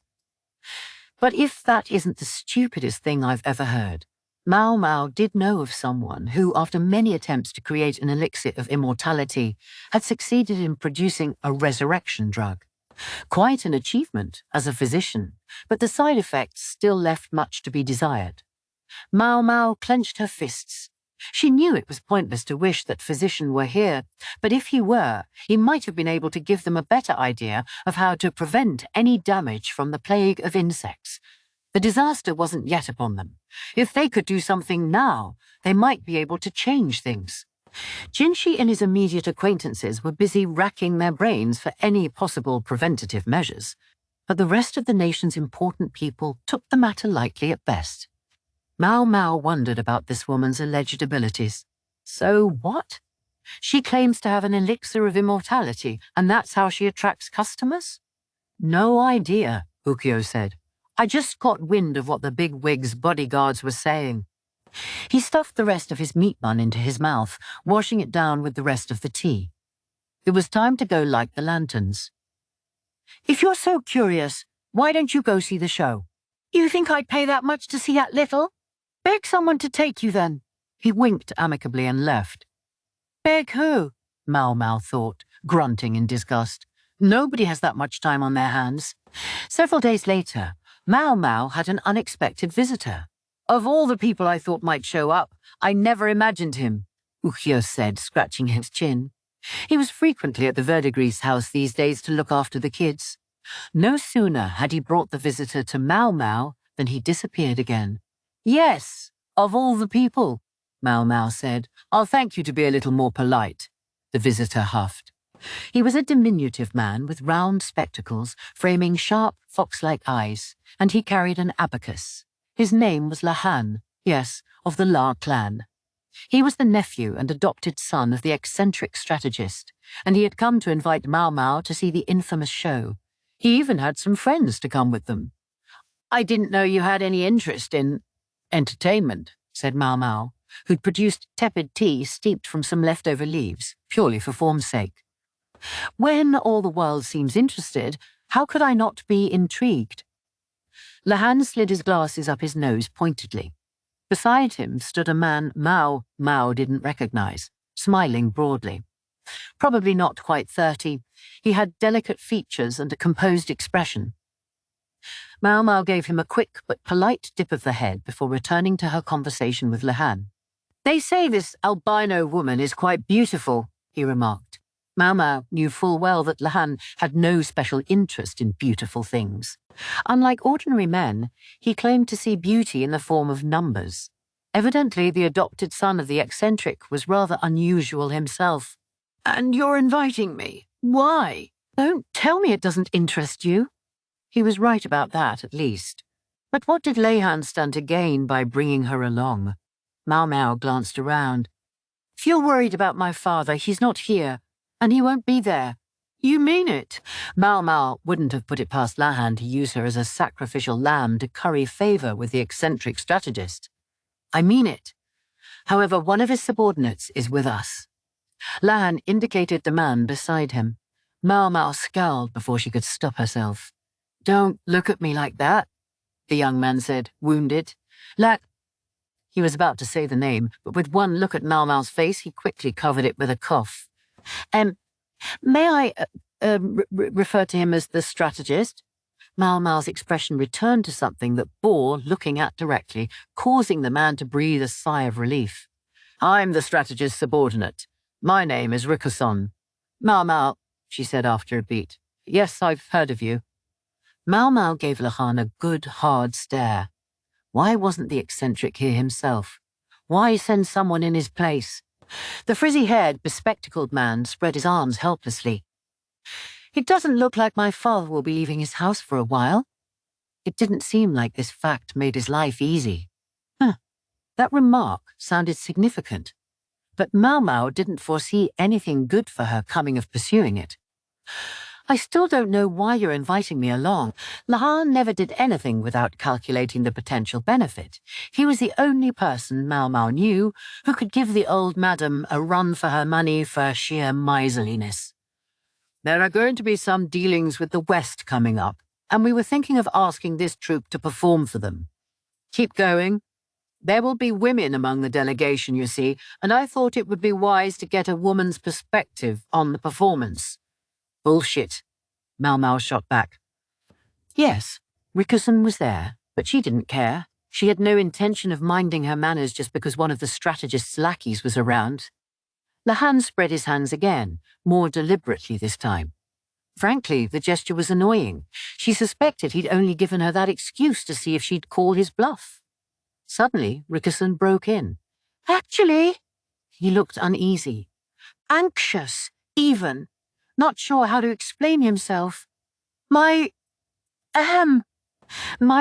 But if that isn't the stupidest thing I've ever heard, Maomao did know of someone who, after many attempts to create an elixir of immortality, had succeeded in producing a resurrection drug. Quite an achievement as a physician, but the side effects still left much to be desired. Maomao clenched her fists. She knew it was pointless to wish that physician were here, but if he were, he might have been able to give them a better idea of how to prevent any damage from the plague of insects. The disaster wasn't yet upon them. If they could do something now, they might be able to change things. Jinshi and his immediate acquaintances were busy racking their brains for any possible preventative measures, but the rest of the nation's important people took the matter lightly at best. Maomao wondered about this woman's alleged abilities. So what? She claims to have an elixir of immortality, and that's how she attracts customers? No idea, Ukyou said. I just caught wind of what the big wig's bodyguards were saying. He stuffed the rest of his meat bun into his mouth, washing it down with the rest of the tea. It was time to go light the lanterns. If you're so curious, why don't you go see the show? You think I'd pay that much to see that little? Beg someone to take you then. He winked amicably and left. Beg who? Maomao thought, grunting in disgust. Nobody has that much time on their hands. Several days later, Maomao had an unexpected visitor. Of all the people I thought might show up, I never imagined him, Ukyou said, scratching his chin. He was frequently at the Verdigris house these days to look after the kids. No sooner had he brought the visitor to Maomao than he disappeared again. Yes, of all the people, Maomao said. I'll thank you to be a little more polite, the visitor huffed. He was a diminutive man with round spectacles framing sharp, fox-like eyes, and he carried an abacus. His name was Lahan, yes, of the La clan. He was the nephew and adopted son of the eccentric strategist, and he had come to invite Maomao to see the infamous show. He even had some friends to come with them. I didn't know you had any interest in entertainment, said Maomao, who'd produced tepid tea steeped from some leftover leaves, purely for form's sake. When all the world seems interested, how could I not be intrigued? Lahan slid his glasses up his nose pointedly. Beside him stood a man Mao didn't recognize, smiling broadly. Probably not quite 30, he had delicate features and a composed expression. Maomao gave him a quick but polite dip of the head before returning to her conversation with Lahan. They say this albino woman is quite beautiful, he remarked. Maomao knew full well that Lahan had no special interest in beautiful things. Unlike ordinary men, he claimed to see beauty in the form of numbers. Evidently, the adopted son of the eccentric was rather unusual himself. And you're inviting me? Why? Don't tell me it doesn't interest you. He was right about that, at least. But what did Lahan stand to gain by bringing her along? Maomao glanced around. If you're worried about my father, he's not here. And he won't be there. You mean it? Maomao wouldn't have put it past Lahan to use her as a sacrificial lamb to curry favor with the eccentric strategist. I mean it. However, one of his subordinates is with us. Lahan indicated the man beside him. Maomao scowled before she could stop herself. Don't look at me like that, the young man said, wounded. He was about to say the name, but with one look at Maomao's face, he quickly covered it with a cough. May I refer to him as the strategist? Maomao's expression returned to something that bore looking at directly, causing the man to breathe a sigh of relief. I'm the strategist's subordinate. My name is Rikuson. Maomao, she said after a beat. Yes, I've heard of you. Maomao gave Lahan a good, hard stare. Why wasn't the eccentric here himself? Why send someone in his place? The frizzy-haired, bespectacled man spread his arms helplessly. It doesn't look like my father will be leaving his house for a while. It didn't seem like this fact made his life easy. That remark sounded significant, but Maomao didn't foresee anything good for her coming of pursuing it. I still don't know why you're inviting me along. Lahan never did anything without calculating the potential benefit. He was the only person Maomao knew who could give the old madam a run for her money for sheer miserliness. There are going to be some dealings with the West coming up, and we were thinking of asking this troupe to perform for them. Keep going. There will be women among the delegation, you see, and I thought it would be wise to get a woman's perspective on the performance. Bullshit, Maomao shot back. Yes, Rikuson was there, but she didn't care. She had no intention of minding her manners just because one of the strategist's lackeys was around. Lahan spread his hands again, more deliberately this time. Frankly, the gesture was annoying. She suspected he'd only given her that excuse to see if she'd call his bluff. Suddenly, Rikuson broke in. Actually, he looked uneasy. Anxious, even. Not sure how to explain himself. My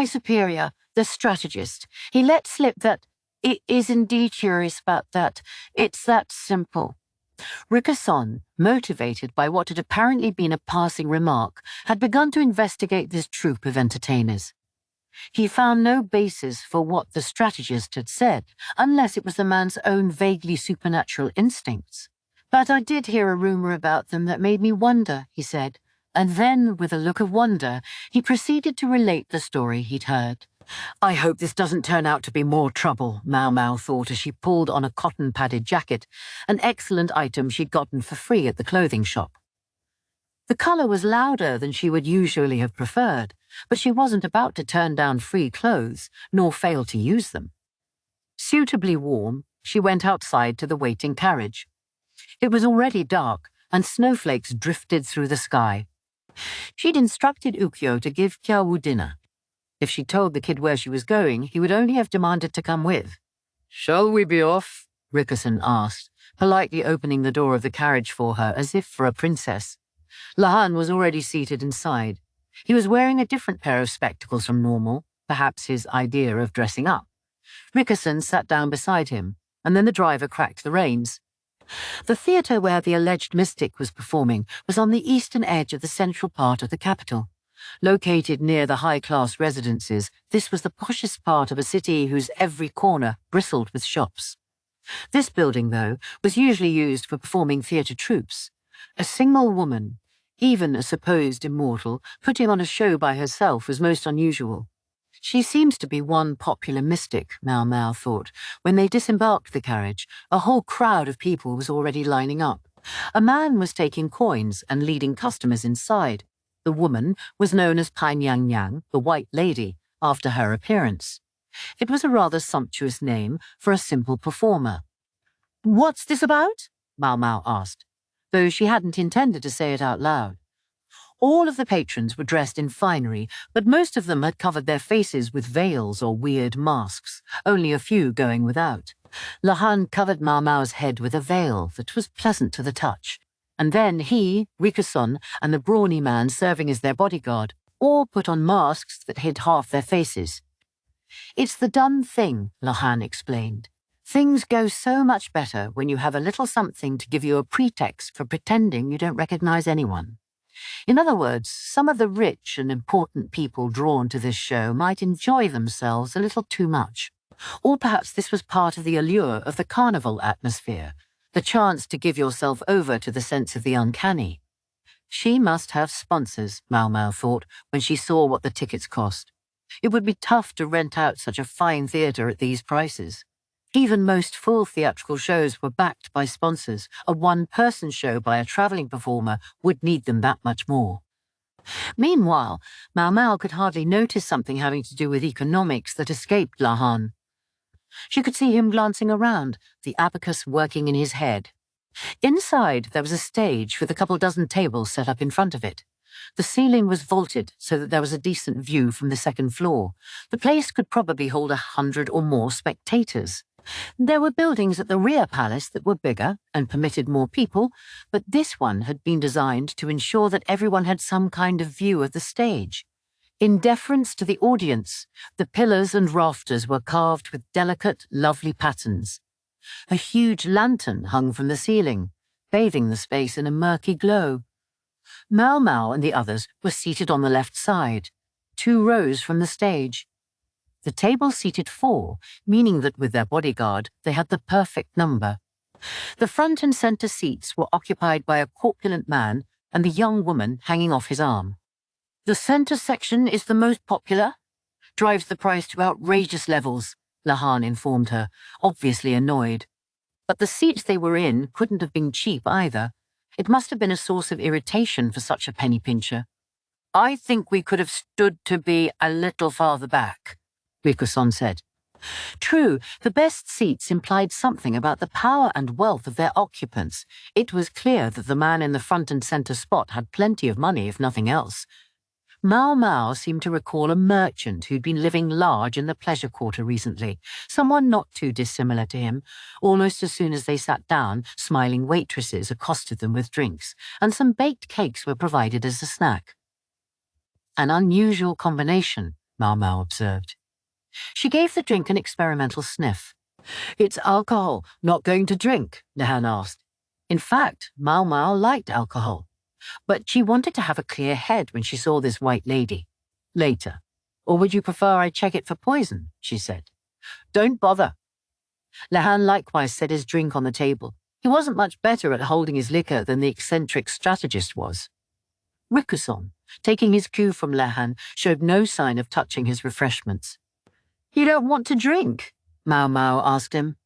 superior, the strategist, he let slip that it is indeed curious about that. It's that simple. Rikuson, motivated by what had apparently been a passing remark, had begun to investigate this troupe of entertainers. He found no basis for what the strategist had said, unless it was the man's own vaguely supernatural instincts. But I did hear a rumor about them that made me wonder, he said, and then, with a look of wonder, he proceeded to relate the story he'd heard. I hope this doesn't turn out to be more trouble, Maomao thought as she pulled on a cotton-padded jacket, an excellent item she'd gotten for free at the clothing shop. The colour was louder than she would usually have preferred, but she wasn't about to turn down free clothes, nor fail to use them. Suitably warm, she went outside to the waiting carriage. It was already dark, and snowflakes drifted through the sky. She'd instructed Ukyou to give Ukyou dinner. If she told the kid where she was going, he would only have demanded to come with. "Shall we be off?" Rickerson asked, politely opening the door of the carriage for her as if for a princess. Lahan was already seated inside. He was wearing a different pair of spectacles from normal, perhaps his idea of dressing up. Rickerson sat down beside him, and then the driver cracked the reins. The theatre where the alleged mystic was performing was on the eastern edge of the central part of the capital. Located near the high-class residences, this was the poshest part of a city whose every corner bristled with shops. This building, though, was usually used for performing theatre troupes. A single woman, even a supposed immortal, putting on a show by herself was most unusual. She seems to be one popular mystic, Maomao thought. When they disembarked the carriage, a whole crowd of people was already lining up. A man was taking coins and leading customers inside. The woman was known as Pai Nyang Nyang, the White Lady, after her appearance. It was a rather sumptuous name for a simple performer. "What's this about?" Maomao asked, though she hadn't intended to say it out loud. All of the patrons were dressed in finery, but most of them had covered their faces with veils or weird masks, only a few going without. Lahan covered Maomao's head with a veil that was pleasant to the touch, and then he, Rickerson, and the brawny man serving as their bodyguard all put on masks that hid half their faces. "It's the done thing," Lahan explained. "Things go so much better when you have a little something to give you a pretext for pretending you don't recognize anyone. In other words, some of the rich and important people drawn to this show might enjoy themselves a little too much. Or perhaps this was part of the allure of the carnival atmosphere, the chance to give yourself over to the sense of the uncanny. She must have sponsors, Maomao thought, when she saw what the tickets cost. It would be tough to rent out such a fine theatre at these prices. Even most full theatrical shows were backed by sponsors. A one-person show by a travelling performer would need them that much more. Meanwhile, Maomao could hardly notice something having to do with economics that escaped Lahan. She could see him glancing around, the abacus working in his head. Inside, there was a stage with a couple dozen tables set up in front of it. The ceiling was vaulted so that there was a decent view from the second floor. The place could probably hold 100 or more spectators. There were buildings at the rear palace that were bigger and permitted more people, but this one had been designed to ensure that everyone had some kind of view of the stage. In deference to the audience, the pillars and rafters were carved with delicate, lovely patterns. A huge lantern hung from the ceiling, bathing the space in a murky glow. Maomao and the others were seated on the left side, 2 rows from the stage. The table seated 4, meaning that with their bodyguard, they had the perfect number. The front and centre seats were occupied by a corpulent man and the young woman hanging off his arm. The centre section is the most popular, drives the price to outrageous levels, Lahan informed her, obviously annoyed. But the seats they were in couldn't have been cheap either. It must have been a source of irritation for such a penny pincher. I think we could have stood to be a little farther back, Rickerson said. True, the best seats implied something about the power and wealth of their occupants. It was clear that the man in the front and centre spot had plenty of money, if nothing else. Maomao seemed to recall a merchant who'd been living large in the pleasure quarter recently, someone not too dissimilar to him. Almost as soon as they sat down, smiling waitresses accosted them with drinks, and some baked cakes were provided as a snack. An unusual combination, Maomao observed. She gave the drink an experimental sniff. It's alcohol, not going to drink, Nahan asked. In fact, Maomao liked alcohol. But she wanted to have a clear head when she saw this white lady. Later. Or would you prefer I check it for poison? She said. Don't bother. Lahan likewise set his drink on the table. He wasn't much better at holding his liquor than the eccentric strategist was. Rickerson, taking his cue from Lahan, showed no sign of touching his refreshments. You don't want to drink? Maomao asked him.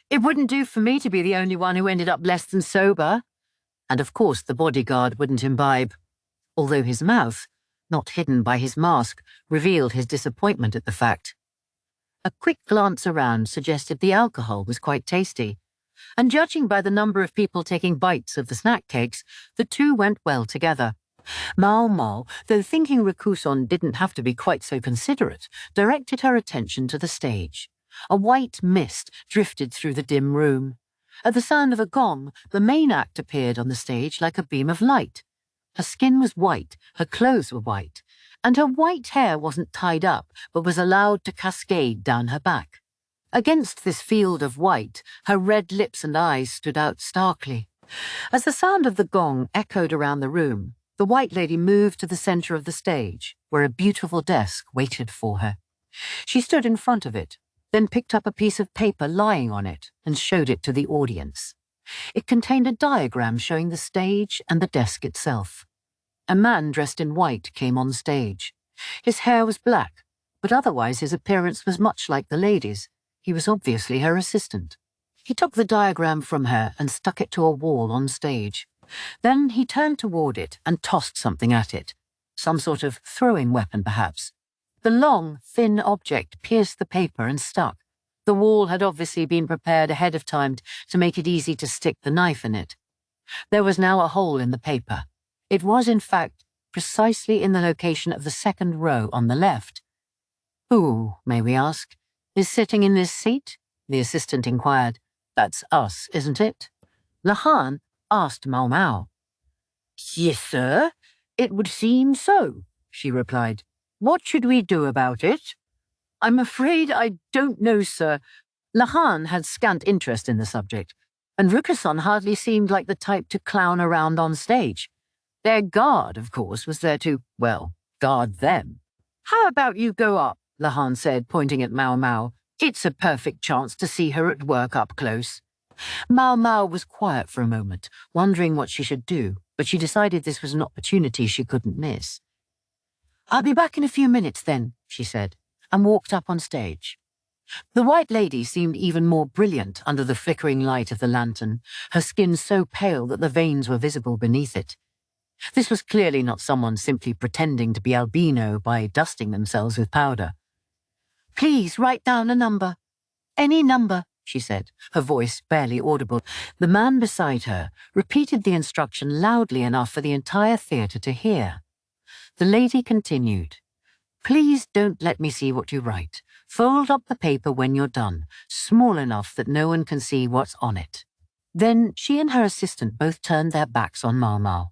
It wouldn't do for me to be the only one who ended up less than sober. And of course the bodyguard wouldn't imbibe, although his mouth, not hidden by his mask, revealed his disappointment at the fact. A quick glance around suggested the alcohol was quite tasty, and judging by the number of people taking bites of the snack cakes, the two went well together. Maomao, though thinking Rikuson didn't have to be quite so considerate, directed her attention to the stage. A white mist drifted through the dim room. At the sound of a gong, the main act appeared on the stage like a beam of light. Her skin was white, her clothes were white, and her white hair wasn't tied up, but was allowed to cascade down her back. Against this field of white, her red lips and eyes stood out starkly. As the sound of the gong echoed around the room, the white lady moved to the center of the stage, where a beautiful desk waited for her. She stood in front of it, then picked up a piece of paper lying on it and showed it to the audience. It contained a diagram showing the stage and the desk itself. A man dressed in white came on stage. His hair was black, but otherwise his appearance was much like the lady's. He was obviously her assistant. He took the diagram from her and stuck it to a wall on stage. Then he turned toward it and tossed something at it. Some sort of throwing weapon, perhaps. The long, thin object pierced the paper and stuck. The wall had obviously been prepared ahead of time to make it easy to stick the knife in it. There was now a hole in the paper. It was, in fact, precisely in the location of the second row on the left. Who, may we ask, is sitting in this seat? The assistant inquired. That's us, isn't it? Lahan asked Maomao. Yes, sir. It would seem so, she replied. What should we do about it? I'm afraid I don't know, sir. Lahan had scant interest in the subject, and Rikuson hardly seemed like the type to clown around on stage. Their guard, of course, was there to, well, guard them. How about you go up? Lahan said, pointing at Maomao. It's a perfect chance to see her at work up close. Maomao was quiet for a moment, wondering what she should do, but she decided this was an opportunity she couldn't miss. I'll be back in a few minutes then, she said, and walked up on stage. The white lady seemed even more brilliant under the flickering light of the lantern, her skin so pale that the veins were visible beneath it. This was clearly not someone simply pretending to be albino by dusting themselves with powder. Please write down a number. Any number, she said, her voice barely audible. The man beside her repeated the instruction loudly enough for the entire theatre to hear. The lady continued. Please don't let me see what you write. Fold up the paper when you're done, small enough that no one can see what's on it. Then she and her assistant both turned their backs on Maomao.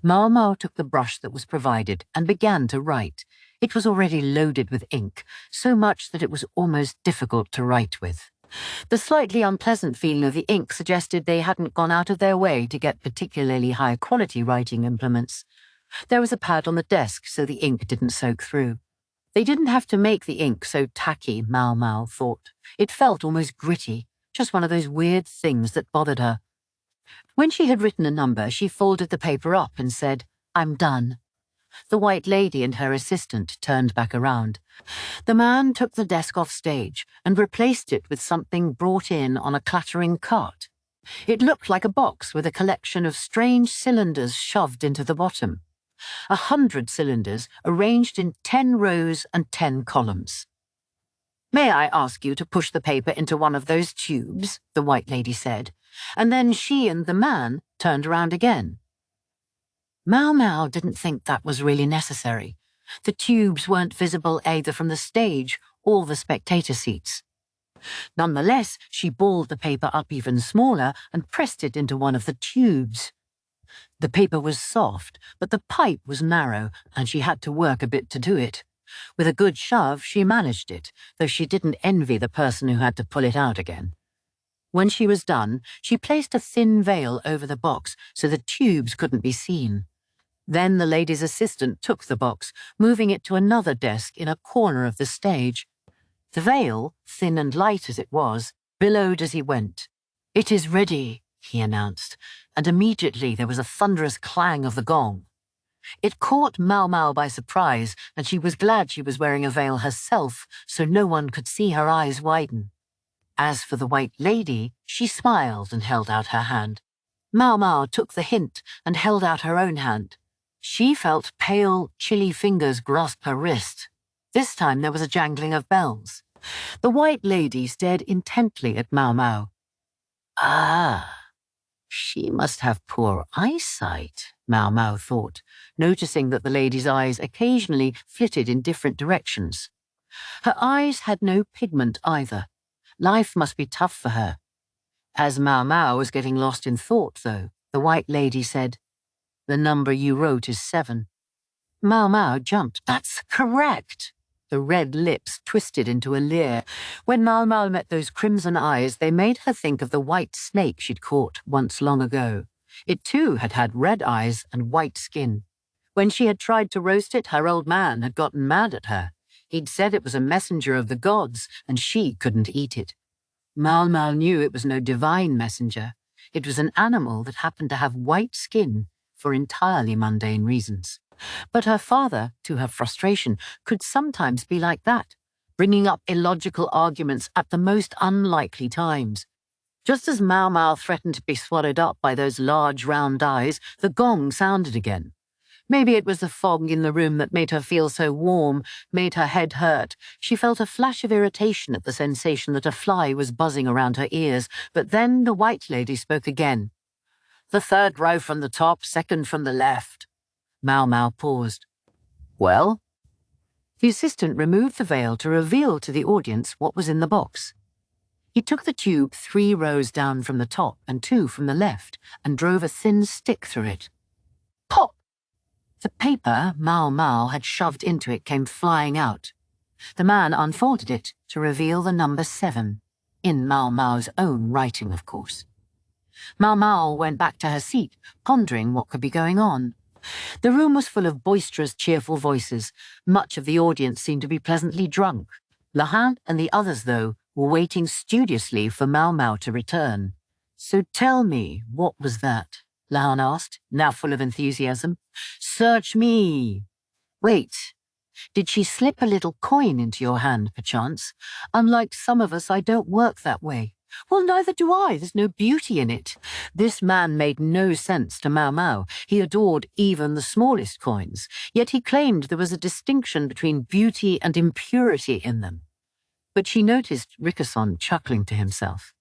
Maomao took the brush that was provided and began to write. It was already loaded with ink, so much that it was almost difficult to write with. The slightly unpleasant feeling of the ink suggested they hadn't gone out of their way to get particularly high-quality writing implements. There was a pad on the desk so the ink didn't soak through. They didn't have to make the ink so tacky, Maomao thought. It felt almost gritty, just one of those weird things that bothered her. When she had written a number, she folded the paper up and said, I'm done. The white lady and her assistant turned back around. The man took the desk off stage and replaced it with something brought in on a clattering cart. It looked like a box with a collection of strange cylinders shoved into the bottom. 100 cylinders arranged in 10 rows and 10 columns. May I ask you to push the paper into one of those tubes, the white lady said, and then she and the man turned around again. Maomao didn't think that was really necessary. The tubes weren't visible either from the stage or the spectator seats. Nonetheless, she balled the paper up even smaller and pressed it into one of the tubes. The paper was soft, but the pipe was narrow, and she had to work a bit to do it. With a good shove, she managed it, though she didn't envy the person who had to pull it out again. When she was done, she placed a thin veil over the box so the tubes couldn't be seen. Then the lady's assistant took the box, moving it to another desk in a corner of the stage. The veil, thin and light as it was, billowed as he went. It is ready, he announced, and immediately there was a thunderous clang of the gong. It caught Maomao by surprise, and she was glad she was wearing a veil herself, so no one could see her eyes widen. As for the White Lady, she smiled and held out her hand. Maomao took the hint and held out her own hand. She felt pale, chilly fingers grasp her wrist. This time there was a jangling of bells. The White Lady stared intently at Maomao. Ah, she must have poor eyesight, Maomao thought, noticing that the lady's eyes occasionally flitted in different directions. Her eyes had no pigment either. Life must be tough for her. As Maomao was getting lost in thought, though, the White Lady said, "The number you wrote is 7. Maomao jumped. "That's correct." The red lips twisted into a leer. When Maomao met those crimson eyes, they made her think of the white snake she'd caught once long ago. It too had had red eyes and white skin. When she had tried to roast it, her old man had gotten mad at her. He'd said it was a messenger of the gods, and she couldn't eat it. Maomao knew it was no divine messenger. It was an animal that happened to have white skin for entirely mundane reasons. But her father, to her frustration, could sometimes be like that, bringing up illogical arguments at the most unlikely times. Just as Maomao threatened to be swallowed up by those large round eyes, the gong sounded again. Maybe it was the fog in the room that made her feel so warm, made her head hurt. She felt a flash of irritation at the sensation that a fly was buzzing around her ears, but then the White Lady spoke again. "The third row from the top, second from the left." Maomao paused. "Well?" The assistant removed the veil to reveal to the audience what was in the box. He took the tube 3 rows down from the top and 2 from the left and drove a thin stick through it. Pop! The paper Maomao had shoved into it came flying out. The man unfolded it to reveal the number 7, in Maomao's own writing, of course. Maomao went back to her seat, pondering what could be going on. The room was full of boisterous, cheerful voices. Much of the audience seemed to be pleasantly drunk. Lahan and the others, though, were waiting studiously for Maomao to return. "So tell me, what was that?" Lahan asked, now full of enthusiasm. "Search me." "Wait, did she slip a little coin into your hand, perchance? Unlike some of us, I don't work that way." "Well, neither do I. There's no beauty in it." This man made no sense to Maomao. He adored even the smallest coins, yet he claimed there was a distinction between beauty and impurity in them. But she noticed Rickerson chuckling to himself.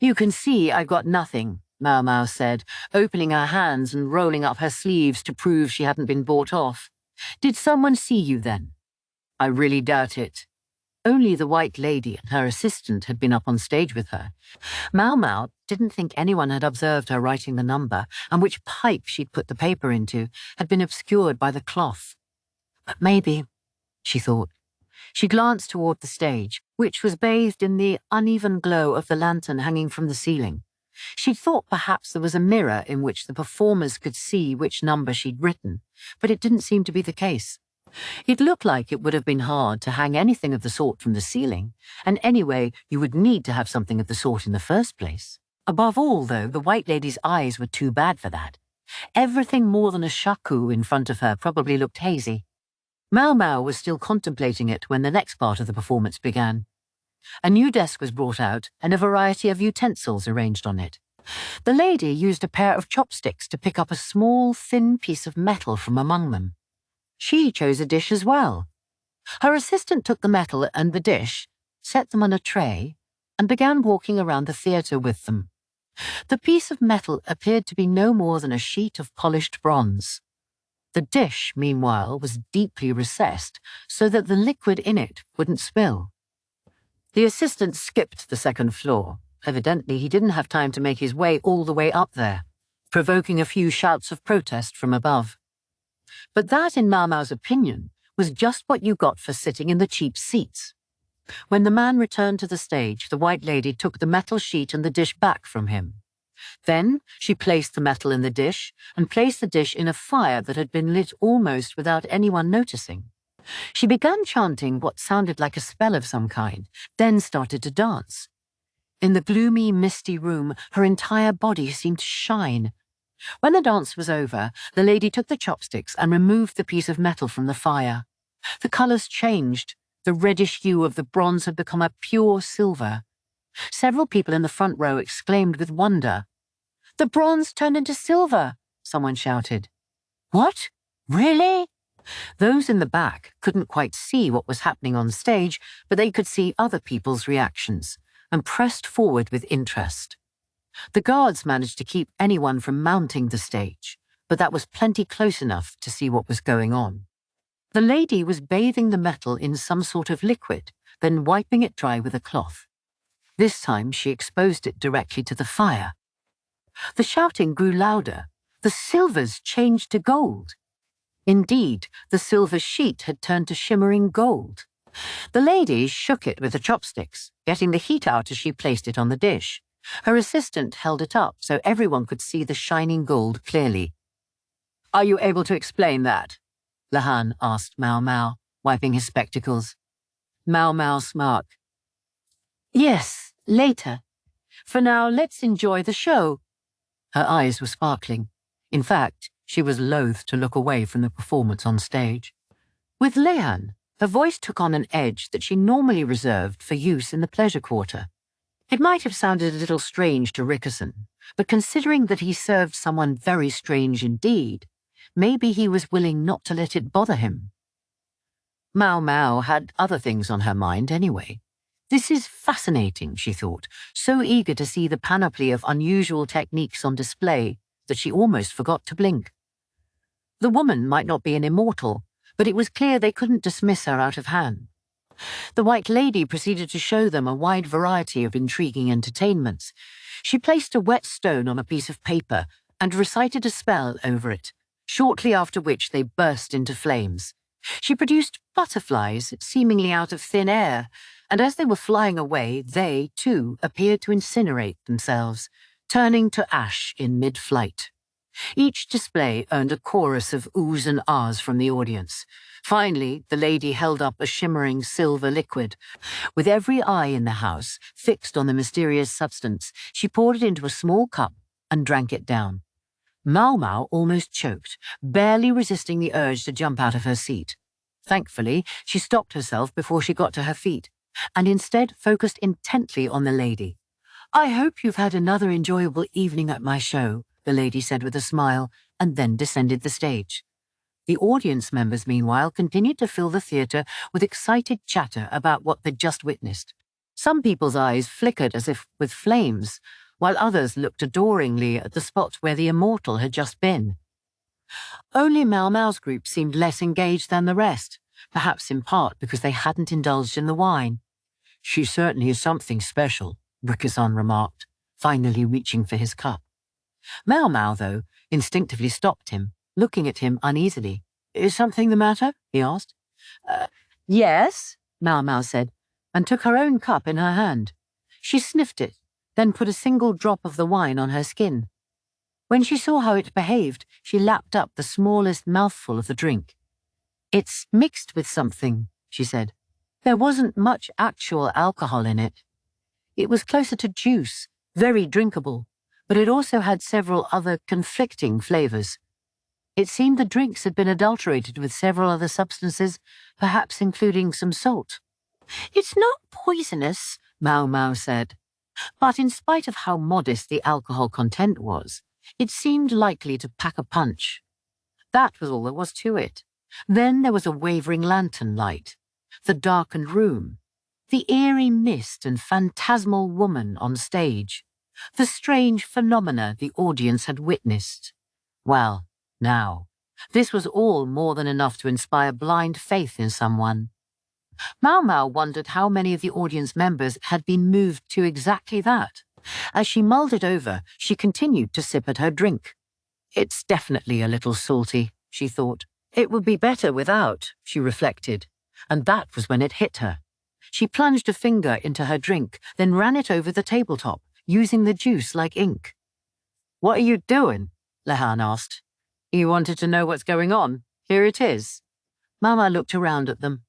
"You can see I've got nothing," Maomao said, opening her hands and rolling up her sleeves to prove she hadn't been bought off. "Did someone see you then?" "I really doubt it." Only the White Lady and her assistant had been up on stage with her. Maomao didn't think anyone had observed her writing the number, and which pipe she'd put the paper into had been obscured by the cloth. But maybe, she thought. She glanced toward the stage, which was bathed in the uneven glow of the lantern hanging from the ceiling. She thought perhaps there was a mirror in which the performers could see which number she'd written, but it didn't seem to be the case. It looked like it would have been hard to hang anything of the sort from the ceiling, and anyway, you would need to have something of the sort in the first place. Above all, though, the White Lady's eyes were too bad for that. Everything more than a shaku in front of her probably looked hazy. Maomao was still contemplating it when the next part of the performance began. A new desk was brought out and a variety of utensils arranged on it. The lady used a pair of chopsticks to pick up a small, thin piece of metal from among them. She chose a dish as well. Her assistant took the metal and the dish, set them on a tray, and began walking around the theatre with them. The piece of metal appeared to be no more than a sheet of polished bronze. The dish, meanwhile, was deeply recessed so that the liquid in it wouldn't spill. The assistant skipped the second floor. Evidently, he didn't have time to make his way all the way up there, provoking a few shouts of protest from above. But that, in Maomao's opinion, was just what you got for sitting in the cheap seats. When the man returned to the stage, the White Lady took the metal sheet and the dish back from him. Then she placed the metal in the dish and placed the dish in a fire that had been lit almost without anyone noticing. She began chanting what sounded like a spell of some kind, then started to dance. In the gloomy, misty room, her entire body seemed to shine. When the dance was over, the lady took the chopsticks and removed the piece of metal from the fire. The colours changed. The reddish hue of the bronze had become a pure silver. Several people in the front row exclaimed with wonder. "The bronze turned into silver," someone shouted. "What? Really?" Those in the back couldn't quite see what was happening on stage, but they could see other people's reactions and pressed forward with interest. The guards managed to keep anyone from mounting the stage, but that was plenty close enough to see what was going on. The lady was bathing the metal in some sort of liquid, then wiping it dry with a cloth. This time she exposed it directly to the fire. The shouting grew louder. The silvers changed to gold. Indeed, the silver sheet had turned to shimmering gold. The lady shook it with the chopsticks, getting the heat out as she placed it on the dish. Her assistant held it up so everyone could see the shining gold clearly. "Are you able to explain that?" Lahan asked Maomao, wiping his spectacles. Maomao smirked. "Yes, later. For now, let's enjoy the show." Her eyes were sparkling. In fact, she was loath to look away from the performance on stage. With Lahan, her voice took on an edge that she normally reserved for use in the pleasure quarter. It might have sounded a little strange to Rickerson, but considering that he served someone very strange indeed, maybe he was willing not to let it bother him. Maomao had other things on her mind anyway. This is fascinating, she thought, so eager to see the panoply of unusual techniques on display that she almost forgot to blink. The woman might not be an immortal, but it was clear they couldn't dismiss her out of hand. The White Lady proceeded to show them a wide variety of intriguing entertainments. She placed a wet stone on a piece of paper and recited a spell over it, shortly after which they burst into flames. She produced butterflies seemingly out of thin air, and as they were flying away, they, too, appeared to incinerate themselves, turning to ash in mid-flight. Each display earned a chorus of oohs and ahs from the audience. Finally, the lady held up a shimmering silver liquid. With every eye in the house fixed on the mysterious substance, she poured it into a small cup and drank it down. Maomao almost choked, barely resisting the urge to jump out of her seat. Thankfully, she stopped herself before she got to her feet, and instead focused intently on the lady. "I hope you've had another enjoyable evening at my show," the lady said with a smile, and then descended the stage. The audience members, meanwhile, continued to fill the theatre with excited chatter about what they'd just witnessed. Some people's eyes flickered as if with flames, while others looked adoringly at the spot where the Immortal had just been. Only Maomao's group seemed less engaged than the rest, perhaps in part because they hadn't indulged in the wine. "She certainly is something special," Rickerson remarked, finally reaching for his cup. Maomao, though, instinctively stopped him, looking at him uneasily. "Is something the matter?" he asked. Yes," Maomao said, and took her own cup in her hand. She sniffed it, then put a single drop of the wine on her skin. When she saw how it behaved, she lapped up the smallest mouthful of the drink. "It's mixed with something," she said. There wasn't much actual alcohol in it. It was closer to juice, very drinkable, but it also had several other conflicting flavors. It seemed the drinks had been adulterated with several other substances, perhaps including some salt. "It's not poisonous," Maomao said. But in spite of how modest the alcohol content was, it seemed likely to pack a punch. That was all there was to it. Then there was a wavering lantern light, the darkened room, the eerie mist and phantasmal woman on stage, the strange phenomena the audience had witnessed. Well, now, this was all more than enough to inspire blind faith in someone. Maomao wondered how many of the audience members had been moved to exactly that. As she mulled it over, she continued to sip at her drink. "It's definitely a little salty," she thought. "It would be better without," she reflected, and that was when it hit her. She plunged a finger into her drink, then ran it over the tabletop, using the juice like ink. "What are you doing?" Lahan asked. "You wanted to know what's going on? Here it is." Mama looked around at them.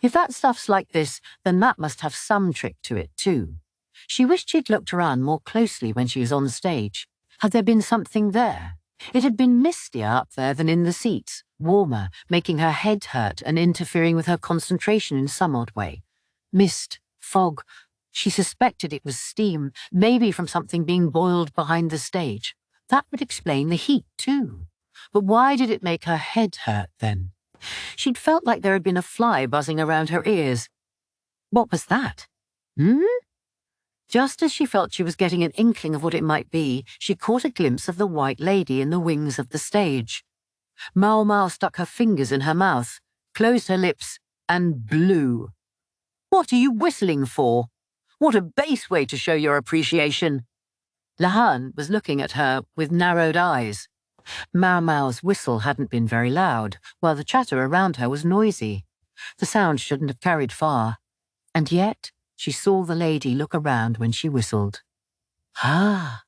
If that stuff's like this, then that must have some trick to it, too. She wished she'd looked around more closely when she was on stage. Had there been something there? It had been mistier up there than in the seats, warmer, making her head hurt and interfering with her concentration in some odd way. Mist, fog. She suspected it was steam, maybe from something being boiled behind the stage. That would explain the heat, too. But why did it make her head hurt, then? She'd felt like there had been a fly buzzing around her ears. What was that? Just as she felt she was getting an inkling of what it might be, she caught a glimpse of the White Lady in the wings of the stage. Maomao stuck her fingers in her mouth, closed her lips, and blew. "What are you whistling for? What a base way to show your appreciation." Lahan was looking at her with narrowed eyes. Maomao's whistle hadn't been very loud, while the chatter around her was noisy. The sound shouldn't have carried far. And yet, she saw the lady look around when she whistled. "Ah,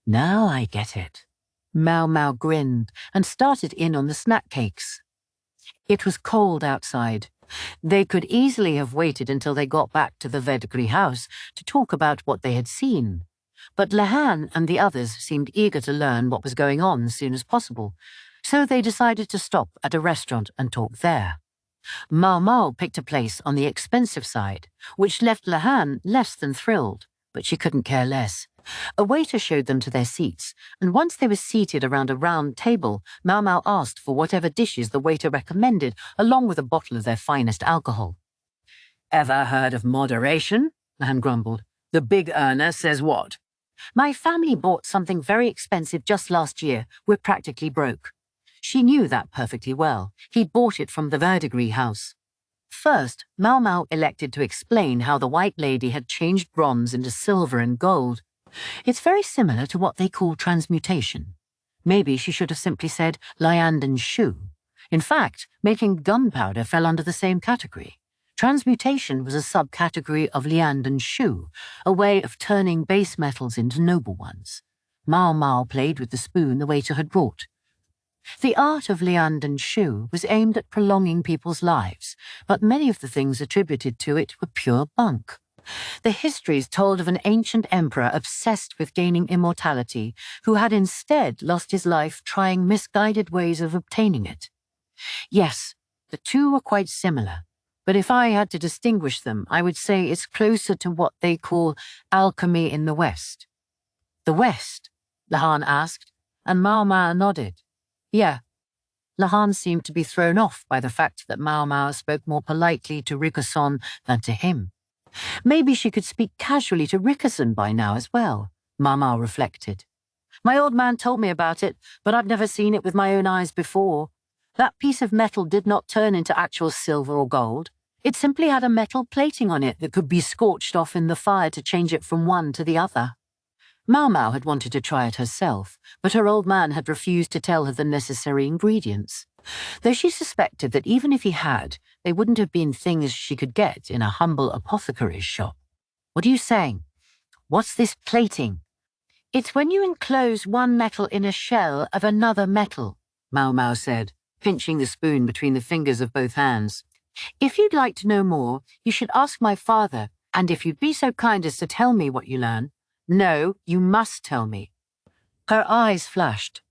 now I get it." Maomao grinned and started in on the snack cakes. It was cold outside. They could easily have waited until they got back to the Apothecary house to talk about what they had seen. But Lahan and the others seemed eager to learn what was going on as soon as possible, so they decided to stop at a restaurant and talk there. Maomao picked a place on the expensive side, which left Lahan less than thrilled, but she couldn't care less. A waiter showed them to their seats, and once they were seated around a round table, Maomao asked for whatever dishes the waiter recommended, along with a bottle of their finest alcohol. "Ever heard of moderation?" Lahan grumbled. "The big earner says what?" "My family bought something very expensive just last year. We're practically broke." She knew that perfectly well. He'd bought it from the Apothecary house. First, Maomao elected to explain how the White Lady had changed bronze into silver and gold. It's very similar to what they call transmutation. Maybe she should have simply said Lianden Shu. In fact, making gunpowder fell under the same category. Transmutation was a subcategory of Lianden Shu, a way of turning base metals into noble ones. Maomao played with the spoon the waiter had brought. The art of Lianden Shu was aimed at prolonging people's lives, but many of the things attributed to it were pure bunk. The histories told of an ancient emperor obsessed with gaining immortality, who had instead lost his life trying misguided ways of obtaining it. Yes, the two were quite similar, but if I had to distinguish them, I would say it's closer to what they call alchemy in the West. "The West?" Lahan asked, and Maomao nodded. "Yeah." Lahan seemed to be thrown off by the fact that Maomao spoke more politely to Rickerson than to him. Maybe she could speak casually to Rickerson by now as well, Maomao reflected. "My old man told me about it, but I've never seen it with my own eyes before. That piece of metal did not turn into actual silver or gold. It simply had a metal plating on it that could be scorched off in the fire to change it from one to the other." Maomao had wanted to try it herself, but her old man had refused to tell her the necessary ingredients. Though she suspected that even if he had, they wouldn't have been things she could get in a humble apothecary's shop. "What are you saying? What's this plating?" "It's when you enclose one metal in a shell of another metal," Maomao said, pinching the spoon between the fingers of both hands. "If you'd like to know more, you should ask my father, and if you'd be so kind as to tell me what you learn." "No, you must tell me." Her eyes flashed.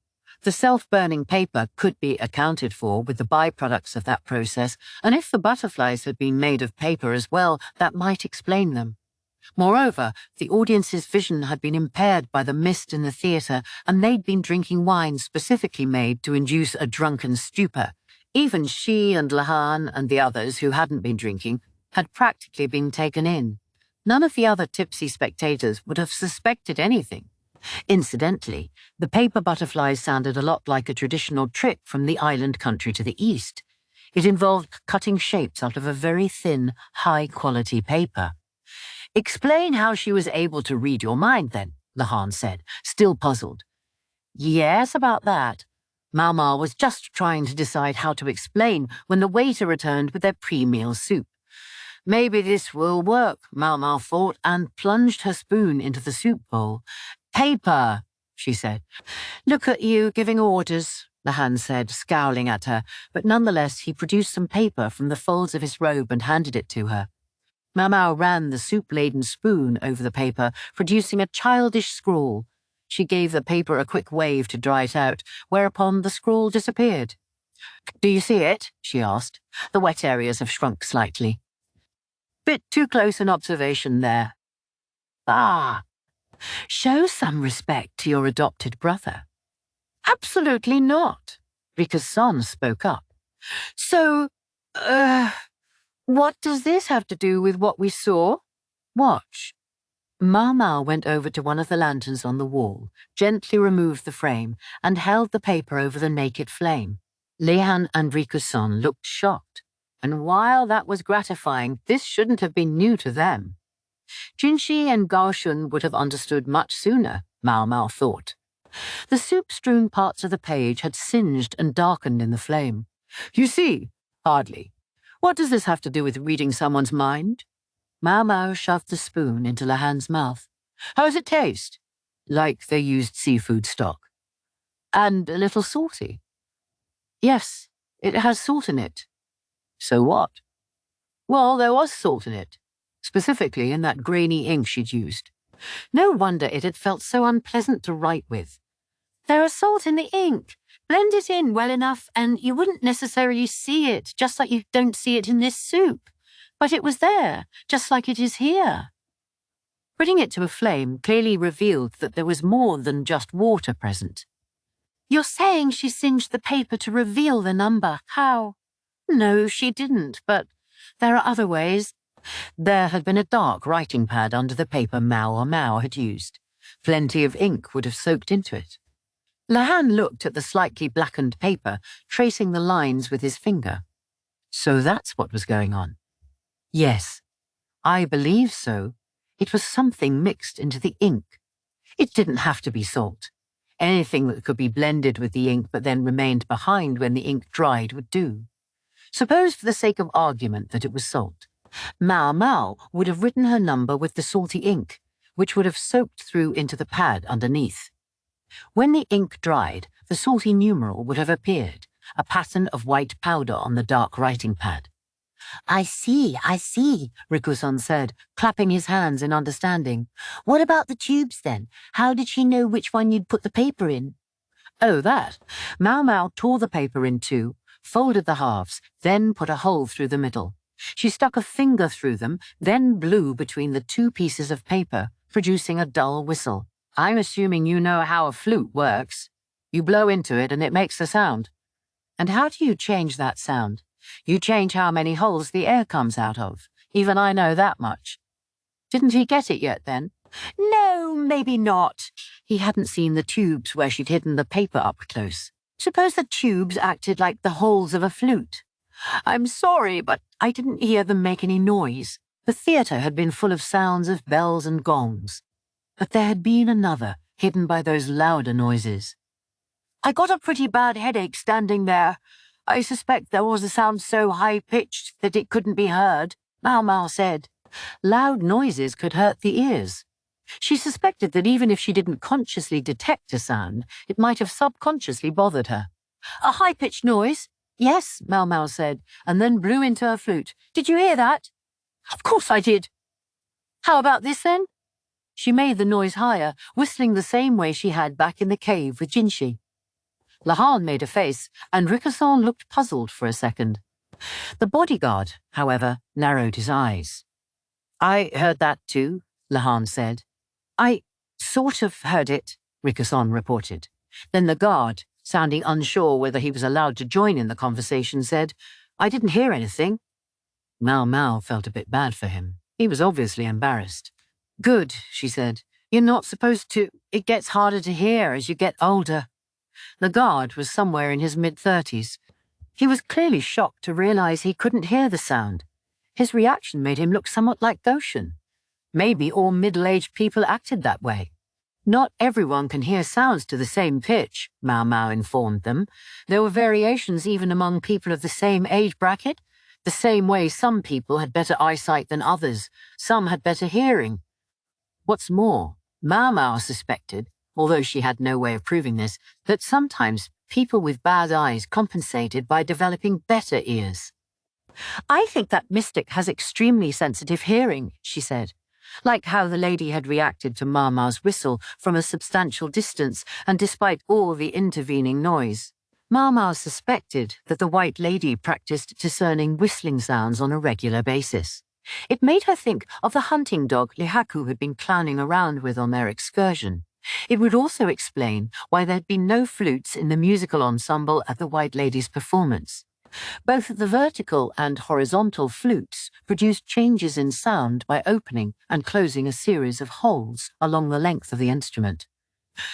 The self-burning paper could be accounted for with the byproducts of that process, and if the butterflies had been made of paper as well, that might explain them. Moreover, the audience's vision had been impaired by the mist in the theatre, and they'd been drinking wine specifically made to induce a drunken stupor. Even she and Lahan and the others who hadn't been drinking had practically been taken in. None of the other tipsy spectators would have suspected anything. Incidentally, the paper butterflies sounded a lot like a traditional trick from the island country to the east. It involved cutting shapes out of a very thin, high-quality paper. "Explain how she was able to read your mind, then," Lahan said, still puzzled. "Yes, about that." Maomao was just trying to decide how to explain when the waiter returned with their pre-meal soup. "Maybe this will work," Maomao thought, and plunged her spoon into the soup bowl. "Paper," she said. "Look at you giving orders," Lahan said, scowling at her, but nonetheless he produced some paper from the folds of his robe and handed it to her. Maomao ran the soup-laden spoon over the paper, producing a childish scrawl. She gave the paper a quick wave to dry it out, whereupon the scrawl disappeared. "Do you see it?" she asked. "The wet areas have shrunk slightly." "Bit too close an observation there." "Ah, show some respect to your adopted brother." "Absolutely not," Rikusan spoke up. "So, what does this have to do with what we saw?" "Watch." Maomao went over to one of the lanterns on the wall, gently removed the frame, and held the paper over the naked flame. Leihan and Rikusan looked shocked, and while that was gratifying, this shouldn't have been new to them. Jinshi and Gaoshun would have understood much sooner, Maomao thought. The soup-strewn parts of the page had singed and darkened in the flame. "You see?" "Hardly. What does this have to do with reading someone's mind?" Maomao shoved the spoon into Leihan's mouth. "How does it taste?" "Like they used seafood stock." "And a little salty?" "Yes, it has salt in it." "So what?" "Well, there was salt in it, specifically in that grainy ink she'd used. No wonder it had felt so unpleasant to write with." "There is salt in the ink. Blend it in well enough and you wouldn't necessarily see it, just like you don't see it in this soup. But it was there, just like it is here." Putting it to a flame clearly revealed that there was more than just water present. "You're saying she singed the paper to reveal the number. How?" "No, she didn't, but there are other ways." There had been a dark writing pad under the paper Maomao had used. Plenty of ink would have soaked into it. Leihan looked at the slightly blackened paper, tracing the lines with his finger. "So that's what was going on." "Yes, I believe so. It was something mixed into the ink. It didn't have to be salt. Anything that could be blended with the ink but then remained behind when the ink dried would do. Suppose for the sake of argument that it was salt. Maomao would have written her number with the salty ink, which would have soaked through into the pad underneath. When the ink dried, the salty numeral would have appeared, a pattern of white powder on the dark writing pad. I see, Rikusan said, clapping his hands in understanding. "What about the tubes then? How did she know which one you'd put the paper in?" "Oh, that. Maomao tore the paper in two, folded the halves, then put a hole through the middle. She stuck a finger through them, then blew between the two pieces of paper, producing a dull whistle. I'm assuming you know how a flute works. You blow into it and it makes a sound. And how do you change that sound? You change how many holes the air comes out of. Even I know that much." "Didn't he get it yet, then?" "No, maybe not." He hadn't seen the tubes where she'd hidden the paper up close. "Suppose the tubes acted like the holes of a flute." "I'm sorry, but I didn't hear them make any noise." The theatre had been full of sounds of bells and gongs. But there had been another, hidden by those louder noises. "I got a pretty bad headache standing there. I suspect there was a sound so high-pitched that it couldn't be heard," Maomao said. Loud noises could hurt the ears. She suspected that even if she didn't consciously detect a sound, it might have subconsciously bothered her. "A high-pitched noise?" "Yes," Maomao said, and then blew into her flute. "Did you hear that?" "Of course I did." "How about this, then?" She made the noise higher, whistling the same way she had back in the cave with Jinshi. Leihan made a face, and Rikusan looked puzzled for a second. The bodyguard, however, narrowed his eyes. "I heard that too," Leihan said. "I sort of heard it," Rikusan reported. Then the guard, sounding unsure whether he was allowed to join in the conversation, said, "I didn't hear anything." Maomao felt a bit bad for him. He was obviously embarrassed. "Good," she said. "You're not supposed to. It gets harder to hear as you get older." The guard was somewhere in his mid-30s. He was clearly shocked to realize he couldn't hear the sound. His reaction made him look somewhat like Goshen. Maybe all middle-aged people acted that way. "Not everyone can hear sounds to the same pitch," Maomao informed them. There were variations even among people of the same age bracket. The same way some people had better eyesight than others. Some had better hearing. What's more, Maomao suspected, although she had no way of proving this, that sometimes people with bad eyes compensated by developing better ears. "I think that mystic has extremely sensitive hearing," she said. like how the lady had reacted to Maomao's whistle from a substantial distance and despite all the intervening noise. Maomao suspected that the White Lady practiced discerning whistling sounds on a regular basis. It made her think of the hunting dog Lihaku had been clowning around with on their excursion. It would also explain why there had been no flutes in the musical ensemble at the White Lady's performance. Both the vertical and horizontal flutes produced changes in sound by opening and closing a series of holes along the length of the instrument.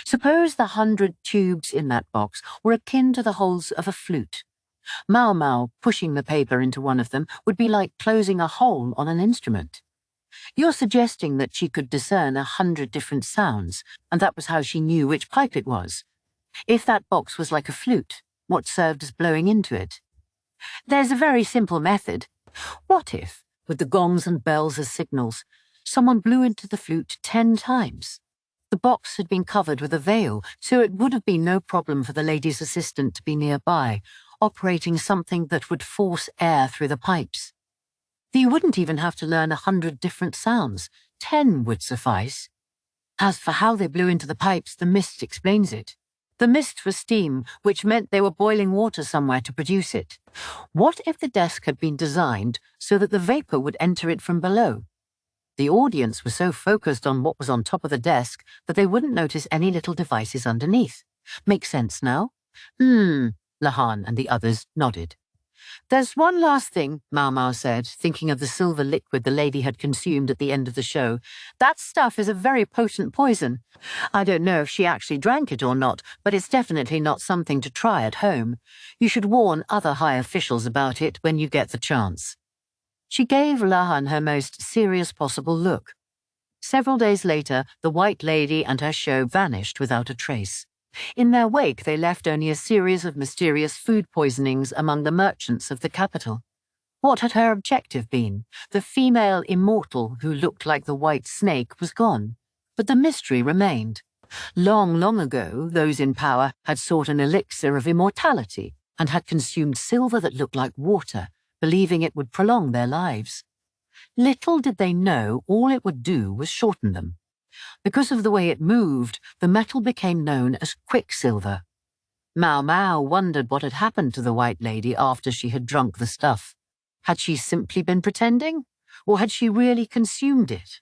Suppose the 100 tubes in that box were akin to the holes of a flute. Maomao pushing the paper into one of them would be like closing a hole on an instrument. You're suggesting that she could discern 100 different sounds, and that was how she knew which pipe it was. If that box was like a flute, what served as blowing into it? There's a very simple method. What if, with the gongs and bells as signals, someone blew into the flute 10 times? The box had been covered with a veil, so it would have been no problem for the lady's assistant to be nearby, operating something that would force air through the pipes. You wouldn't even have to learn 100 different sounds. 10 would suffice. As for how they blew into the pipes, the mist explains it. The mist was steam, which meant they were boiling water somewhere to produce it. What if the desk had been designed so that the vapor would enter it from below? The audience was so focused on what was on top of the desk that they wouldn't notice any little devices underneath. Make sense now? Lahan and the others nodded. There's one last thing, Maomao said, thinking of the silver liquid the lady had consumed at the end of the show. That stuff is a very potent poison. I don't know if she actually drank it or not, but it's definitely not something to try at home. You should warn other high officials about it when you get the chance. She gave Lahan her most serious possible look. Several days later, the White Lady and her show vanished without a trace. In their wake, they left only a series of mysterious food poisonings among the merchants of the capital. What had her objective been? The female Immortal who looked like the white snake was gone, but the mystery remained. Long, long ago, those in power had sought an elixir of immortality and had consumed silver that looked like water, believing it would prolong their lives. Little did they know all it would do was shorten them. Because of the way it moved, the metal became known as quicksilver. Maomao wondered what had happened to the White Lady after she had drunk the stuff. Had she simply been pretending? Or had she really consumed it?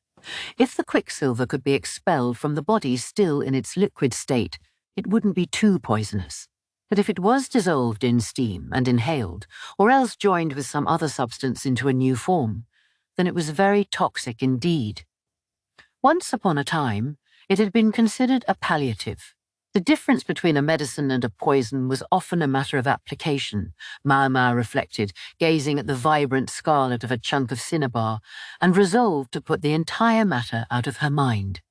If the quicksilver could be expelled from the body still in its liquid state, it wouldn't be too poisonous. But if it was dissolved in steam and inhaled, or else joined with some other substance into a new form, then it was very toxic indeed. Once upon a time, it had been considered a palliative. The difference between a medicine and a poison was often a matter of application, Maomao reflected, gazing at the vibrant scarlet of a chunk of cinnabar, and resolved to put the entire matter out of her mind.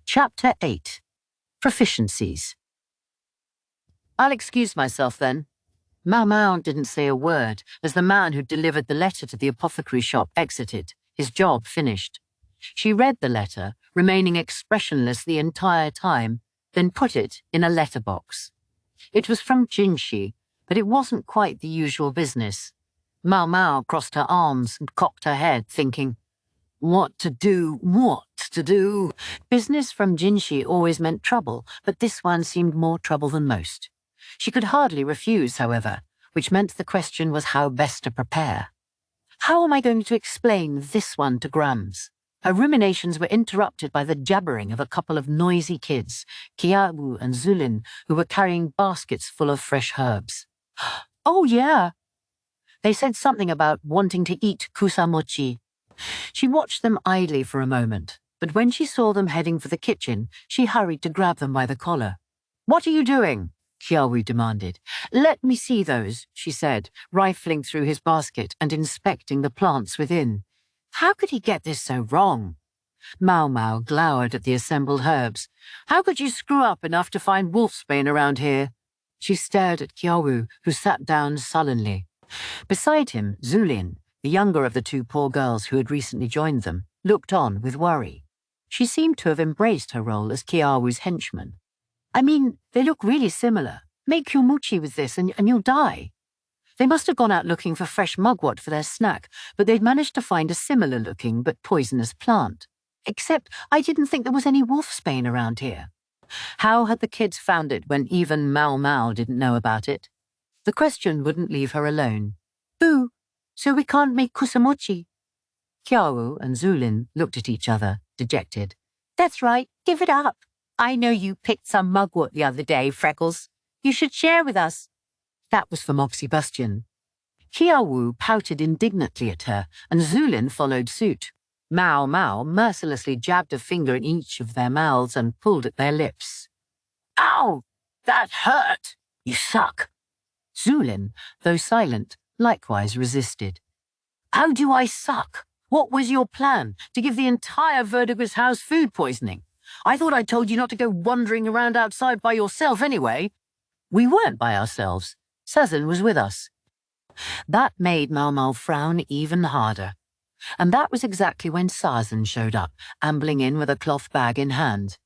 Chapter 8. Proficiencies. I'll excuse myself then. Maomao didn't say a word as the man who delivered the letter to the apothecary shop exited, his job finished. She read the letter, remaining expressionless the entire time, then put it in a letterbox. It was from Jinshi, but it wasn't quite the usual business. Maomao crossed her arms and cocked her head, thinking, What to do? Business from Jinshi always meant trouble, but this one seemed more trouble than most. She could hardly refuse, however, which meant the question was how best to prepare. How am I going to explain this one to Grams? Her ruminations were interrupted by the jabbering of a couple of noisy kids, Ukyou and Zulin, who were carrying baskets full of fresh herbs. Oh, yeah. They said something about wanting to eat kusamochi. She watched them idly for a moment, but when she saw them heading for the kitchen, she hurried to grab them by the collar. What are you doing? Ukyou demanded. Let me see those, she said, rifling through his basket and inspecting the plants within. How could he get this so wrong? Maomao glowered at the assembled herbs. How could you screw up enough to find wolfsbane around here? She stared at Ukyou, who sat down sullenly. Beside him, Zulin, the younger of the two poor girls who had recently joined them, looked on with worry. She seemed to have embraced her role as Ukyou's henchman. I mean, they look really similar. Make your mochi with this and you'll die. They must have gone out looking for fresh mugwort for their snack, but they'd managed to find a similar-looking but poisonous plant. Except I didn't think there was any wolfsbane around here. How had the kids found it when even Maomao didn't know about it? The question wouldn't leave her alone. Boo, so we can't make kusamochi? Ukyou and Zulin looked at each other, dejected. That's right, give it up. I know you picked some mugwort the other day, Freckles. You should share with us. That was for Moxie Bastian. Ukyou pouted indignantly at her, and Zulin followed suit. Maomao mercilessly jabbed a finger in each of their mouths and pulled at their lips. Ow! That hurt! You suck! Zulin, though silent, likewise resisted. How do I suck? What was your plan? To give the entire Verdigris house food poisoning? I thought I told you not to go wandering around outside by yourself anyway. We weren't by ourselves. Sazin was with us. That made Maomao frown even harder. And that was exactly when Sazin showed up, ambling in with a cloth bag in hand.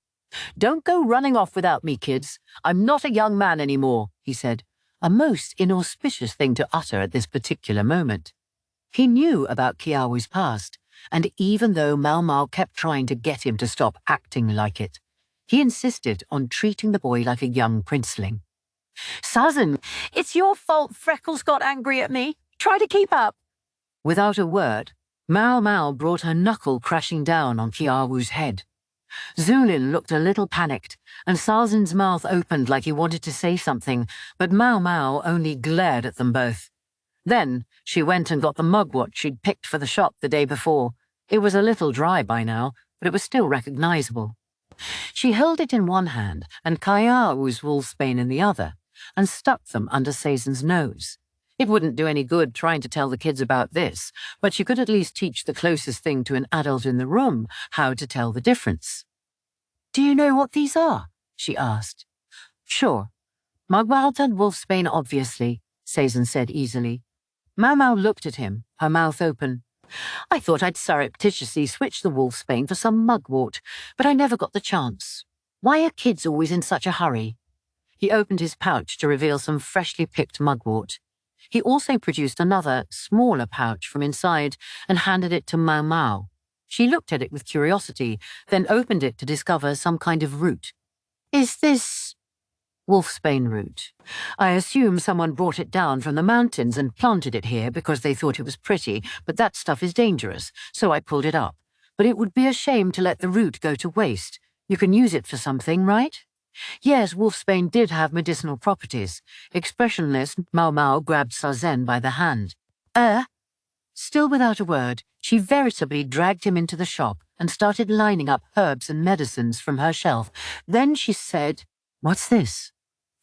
Don't go running off without me, kids. I'm not a young man anymore, he said, a most inauspicious thing to utter at this particular moment. He knew about Ukyou's past, and even though Maomao kept trying to get him to stop acting like it, he insisted on treating the boy like a young princeling. Sazin, it's your fault Freckles got angry at me. Try to keep up. Without a word, Maomao brought her knuckle crashing down on Ukyou's head. Zulin looked a little panicked, and Sazin's mouth opened like he wanted to say something, but Maomao only glared at them both. Then she went and got the mugwort she'd picked for the shop the day before. It was a little dry by now, but it was still recognizable. She held it in one hand and Ukyou's wolfsbane in the other, and stuck them under Sazin's nose. It wouldn't do any good trying to tell the kids about this, but she could at least teach the closest thing to an adult in the room how to tell the difference. Do you know what these are? She asked. Sure. Mugwort and wolfsbane, obviously, Sazin said easily. Maomao looked at him, her mouth open. I thought I'd surreptitiously switch the wolfsbane for some mugwort, but I never got the chance. Why are kids always in such a hurry? He opened his pouch to reveal some freshly picked mugwort. He also produced another, smaller pouch from inside and handed it to Maomao. She looked at it with curiosity, then opened it to discover some kind of root. Is this wolfsbane root? I assume someone brought it down from the mountains and planted it here because they thought it was pretty, but that stuff is dangerous, so I pulled it up. But it would be a shame to let the root go to waste. You can use it for something, right? Yes, wolfsbane did have medicinal properties. Expressionless, Maomao grabbed Sazin by the hand. Still without a word, she veritably dragged him into the shop and started lining up herbs and medicines from her shelf. Then she said, What's this?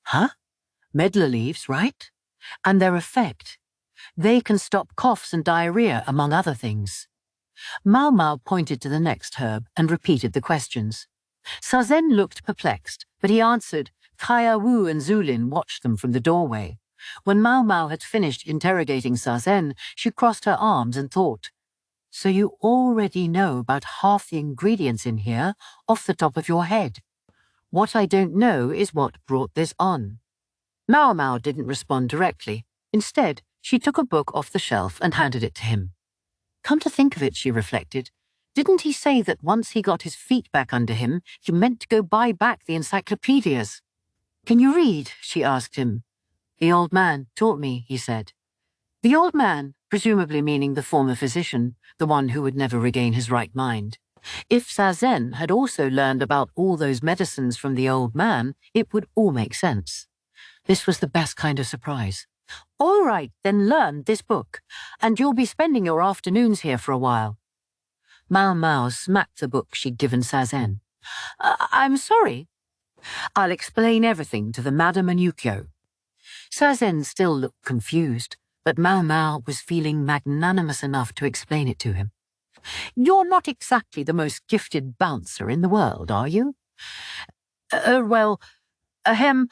Huh? Medlar leaves, right? And their effect. They can stop coughs and diarrhea, among other things. Maomao pointed to the next herb and repeated the questions. Sazin looked perplexed, but he answered. Ukyou and Zulin watched them from the doorway. When Maomao had finished interrogating Sazin, she crossed her arms and thought, So you already know about half the ingredients in here off the top of your head. What I don't know is what brought this on. Maomao didn't respond directly. Instead, she took a book off the shelf and handed it to him. Come to think of it, she reflected, didn't he say that once he got his feet back under him, he meant to go buy back the encyclopedias? Can you read? She asked him. The old man taught me, he said. The old man, presumably meaning the former physician, the one who would never regain his right mind. If Sazin had also learned about all those medicines from the old man, it would all make sense. This was the best kind of surprise. All right, then learn this book, and you'll be spending your afternoons here for a while. Maomao smacked the book she'd given Sazin. I'm sorry. I'll explain everything to the madam and Ukyou. Sazin still looked confused, but Maomao was feeling magnanimous enough to explain it to him. You're not exactly the most gifted bouncer in the world, are you? Hemp,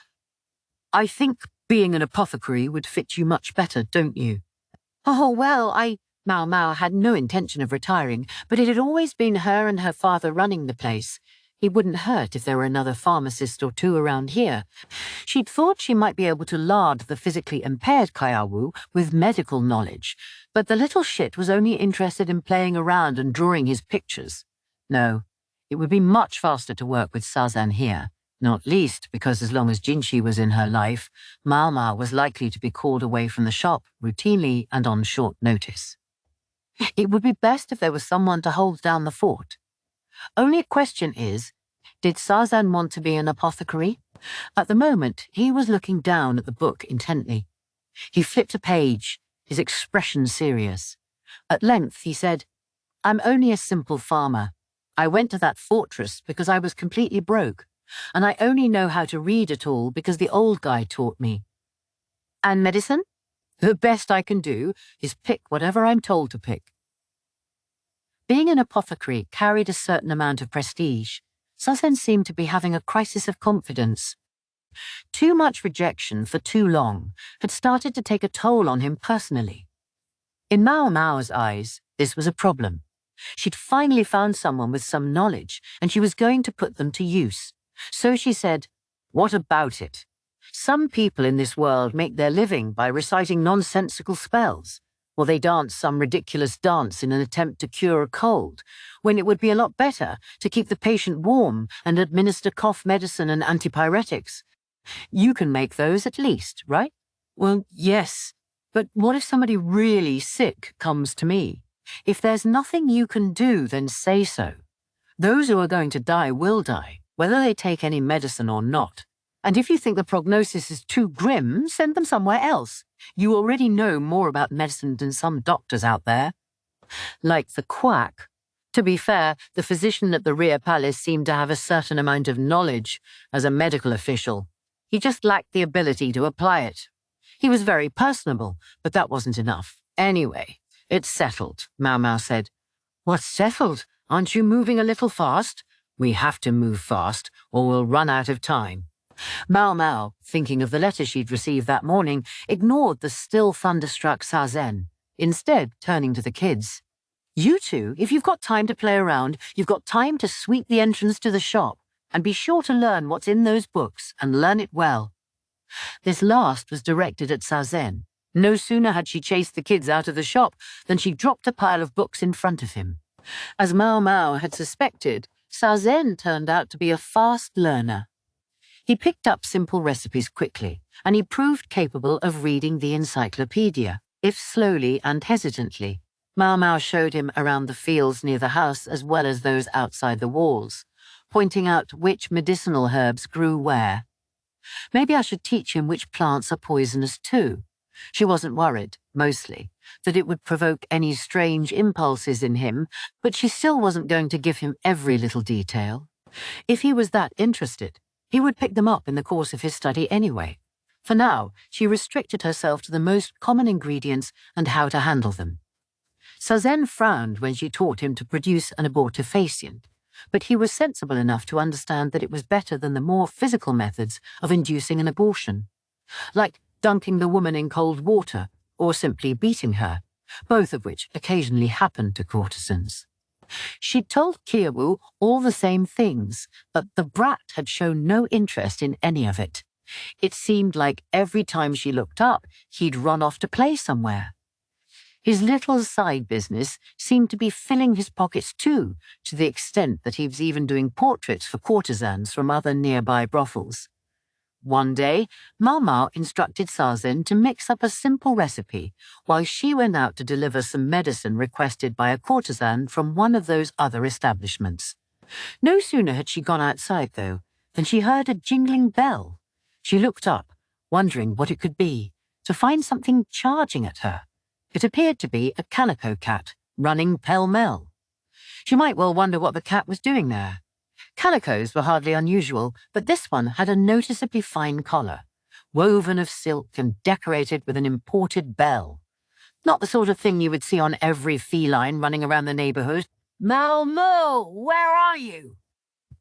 I think being an apothecary would fit you much better, don't you? Oh, well, Maomao had no intention of retiring, but it had always been her and her father running the place. He wouldn't hurt if there were another pharmacist or two around here. She'd thought she might be able to lard the physically impaired Ukyou with medical knowledge, but the little shit was only interested in playing around and drawing his pictures. No, it would be much faster to work with Sazan here, not least because as long as Jinshi was in her life, Maomao was likely to be called away from the shop routinely and on short notice. It would be best if there was someone to hold down the fort. Only question is, did Sazan want to be an apothecary? At the moment, he was looking down at the book intently. He flipped a page, his expression serious. At length, he said, "I'm only a simple farmer. I went to that fortress because I was completely broke, and I only know how to read at all because the old guy taught me." "And medicine?" "The best I can do is pick whatever I'm told to pick." Being an apothecary carried a certain amount of prestige. Sazan seemed to be having a crisis of confidence. Too much rejection for too long had started to take a toll on him personally. In Maomao's eyes, this was a problem. She'd finally found someone with some knowledge, and she was going to put them to use. So she said, "What about it? Some people in this world make their living by reciting nonsensical spells, or they dance some ridiculous dance in an attempt to cure a cold, when it would be a lot better to keep the patient warm and administer cough medicine and antipyretics. You can make those at least, right?" "Well, yes, but what if somebody really sick comes to me? If there's nothing you can do, then say so. Those who are going to die will die, whether they take any medicine or not. And if you think the prognosis is too grim, send them somewhere else. You already know more about medicine than some doctors out there." Like the quack. To be fair, the physician at the rear palace seemed to have a certain amount of knowledge as a medical official. He just lacked the ability to apply it. He was very personable, but that wasn't enough. "Anyway, it's settled," Maomao said. "What's settled? Aren't you moving a little fast?" "We have to move fast, or we'll run out of time." Maomao, thinking of the letter she'd received that morning, ignored the still thunderstruck Sazan, instead turning to the kids. "You two, if you've got time to play around, you've got time to sweep the entrance to the shop, and be sure to learn what's in those books, and learn it well." This last was directed at Sazan. No sooner had she chased the kids out of the shop than she dropped a pile of books in front of him. As Maomao had suspected, Sazan turned out to be a fast learner. He picked up simple recipes quickly, and he proved capable of reading the encyclopedia, if slowly and hesitantly. Maomao showed him around the fields near the house as well as those outside the walls, pointing out which medicinal herbs grew where. Maybe I should teach him which plants are poisonous too. She wasn't worried, mostly, that it would provoke any strange impulses in him, but she still wasn't going to give him every little detail. If he was that interested, he would pick them up in the course of his study anyway. For now, she restricted herself to the most common ingredients and how to handle them. Sazan frowned when she taught him to produce an abortifacient, but he was sensible enough to understand that it was better than the more physical methods of inducing an abortion, like dunking the woman in cold water or simply beating her, both of which occasionally happened to courtesans. She'd told Ukyou all the same things, but the brat had shown no interest in any of it. It seemed like every time she looked up, he'd run off to play somewhere. His little side business seemed to be filling his pockets too, to the extent that he was even doing portraits for courtesans from other nearby brothels. One day, Maomao instructed Sazan to mix up a simple recipe while she went out to deliver some medicine requested by a courtesan from one of those other establishments. No sooner had she gone outside, though, than she heard a jingling bell. She looked up, wondering what it could be, to find something charging at her. It appeared to be a calico cat, running pell-mell. She might well wonder what the cat was doing there. Calicos were hardly unusual, but this one had a noticeably fine collar, woven of silk and decorated with an imported bell. Not the sort of thing you would see on every feline running around the neighborhood. "Maomao, where are you?"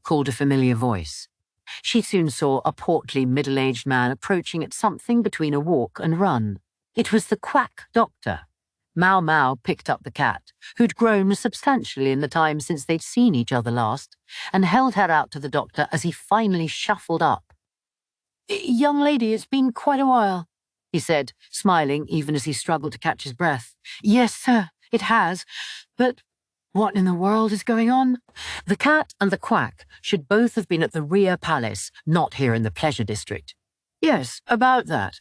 called a familiar voice. She soon saw a portly, middle-aged man approaching at something between a walk and run. It was the quack doctor. Maomao picked up the cat, who'd grown substantially in the time since they'd seen each other last, and held her out to the doctor as he finally shuffled up. "Young lady, it's been quite a while," he said, smiling even as he struggled to catch his breath. "Yes, sir, it has. But what in the world is going on?" The cat and the quack should both have been at the Imperial Palace, not here in the pleasure district. "Yes, about that."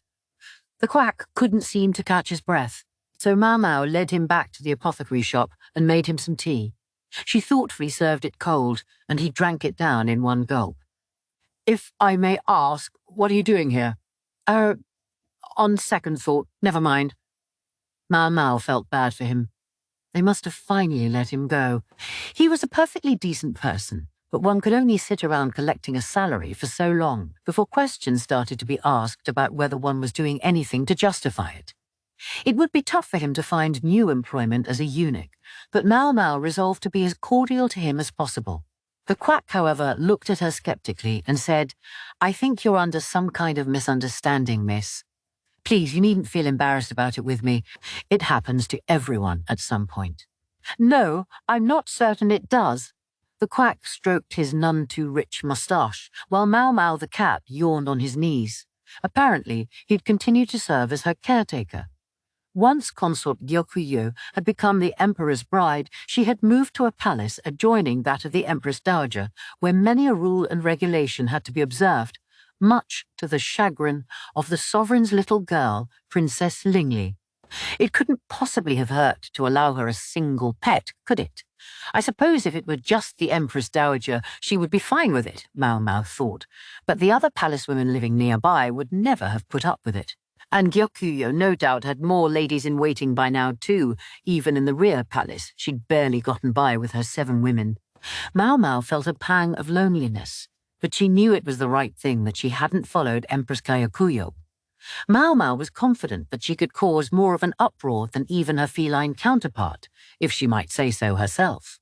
The quack couldn't seem to catch his breath, so Maomao led him back to the apothecary shop and made him some tea. She thoughtfully served it cold, and he drank it down in one gulp. "If I may ask, what are you doing here?" On second thought, never mind." Maomao felt bad for him. They must have finally let him go. He was a perfectly decent person, but one could only sit around collecting a salary for so long before questions started to be asked about whether one was doing anything to justify it. It would be tough for him to find new employment as a eunuch, but Maomao resolved to be as cordial to him as possible. The quack, however, looked at her skeptically and said, "I think you're under some kind of misunderstanding, miss. Please, you needn't feel embarrassed about it with me. It happens to everyone at some point." "No, I'm not certain it does." The quack stroked his none-too-rich moustache, while Maomao the cat yawned on his knees. Apparently, he'd continued to serve as her caretaker. Once consort Ukyou had become the emperor's bride, she had moved to a palace adjoining that of the empress dowager, where many a rule and regulation had to be observed, much to the chagrin of the sovereign's little girl, Princess Lingli. It couldn't possibly have hurt to allow her a single pet, could it? I suppose if it were just the Empress Dowager, she would be fine with it, Maomao thought, but the other palace women living nearby would never have put up with it. And Ukyou no doubt had more ladies-in-waiting by now too, even in the rear palace. She'd barely gotten by with her 7 women. Maomao felt a pang of loneliness, but she knew it was the right thing that she hadn't followed Empress Ukyou. Maomao was confident that she could cause more of an uproar than even her feline counterpart, if she might say so herself.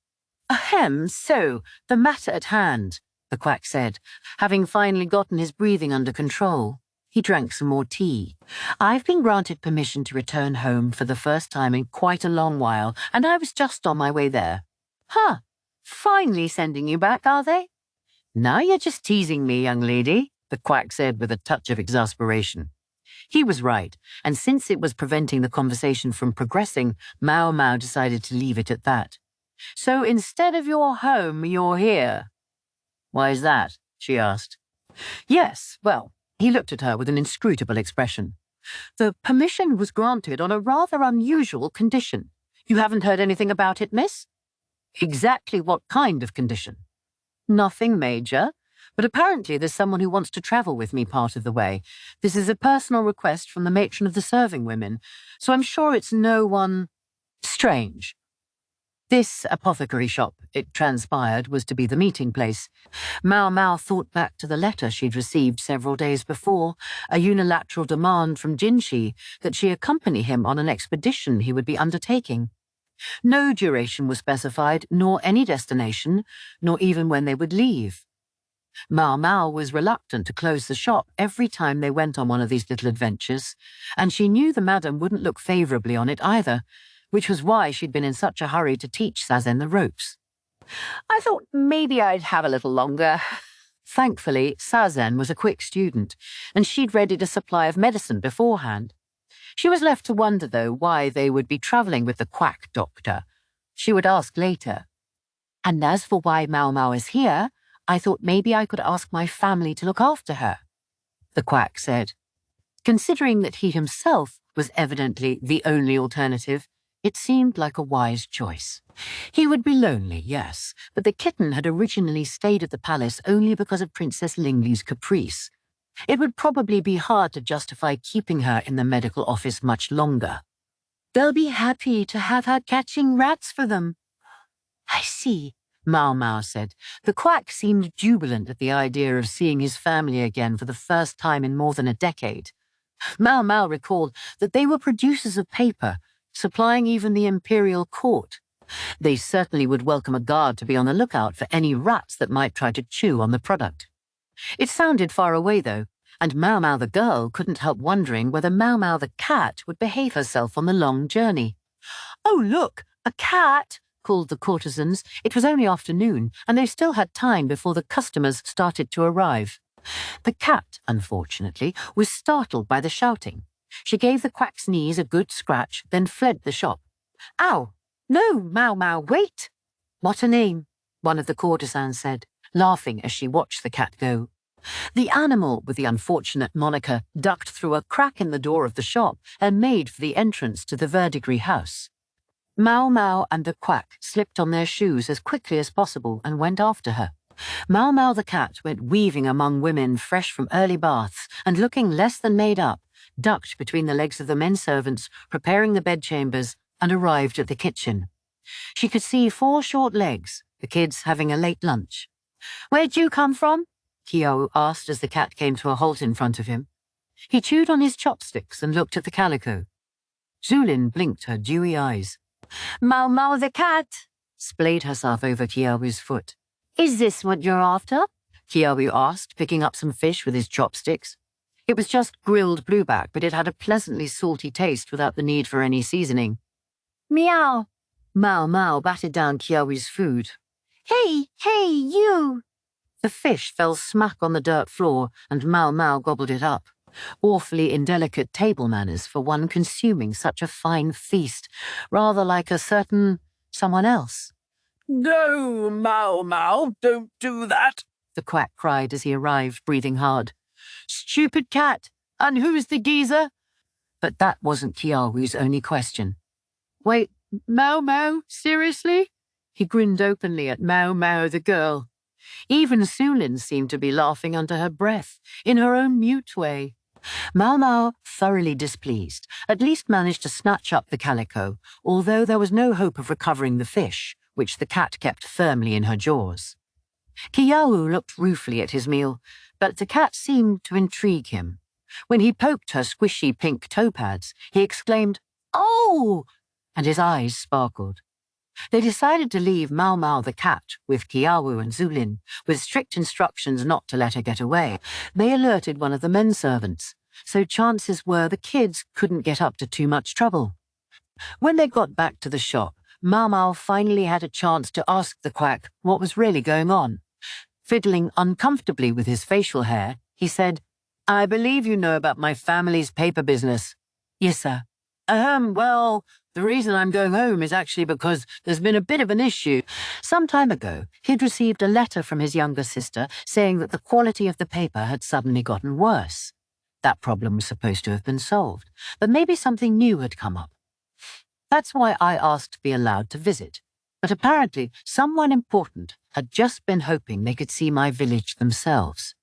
"Ahem, so, the matter at hand," the quack said, having finally gotten his breathing under control. He drank some more tea. "I've been granted permission to return home for the first time in quite a long while, and I was just on my way there." "Huh, finally sending you back, are they?" "Now you're just teasing me, young lady," the quack said with a touch of exasperation. He was right, and since it was preventing the conversation from progressing, Maomao decided to leave it at that. "So instead of your home, you're here." "Why is that?" she asked. "Yes, well," he looked at her with an inscrutable expression. "The permission was granted on a rather unusual condition. You haven't heard anything about it, miss?" "Exactly what kind of condition?" "Nothing major. But apparently there's someone who wants to travel with me part of the way. This is a personal request from the matron of the serving women, so I'm sure it's no one strange." This apothecary shop, it transpired, was to be the meeting place. Maomao thought back to the letter she'd received several days before, a unilateral demand from Jinshi that she accompany him on an expedition he would be undertaking. No duration was specified, nor any destination, nor even when they would leave. Maomao was reluctant to close the shop every time they went on one of these little adventures, and she knew the madam wouldn't look favourably on it either, which was why she'd been in such a hurry to teach Sazen the ropes. "I thought maybe I'd have a little longer." Thankfully, Sazen was a quick student, and she'd readied a supply of medicine beforehand. She was left to wonder, though, why they would be travelling with the quack doctor. She would ask later. "And as for why Maomao is here, I thought maybe I could ask my family to look after her," the quack said. Considering that he himself was evidently the only alternative, it seemed like a wise choice. He would be lonely, yes, but the kitten had originally stayed at the palace only because of Princess Lingli's caprice. It would probably be hard to justify keeping her in the medical office much longer. "They'll be happy to have her catching rats for them." "I see," Maomao said. The quack seemed jubilant at the idea of seeing his family again for the first time in more than a decade. Maomao recalled that they were producers of paper, supplying even the imperial court. They certainly would welcome a guard to be on the lookout for any rats that might try to chew on the product. It sounded far away, though, and Maomao the girl couldn't help wondering whether Maomao the cat would behave herself on the long journey. "Oh, look, a cat!" called the courtesans. It was only afternoon, and they still had time before the customers started to arrive. The cat, unfortunately, was startled by the shouting. She gave the quack's knees a good scratch, then fled the shop. "Ow! No, Maomao, wait!" "What a name," one of the courtesans said, laughing as she watched the cat go. The animal with the unfortunate moniker ducked through a crack in the door of the shop and made for the entrance to the verdigris house. Maomao and the quack slipped on their shoes as quickly as possible and went after her. Maomao the cat went weaving among women fresh from early baths and looking less than made up, ducked between the legs of the men servants, preparing the bedchambers, and arrived at the kitchen. She could see 4 short legs, the kids having a late lunch. "Where'd you come from?" Ukyou asked as the cat came to a halt in front of him. He chewed on his chopsticks and looked at the calico. Zulin blinked her dewy eyes. Maomao the cat Splayed herself over Ukyou's foot. Is this what you're after? Ukyou asked, picking up some fish with his chopsticks. It was just grilled blueback, but it had a pleasantly salty taste without the need for any seasoning. Meow. Maomao batted down Ukyou's food. Hey, you! The fish fell smack on the dirt floor, and Maomao gobbled it up. Awfully indelicate table manners for one consuming such a fine feast, rather like a certain someone else. "No, Maomao, don't do that," the quack cried as he arrived, breathing hard. "Stupid cat! And who's the geezer?" But that wasn't Ukyou's only question. "Wait, Maomao, seriously?" He grinned openly at Maomao the girl. Even Zulin seemed to be laughing under her breath, in her own mute way. Maomao, thoroughly displeased, at least managed to snatch up the calico, although there was no hope of recovering the fish, which the cat kept firmly in her jaws. Ukyou looked ruefully at his meal, but the cat seemed to intrigue him. When he poked her squishy pink toe pads, he exclaimed, "Oh!" and his eyes sparkled. They decided to leave Maomao the cat with Ukyou and Zulin, with strict instructions not to let her get away. They alerted one of the men servants, so chances were the kids couldn't get up to too much trouble. When they got back to the shop, Maomao finally had a chance to ask the quack what was really going on. Fiddling uncomfortably with his facial hair, he said, "I believe you know about my family's paper business." "Yes, sir." Well, the reason I'm going home is actually because there's been a bit of an issue. Some time ago, he'd received a letter from his younger sister saying that the quality of the paper had suddenly gotten worse. That problem was supposed to have been solved, but maybe something new had come up. That's why I asked to be allowed to visit. But apparently, someone important had just been hoping they could see my village themselves.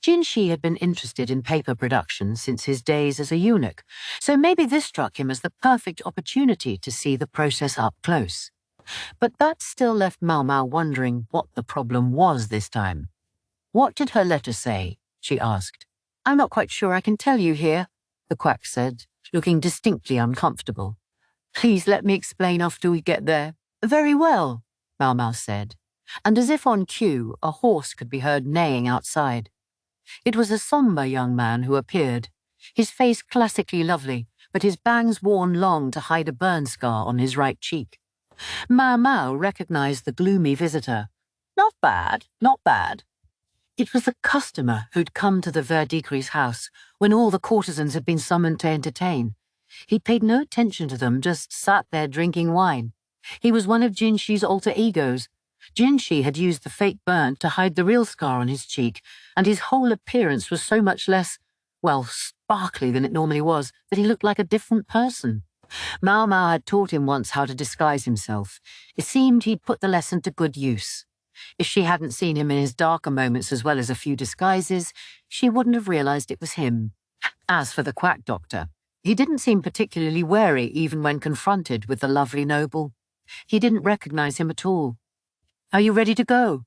Jinshi had been interested in paper production since his days as a eunuch, so maybe this struck him as the perfect opportunity to see the process up close. But that still left Maomao wondering what the problem was this time. "What did her letter say?" she asked. "I'm not quite sure I can tell you here," the quack said, looking distinctly uncomfortable. "Please let me explain after we get there." "Very well," Maomao said, and as if on cue, a horse could be heard neighing outside. It was a sombre young man who appeared, his face classically lovely, but his bangs worn long to hide a burn scar on his right cheek. Maomao recognized the gloomy visitor. Not bad, not bad. It was a customer who'd come to the verdigris house when all the courtesans had been summoned to entertain. He'd paid no attention to them, just sat there drinking wine. He was one of Jinshi's alter egos. Jinshi had used the fake burn to hide the real scar on his cheek, and his whole appearance was so much less, well, sparkly than it normally was, that he looked like a different person. Maomao had taught him once how to disguise himself. It seemed he'd put the lesson to good use. If she hadn't seen him in his darker moments as well as a few disguises, she wouldn't have realized it was him. As for the quack doctor, he didn't seem particularly wary even when confronted with the lovely noble. He didn't recognize him at all. "Are you ready to go?"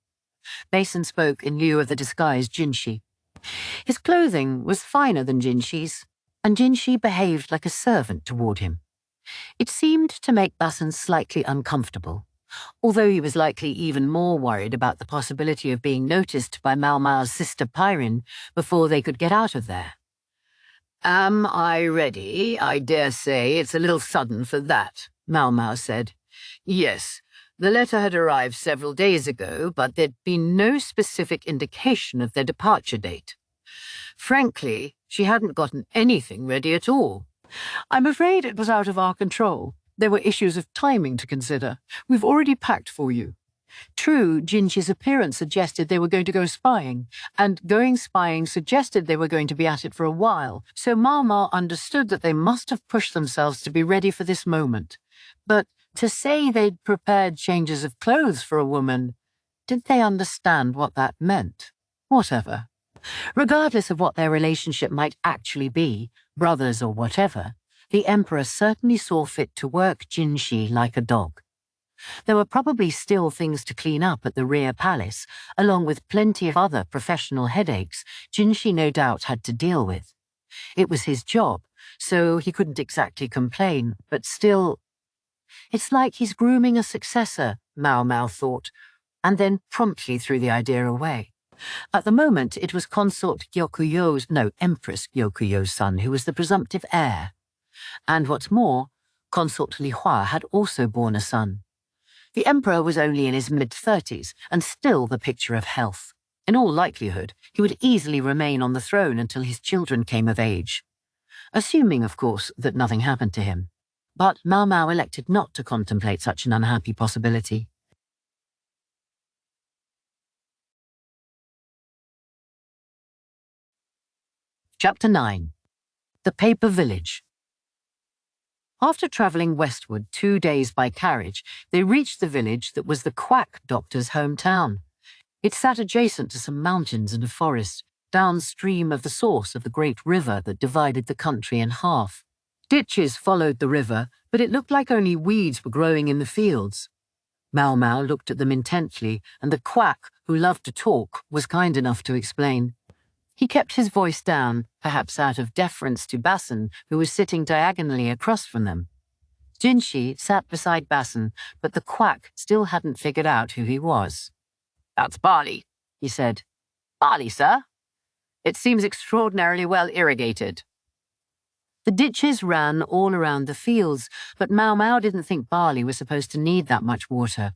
Mason spoke in lieu of the disguised Jinshi. His clothing was finer than Jinshi's, and Jinshi behaved like a servant toward him. It seemed to make Basan slightly uncomfortable, although he was likely even more worried about the possibility of being noticed by Maomao's sister Pyrin before they could get out of there. "Am I ready? I dare say it's a little sudden for that," Maomao said. Yes, the letter had arrived several days ago, but there'd been no specific indication of their departure date. Frankly, she hadn't gotten anything ready at all. I'm afraid it was out of our control. There were issues of timing to consider. We've already packed for you. True, Jinxi's appearance suggested they were going to go spying, and going spying suggested they were going to be at it for a while, so Maomao understood that they must have pushed themselves to be ready for this moment. But to say they'd prepared changes of clothes for a woman, did they understand what that meant? Whatever. Regardless of what their relationship might actually be, brothers or whatever, the Emperor certainly saw fit to work Jinxi like a dog. There were probably still things to clean up at the rear palace, along with plenty of other professional headaches Jinxi no doubt had to deal with. It was his job, so he couldn't exactly complain, but still... It's like he's grooming a successor, Maomao thought, and then promptly threw the idea away. At the moment, it was Consort Empress Yokuyou's son who was the presumptive heir. And what's more, Consort Li Hua had also borne a son. The Emperor was only in his mid-30s and still the picture of health. In all likelihood, he would easily remain on the throne until his children came of age. Assuming, of course, that nothing happened to him. But Maomao elected not to contemplate such an unhappy possibility. Chapter 9. The Paper Village. After travelling westward 2 days by carriage, they reached the village that was the quack doctor's hometown. It sat adjacent to some mountains and a forest, downstream of the source of the great river that divided the country in half. Ditches followed the river, but it looked like only weeds were growing in the fields. Maomao looked at them intently, and the quack, who loved to talk, was kind enough to explain. He kept his voice down, perhaps out of deference to Basson, who was sitting diagonally across from them. Jinxi sat beside Basson, but the quack still hadn't figured out who he was. "That's barley," he said. "Barley, sir? It seems extraordinarily well irrigated." The ditches ran all around the fields, but Maomao didn't think barley was supposed to need that much water.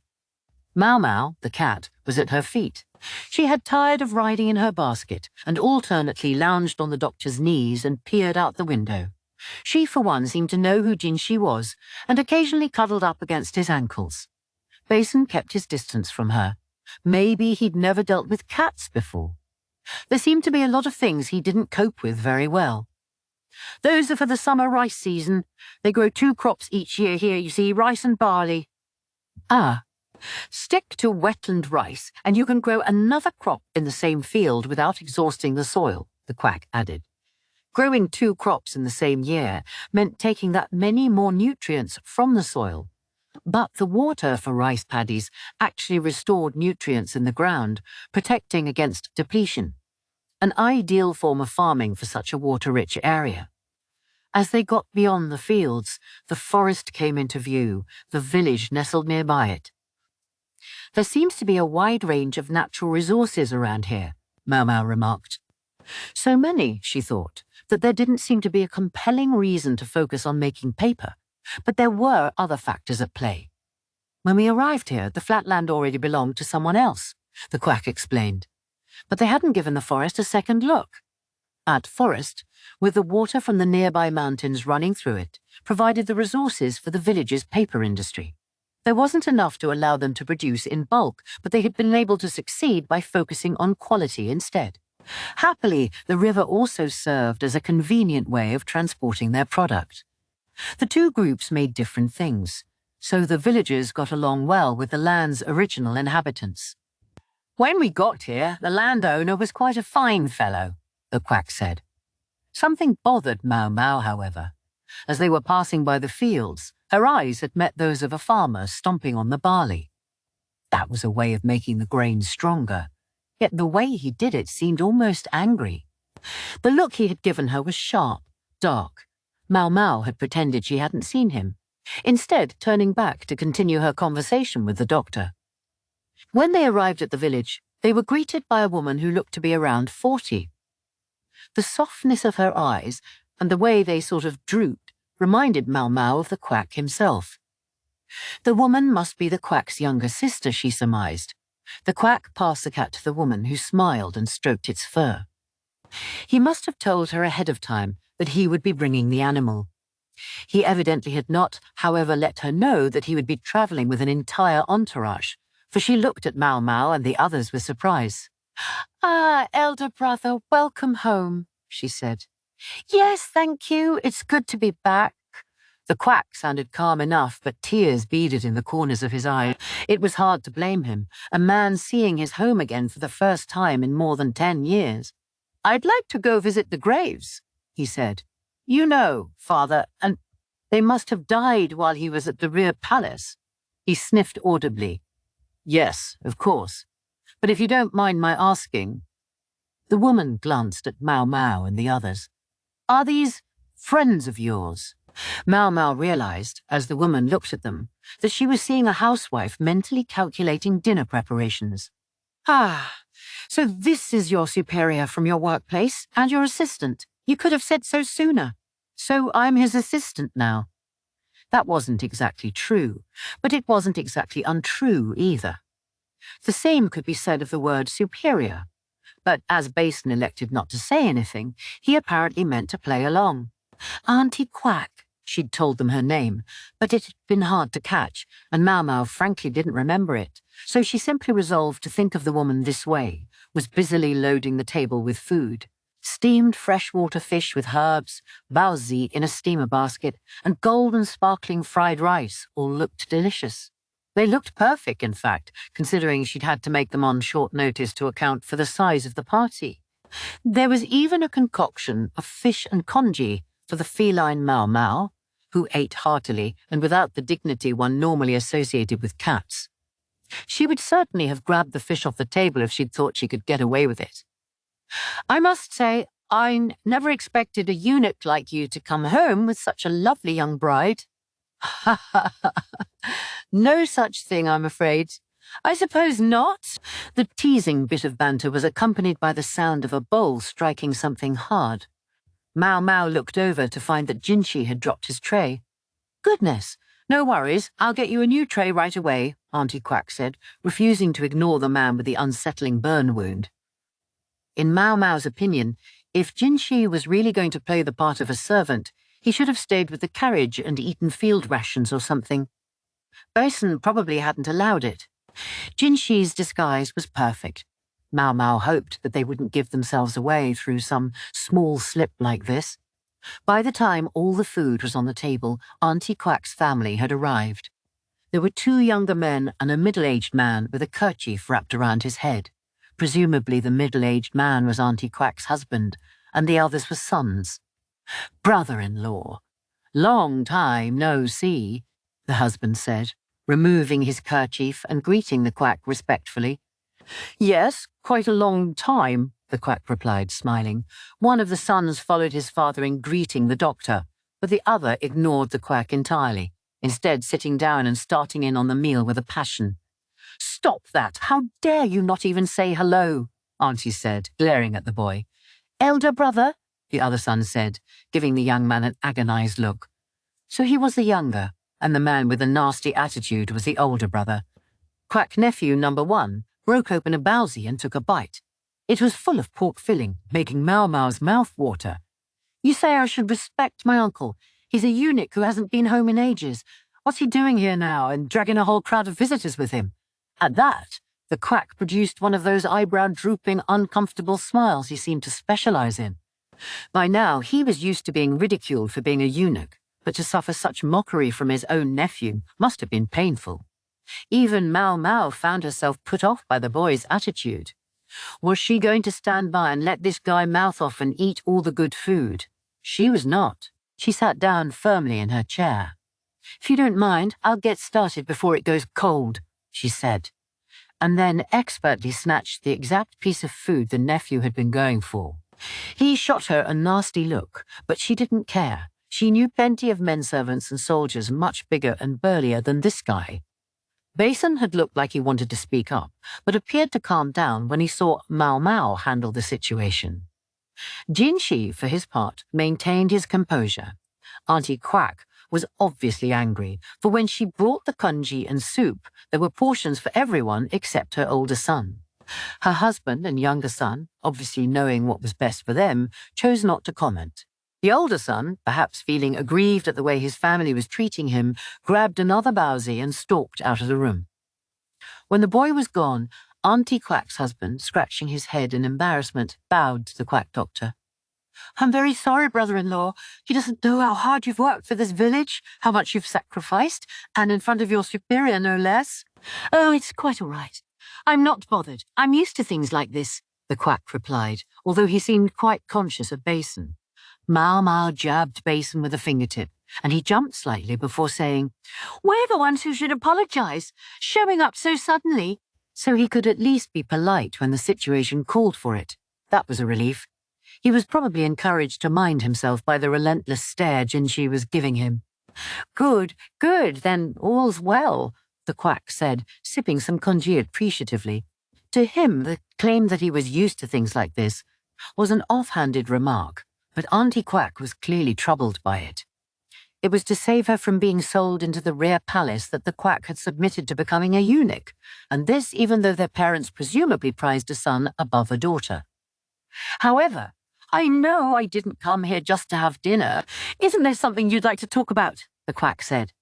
Maomao, the cat, was at her feet. She had tired of riding in her basket and alternately lounged on the doctor's knees and peered out the window. She, for one, seemed to know who Jinxi was and occasionally cuddled up against his ankles. Basson kept his distance from her. Maybe he'd never dealt with cats before. There seemed to be a lot of things he didn't cope with very well. "Those are for the summer rice season. They grow 2 crops each year here, you see, rice and barley." "Ah. Stick to wetland rice, and you can grow another crop in the same field without exhausting the soil," the quack added. Growing 2 crops in the same year meant taking that many more nutrients from the soil. But the water for rice paddies actually restored nutrients in the ground, protecting against depletion. An ideal form of farming for such a water-rich area. As they got beyond the fields, the forest came into view, the village nestled nearby it. "There seems to be a wide range of natural resources around here," Maomao remarked. So many, she thought, that there didn't seem to be a compelling reason to focus on making paper, but there were other factors at play. "When we arrived here, the flat land already belonged to someone else," the quack explained. But they hadn't given the forest a second look. That forest, with the water from the nearby mountains running through it, provided the resources for the village's paper industry. There wasn't enough to allow them to produce in bulk, but they had been able to succeed by focusing on quality instead. Happily, the river also served as a convenient way of transporting their product. The 2 groups made different things, so the villagers got along well with the land's original inhabitants. "When we got here, the landowner was quite a fine fellow," the quack said. Something bothered Maomao, however. As they were passing by the fields, her eyes had met those of a farmer stomping on the barley. That was a way of making the grain stronger, yet the way he did it seemed almost angry. The look he had given her was sharp, dark. Maomao had pretended she hadn't seen him, instead turning back to continue her conversation with the doctor. When they arrived at the village, they were greeted by a woman who looked to be around 40. The softness of her eyes and the way they sort of drooped reminded Maomao of the quack himself. The woman must be the quack's younger sister, she surmised. The quack passed the cat to the woman, who smiled and stroked its fur. He must have told her ahead of time that he would be bringing the animal. He evidently had not, however, let her know that he would be travelling with an entire entourage, for she looked at Maomao and the others with surprise. "Ah, elder brother, welcome home," she said. "Yes, thank you. It's good to be back." The quack sounded calm enough, but tears beaded in the corners of his eyes. It was hard to blame him, a man seeing his home again for the first time in more than 10 years. "I'd like to go visit the graves," he said. "You know, father, and they must have died while he was at the rear palace." He sniffed audibly. "Yes, of course. But if you don't mind my asking..." The woman glanced at Maomao and the others. "Are these friends of yours?" Maomao realized, as the woman looked at them, that she was seeing a housewife mentally calculating dinner preparations. "Ah, so this is your superior from your workplace and your assistant. You could have said so sooner. So I'm his assistant now." That wasn't exactly true, but it wasn't exactly untrue either. The same could be said of the word superior, but as Basin elected not to say anything, he apparently meant to play along. Auntie Quack, she'd told them her name, but it had been hard to catch, and Maomao frankly didn't remember it, so she simply resolved to think of the woman this way, was busily loading the table with food. Steamed freshwater fish with herbs, baozi in a steamer basket, and golden sparkling fried rice all looked delicious. They looked perfect, in fact, considering she'd had to make them on short notice to account for the size of the party. There was even a concoction of fish and congee for the feline Maomao, who ate heartily and without the dignity one normally associated with cats. She would certainly have grabbed the fish off the table if she'd thought she could get away with it. "I must say, I never expected a eunuch like you to come home with such a lovely young bride." "Ha ha ha. No such thing, I'm afraid." "I suppose not." The teasing bit of banter was accompanied by the sound of a bowl striking something hard. Maomao looked over to find that Jinshi had dropped his tray. "Goodness, no worries, I'll get you a new tray right away," Auntie Quack said, refusing to ignore the man with the unsettling burn wound. In Maomao's opinion, if Jinshi was really going to play the part of a servant, he should have stayed with the carriage and eaten field rations or something. Basin probably hadn't allowed it. Jinshi's disguise was perfect. Maomao hoped that they wouldn't give themselves away through some small slip like this. By the time all the food was on the table, Auntie Quack's family had arrived. There were 2 younger men and a middle-aged man with a kerchief wrapped around his head. Presumably the middle-aged man was Auntie Quack's husband, and the others were sons. "Brother-in-law. Long time no see," the husband said, removing his kerchief and greeting the quack respectfully. "Yes, quite a long time," the quack replied, smiling. One of the sons followed his father in greeting the doctor, but the other ignored the quack entirely, instead sitting down and starting in on the meal with a passion. "Stop that! How dare you not even say hello?" Auntie said, glaring at the boy. "Elder brother," the other son said, giving the young man an agonized look. So he was the younger, and the man with the nasty attitude was the older brother. Quack nephew number 1 broke open a baozi and took a bite. It was full of pork filling, making Maomao's mouth water. "You say I should respect my uncle. He's a eunuch who hasn't been home in ages. What's he doing here now, and dragging a whole crowd of visitors with him?" At that, the quack produced one of those eyebrow-drooping, uncomfortable smiles he seemed to specialize in. By now, he was used to being ridiculed for being a eunuch, but to suffer such mockery from his own nephew must have been painful. Even Maomao found herself put off by the boy's attitude. Was she going to stand by and let this guy mouth off and eat all the good food? She was not. She sat down firmly in her chair. "If you don't mind, I'll get started before it goes cold," she said, and then expertly snatched the exact piece of food the nephew had been going for. He shot her a nasty look, but she didn't care. She knew plenty of men-servants and soldiers much bigger and burlier than this guy. Basin had looked like he wanted to speak up, but appeared to calm down when he saw Maomao handle the situation. Jinshi, for his part, maintained his composure. Auntie Quack was obviously angry, for when she brought the congee and soup, there were portions for everyone except her older son. Her husband and younger son, obviously knowing what was best for them, chose not to comment. The older son, perhaps feeling aggrieved at the way his family was treating him, grabbed another bowsy and stalked out of the room. When the boy was gone, Auntie Quack's husband, scratching his head in embarrassment, bowed to the quack doctor. "I'm very sorry, brother-in-law. He doesn't know how hard you've worked for this village, how much you've sacrificed, and in front of your superior, no less." "Oh, it's quite all right. I'm not bothered. I'm used to things like this," the quack replied, although he seemed quite conscious of Basin. Maomao jabbed Basin with a fingertip, and he jumped slightly before saying, "We're the ones who should apologize, showing up so suddenly." So he could at least be polite when the situation called for it. That was a relief. He was probably encouraged to mind himself by the relentless stare Jinshi was giving him. Good, then all's well," the quack said, sipping some congee appreciatively. To him, the claim that he was used to things like this was an offhanded remark, but Auntie Quack was clearly troubled by it. It was to save her from being sold into the rear palace that the quack had submitted to becoming a eunuch, and this even though their parents presumably prized a son above a daughter. "However, I know I didn't come here just to have dinner. Isn't there something you'd like to talk about?" the quack said.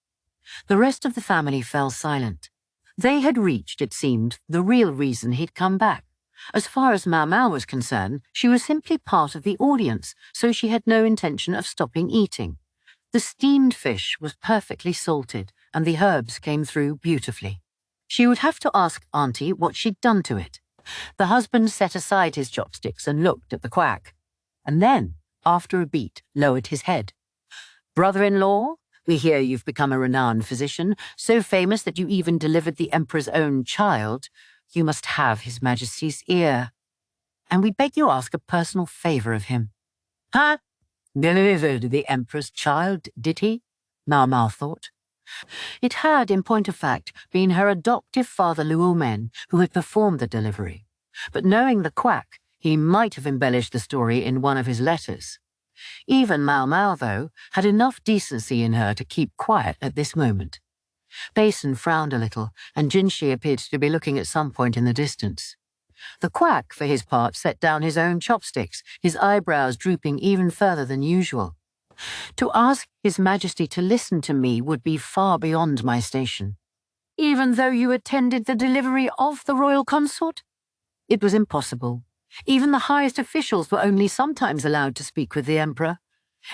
The rest of the family fell silent. They had reached, it seemed, the real reason he'd come back. As far as Maomao was concerned, she was simply part of the audience, so she had no intention of stopping eating. The steamed fish was perfectly salted, and the herbs came through beautifully. She would have to ask Auntie what she'd done to it. The husband set aside his chopsticks and looked at the quack, and then, after a beat, lowered his head. "Brother-in-law, we hear you've become a renowned physician, so famous that you even delivered the Emperor's own child. You must have His Majesty's ear. And we beg you ask a personal favor of him." "Huh? Delivered the Emperor's child, did he?" Maomao thought. It had, in point of fact, been her adoptive father Luomen who had performed the delivery. But knowing the quack, he might have embellished the story in one of his letters. Even Maomao, though, had enough decency in her to keep quiet at this moment. Basin frowned a little, and Jinshi appeared to be looking at some point in the distance. The quack, for his part, set down his own chopsticks, his eyebrows drooping even further than usual. "To ask His Majesty to listen to me would be far beyond my station." "Even though you attended the delivery of the royal consort?" It was impossible. Even the highest officials were only sometimes allowed to speak with the Emperor.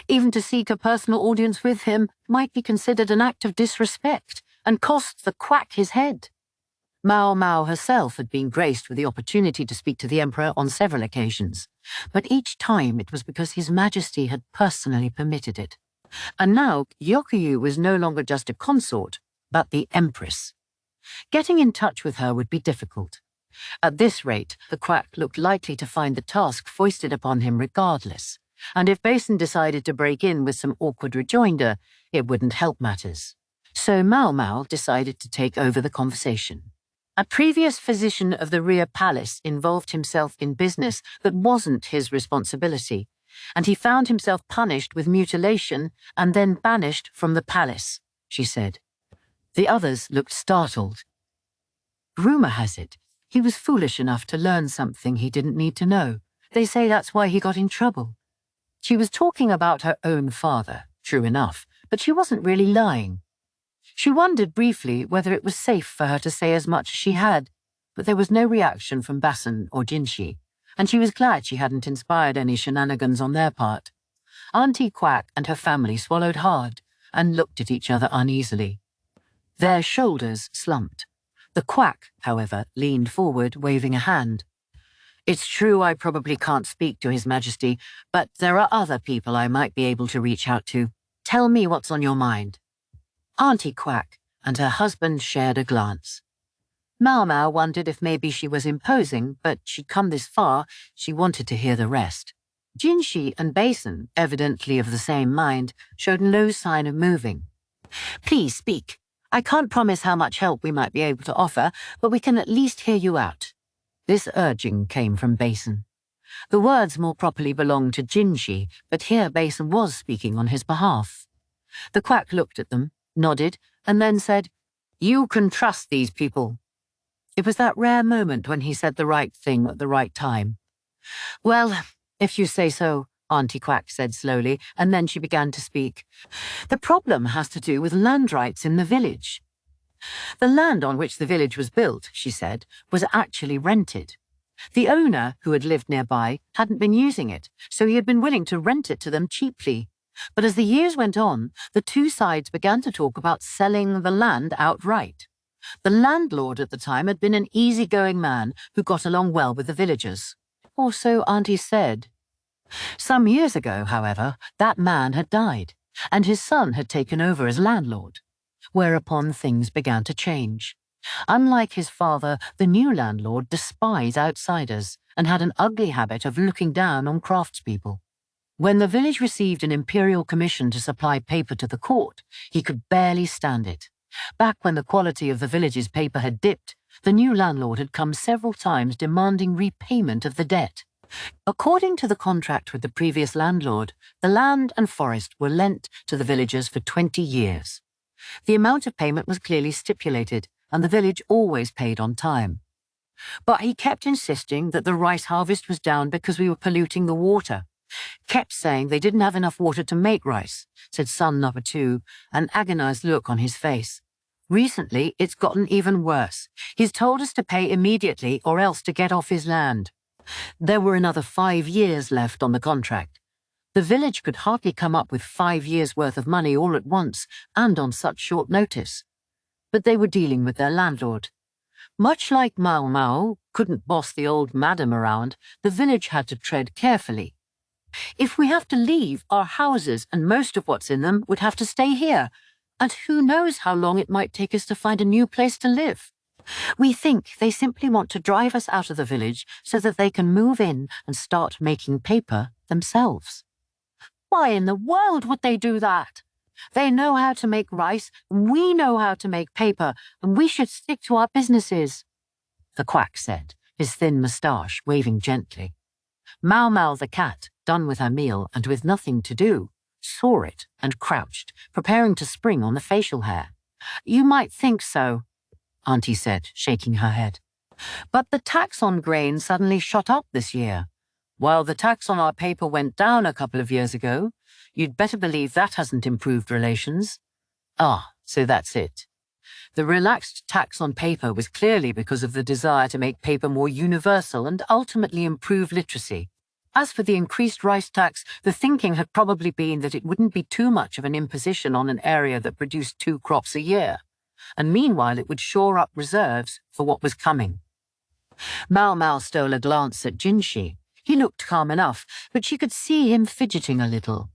Even to seek a personal audience with him might be considered an act of disrespect and cost the quack his head. Maomao herself had been graced with the opportunity to speak to the Emperor on several occasions, but each time it was because His Majesty had personally permitted it. And now Ukyou was no longer just a consort, but the Empress. Getting in touch with her would be difficult. At this rate, the quack looked likely to find the task foisted upon him regardless, and if Basin decided to break in with some awkward rejoinder, it wouldn't help matters. So Maomao decided to take over the conversation. A previous physician of the rear palace involved himself in business that wasn't his responsibility, and he found himself punished with mutilation and then banished from the palace, she said. The others looked startled. Rumor has it, he was foolish enough to learn something he didn't need to know. They say that's why he got in trouble. She was talking about her own father, true enough, but she wasn't really lying. She wondered briefly whether it was safe for her to say as much as she had, but there was no reaction from Basin or Jinshi, and she was glad she hadn't inspired any shenanigans on their part. Auntie Quack and her family swallowed hard and looked at each other uneasily. Their shoulders slumped. The quack, however, leaned forward, waving a hand. "It's true I probably can't speak to His Majesty, but there are other people I might be able to reach out to. Tell me what's on your mind." Auntie Quack and her husband shared a glance. Maomao wondered if maybe she was imposing, but she'd come this far, she wanted to hear the rest. Jinshi and Basin, evidently of the same mind, showed no sign of moving. "Please speak. I can't promise how much help we might be able to offer, but we can at least hear you out." This urging came from Basin. The words more properly belonged to Jinshi, but here Basin was speaking on his behalf. The quack looked at them, nodded, and then said, "You can trust these people." It was that rare moment when he said the right thing at the right time. "Well, if you say so," Auntie Quack said slowly, and then she began to speak. "The problem has to do with land rights in the village. The land on which the village was built," she said, "was actually rented. The owner, who had lived nearby, hadn't been using it, so he had been willing to rent it to them cheaply. But as the years went on, the two sides began to talk about selling the land outright. The landlord at the time had been an easygoing man who got along well with the villagers. Or so Auntie said. Some years ago, however, that man had died, and his son had taken over as landlord, whereupon things began to change. Unlike his father, the new landlord despised outsiders and had an ugly habit of looking down on craftspeople. When the village received an imperial commission to supply paper to the court, he could barely stand it. Back when the quality of the village's paper had dipped, the new landlord had come several times demanding repayment of the debt. According to the contract with the previous landlord, the land and forest were lent to the villagers for 20 years. The amount of payment was clearly stipulated, and the village always paid on time. But he kept insisting that the rice harvest was down because we were polluting the water. Kept saying they didn't have enough water to make rice, said son number 2, an agonized look on his face. Recently, it's gotten even worse. He's told us to pay immediately or else to get off his land. There were another 5 years left on the contract. The village could hardly come up with 5 years' worth of money all at once and on such short notice. But they were dealing with their landlord. Much like Maomao couldn't boss the old madam around, the village had to tread carefully. If we have to leave, our houses and most of what's in them would have to stay here, and who knows how long it might take us to find a new place to live. We think they simply want to drive us out of the village so that they can move in and start making paper themselves. Why in the world would they do that? They know how to make rice, and we know how to make paper, and we should stick to our businesses, the quack said, his thin moustache waving gently. Maomao the cat, done with her meal and with nothing to do, saw it and crouched, preparing to spring on the facial hair. You might think so, Auntie said, shaking her head. But the tax on grain suddenly shot up this year. While the tax on our paper went down a couple of years ago, you'd better believe that hasn't improved relations. Ah, so that's it. The relaxed tax on paper was clearly because of the desire to make paper more universal and ultimately improve literacy. As for the increased rice tax, the thinking had probably been that it wouldn't be too much of an imposition on an area that produced 2 crops a year, and meanwhile it would shore up reserves for what was coming. Maomao stole a glance at Jinshi. He looked calm enough, but she could see him fidgeting a little.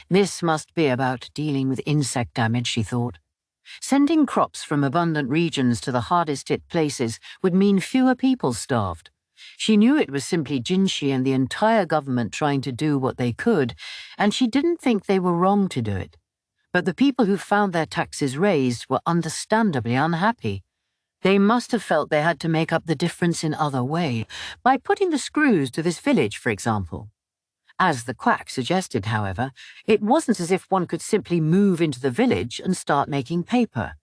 This must be about dealing with insect damage, she thought. Sending crops from abundant regions to the hardest-hit places would mean fewer people starved. She knew it was simply Jinshi and the entire government trying to do what they could, and she didn't think they were wrong to do it. But the people who found their taxes raised were understandably unhappy. They must have felt they had to make up the difference in other way, by putting the screws to this village, for example. As the quack suggested, however, it wasn't as if one could simply move into the village and start making paper.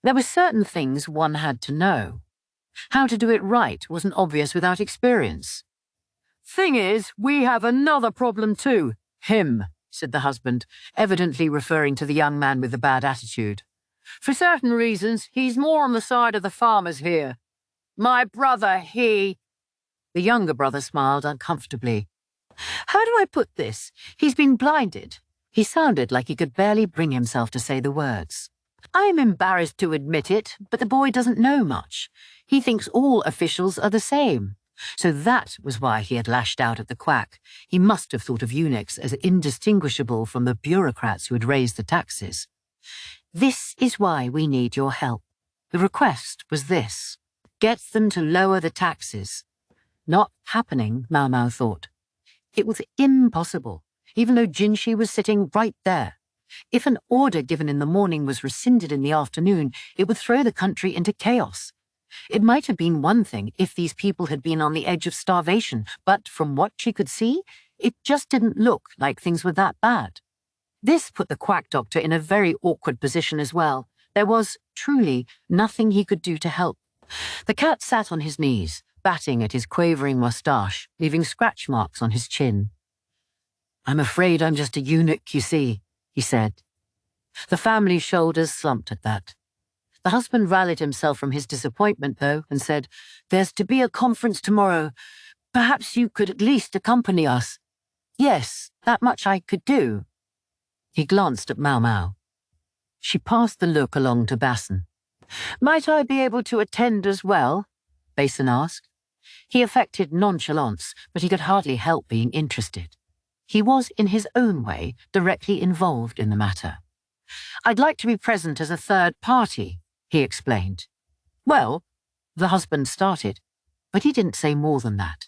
There were certain things one had to know. How to do it right wasn't obvious without experience. "Thing is, we have another problem too. Him," said the husband, evidently referring to the young man with the bad attitude. "For certain reasons, he's more on the side of the farmers here. My brother, The younger brother smiled uncomfortably. "How do I put this? He's been blinded." He sounded like he could barely bring himself to say the words. "I'm embarrassed to admit it, but the boy doesn't know much. He thinks all officials are the same." So that was why he had lashed out at the quack. He must have thought of eunuchs as indistinguishable from the bureaucrats who had raised the taxes. "This is why we need your help." The request was this: get them to lower the taxes. Not happening, Maomao thought. It was impossible, even though Jinshi was sitting right there. If an order given in the morning was rescinded in the afternoon, it would throw the country into chaos. It might have been one thing if these people had been on the edge of starvation, but from what she could see, it just didn't look like things were that bad. This put the quack doctor in a very awkward position as well. There was, truly, nothing he could do to help. The cat sat on his knees, batting at his quavering moustache, leaving scratch marks on his chin. "I'm afraid I'm just a eunuch, you see," he said. The family's shoulders slumped at that. The husband rallied himself from his disappointment, though, and said, "There's to be a conference tomorrow. Perhaps you could at least accompany us." "Yes, that much I could do." He glanced at Maomao. She passed the look along to Basin. "Might I be able to attend as well?" Basin asked. He affected nonchalance, but he could hardly help being interested. He was, in his own way, directly involved in the matter. "I'd like to be present as a third party," he explained. "Well," the husband started, but he didn't say more than that.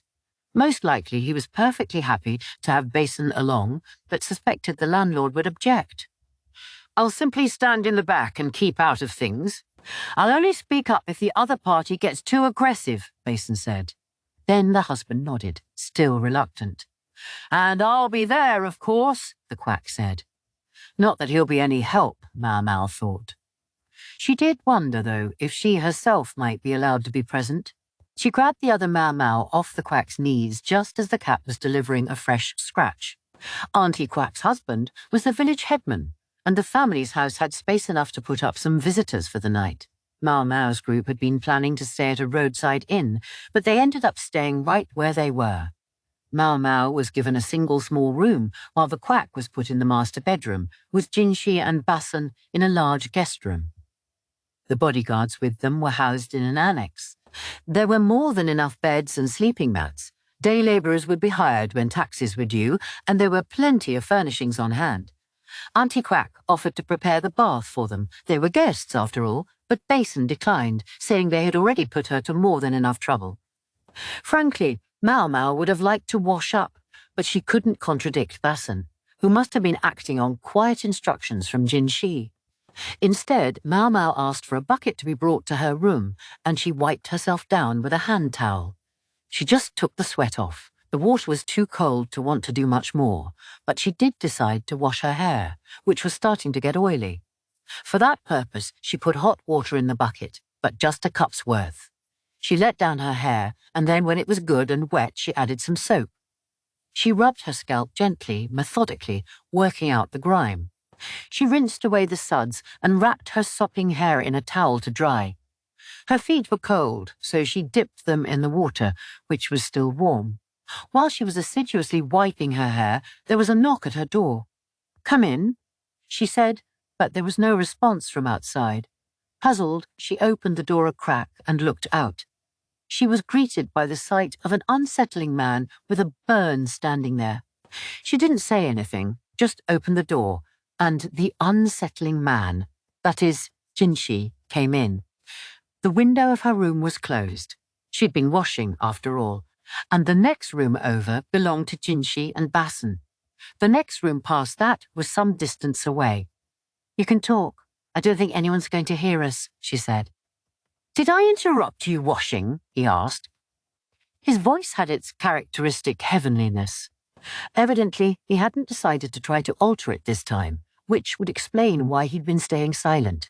Most likely he was perfectly happy to have Basin along, but suspected the landlord would object. "I'll simply stand in the back and keep out of things. I'll only speak up if the other party gets too aggressive," Basin said. Then the husband nodded, still reluctant. "And I'll be there, of course," the quack said. Not that he'll be any help, Maomao thought. She did wonder, though, if she herself might be allowed to be present. She grabbed the other Maomao off the quack's knees just as the cat was delivering a fresh scratch. Auntie Quack's husband was the village headman, and the family's house had space enough to put up some visitors for the night. Maomao's group had been planning to stay at a roadside inn, but they ended up staying right where they were. Maomao was given a single small room, while the quack was put in the master bedroom, with Jinshi and Basin in a large guest room. The bodyguards with them were housed in an annex. There were more than enough beds and sleeping mats. Day labourers would be hired when taxes were due, and there were plenty of furnishings on hand. Auntie Quack offered to prepare the bath for them. They were guests, after all, but Basin declined, saying they had already put her to more than enough trouble. Frankly, Maomao would have liked to wash up, but she couldn't contradict Basin, who must have been acting on quiet instructions from Jinshi. Instead, Maomao asked for a bucket to be brought to her room, and she wiped herself down with a hand towel. She just took the sweat off. The water was too cold to want to do much more, but she did decide to wash her hair, which was starting to get oily. For that purpose, she put hot water in the bucket, but just a cup's worth. She let down her hair, and then when it was good and wet, she added some soap. She rubbed her scalp gently, methodically, working out the grime. She rinsed away the suds and wrapped her sopping hair in a towel to dry. Her feet were cold, so she dipped them in the water, which was still warm. While she was assiduously wiping her hair, there was a knock at her door. "Come in," she said, but there was no response from outside. Puzzled, she opened the door a crack and looked out. She was greeted by the sight of an unsettling man with a burn standing there. She didn't say anything, just opened the door, and the unsettling man, that is, Jinshi, came in. The window of her room was closed. She'd been washing, after all, and the next room over belonged to Jinshi and Basin. The next room past that was some distance away. "You can talk. I don't think anyone's going to hear us," she said. "Did I interrupt you washing?" he asked. His voice had its characteristic heavenliness. Evidently, he hadn't decided to try to alter it this time, which would explain why he'd been staying silent.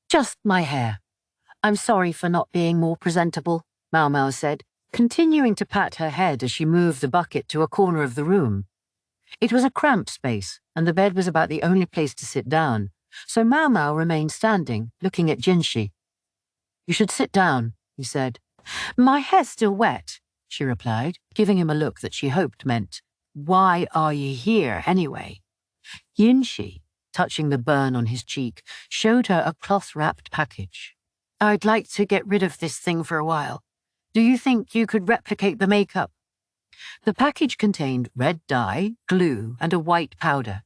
"Just my hair. I'm sorry for not being more presentable," Maomao said, continuing to pat her head as she moved the bucket to a corner of the room. It was a cramped space, and the bed was about the only place to sit down, so Maomao remained standing, looking at Jinshi. "You should sit down," he said. "My hair's still wet," she replied, giving him a look that she hoped meant, "Why are you here, anyway?" Jinshi, touching the burn on his cheek, showed her a cloth-wrapped package. "I'd like to get rid of this thing for a while. Do you think you could replicate the makeup?" The package contained red dye, glue, and a white powder.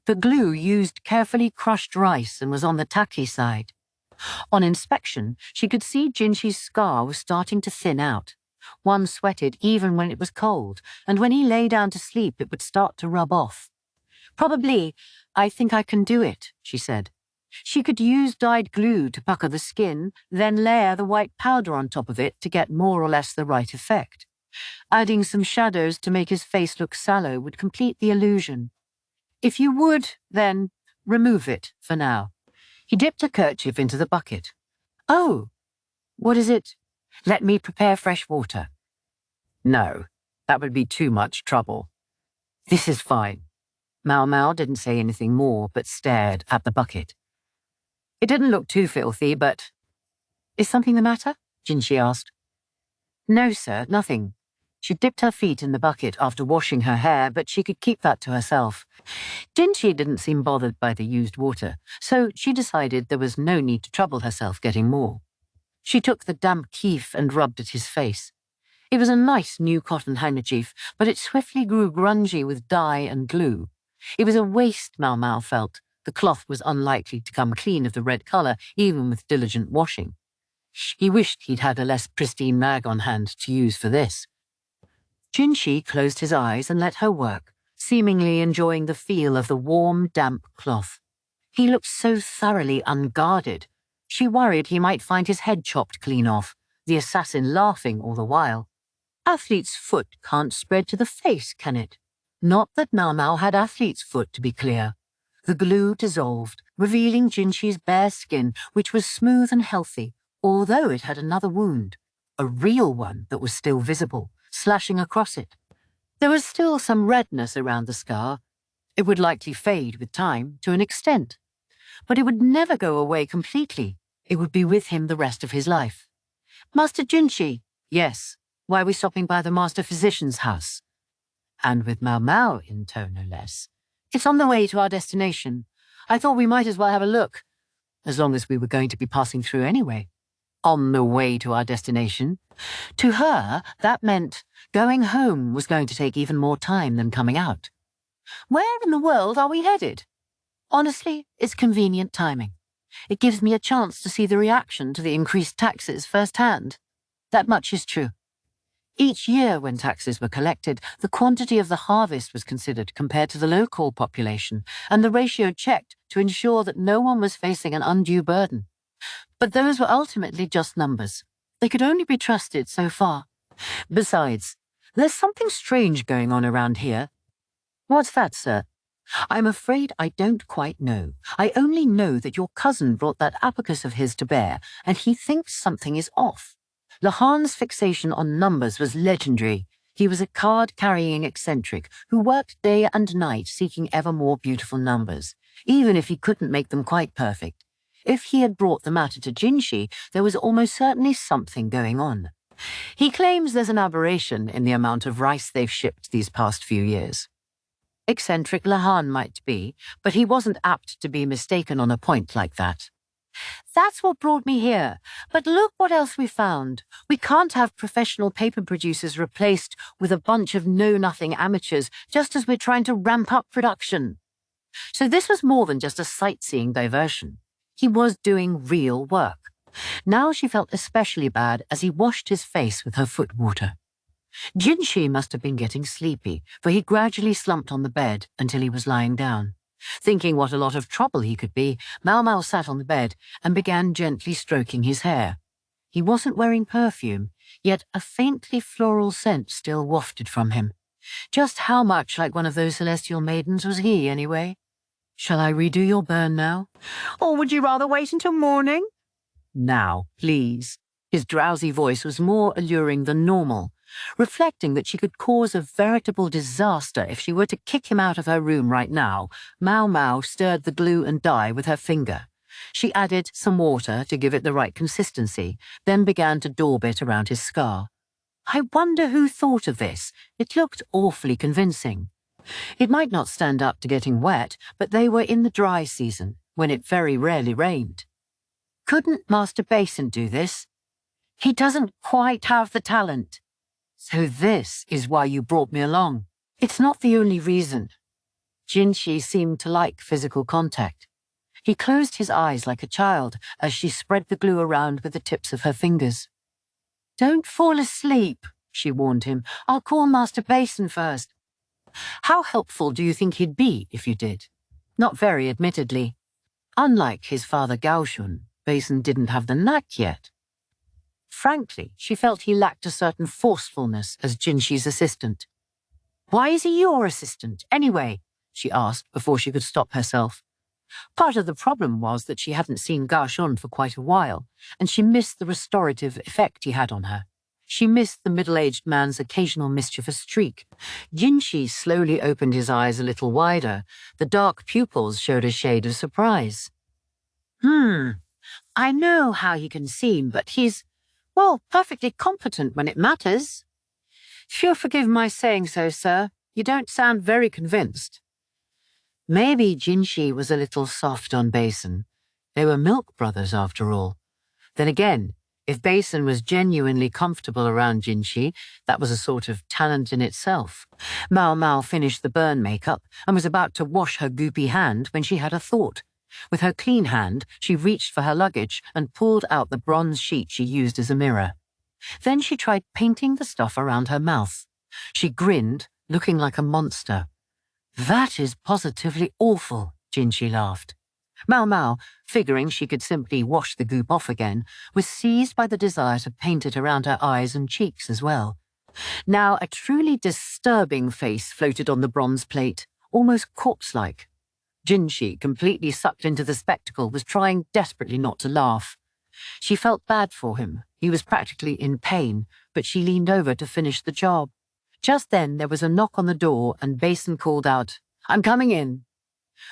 The glue used carefully crushed rice and was on the tacky side. On inspection, she could see Jinshi's scar was starting to thin out. One sweated even when it was cold, and when he lay down to sleep it would start to rub off. "Probably, I think I can do it," she said. She could use dyed glue to pucker the skin, then layer the white powder on top of it to get more or less the right effect. Adding some shadows to make his face look sallow would complete the illusion. If you would, then remove it for now. He dipped a kerchief into the bucket. Oh, what is it? Let me prepare fresh water. No, that would be too much trouble. This is fine. Maomao didn't say anything more, but stared at the bucket. It didn't look too filthy, but... Is something the matter? Jinshi asked. No, sir, nothing. She dipped her feet in the bucket after washing her hair, but she could keep that to herself. Jinshi didn't seem bothered by the used water, so she decided there was no need to trouble herself getting more. She took the damp keef and rubbed at his face. It was a nice new cotton handkerchief, but it swiftly grew grungy with dye and glue. It was a waste, Maomao felt. The cloth was unlikely to come clean of the red colour, even with diligent washing. He wished he'd had a less pristine rag on hand to use for this. Jinshi closed his eyes and let her work, seemingly enjoying the feel of the warm, damp cloth. He looked so thoroughly unguarded. She worried he might find his head chopped clean off, the assassin laughing all the while. Athlete's foot can't spread to the face, can it? Not that Maomao had athlete's foot, to be clear. The glue dissolved, revealing Jinshi's bare skin, which was smooth and healthy, although it had another wound, a real one that was still visible, slashing across it. There was still some redness around the scar. It would likely fade with time, to an extent. But it would never go away completely. It would be with him the rest of his life. Master Jinshi? Yes. Why are we stopping by the Master Physician's house? And with Maomao in tow, no less. It's on the way to our destination. I thought we might as well have a look, as long as we were going to be passing through anyway. On the way to our destination. To her, that meant going home was going to take even more time than coming out. Where in the world are we headed? Honestly, it's convenient timing. It gives me a chance to see the reaction to the increased taxes firsthand. That much is true. Each year when taxes were collected, the quantity of the harvest was considered compared to the local population, and the ratio checked to ensure that no one was facing an undue burden. But those were ultimately just numbers. They could only be trusted so far. Besides, there's something strange going on around here. What's that, sir? I'm afraid I don't quite know. I only know that your cousin brought that abacus of his to bear, and he thinks something is off. Lahan's fixation on numbers was legendary. He was a card-carrying eccentric who worked day and night seeking ever more beautiful numbers, even if he couldn't make them quite perfect. If he had brought the matter to Jinshi, there was almost certainly something going on. He claims there's an aberration in the amount of rice they've shipped these past few years. Eccentric Lahan might be, but he wasn't apt to be mistaken on a point like that. That's what brought me here. But look what else we found. We can't have professional paper producers replaced with a bunch of know-nothing amateurs just as we're trying to ramp up production. So this was more than just a sightseeing diversion. He was doing real work. Now she felt especially bad as he washed his face with her foot water. Jinshi must have been getting sleepy, for he gradually slumped on the bed until he was lying down. Thinking what a lot of trouble he could be, Maomao sat on the bed and began gently stroking his hair. He wasn't wearing perfume, yet a faintly floral scent still wafted from him. Just how much like one of those celestial maidens was he, anyway? Shall I redo your burn now? Or would you rather wait until morning? Now, please. His drowsy voice was more alluring than normal, reflecting that she could cause a veritable disaster if she were to kick him out of her room right now. Maomao stirred the glue and dye with her finger. She added some water to give it the right consistency, then began to daub it around his scar. I wonder who thought of this. It looked awfully convincing. It might not stand up to getting wet, but they were in the dry season, when it very rarely rained. Couldn't Master Basin do this? He doesn't quite have the talent. So this is why you brought me along. It's not the only reason. Jinshi seemed to like physical contact. He closed his eyes like a child as she spread the glue around with the tips of her fingers. Don't fall asleep, she warned him. I'll call Master Basin first. How helpful do you think he'd be if you did? Not very, admittedly. Unlike his father Gaoshun, Basin didn't have the knack yet. Frankly, she felt he lacked a certain forcefulness as Jinshi's assistant. Why is he your assistant, anyway? she asked before she could stop herself. Part of the problem was that she hadn't seen Gao Shun for quite a while, and she missed the restorative effect he had on her. She missed the middle-aged man's occasional mischievous streak. Jinshi slowly opened his eyes a little wider. The dark pupils showed a shade of surprise. I know how he can seem, but he's, well, perfectly competent when it matters. If you'll forgive my saying so, sir, you don't sound very convinced. Maybe Jinshi was a little soft on Basin. They were milk brothers, after all. Then again, if Basin was genuinely comfortable around Jinshi, that was a sort of talent in itself. Maomao finished the burn makeup and was about to wash her goopy hand when she had a thought. With her clean hand, she reached for her luggage and pulled out the bronze sheet she used as a mirror. Then she tried painting the stuff around her mouth. She grinned, looking like a monster. That is positively awful, Jinshi laughed. Maomao, figuring she could simply wash the goop off again, was seized by the desire to paint it around her eyes and cheeks as well. Now a truly disturbing face floated on the bronze plate, almost corpse-like. Jinshi, completely sucked into the spectacle, was trying desperately not to laugh. She felt bad for him. He was practically in pain, but she leaned over to finish the job. Just then there was a knock on the door and Basin called out, "I'm coming in."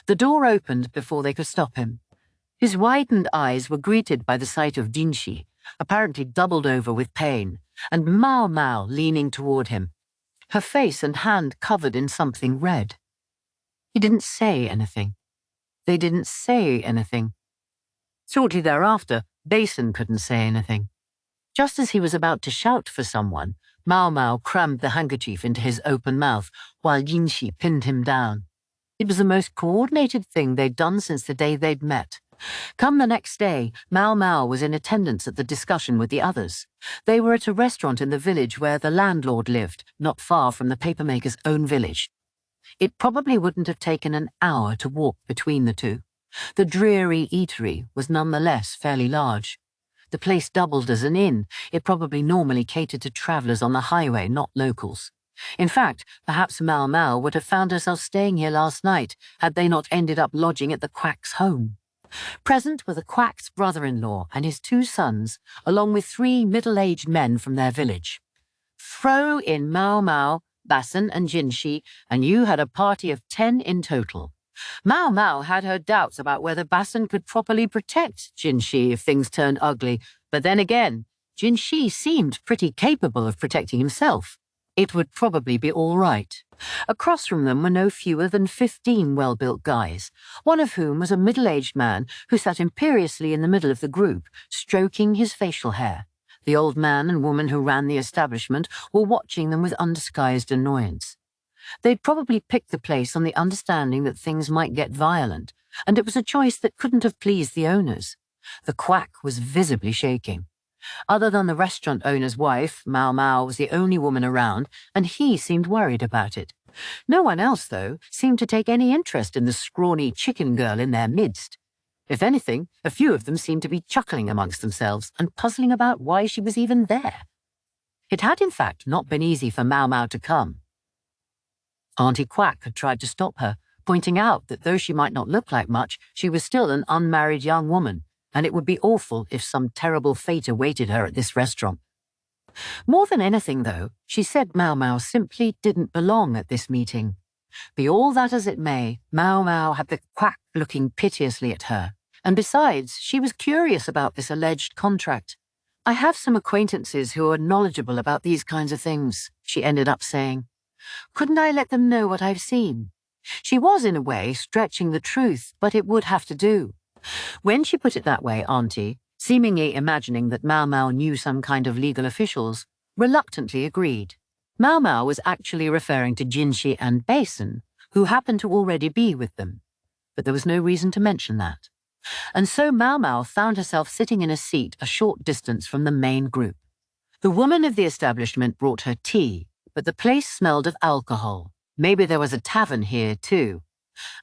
The door opened before they could stop him. His widened eyes were greeted by the sight of Jinshi, apparently doubled over with pain, and Maomao leaning toward him, her face and hand covered in something red. He didn't say anything. They didn't say anything. Shortly thereafter, Basin couldn't say anything. Just as he was about to shout for someone, Maomao crammed the handkerchief into his open mouth while Jinshi pinned him down. It was the most coordinated thing they'd done since the day they'd met. Come the next day, Maomao was in attendance at the discussion with the others. They were at a restaurant in the village where the landlord lived, not far from the papermaker's own village. It probably wouldn't have taken an hour to walk between the two. The dreary eatery was nonetheless fairly large. The place doubled as an inn. It probably normally catered to travellers on the highway, not locals. In fact, perhaps Maomao would have found herself staying here last night had they not ended up lodging at the quack's home. Present were the quack's brother-in-law and his 2 sons, along with 3 middle-aged men from their village. Throw in Maomao, Basin and Jinshi, and you had a party of 10 in total. Maomao had her doubts about whether Basin could properly protect Jinshi if things turned ugly, but then again, Jinshi seemed pretty capable of protecting himself. It would probably be all right. Across from them were no fewer than 15 well-built guys, one of whom was a middle-aged man who sat imperiously in the middle of the group, stroking his facial hair. The old man and woman who ran the establishment were watching them with undisguised annoyance. They'd probably picked the place on the understanding that things might get violent, and it was a choice that couldn't have pleased the owners. The quack was visibly shaking. Other than the restaurant owner's wife, Maomao was the only woman around, and he seemed worried about it. No one else, though, seemed to take any interest in the scrawny chicken girl in their midst. If anything, a few of them seemed to be chuckling amongst themselves and puzzling about why she was even there. It had, in fact, not been easy for Maomao to come. Auntie Quack had tried to stop her, pointing out that though she might not look like much, she was still an unmarried young woman, and it would be awful if some terrible fate awaited her at this restaurant. More than anything, though, she said Maomao simply didn't belong at this meeting. Be all that as it may, Maomao had the quack looking piteously at her, and besides, she was curious about this alleged contract. "I have some acquaintances who are knowledgeable about these kinds of things," she ended up saying. "Couldn't I let them know what I've seen?" She was, in a way, stretching the truth, but it would have to do. When she put it that way, Auntie, seemingly imagining that Maomao knew some kind of legal officials, reluctantly agreed. Maomao was actually referring to Jinshi and Basin, who happened to already be with them, but there was no reason to mention that. And so Maomao found herself sitting in a seat a short distance from the main group. The woman of the establishment brought her tea, but the place smelled of alcohol. Maybe there was a tavern here, too.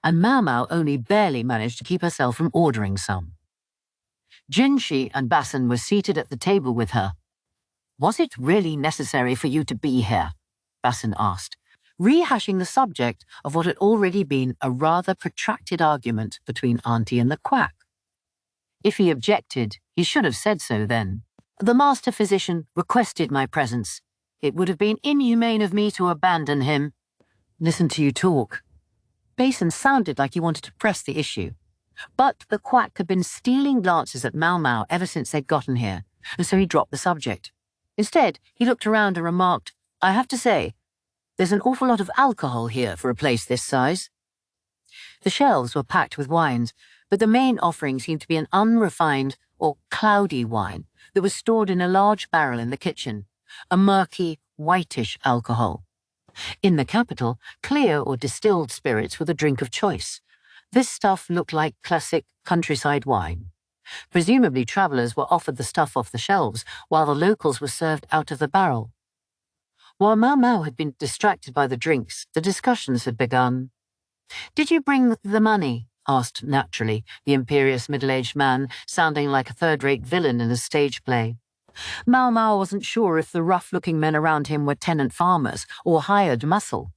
And Maomao only barely managed to keep herself from ordering some. Jinshi and Basin were seated at the table with her. "Was it really necessary for you to be here?" Basin asked. rehashing the subject of what had already been a rather protracted argument between Auntie and the quack. If he objected, he should have said so then. The master physician requested my presence. It would have been inhumane of me to abandon him. Listen to you talk. Basin sounded like he wanted to press the issue. But the quack had been stealing glances at Maomao ever since they'd gotten here, and so he dropped the subject. Instead, he looked around and remarked, I have to say, there's an awful lot of alcohol here for a place this size. The shelves were packed with wines, but the main offering seemed to be an unrefined or cloudy wine that was stored in a large barrel in the kitchen, a murky, whitish alcohol. In the capital, clear or distilled spirits were the drink of choice. This stuff looked like classic countryside wine. Presumably travellers were offered the stuff off the shelves, while the locals were served out of the barrel. While Maomao had been distracted by the drinks, the discussions had begun. "Did you bring the money?" asked, naturally, the imperious middle-aged man, sounding like a third-rate villain in a stage play. Maomao wasn't sure if the rough-looking men around him were tenant farmers or hired muscle.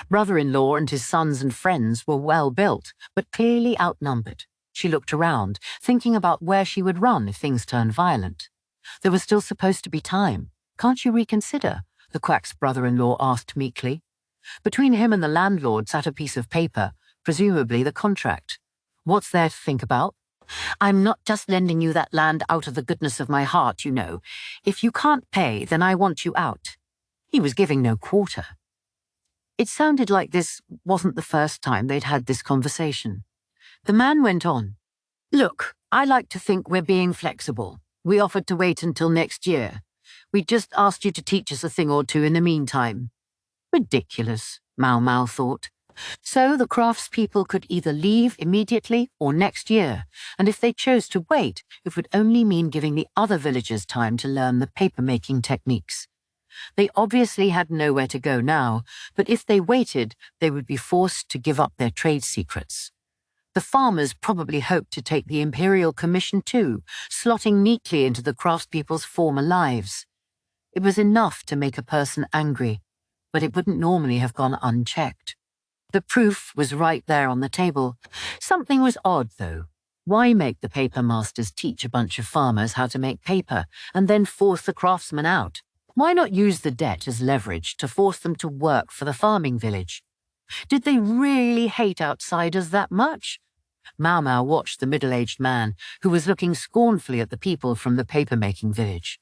Brother-in-law and his sons and friends were well built, but clearly outnumbered. She looked around, thinking about where she would run if things turned violent. There was still supposed to be time. Can't you reconsider? The quack's brother-in-law asked meekly. Between him and the landlord sat a piece of paper, presumably the contract. What's there to think about? I'm not just lending you that land out of the goodness of my heart, you know. If you can't pay, then I want you out. He was giving no quarter. It sounded like this wasn't the first time they'd had this conversation. The man went on. Look, I like to think we're being flexible. We offered to wait until next year. We just asked you to teach us a thing or two in the meantime. Ridiculous, Maomao thought. So the craftspeople could either leave immediately or next year, and if they chose to wait, it would only mean giving the other villagers time to learn the paper-making techniques. They obviously had nowhere to go now, but if they waited, they would be forced to give up their trade secrets. The farmers probably hoped to take the Imperial Commission too, slotting neatly into the craftspeople's former lives. It was enough to make a person angry, but it wouldn't normally have gone unchecked. The proof was right there on the table. Something was odd, though. Why make the paper masters teach a bunch of farmers how to make paper and then force the craftsmen out? Why not use the debt as leverage to force them to work for the farming village? Did they really hate outsiders that much? Maomao watched the middle-aged man, who was looking scornfully at the people from the paper-making village.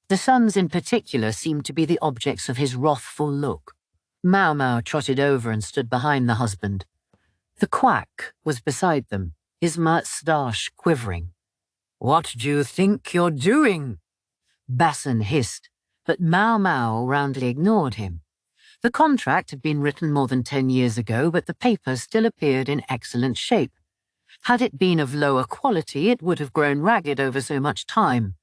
The sons in particular seemed to be the objects of his wrathful look. Maomao trotted over and stood behind the husband. The quack was beside them, his moustache quivering. "What do you think you're doing?" Basin hissed, but Maomao roundly ignored him. The contract had been written more than 10 years ago, but the paper still appeared in excellent shape. Had it been of lower quality, it would have grown ragged over so much time.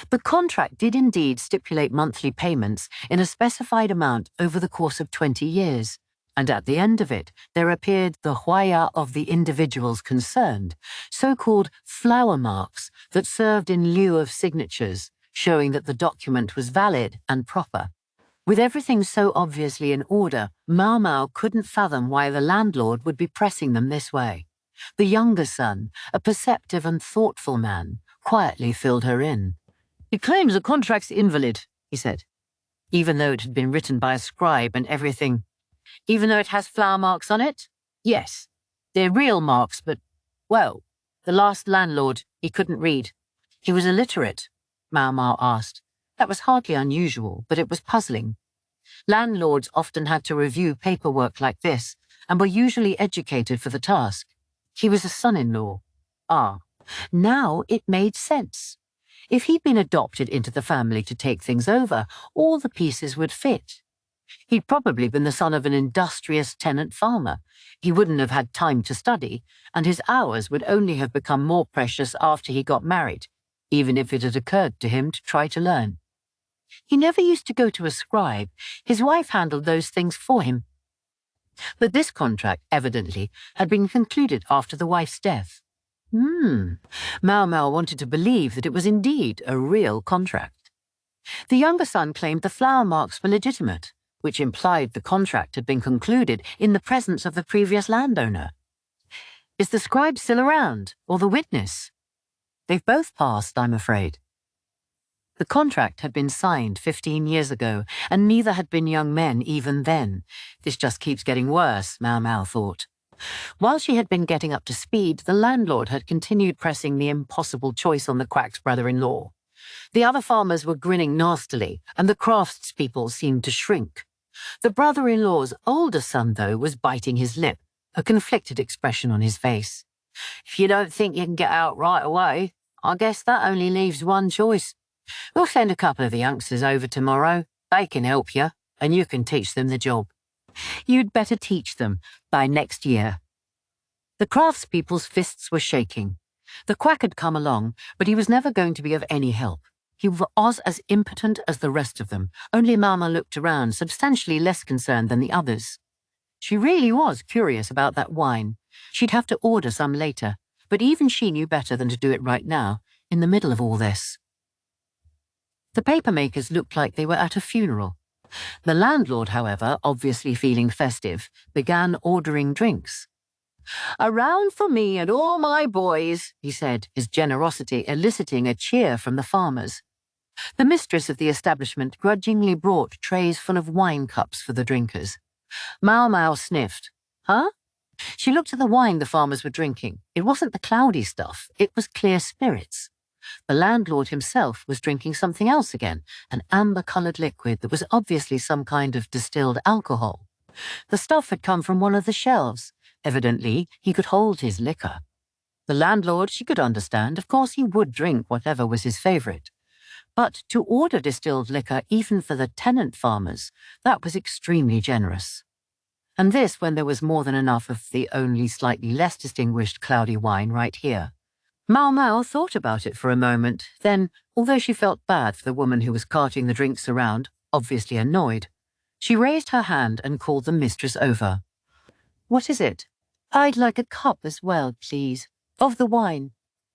The contract did indeed stipulate monthly payments in a specified amount over the course of 20 years, and at the end of it there appeared the huaya of the individuals concerned, so-called flower marks that served in lieu of signatures, showing that the document was valid and proper. With everything so obviously in order, Maomao couldn't fathom why the landlord would be pressing them this way. The younger son, a perceptive and thoughtful man, quietly filled her in. "It claims the contract's invalid," he said, "even though it had been written by a scribe and everything. Even though it has flower marks on it? Yes, they're real marks, but, well, the last landlord, he couldn't read. He was illiterate," Maomao asked. That was hardly unusual, but it was puzzling. Landlords often had to review paperwork like this, and were usually educated for the task. He was a son-in-law. Ah, now it made sense. If he'd been adopted into the family to take things over, all the pieces would fit. He'd probably been the son of an industrious tenant farmer. He wouldn't have had time to study, and his hours would only have become more precious after he got married, even if it had occurred to him to try to learn. He never used to go to a scribe. His wife handled those things for him. But this contract, evidently, had been concluded after the wife's death. Maomao wanted to believe that it was indeed a real contract. The younger son claimed the flower marks were legitimate, which implied the contract had been concluded in the presence of the previous landowner. Is the scribe still around, or the witness? They've both passed, I'm afraid. The contract had been signed 15 years ago, and neither had been young men even then. This just keeps getting worse, Maomao thought. While she had been getting up to speed, the landlord had continued pressing the impossible choice on the quack's brother-in-law. The other farmers were grinning nastily, and the craftspeople seemed to shrink. The brother-in-law's older son, though, was biting his lip, a conflicted expression on his face. If you don't think you can get out right away, I guess that only leaves one choice. We'll send a couple of the youngsters over tomorrow. They can help you, and you can teach them the job. You'd better teach them by next year. The craftspeople's fists were shaking. The quack had come along, but he was never going to be of any help. He was as impotent as the rest of them, only Mama looked around, substantially less concerned than the others. She really was curious about that wine. She'd have to order some later, but even she knew better than to do it right now, in the middle of all this. The papermakers looked like they were at a funeral. The landlord, however, obviously feeling festive, began ordering drinks. "A round for me and all my boys," he said, his generosity eliciting a cheer from the farmers. The mistress of the establishment grudgingly brought trays full of wine cups for the drinkers. Maomao sniffed. Huh? She looked at the wine the farmers were drinking. It wasn't the cloudy stuff, it was clear spirits. The landlord himself was drinking something else again, an amber-coloured liquid that was obviously some kind of distilled alcohol. The stuff had come from one of the shelves. Evidently, he could hold his liquor. The landlord, she could understand. Of course, he would drink whatever was his favourite. But to order distilled liquor even for the tenant farmers, that was extremely generous. And this when there was more than enough of the only slightly less distinguished cloudy wine right here. Maomao thought about it for a moment, then, although she felt bad for the woman who was carting the drinks around, obviously annoyed, she raised her hand and called the mistress over. "What is it?" "I'd like a cup as well, please. Of the wine."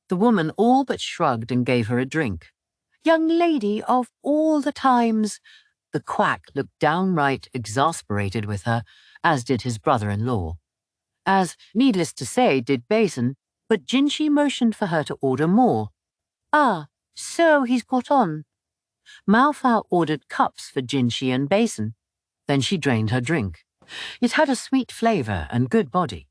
The woman all but shrugged and gave her a drink. "Young lady, of all the times." The quack looked downright exasperated with her, as did his brother-in-law. As, needless to say, did Basin, but Jinshi motioned for her to order more. "Ah, so he's got on." Maofao ordered cups for Jinshi and Basin. Then she drained her drink. It had a sweet flavour and good body.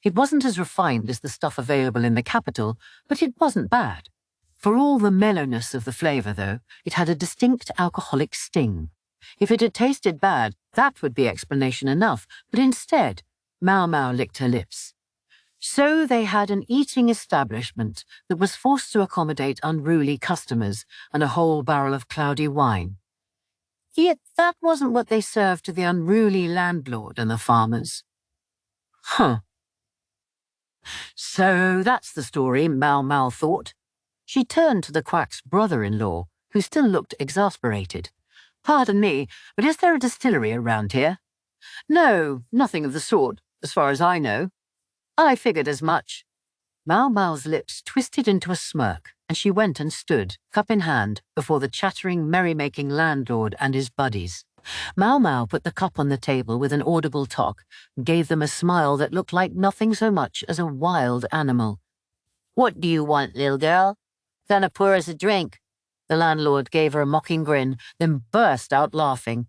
It wasn't as refined as the stuff available in the capital, but it wasn't bad. For all the mellowness of the flavour, though, it had a distinct alcoholic sting. If it had tasted bad, that would be explanation enough, but instead, Maomao licked her lips. So they had an eating establishment that was forced to accommodate unruly customers and a whole barrel of cloudy wine. Yet that wasn't what they served to the unruly landlord and the farmers. Huh. So that's the story, Maomao thought. She turned to the quack's brother-in-law, who still looked exasperated. "Pardon me, but is there a distillery around here?" "No, nothing of the sort, as far as I know." "I figured as much." Maomao's lips twisted into a smirk, and she went and stood, cup in hand, before the chattering, merrymaking landlord and his buddies. Maomao put the cup on the table with an audible tock, and gave them a smile that looked like nothing so much as a wild animal. "What do you want, little girl?" "Gonna pour us a drink." The landlord gave her a mocking grin, then burst out laughing.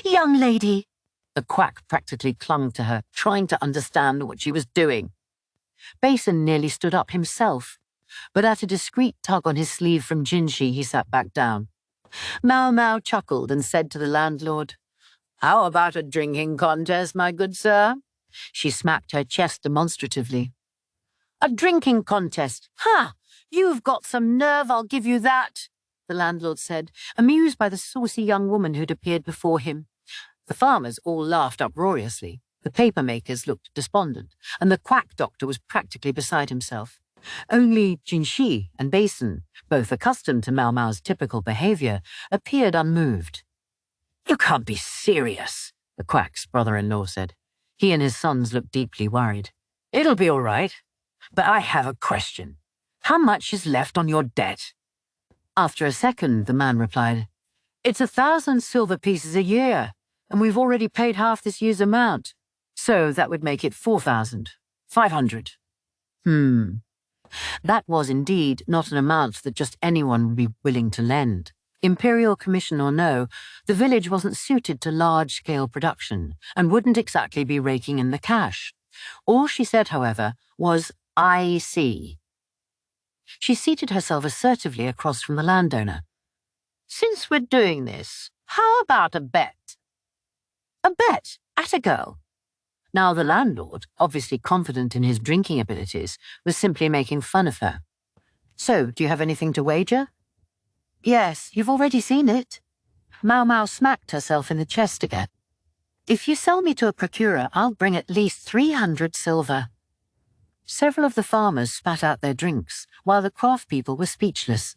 "Young lady!" The quack practically clung to her, trying to understand what she was doing. Basin nearly stood up himself, but at a discreet tug on his sleeve from Jinshi, he sat back down. Maomao chuckled and said to the landlord, "How about a drinking contest, my good sir?" She smacked her chest demonstratively. "A drinking contest? Ha! You've got some nerve, I'll give you that," the landlord said, amused by the saucy young woman who'd appeared before him. The farmers all laughed uproariously. The papermakers looked despondent, and the quack doctor was practically beside himself. Only Jinshi and Basin, both accustomed to Maomao's typical behaviour, appeared unmoved. "You can't be serious," the quack's brother-in-law said. He and his sons looked deeply worried. "It'll be all right, but I have a question. How much is left on your debt?" After a second, the man replied, It's 1,000 silver pieces a year, and we've already paid half this year's amount. So that would make it 4,500. That was indeed not an amount that just anyone would be willing to lend. Imperial commission or no, the village wasn't suited to large-scale production and wouldn't exactly be raking in the cash. All she said, however, was, "I see." She seated herself assertively across from the landowner. "Since we're doing this, how about a bet?" "A bet? At a girl?" Now the landlord, obviously confident in his drinking abilities, was simply making fun of her. "So, do you have anything to wager?" "Yes, you've already seen it." Maomao smacked herself in the chest again. "If you sell me to a procurer, I'll bring at least 300 silver. Several of the farmers spat out their drinks, while the craft people were speechless.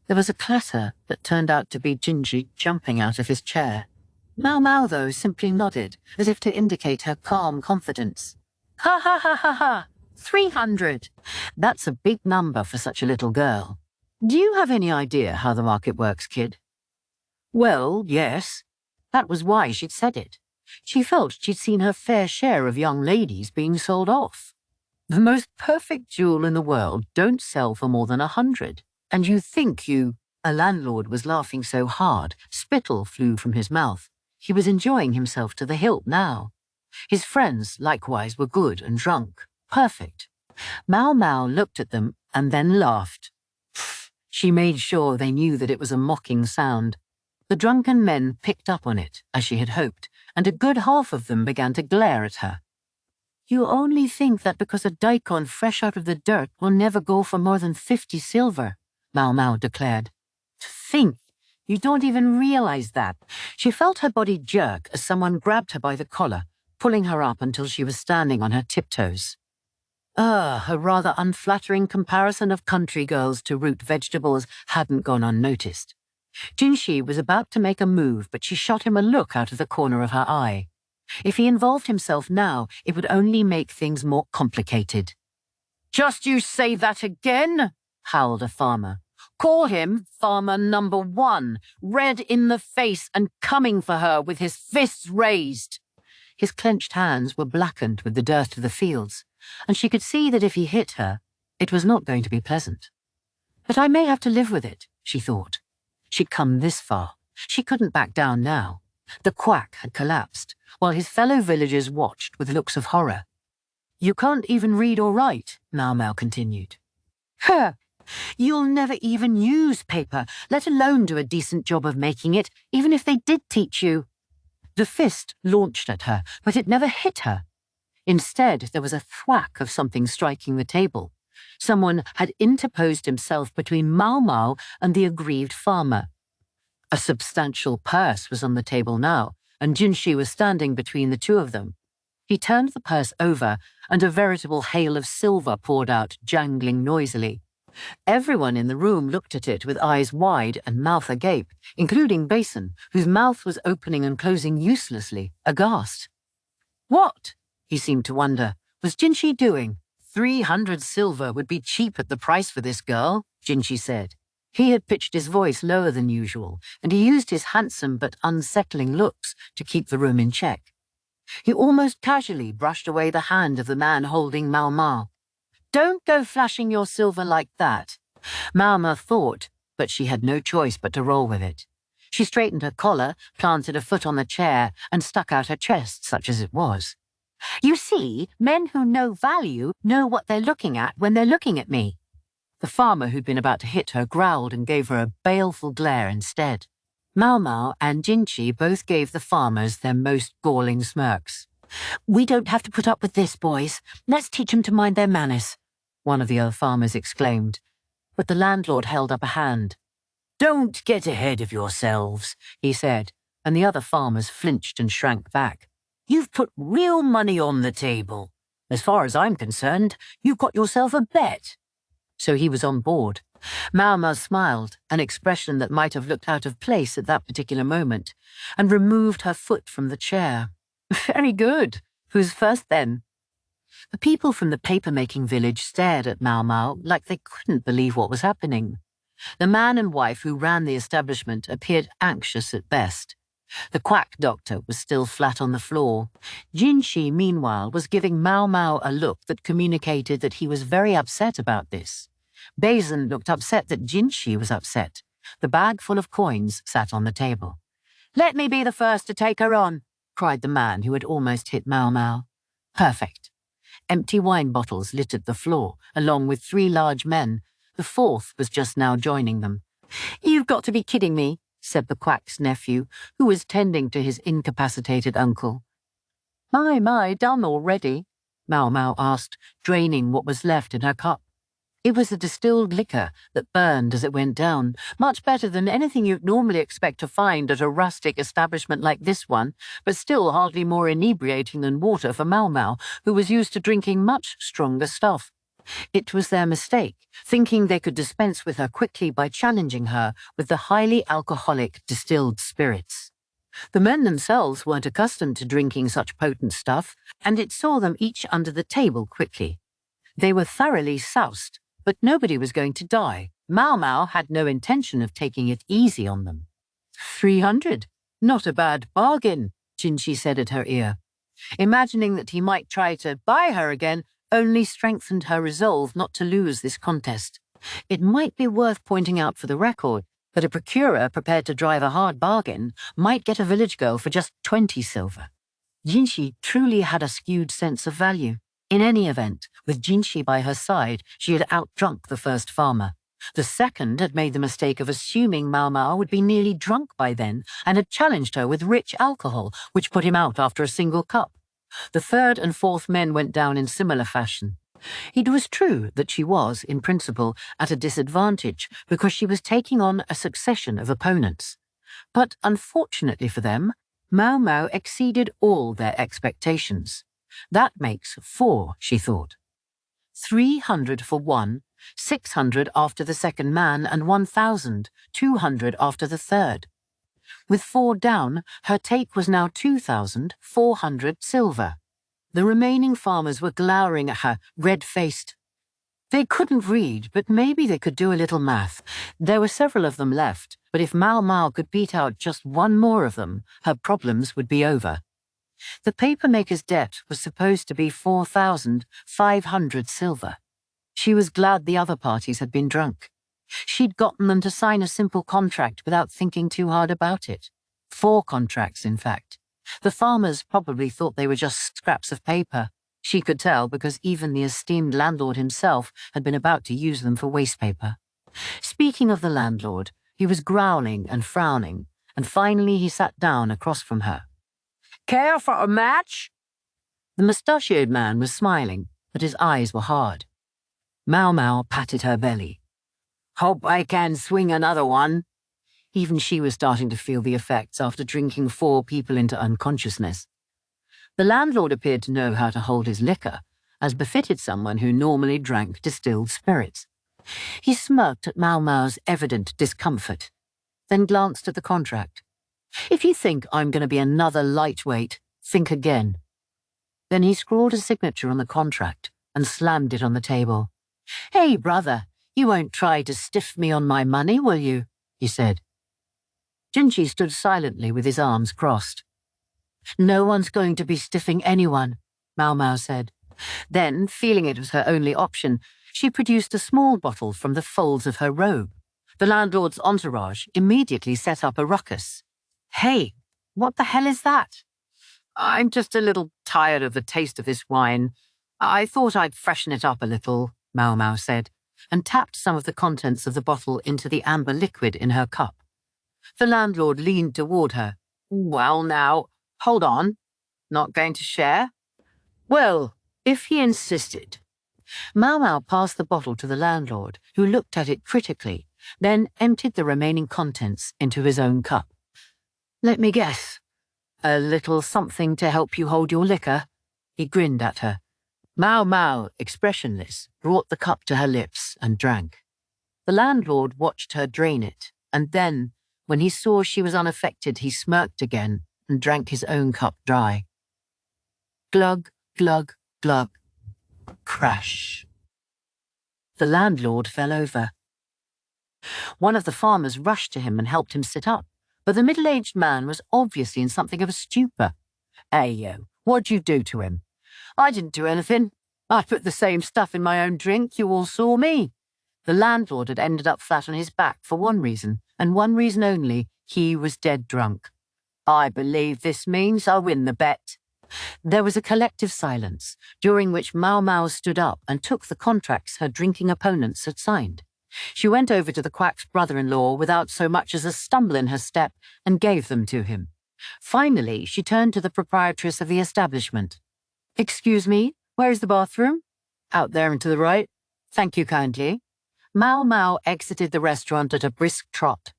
There was a clatter that turned out to be Jinji jumping out of his chair. Maomao, though, simply nodded, as if to indicate her calm confidence. "Ha ha ha ha ha! 300! That's a big number for such a little girl. Do you have any idea how the market works, kid?" Well, yes. That was why she'd said it. She felt she'd seen her fair share of young ladies being sold off. The most perfect jewel in the world don't sell for more than 100. And you think you... A landlord was laughing so hard, spittle flew from his mouth. He was enjoying himself to the hilt now. His friends, likewise, were good and drunk. Perfect. Maomao looked at them and then laughed. She made sure they knew that it was a mocking sound. The drunken men picked up on it, as she had hoped, and a good half of them began to glare at her. "You only think that because a daikon fresh out of the dirt will never go for more than 50 silver, Maomao declared. "To think! You don't even realize that." She felt her body jerk as someone grabbed her by the collar, pulling her up until she was standing on her tiptoes. A rather unflattering comparison of country girls to root vegetables hadn't gone unnoticed. Jinshi was about to make a move, but she shot him a look out of the corner of her eye. If he involved himself now, it would only make things more complicated. "Just you say that again?" howled a farmer. "Call him Farmer Number 1, red in the face and coming for her with his fists raised." His clenched hands were blackened with the dirt of the fields, and she could see that if he hit her, it was not going to be pleasant. But I may have to live with it, she thought. She'd come this far. She couldn't back down now. The quack had collapsed, while his fellow villagers watched with looks of horror. "You can't even read or write," Maomao continued. "You'll never even use paper, let alone do a decent job of making it, even if they did teach you." The fist launched at her, but it never hit her. Instead, there was a thwack of something striking the table. Someone had interposed himself between Maomao and the aggrieved farmer. A substantial purse was on the table now, and Jinshi was standing between the two of them. He turned the purse over, and a veritable hail of silver poured out, jangling noisily. Everyone in the room looked at it with eyes wide and mouth agape, including Basin, whose mouth was opening and closing uselessly, aghast. What, he seemed to wonder, was Jinshi doing? 300 silver would be cheap at the price for this girl, Jinshi said. He had pitched his voice lower than usual, and he used his handsome but unsettling looks to keep the room in check. He almost casually brushed away the hand of the man holding Maomao. "Don't go flashing your silver like that." Maomao thought, but she had no choice but to roll with it. She straightened her collar, planted a foot on the chair, and stuck out her chest, such as it was. "You see, men who know value know what they're looking at when they're looking at me." The farmer who'd been about to hit her growled and gave her a baleful glare instead. Maomao and Jinshi both gave the farmers their most galling smirks. "We don't have to put up with this, boys. Let's teach them to mind their manners," one of the other farmers exclaimed. But the landlord held up a hand. "Don't get ahead of yourselves," he said, and the other farmers flinched and shrank back. "You've put real money on the table. As far as I'm concerned, you've got yourself a bet." So he was on board. Maomao smiled, an expression that might have looked out of place at that particular moment, and removed her foot from the chair. "Very good. Who's first then?" The people from the paper-making village stared at Maomao like they couldn't believe what was happening. The man and wife who ran the establishment appeared anxious at best. The quack doctor was still flat on the floor. Jinshi, meanwhile, was giving Maomao a look that communicated that he was very upset about this. Bazin looked upset that Jinshi was upset. The bag full of coins sat on the table. "Let me be the first to take her on," cried the man who had almost hit Maomao. Perfect. Empty wine bottles littered the floor, along with 3 large men. The 4th was just now joining them. "You've got to be kidding me," said the quack's nephew, who was tending to his incapacitated uncle. My, done already?" Maomao asked, draining what was left in her cup. It was a distilled liquor that burned as it went down, much better than anything you'd normally expect to find at a rustic establishment like this one, but still hardly more inebriating than water for Maomao, who was used to drinking much stronger stuff. It was their mistake, thinking they could dispense with her quickly by challenging her with the highly alcoholic distilled spirits. The men themselves weren't accustomed to drinking such potent stuff, and it saw them each under the table quickly. They were thoroughly soused, but nobody was going to die. Maomao had no intention of taking it easy on them. 300. Not a bad bargain, Jinshi said at her ear. Imagining that he might try to buy her again only strengthened her resolve not to lose this contest. It might be worth pointing out for the record that a procurer prepared to drive a hard bargain might get a village girl for just 20 silver. Jinshi truly had a skewed sense of value. In any event, with Jinshi by her side, she had outdrunk the first farmer. The second had made the mistake of assuming Maomao would be nearly drunk by then and had challenged her with rich alcohol, which put him out after a single cup. The 3rd and 4th men went down in similar fashion. It was true that she was, in principle, at a disadvantage because she was taking on a succession of opponents. But unfortunately for them, Maomao exceeded all their expectations. That makes 4, she thought. 300 for one, 600 after the second man, and 1,200 after the third. With 4 down, her take was now 2,400 silver. The remaining farmers were glowering at her, red-faced. They couldn't read, but maybe they could do a little math. There were several of them left, but if Maomao could beat out just one more of them, her problems would be over. The papermaker's debt was supposed to be 4,500 silver. She was glad the other parties had been drunk. She'd gotten them to sign a simple contract without thinking too hard about it. 4 contracts, in fact. The farmers probably thought they were just scraps of paper. She could tell because even the esteemed landlord himself had been about to use them for waste paper. Speaking of the landlord, he was growling and frowning, and finally he sat down across from her. Care for a match? The mustachioed man was smiling, but his eyes were hard. Maomao patted her belly. Hope I can swing another one. Even she was starting to feel the effects after drinking 4 people into unconsciousness. The landlord appeared to know how to hold his liquor, as befitted someone who normally drank distilled spirits. He smirked at Maomao's evident discomfort, then glanced at the contract. If you think I'm going to be another lightweight, think again. Then he scrawled a signature on the contract and slammed it on the table. Hey, brother, you won't try to stiff me on my money, will you? He said. Jinshi stood silently with his arms crossed. No one's going to be stiffing anyone, Maomao said. Then, feeling it was her only option, she produced a small bottle from the folds of her robe. The landlord's entourage immediately set up a ruckus. Hey, what the hell is that? I'm just a little tired of the taste of this wine. I thought I'd freshen it up a little, Maomao said, and tapped some of the contents of the bottle into the amber liquid in her cup. The landlord leaned toward her. Well now, hold on. Not going to share? Well, if he insisted. Maomao passed the bottle to the landlord, who looked at it critically, then emptied the remaining contents into his own cup. Let me guess. A little something to help you hold your liquor? He grinned at her. Maomao, expressionless, brought the cup to her lips and drank. The landlord watched her drain it, and then, when he saw she was unaffected, he smirked again and drank his own cup dry. Glug, glug, glug. Crash. The landlord fell over. One of the farmers rushed to him and helped him sit up, but the middle-aged man was obviously in something of a stupor. "Hey, what'd you do to him?" "I didn't do anything. I put the same stuff in my own drink. You all saw me." The landlord had ended up flat on his back for one reason, and one reason only. He was dead drunk. "I believe this means I win the bet." There was a collective silence, during which Maomao stood up and took the contracts her drinking opponents had signed. She went over to the quack's brother-in-law without so much as a stumble in her step and gave them to him. Finally, she turned to the proprietress of the establishment. "Excuse me, where is the bathroom?" "Out there and to the right." "Thank you kindly." Maomao exited the restaurant at a brisk trot.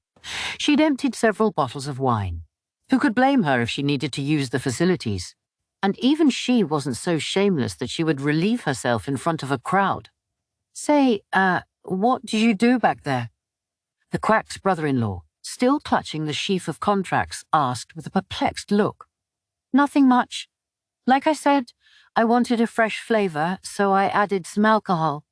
She'd emptied several bottles of wine. Who could blame her if she needed to use the facilities? And even she wasn't so shameless that she would relieve herself in front of a crowd. "Say, what did you do back there?" The quack's brother-in-law, still clutching the sheaf of contracts, asked with a perplexed look. "Nothing much. Like I said, I wanted a fresh flavor, so I added some alcohol."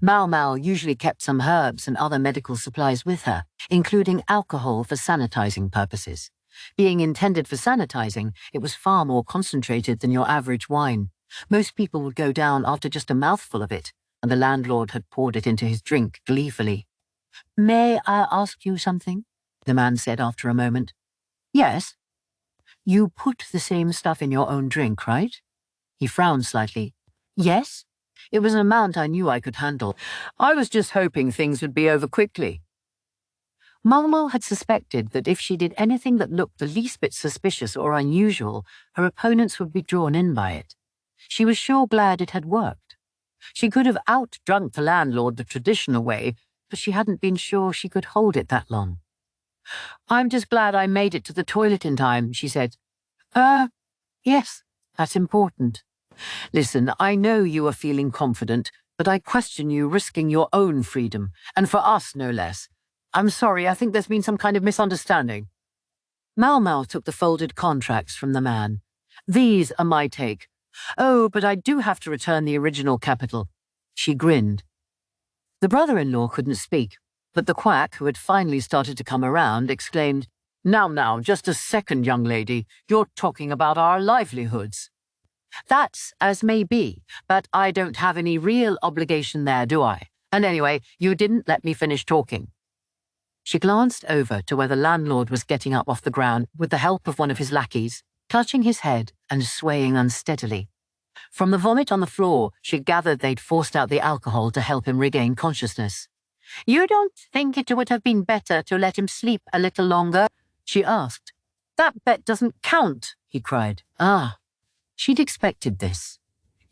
Maomao usually kept some herbs and other medical supplies with her, including alcohol for sanitizing purposes. Being intended for sanitizing, it was far more concentrated than your average wine. Most people would go down after just a mouthful of it, and the landlord had poured it into his drink gleefully. "May I ask you something?" the man said after a moment. "Yes." "You put the same stuff in your own drink, right?" He frowned slightly. "Yes. It was an amount I knew I could handle. I was just hoping things would be over quickly." Maomao had suspected that if she did anything that looked the least bit suspicious or unusual, her opponents would be drawn in by it. She was sure glad it had worked. She could have out-drunk the landlord the traditional way, but she hadn't been sure she could hold it that long. "I'm just glad I made it to the toilet in time," she said. Yes, that's important. Listen, I know you are feeling confident, but I question you risking your own freedom, and for us no less. I'm sorry, I think there's been some kind of misunderstanding." Maomao took the folded contracts from the man. "These are my take. Oh, but I do have to return the original capital." She grinned. The brother-in-law couldn't speak, but the quack, who had finally started to come around, exclaimed, Now, just a second, young lady. You're talking about our livelihoods." "That's as may be, but I don't have any real obligation there, do I? And anyway, you didn't let me finish talking." She glanced over to where the landlord was getting up off the ground with the help of one of his lackeys, clutching his head and swaying unsteadily. From the vomit on the floor, she gathered they'd forced out the alcohol to help him regain consciousness. "You don't think it would have been better to let him sleep a little longer?" she asked. "That bet doesn't count," he cried. She'd expected this.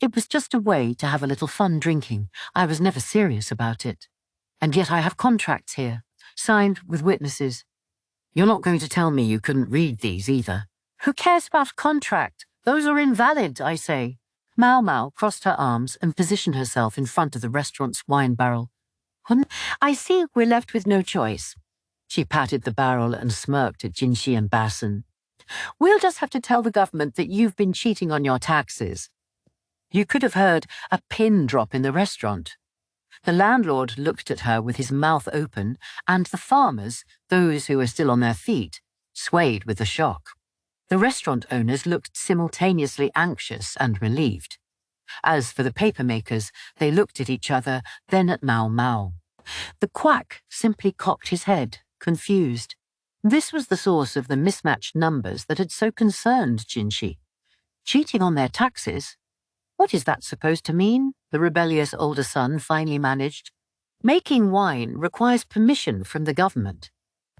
It was just a way to have a little fun drinking. I was never serious about it. And yet I have contracts here, signed with witnesses. You're not going to tell me you couldn't read these either. Who cares about a contract? Those are invalid, I say. Maomao crossed her arms and positioned herself in front of the restaurant's wine barrel. "I see we're left with no choice." She patted the barrel and smirked at Jinxi and Basin. "We'll just have to tell the government that you've been cheating on your taxes." You could have heard a pin drop in the restaurant. The landlord looked at her with his mouth open, and the farmers, those who were still on their feet, swayed with the shock. The restaurant owners looked simultaneously anxious and relieved. As for the papermakers, they looked at each other, then at Maomao. The quack simply cocked his head, confused. This was the source of the mismatched numbers that had so concerned Jinxi. Cheating on their taxes? What is that supposed to mean? The rebellious older son finally managed. Making wine requires permission from the government.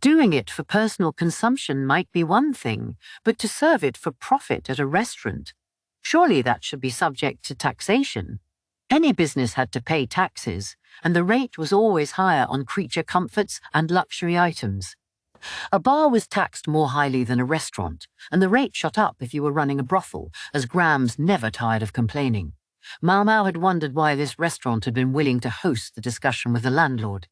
Doing it for personal consumption might be one thing, but to serve it for profit at a restaurant, surely that should be subject to taxation. Any business had to pay taxes, and the rate was always higher on creature comforts and luxury items. A bar was taxed more highly than a restaurant, and the rate shot up if you were running a brothel, as Grams never tired of complaining. Maomao had wondered why this restaurant had been willing to host the discussion with the landlord.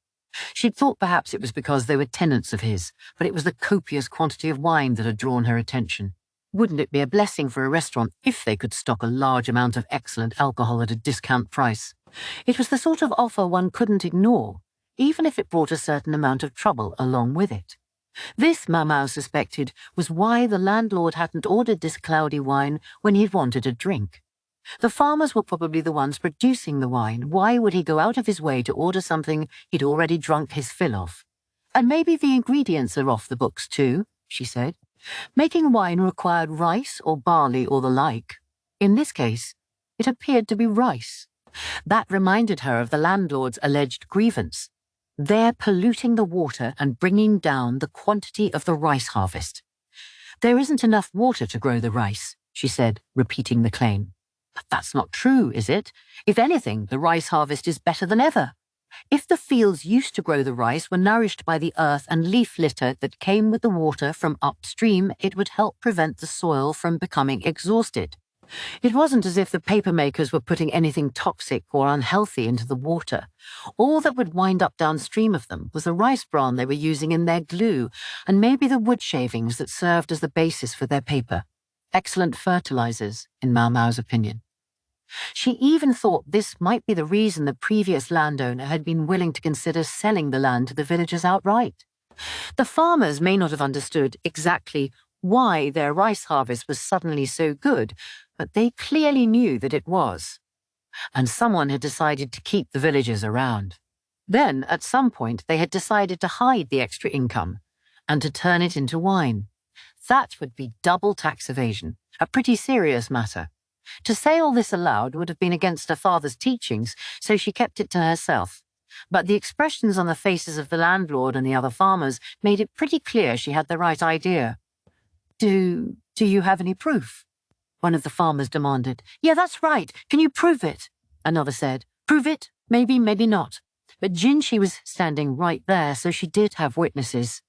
She'd thought perhaps it was because they were tenants of his, but it was the copious quantity of wine that had drawn her attention. Wouldn't it be a blessing for a restaurant if they could stock a large amount of excellent alcohol at a discount price? It was the sort of offer one couldn't ignore. even if it brought a certain amount of trouble along with it. This, Maomao suspected, was why the landlord hadn't ordered this cloudy wine when he'd wanted a drink. The farmers were probably the ones producing the wine. Why would he go out of his way to order something he'd already drunk his fill of? And maybe the ingredients are off the books too, she said. Making wine required rice or barley or the like. In this case, it appeared to be rice. That reminded her of the landlord's alleged grievance. They're polluting the water and bringing down the quantity of the rice harvest. There isn't enough water to grow the rice, she said, repeating the claim. But that's not true, is it? If anything, the rice harvest is better than ever. If the fields used to grow the rice were nourished by the earth and leaf litter that came with the water from upstream, it would help prevent the soil from becoming exhausted. It wasn't as if the papermakers were putting anything toxic or unhealthy into the water. All that would wind up downstream of them was the rice bran they were using in their glue, and maybe the wood shavings that served as the basis for their paper. Excellent fertilizers, in Maomao's opinion. She even thought this might be the reason the previous landowner had been willing to consider selling the land to the villagers outright. The farmers may not have understood exactly why their rice harvest was suddenly so good, but they clearly knew that it was. And someone had decided to keep the villagers around. Then, at some point, they had decided to hide the extra income and to turn it into wine. That would be double tax evasion, a pretty serious matter. To say all this aloud would have been against her father's teachings, so she kept it to herself. But the expressions on the faces of the landlord and the other farmers made it pretty clear she had the right idea. Do you have any proof? One of the farmers demanded. Yeah, that's right. Can you prove it? Another said. Prove it? Maybe, maybe not. But Jinshi was standing right there, so she did have witnesses.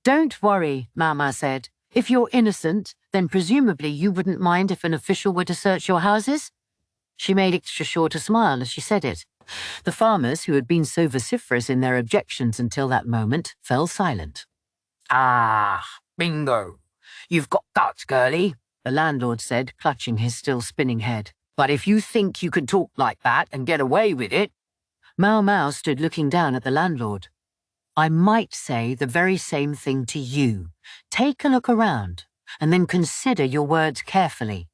Don't worry, Maomao said. If you're innocent, then presumably you wouldn't mind if an official were to search your houses? She made extra sure to smile as she said it. The farmers, who had been so vociferous in their objections until that moment, fell silent. Ah, bingo. You've got guts, girlie, the landlord said, clutching his still spinning head. But if you think you can talk like that and get away with it... Maomao stood looking down at the landlord. I might say the very same thing to you. Take a look around, and then consider your words carefully.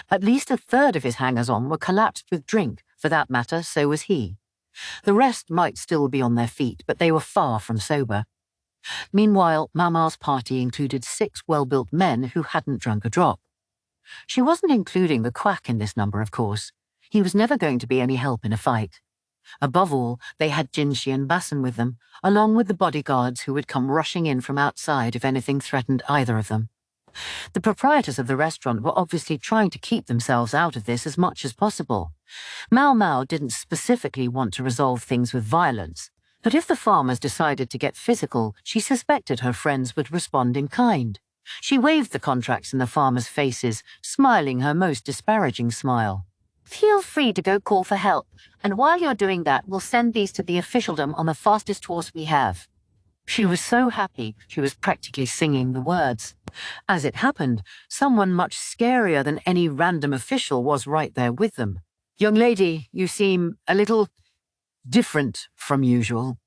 At least a third of his hangers-on were collapsed with drink. For that matter, so was he. The rest might still be on their feet, but they were far from sober. Meanwhile, Maomao's party included 6 well-built men who hadn't drunk a drop. She wasn't including the quack in this number, of course. He was never going to be any help in a fight. Above all, they had Jinshi and Basin with them, along with the bodyguards who would come rushing in from outside if anything threatened either of them. The proprietors of the restaurant were obviously trying to keep themselves out of this as much as possible. Maomao didn't specifically want to resolve things with violence, but if the farmers decided to get physical, she suspected her friends would respond in kind. She waved the contracts in the farmers' faces, smiling her most disparaging smile. Feel free to go call for help, and while you're doing that, we'll send these to the officialdom on the fastest horse we have. She was so happy she was practically singing the words. As it happened, someone much scarier than any random official was right there with them. Young lady, you seem a little different from usual,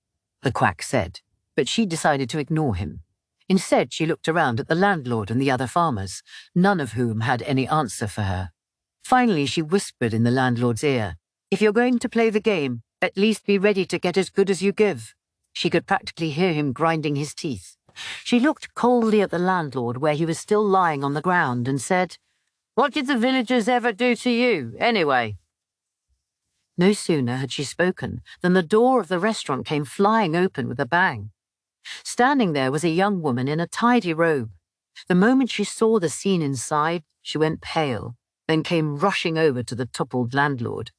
the quack said, but she decided to ignore him. Instead, she looked around at the landlord and the other farmers, none of whom had any answer for her. Finally, she whispered in the landlord's ear, "If you're going to play the game, at least be ready to get as good as you give." She could practically hear him grinding his teeth. She looked coldly at the landlord where he was still lying on the ground and said, "What did the villagers ever do to you, anyway?" No sooner had she spoken than the door of the restaurant came flying open with a bang. Standing there was a young woman in a tidy robe. The moment she saw the scene inside, she went pale, then came rushing over to the toppled landlord.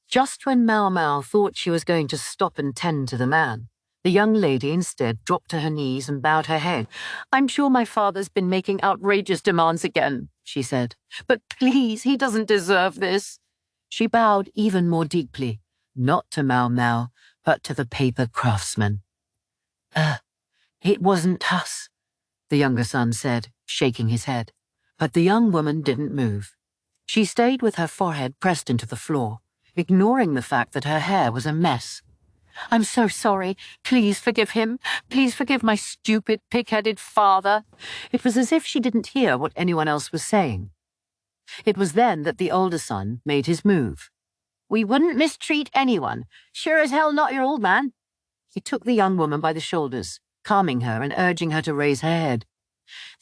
Just when Maomao thought she was going to stop and tend to the man, the young lady instead dropped to her knees and bowed her head. "I'm sure my father's been making outrageous demands again," she said. "But please, he doesn't deserve this." She bowed even more deeply, not to Maomao, but to the paper craftsman. It wasn't us," the younger son said, shaking his head. But the young woman didn't move. She stayed with her forehead pressed into the floor, ignoring the fact that her hair was a mess. I'm so sorry. Please forgive him. Please forgive my stupid, pig-headed father." It was as if she didn't hear what anyone else was saying. It was then that the older son made his move. "We wouldn't mistreat anyone. Sure as hell not your old man." He took the young woman by the shoulders, calming her and urging her to raise her head.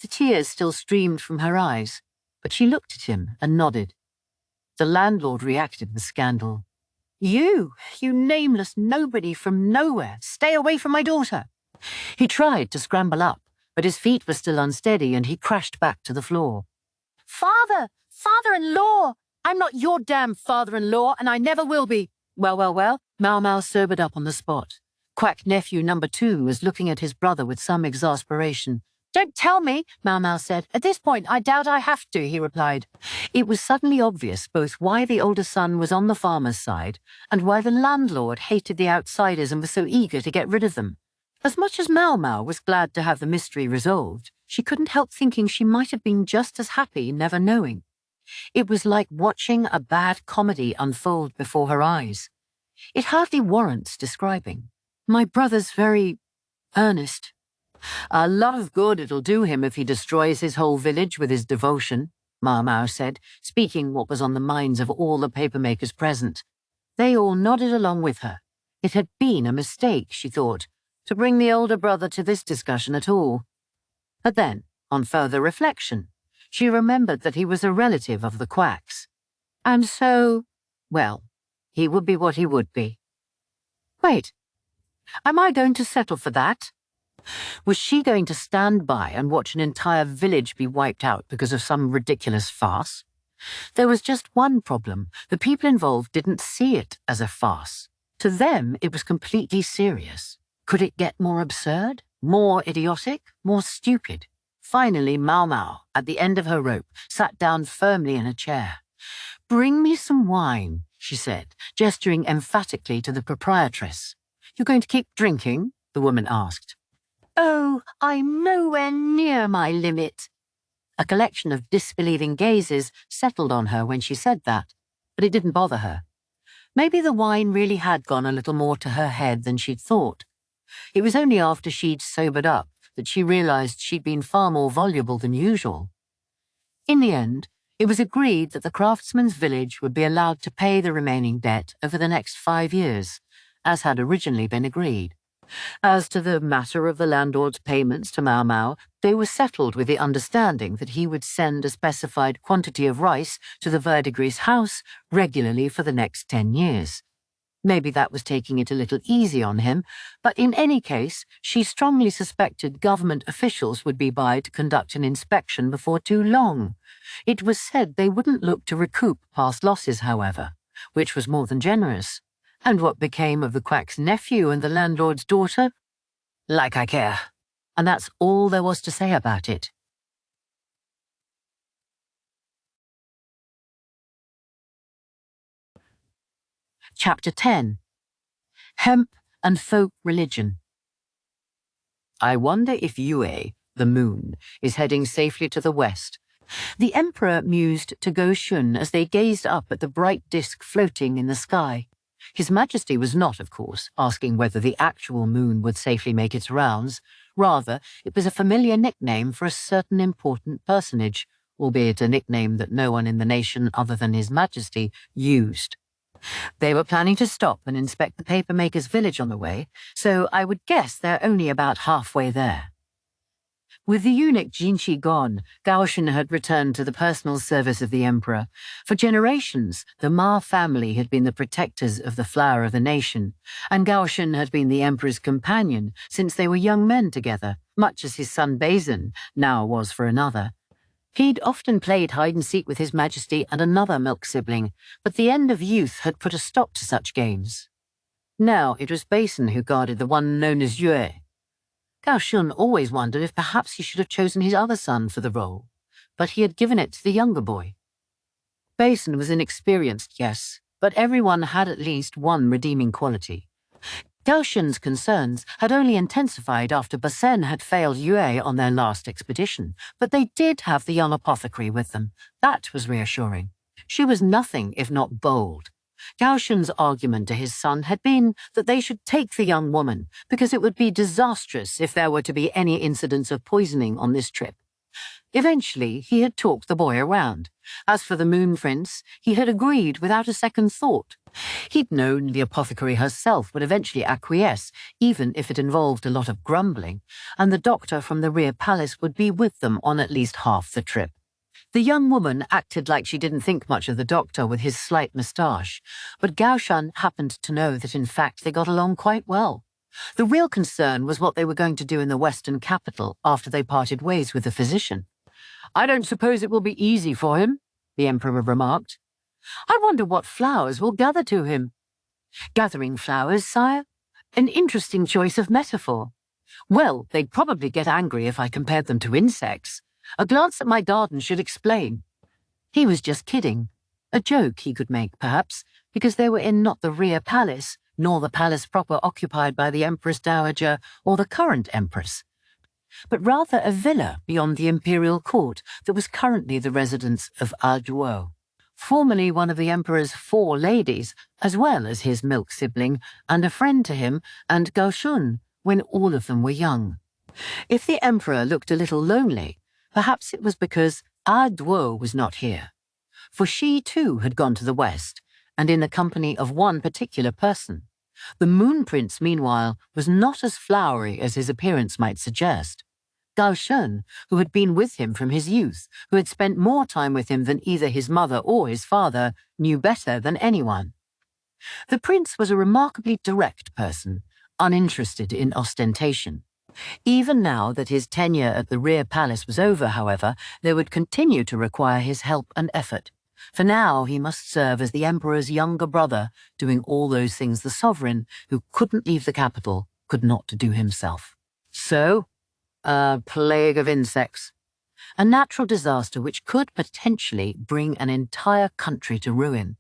The tears still streamed from her eyes, but she looked at him and nodded. The landlord reacted with scandal. You nameless nobody from nowhere, stay away from my daughter." He tried to scramble up, but his feet were still unsteady and he crashed back to the floor. Father-in-law! I'm not your damn father-in-law, and I never will be." Well, Maomao sobered up on the spot. Quack nephew number 2 was looking at his brother with some exasperation. "Don't tell me," Maomao said. "At this point, I doubt I have to," he replied. It was suddenly obvious both why the older son was on the farmer's side and why the landlord hated the outsiders and was so eager to get rid of them. As much as Maomao was glad to have the mystery resolved, she couldn't help thinking she might have been just as happy never knowing. It was like watching a bad comedy unfold before her eyes. It hardly warrants describing. My brother's very earnest. "A lot of good it'll do him if he destroys his whole village with his devotion," Maomao said, speaking what was on the minds of all the papermakers present. They all nodded along with her. It had been a mistake, she thought, to bring the older brother to this discussion at all. But then, on further reflection, she remembered that he was a relative of the Quacks. And so, well, he would be what he would be. Wait, am I going to settle for that? Was she going to stand by and watch an entire village be wiped out because of some ridiculous farce? There was just one problem. The people involved didn't see it as a farce. To them, it was completely serious. Could it get more absurd? More idiotic? More stupid? Finally, Maomao, at the end of her rope, sat down firmly in a chair. "Bring me some wine," she said, gesturing emphatically to the proprietress. "You're going to keep drinking?" the woman asked. "Oh, I'm nowhere near my limit." A collection of disbelieving gazes settled on her when she said that, but it didn't bother her. Maybe the wine really had gone a little more to her head than she'd thought. It was only after she'd sobered up that she realized she'd been far more voluble than usual. In the end, it was agreed that the craftsman's village would be allowed to pay the remaining debt over the next 5 years, as had originally been agreed. As to the matter of the landlord's payments to Maomao, they were settled with the understanding that he would send a specified quantity of rice to the Verdigris house regularly for the next 10 years. Maybe that was taking it a little easy on him, but in any case, she strongly suspected government officials would be by to conduct an inspection before too long. It was said they wouldn't look to recoup past losses, however, which was more than generous. And what became of the Quack's nephew and the landlord's daughter? Like I care. And that's all there was to say about it. Chapter 10. Hemp and Folk Religion. I wonder if Yue, the moon, is heading safely to the west. The emperor mused to Go Shun as they gazed up at the bright disk floating in the sky. His Majesty was not, of course, asking whether the actual moon would safely make its rounds. Rather, it was a familiar nickname for a certain important personage, albeit a nickname that no one in the nation other than His Majesty used. They were planning to stop and inspect the papermaker's village on the way, so I would guess they're only about halfway there. With the eunuch Jinshi gone, Gaoshan had returned to the personal service of the emperor. For generations, the Ma family had been the protectors of the flower of the nation, and Gaoshan had been the emperor's companion since they were young men together, much as his son Bazin now was for another. He'd often played hide-and-seek with His Majesty and another milk sibling, but the end of youth had put a stop to such games. Now it was Basin who guarded the one known as Yue. Gao Shun always wondered if perhaps he should have chosen his other son for the role, but he had given it to the younger boy. Basin was inexperienced, yes, but everyone had at least one redeeming quality. Gao Shun's concerns had only intensified after Basen had failed Yue on their last expedition, but they did have the young apothecary with them. That was reassuring. She was nothing if not bold. Gao Shun's argument to his son had been that they should take the young woman because it would be disastrous if there were to be any incidents of poisoning on this trip. Eventually, he had talked the boy around. As for the Moon Prince, he had agreed without a second thought. He'd known the apothecary herself would eventually acquiesce, even if it involved a lot of grumbling, and the doctor from the rear palace would be with them on at least half the trip. The young woman acted like she didn't think much of the doctor with his slight moustache, but Gao Shun happened to know that in fact they got along quite well. The real concern was what they were going to do in the Western capital after they parted ways with the physician. "I don't suppose it will be easy for him," the Emperor remarked. "I wonder what flowers will gather to him." "Gathering flowers, sire? An interesting choice of metaphor. Well, they'd probably get angry if I compared them to insects. A glance at my garden should explain." He was just kidding. A joke he could make, perhaps, because they were in not the rear palace, nor the palace proper occupied by the Empress Dowager or the current Empress, but rather a villa beyond the imperial court that was currently the residence of Ukyou, formerly one of the Emperor's 4 ladies, as well as his milk sibling, and a friend to him and Gao Shun when all of them were young. If the Emperor looked a little lonely, perhaps it was because Ukyou was not here, for she too had gone to the west, and in the company of one particular person. The Moon Prince, meanwhile, was not as flowery as his appearance might suggest. Gao Shun, who had been with him from his youth, who had spent more time with him than either his mother or his father, knew better than anyone. The prince was a remarkably direct person, uninterested in ostentation. Even now that his tenure at the rear palace was over, however, they would continue to require his help and effort. For now he must serve as the Emperor's younger brother, doing all those things the sovereign, who couldn't leave the capital, could not do himself. So, a plague of insects. A natural disaster which could potentially bring an entire country to ruin.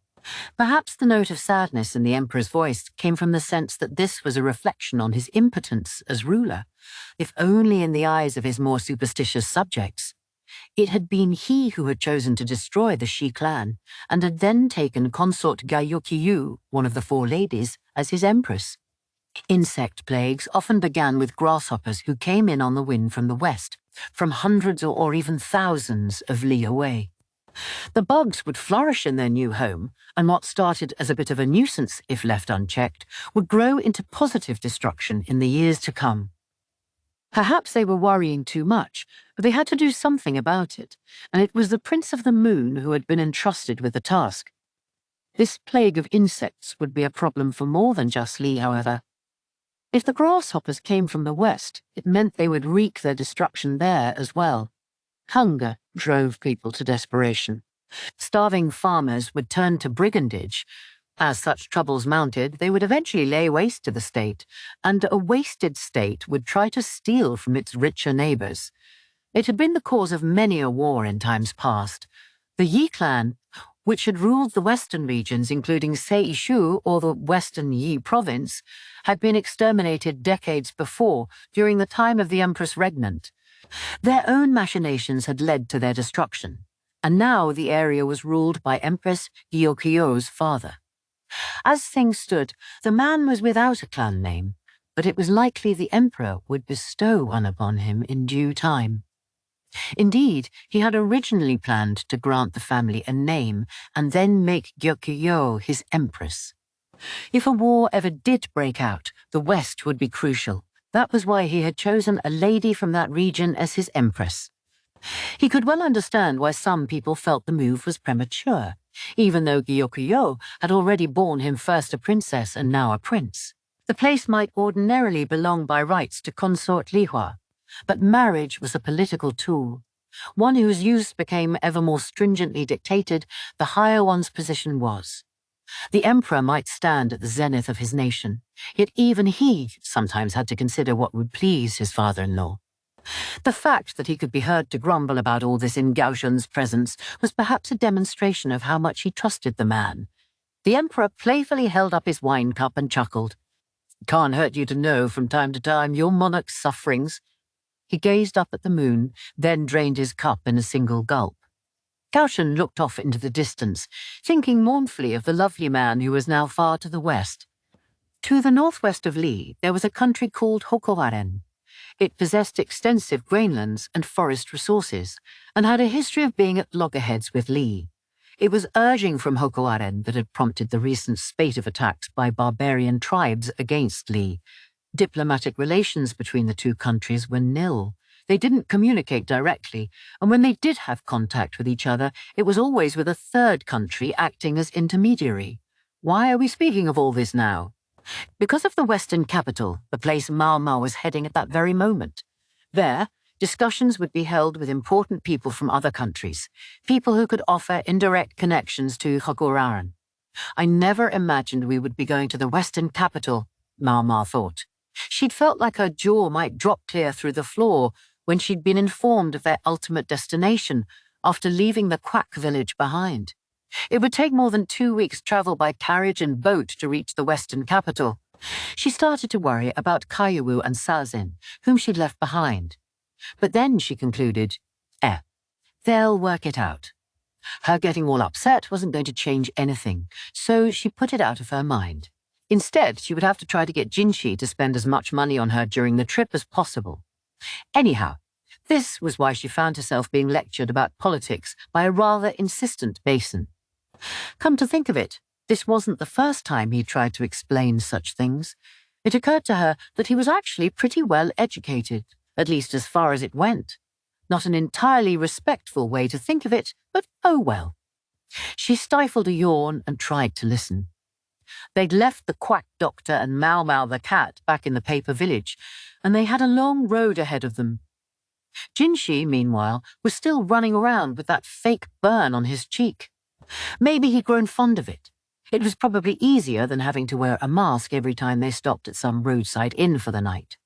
Perhaps the note of sadness in the Emperor's voice came from the sense that this was a reflection on his impotence as ruler, if only in the eyes of his more superstitious subjects. It had been he who had chosen to destroy the Shi clan, and had then taken consort Ukyou, one of the 4 ladies, as his empress. Insect plagues often began with grasshoppers who came in on the wind from the west, from hundreds or even thousands of li away. The bugs would flourish in their new home, and what started as a bit of a nuisance, if left unchecked, would grow into positive destruction in the years to come. Perhaps they were worrying too much, but they had to do something about it, and it was the Prince of the Moon who had been entrusted with the task. This plague of insects would be a problem for more than just Li, however. If the grasshoppers came from the west, it meant they would wreak their destruction there as well. Hunger drove people to desperation. Starving farmers would turn to brigandage. As such troubles mounted, they would eventually lay waste to the state, and a wasted state would try to steal from its richer neighbors. It had been the cause of many a war in times past. The Yi clan, which had ruled the western regions, including Seishu or the western Yi province, had been exterminated decades before, during the time of the Empress Regnant. Their own machinations had led to their destruction, and now the area was ruled by Empress Ukyou's father. As things stood, the man was without a clan name, but it was likely the Emperor would bestow one upon him in due time. Indeed, he had originally planned to grant the family a name and then make Ukyou his empress. If a war ever did break out, the West would be crucial. That was why he had chosen a lady from that region as his empress. He could well understand why some people felt the move was premature, even though Ukyou had already borne him first a princess and now a prince. The place might ordinarily belong by rights to consort Lihua, but marriage was a political tool, one whose use became ever more stringently dictated the higher one's position was. The emperor might stand at the zenith of his nation, yet even he sometimes had to consider what would please his father-in-law. The fact that he could be heard to grumble about all this in Gao Shun's presence was perhaps a demonstration of how much he trusted the man. The emperor playfully held up his wine cup and chuckled. "Can't hurt you to know from time to time your monarch's sufferings." He gazed up at the moon, then drained his cup in a single gulp. Gaoshan looked off into the distance, thinking mournfully of the lovely man who was now far to the west. To the northwest of Li, there was a country called Hokowaren. It possessed extensive grainlands and forest resources, and had a history of being at loggerheads with Li. It was urging from Hokowaren that had prompted the recent spate of attacks by barbarian tribes against Li. Diplomatic relations between the two countries were nil. They didn't communicate directly, and when they did have contact with each other, it was always with a third country acting as intermediary. Why are we speaking of all this now? Because of the western capital, the place Maomao was heading at that very moment. There, discussions would be held with important people from other countries, people who could offer indirect connections to Hokowaren. I never imagined we would be going to the western capital, Maomao thought. She'd felt like her jaw might drop clear through the floor when she'd been informed of their ultimate destination after leaving the quack village behind. It would take more than 2 weeks' travel by carriage and boat to reach the western capital. She started to worry about Ukyou and Sazin, whom she'd left behind. But then she concluded, they'll work it out. Her getting all upset wasn't going to change anything, so she put it out of her mind. Instead, she would have to try to get Jinshi to spend as much money on her during the trip as possible. Anyhow, this was why she found herself being lectured about politics by a rather insistent Basin. Come to think of it, this wasn't the first time he tried to explain such things. It occurred to her that he was actually pretty well educated, at least as far as it went. Not an entirely respectful way to think of it, but oh well. She stifled a yawn and tried to listen. They'd left the quack doctor and Maomao the cat back in the paper village, and they had a long road ahead of them. Jinshi, meanwhile, was still running around with that fake burn on his cheek. Maybe he'd grown fond of it. It was probably easier than having to wear a mask every time they stopped at some roadside inn for the night.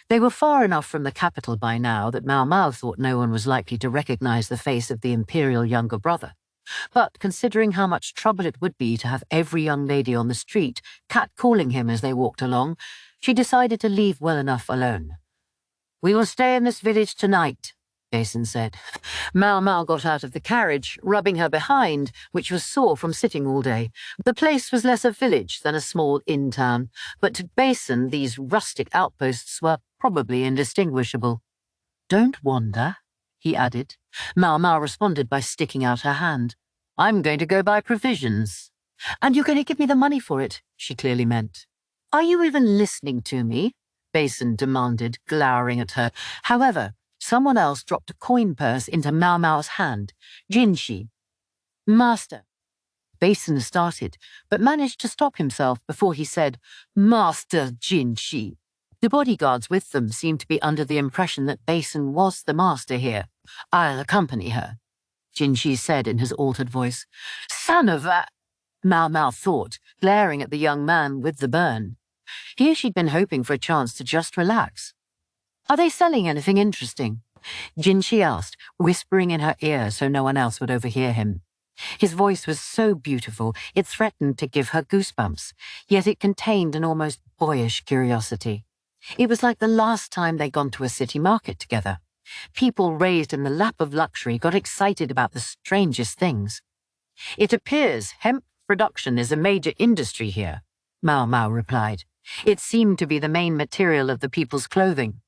They were far enough from the capital by now that Maomao thought no one was likely to recognize the face of the imperial younger brother. But considering how much trouble it would be to have every young lady on the street catcalling him as they walked along, she decided to leave well enough alone. "We will stay in this village tonight," Basin said. Maomao got out of the carriage, rubbing her behind, which was sore from sitting all day. The place was less a village than a small inn town, but to Basin these rustic outposts were probably indistinguishable. "Don't wander," he added. Maomao responded by sticking out her hand. "I'm going to go buy provisions." "And you're going to give me the money for it," she clearly meant. "Are you even listening to me?" Basin demanded, glowering at her. However, someone else dropped a coin purse into Maomao's hand. Jinshi. "Master." Basin started, but managed to stop himself before he said, "Master Jinshi." The bodyguards with them seemed to be under the impression that Basin was the master here. "I'll accompany her," Jinshi said in his altered voice. "Son of a—" Maomao thought, glaring at the young man with the burn. Here she'd been hoping for a chance to just relax. "Are they selling anything interesting?" Jinshi asked, whispering in her ear so no one else would overhear him. His voice was so beautiful it threatened to give her goosebumps, yet it contained an almost boyish curiosity. It was like the last time they'd gone to a city market together. People raised in the lap of luxury got excited about the strangest things. "It appears hemp production is a major industry here," Maomao replied. It seemed to be the main material of the people's clothing.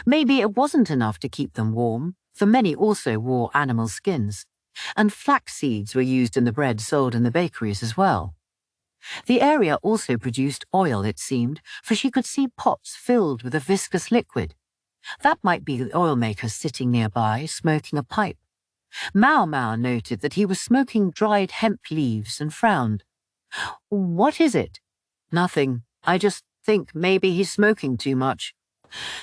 Maybe it wasn't enough to keep them warm, for many also wore animal skins. And flax seeds were used in the bread sold in the bakeries as well. The area also produced oil, it seemed, for she could see pots filled with a viscous liquid. That might be the oil maker sitting nearby, smoking a pipe. Maomao noted that he was smoking dried hemp leaves and frowned. "What is it?" "Nothing. I just think maybe he's smoking too much."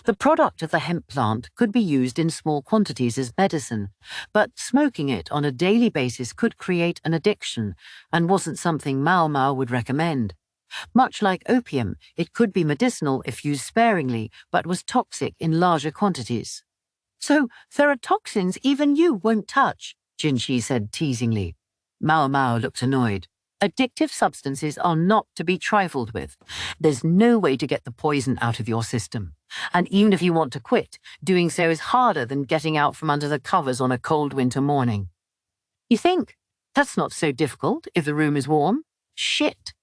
The product of the hemp plant could be used in small quantities as medicine, but smoking it on a daily basis could create an addiction and wasn't something Maomao would recommend. Much like opium, it could be medicinal if used sparingly, but was toxic in larger quantities. "So there are toxins even you won't touch," Jinshi said teasingly. Maomao looked annoyed. Addictive substances are not to be trifled with. There's no way to get the poison out of your system. And even if you want to quit, doing so is harder than getting out from under the covers on a cold winter morning. You think? That's not so difficult if the room is warm. Shit.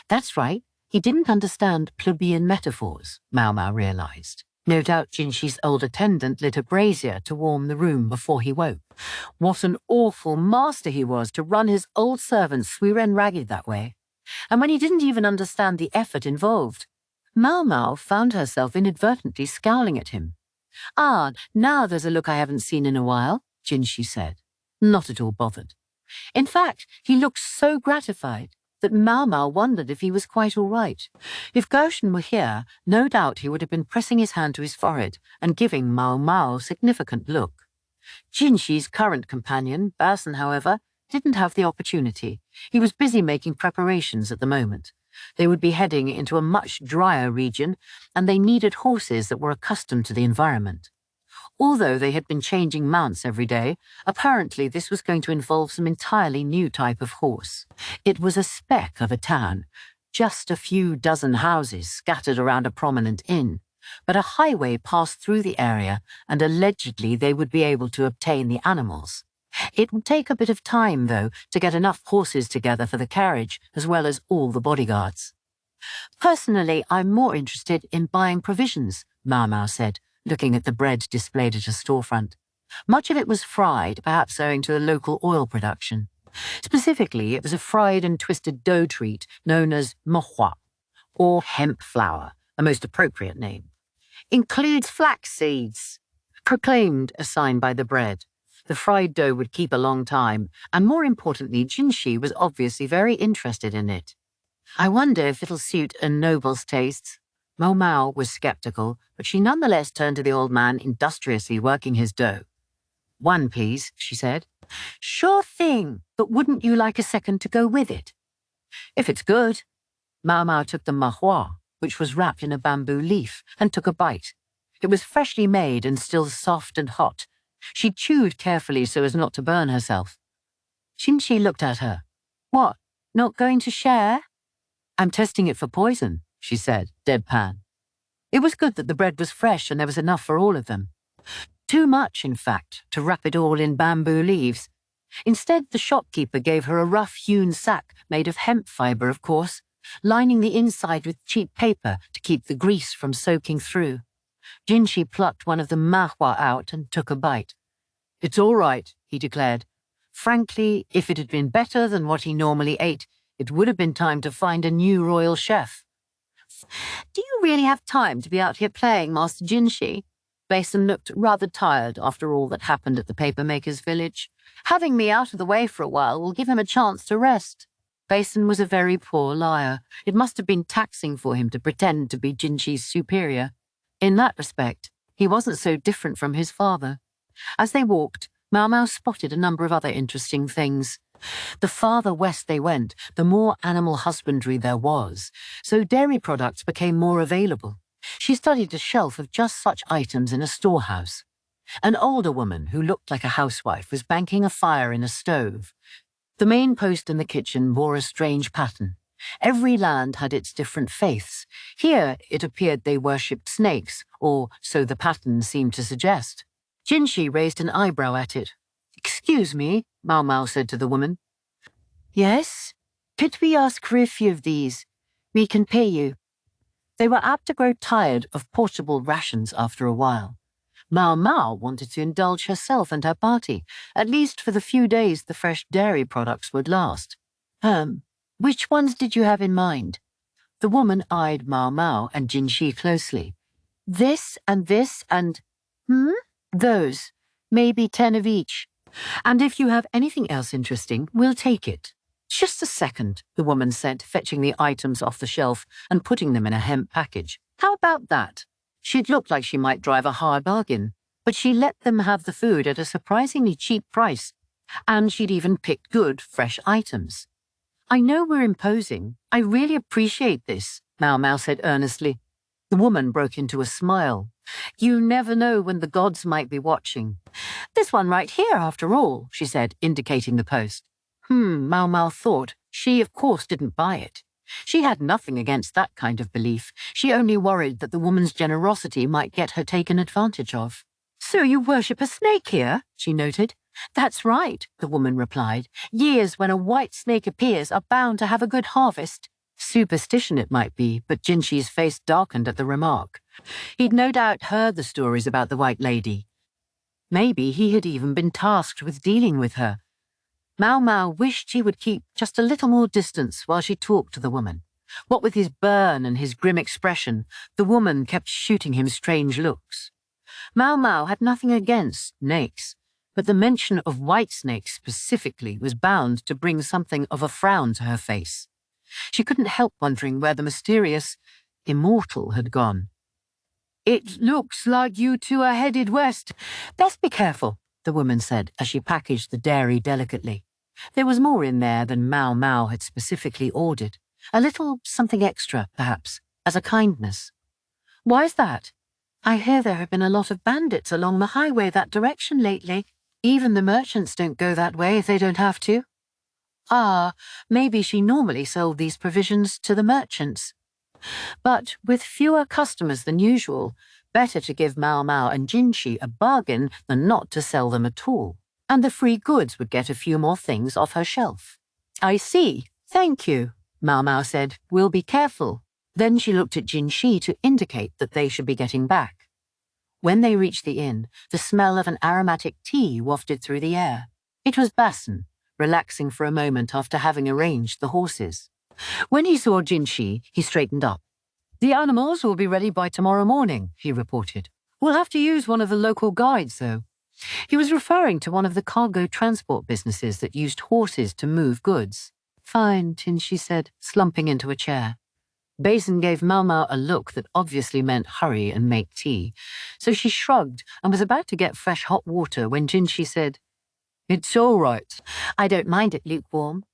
That's right. He didn't understand plebeian metaphors, Maomao realized. No doubt Jinshi's old attendant lit a brazier to warm the room before he woke. What an awful master he was to run his old servants swear ragged that way. And when he didn't even understand the effort involved. Maomao found herself inadvertently scowling at him. Ah, now there's a look I haven't seen in a while, Jinshi said, not at all bothered. In fact, he looked so gratified that Maomao wondered if he was quite all right. If Goshen were here, no doubt he would have been pressing his hand to his forehead and giving Maomao a significant look. Jinshi's current companion, Basin, however, didn't have the opportunity. He was busy making preparations at the moment. They would be heading into a much drier region, and they needed horses that were accustomed to the environment. Although they had been changing mounts every day, apparently this was going to involve some entirely new type of horse. It was a speck of a town, just a few dozen houses scattered around a prominent inn, but a highway passed through the area, and allegedly they would be able to obtain the animals. It would take a bit of time, though, to get enough horses together for the carriage, as well as all the bodyguards. Personally, I'm more interested in buying provisions, Maomao said, looking at the bread displayed at a storefront. Much of it was fried, perhaps owing to the local oil production. Specifically, it was a fried and twisted dough treat known as mohua, or hemp flour, a most appropriate name. Includes flax seeds, proclaimed a sign by the bread. The fried dough would keep a long time, and more importantly, Jinshi was obviously very interested in it. I wonder if it'll suit a noble's tastes. Maomao was skeptical, but she nonetheless turned to the old man, industriously working his dough. One, please, she said. Sure thing, but wouldn't you like a second to go with it? If it's good. Maomao took the mahua, which was wrapped in a bamboo leaf, and took a bite. It was freshly made and still soft and hot. She chewed carefully so as not to burn herself. Jinshi looked at her. What, not going to share? I'm testing it for poison, she said, deadpan. It was good that the bread was fresh and there was enough for all of them. Too much, in fact, to wrap it all in bamboo leaves. Instead, the shopkeeper gave her a rough-hewn sack made of hemp fibre, of course, lining the inside with cheap paper to keep the grease from soaking through. Jinshi plucked one of the mahua out and took a bite. It's all right, he declared. Frankly, if it had been better than what he normally ate, it would have been time to find a new royal chef. Do you really have time to be out here playing, Master Jinshi? Basin looked rather tired after all that happened at the papermaker's village. Having me out of the way for a while will give him a chance to rest. Basin was a very poor liar. It must have been taxing for him to pretend to be Jinshi's superior. In that respect, he wasn't so different from his father. As they walked, Maomao spotted a number of other interesting things. The farther west they went, the more animal husbandry there was, so dairy products became more available. She studied a shelf of just such items in a storehouse. An older woman who looked like a housewife was banking a fire in a stove. The main post in the kitchen bore a strange pattern. Every land had its different faiths. Here, it appeared they worshipped snakes, or so the pattern seemed to suggest. Jinshi raised an eyebrow at it. Excuse me, Maomao said to the woman. Yes? Could we ask for a few of these? We can pay you. They were apt to grow tired of portable rations after a while. Maomao wanted to indulge herself and her party, at least for the few days the fresh dairy products would last. Which ones did you have in mind? The woman eyed Maomao and Jinshi closely. This and this and... Those. Maybe 10 of each. And if you have anything else interesting, we'll take it. Just a second, the woman said, fetching the items off the shelf and putting them in a hemp package. How about that? She'd looked like she might drive a hard bargain, but she let them have the food at a surprisingly cheap price, and she'd even picked good, fresh items. I know we're imposing. I really appreciate this, Maomao said earnestly. The woman broke into a smile. You never know when the gods might be watching. This one right here, after all, she said, indicating the post. Maomao thought. She, of course, didn't buy it. She had nothing against that kind of belief. She only worried that the woman's generosity might get her taken advantage of. So you worship a snake here, she noted. That's right, the woman replied. Years when a white snake appears are bound to have a good harvest. Superstition it might be, but Jinshi's face darkened at the remark. He'd no doubt heard the stories about the White Lady. Maybe he had even been tasked with dealing with her. Maomao wished he would keep just a little more distance while she talked to the woman. What with his burn and his grim expression, the woman kept shooting him strange looks. Maomao had nothing against snakes, but the mention of white snakes specifically was bound to bring something of a frown to her face. She couldn't help wondering where the mysterious Immortal had gone. It looks like you two are headed west. Best be careful, the woman said as she packaged the dairy delicately. There was more in there than Maomao had specifically ordered. A little something extra, perhaps, as a kindness. Why's that? I hear there have been a lot of bandits along the highway that direction lately. Even the merchants don't go that way if they don't have to. Ah, maybe she normally sold these provisions to the merchants. But with fewer customers than usual, better to give Maomao and Jinshi a bargain than not to sell them at all. And the free goods would get a few more things off her shelf. I see. Thank you, Maomao said. We'll be careful. Then she looked at Jinshi to indicate that they should be getting back. When they reached the inn, the smell of an aromatic tea wafted through the air. It was Basson, relaxing for a moment after having arranged the horses. When he saw Jinshi, he straightened up. The animals will be ready by tomorrow morning, he reported. We'll have to use one of the local guides, though. He was referring to one of the cargo transport businesses that used horses to move goods. Fine, Jinshi said, slumping into a chair. Basin gave Maomao a look that obviously meant hurry and make tea, so she shrugged and was about to get fresh hot water when Jinshi said, It's all right. I don't mind it lukewarm.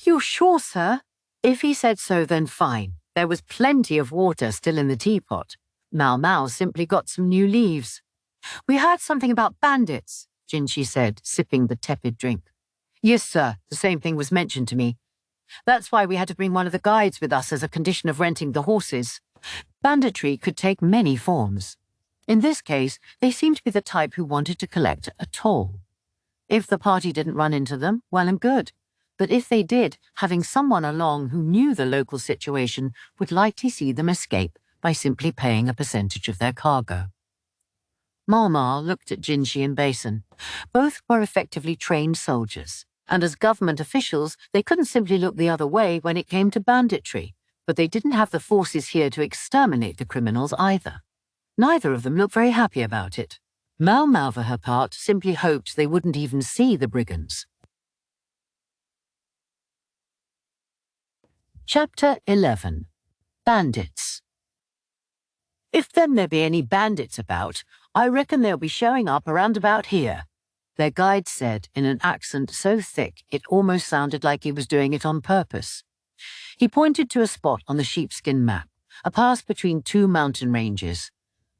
You're sure, sir? If he said so, then fine. There was plenty of water still in the teapot. Maomao simply got some new leaves. We heard something about bandits, Jinshi said, sipping the tepid drink. Yes, sir. The same thing was mentioned to me. That's why we had to bring one of the guides with us as a condition of renting the horses. Banditry could take many forms. In this case, they seemed to be the type who wanted to collect a toll. If the party didn't run into them, well and good. But if they did, having someone along who knew the local situation would likely see them escape by simply paying a percentage of their cargo. Maomao looked at Jinshi and Basin. Both were effectively trained soldiers, and as government officials, they couldn't simply look the other way when it came to banditry, but they didn't have the forces here to exterminate the criminals either. Neither of them looked very happy about it. Maomao, for her part, simply hoped they wouldn't even see the brigands. Chapter 11. Bandits. If then there be any bandits about, I reckon they'll be showing up around about here, their guide said in an accent so thick it almost sounded like he was doing it on purpose. He pointed to a spot on the sheepskin map, a pass between two mountain ranges,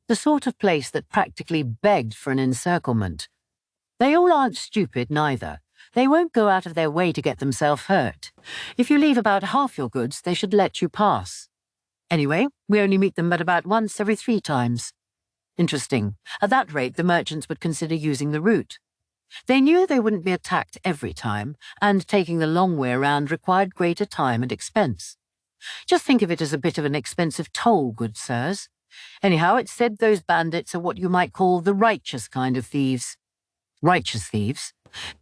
the sort of place that practically begged for an encirclement. They all aren't stupid, neither. They won't go out of their way to get themselves hurt. If you leave about half your goods, they should let you pass. Anyway, we only meet them but about once every 3 times. Interesting. At that rate, the merchants would consider using the route. They knew they wouldn't be attacked every time, and taking the long way around required greater time and expense. Just think of it as a bit of an expensive toll, good sirs. Anyhow, it's said those bandits are what you might call the righteous kind of thieves. Righteous thieves?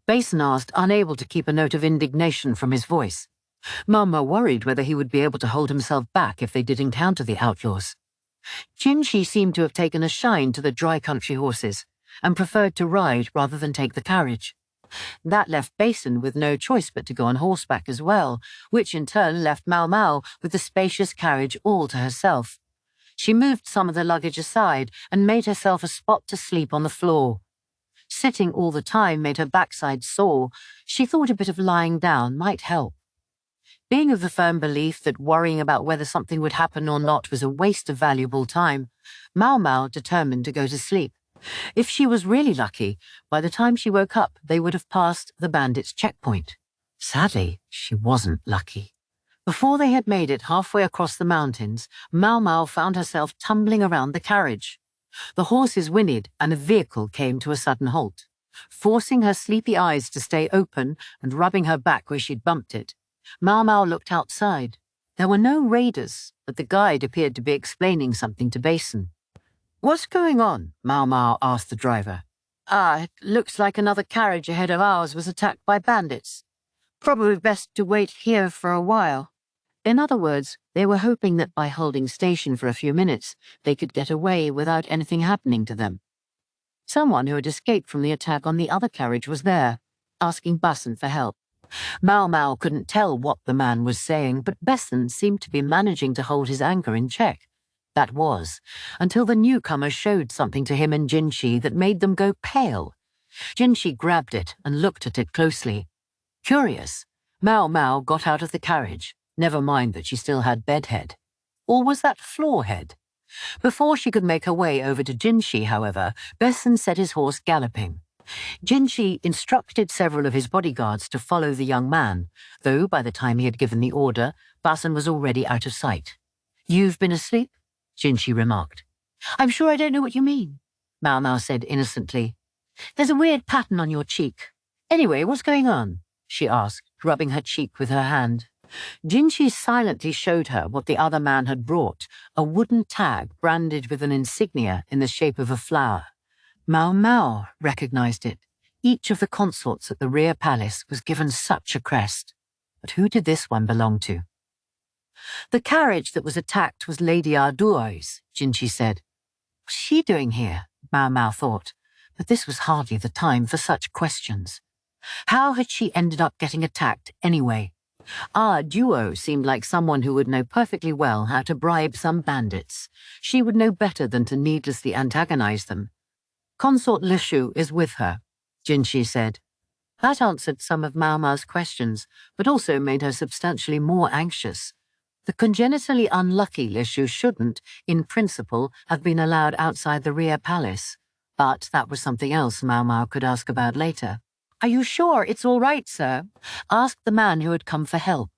Basin asked, unable to keep a note of indignation from his voice. Maomao worried whether he would be able to hold himself back if they did encounter the outlaws. Jinshi seemed to have taken a shine to the dry country horses, and preferred to ride rather than take the carriage. That left Basin with no choice but to go on horseback as well, which in turn left Maomao with the spacious carriage all to herself. She moved some of the luggage aside and made herself a spot to sleep on the floor. Sitting all the time made her backside sore. She thought a bit of lying down might help. Being of the firm belief that worrying about whether something would happen or not was a waste of valuable time, Maomao determined to go to sleep. If she was really lucky, by the time she woke up, they would have passed the bandits' checkpoint. Sadly, she wasn't lucky. Before they had made it halfway across the mountains, Maomao found herself tumbling around the carriage. The horses whinnied, and the vehicle came to a sudden halt. Forcing her sleepy eyes to stay open and rubbing her back where she'd bumped it, Maomao looked outside. There were no raiders, but the guide appeared to be explaining something to Basin. "What's going on?" Maomao asked the driver. "It looks like another carriage ahead of ours was attacked by bandits. Probably best to wait here for a while." In other words, they were hoping that by holding station for a few minutes, they could get away without anything happening to them. Someone who had escaped from the attack on the other carriage was there, asking Basin for help. Maomao couldn't tell what the man was saying, but Basin seemed to be managing to hold his anger in check. That was, until the newcomer showed something to him and Jinshi that made them go pale. Jinshi grabbed it and looked at it closely. Curious, Maomao got out of the carriage, never mind that she still had bedhead. Or was that floorhead? Before she could make her way over to Jinshi, however, Basin set his horse galloping. Jinshi instructed several of his bodyguards to follow the young man, though by the time he had given the order, Basin was already out of sight. "You've been asleep?" Jinshi remarked. "I'm sure I don't know what you mean," Maomao said innocently. "There's a weird pattern on your cheek. Anyway, what's going on?" she asked, rubbing her cheek with her hand. Jinshi silently showed her what the other man had brought, a wooden tag branded with an insignia in the shape of a flower. Maomao recognized it. Each of the consorts at the rear palace was given such a crest. But who did this one belong to? "The carriage that was attacked was Lady Arduo's," Jinshi said. "What's she doing here?" Maomao thought, but this was hardly the time for such questions. How had she ended up getting attacked anyway? Duo seemed like someone who would know perfectly well how to bribe some bandits. She would know better than to needlessly antagonize them. "Consort Lishu is with her," Jinshi said. That answered some of Maomao's questions, but also made her substantially more anxious. The congenitally unlucky Lishu shouldn't, in principle, have been allowed outside the rear palace. But that was something else Maomao could ask about later. "Are you sure it's all right, sir?" asked the man who had come for help.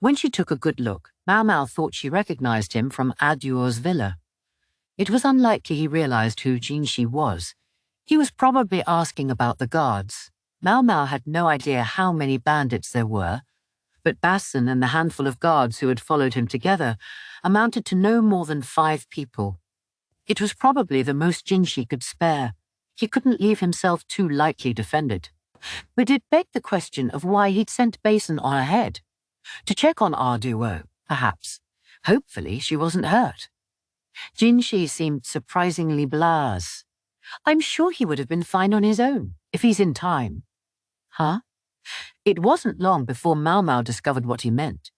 When she took a good look, Maomao thought she recognized him from Aduo's villa. It was unlikely he realized who Jinshi was. He was probably asking about the guards. Maomao had no idea how many bandits there were, but Basin and the handful of guards who had followed him together amounted to no more than 5 people. It was probably the most Jinshi could spare. He couldn't leave himself too lightly defended. But it begged the question of why he'd sent Basin on ahead. To check on Arduo, perhaps. Hopefully she wasn't hurt. Jinshi seemed surprisingly blasé. "I'm sure he would have been fine on his own, if he's in time." Huh? It wasn't long before Maomao discovered what he meant.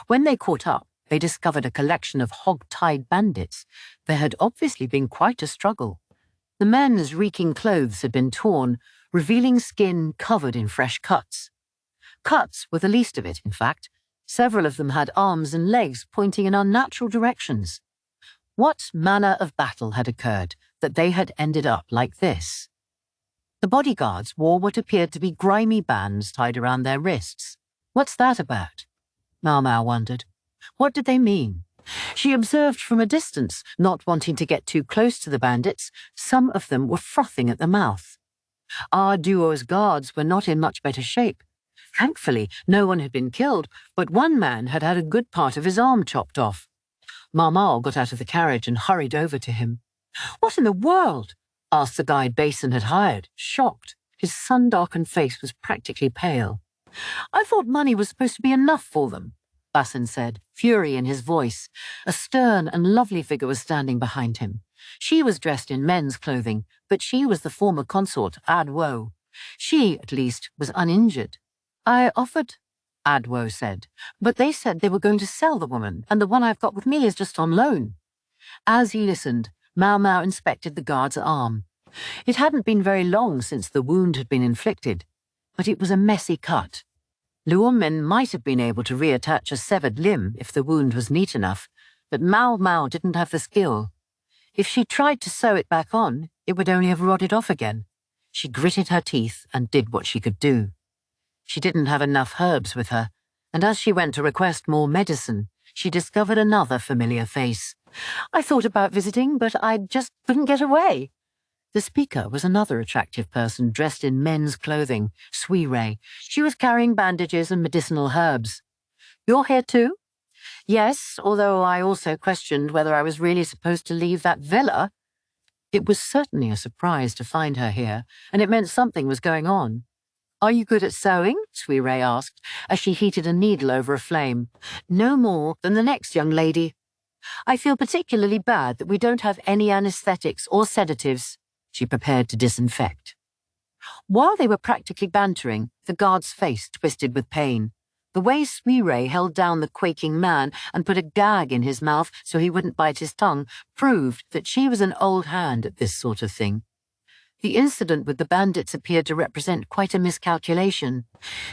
When they caught up, they discovered a collection of hog-tied bandits. There had obviously been quite a struggle. The men's reeking clothes had been torn, revealing skin covered in fresh cuts. Cuts were the least of it, in fact. Several of them had arms and legs pointing in unnatural directions. What manner of battle had occurred that they had ended up like this? The bodyguards wore what appeared to be grimy bands tied around their wrists. What's that about? Maomao wondered. What did they mean? She observed from a distance, not wanting to get too close to the bandits. Some of them were frothing at the mouth. Duo's guards were not in much better shape. Thankfully, no one had been killed, but one man had had a good part of his arm chopped off. Maomao got out of the carriage and hurried over to him. "What in the world?" asked the guide Basin had hired, shocked. His sun-darkened face was practically pale. "I thought money was supposed to be enough for them," Basin said, fury in his voice. A stern and lovely figure was standing behind him. She was dressed in men's clothing, but she was the former consort, Aduo. She, at least, was uninjured. "I offered," Aduo said, "but they said they were going to sell the woman, and the one I've got with me is just on loan." As he listened, Maomao inspected the guard's arm. It hadn't been very long since the wound had been inflicted, but it was a messy cut. Luomen might have been able to reattach a severed limb if the wound was neat enough, but Maomao didn't have the skill. If she tried to sew it back on, it would only have rotted off again. She gritted her teeth and did what she could do. She didn't have enough herbs with her, and as she went to request more medicine, she discovered another familiar face. "I thought about visiting, but I just couldn't get away." The speaker was another attractive person dressed in men's clothing, Sui. She was carrying bandages and medicinal herbs. "You're here too?" "Yes, although I also questioned whether I was really supposed to leave that villa." It was certainly a surprise to find her here, and it meant something was going on. "Are you good at sewing?" Sui asked, as she heated a needle over a flame. "No more than the next young lady. I feel particularly bad that we don't have any anesthetics or sedatives." She prepared to disinfect. While they were practically bantering, the guard's face twisted with pain. The way Sui held down the quaking man and put a gag in his mouth so he wouldn't bite his tongue proved that she was an old hand at this sort of thing. The incident with the bandits appeared to represent quite a miscalculation.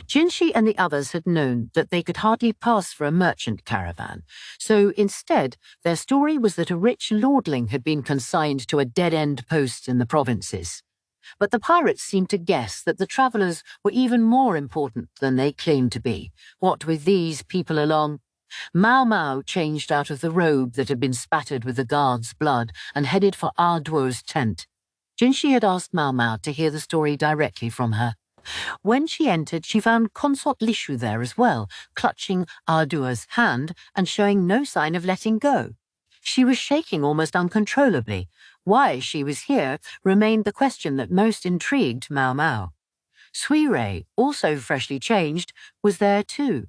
Jinshi and the others had known that they could hardly pass for a merchant caravan, so instead their story was that a rich lordling had been consigned to a dead-end post in the provinces. But the pirates seemed to guess that the travellers were even more important than they claimed to be, what with these people along. Maomao changed out of the robe that had been spattered with the guard's blood and headed for Arduo's tent. Jinshi had asked Maomao to hear the story directly from her. When she entered, she found Consort Lishu there as well, clutching Arduo's hand and showing no sign of letting go. She was shaking almost uncontrollably. Why she was here remained the question that most intrigued Maomao. Sui, also freshly changed, was there too.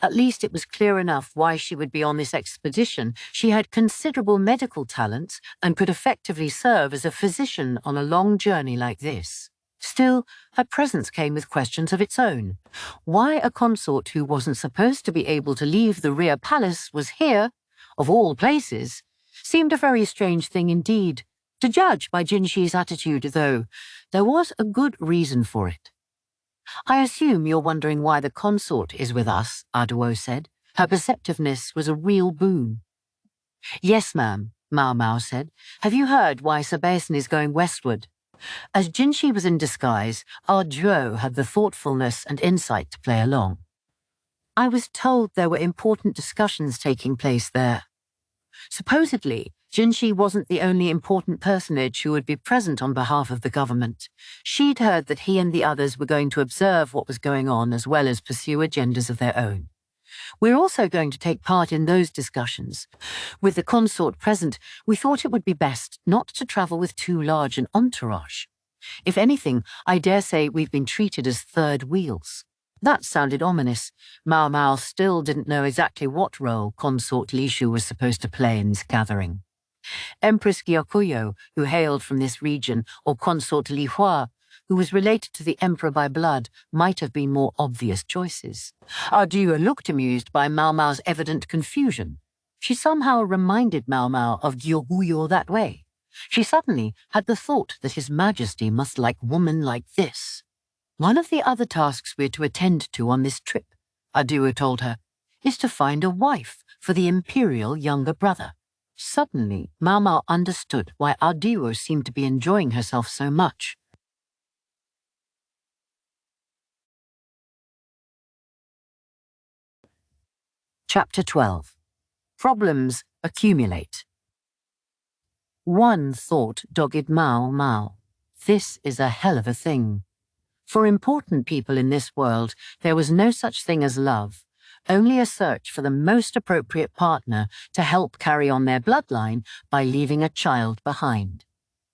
At least it was clear enough why she would be on this expedition. She had considerable medical talents and could effectively serve as a physician on a long journey like this. Still, her presence came with questions of its own. Why a consort who wasn't supposed to be able to leave the rear palace was here, of all places, seemed a very strange thing indeed. To judge by Jinshi's attitude, though, there was a good reason for it. "I assume you're wondering why the consort is with us," Arduo said. Her perceptiveness was a real boon. "Yes, ma'am," Maomao said. "Have you heard why Sir Basin is going westward?" As Jinshi was in disguise, Arduo had the thoughtfulness and insight to play along. "I was told there were important discussions taking place there." Supposedly, Jinshi wasn't the only important personage who would be present on behalf of the government. She'd heard that he and the others were going to observe what was going on as well as pursue agendas of their own. "We're also going to take part in those discussions. With the consort present, we thought it would be best not to travel with too large an entourage. If anything, I dare say we've been treated as third wheels." That sounded ominous. Maomao still didn't know exactly what role Consort Lishu was supposed to play in this gathering. Empress Ukyou, who hailed from this region, or Consort Li Hua, who was related to the emperor by blood, might have been more obvious choices. Arduo looked amused by Maomao's evident confusion. She somehow reminded Maomao of Ukyou that way. She suddenly had the thought that His Majesty must like women like this. "One of the other tasks we're to attend to on this trip," Arduo told her, "is to find a wife for the Imperial younger brother." Suddenly, Maomao understood why Arduo seemed to be enjoying herself so much. Chapter 12. Problems accumulate. One thought dogged Maomao. This is a hell of a thing. For important people in this world, there was no such thing as love, only a search for the most appropriate partner to help carry on their bloodline by leaving a child behind.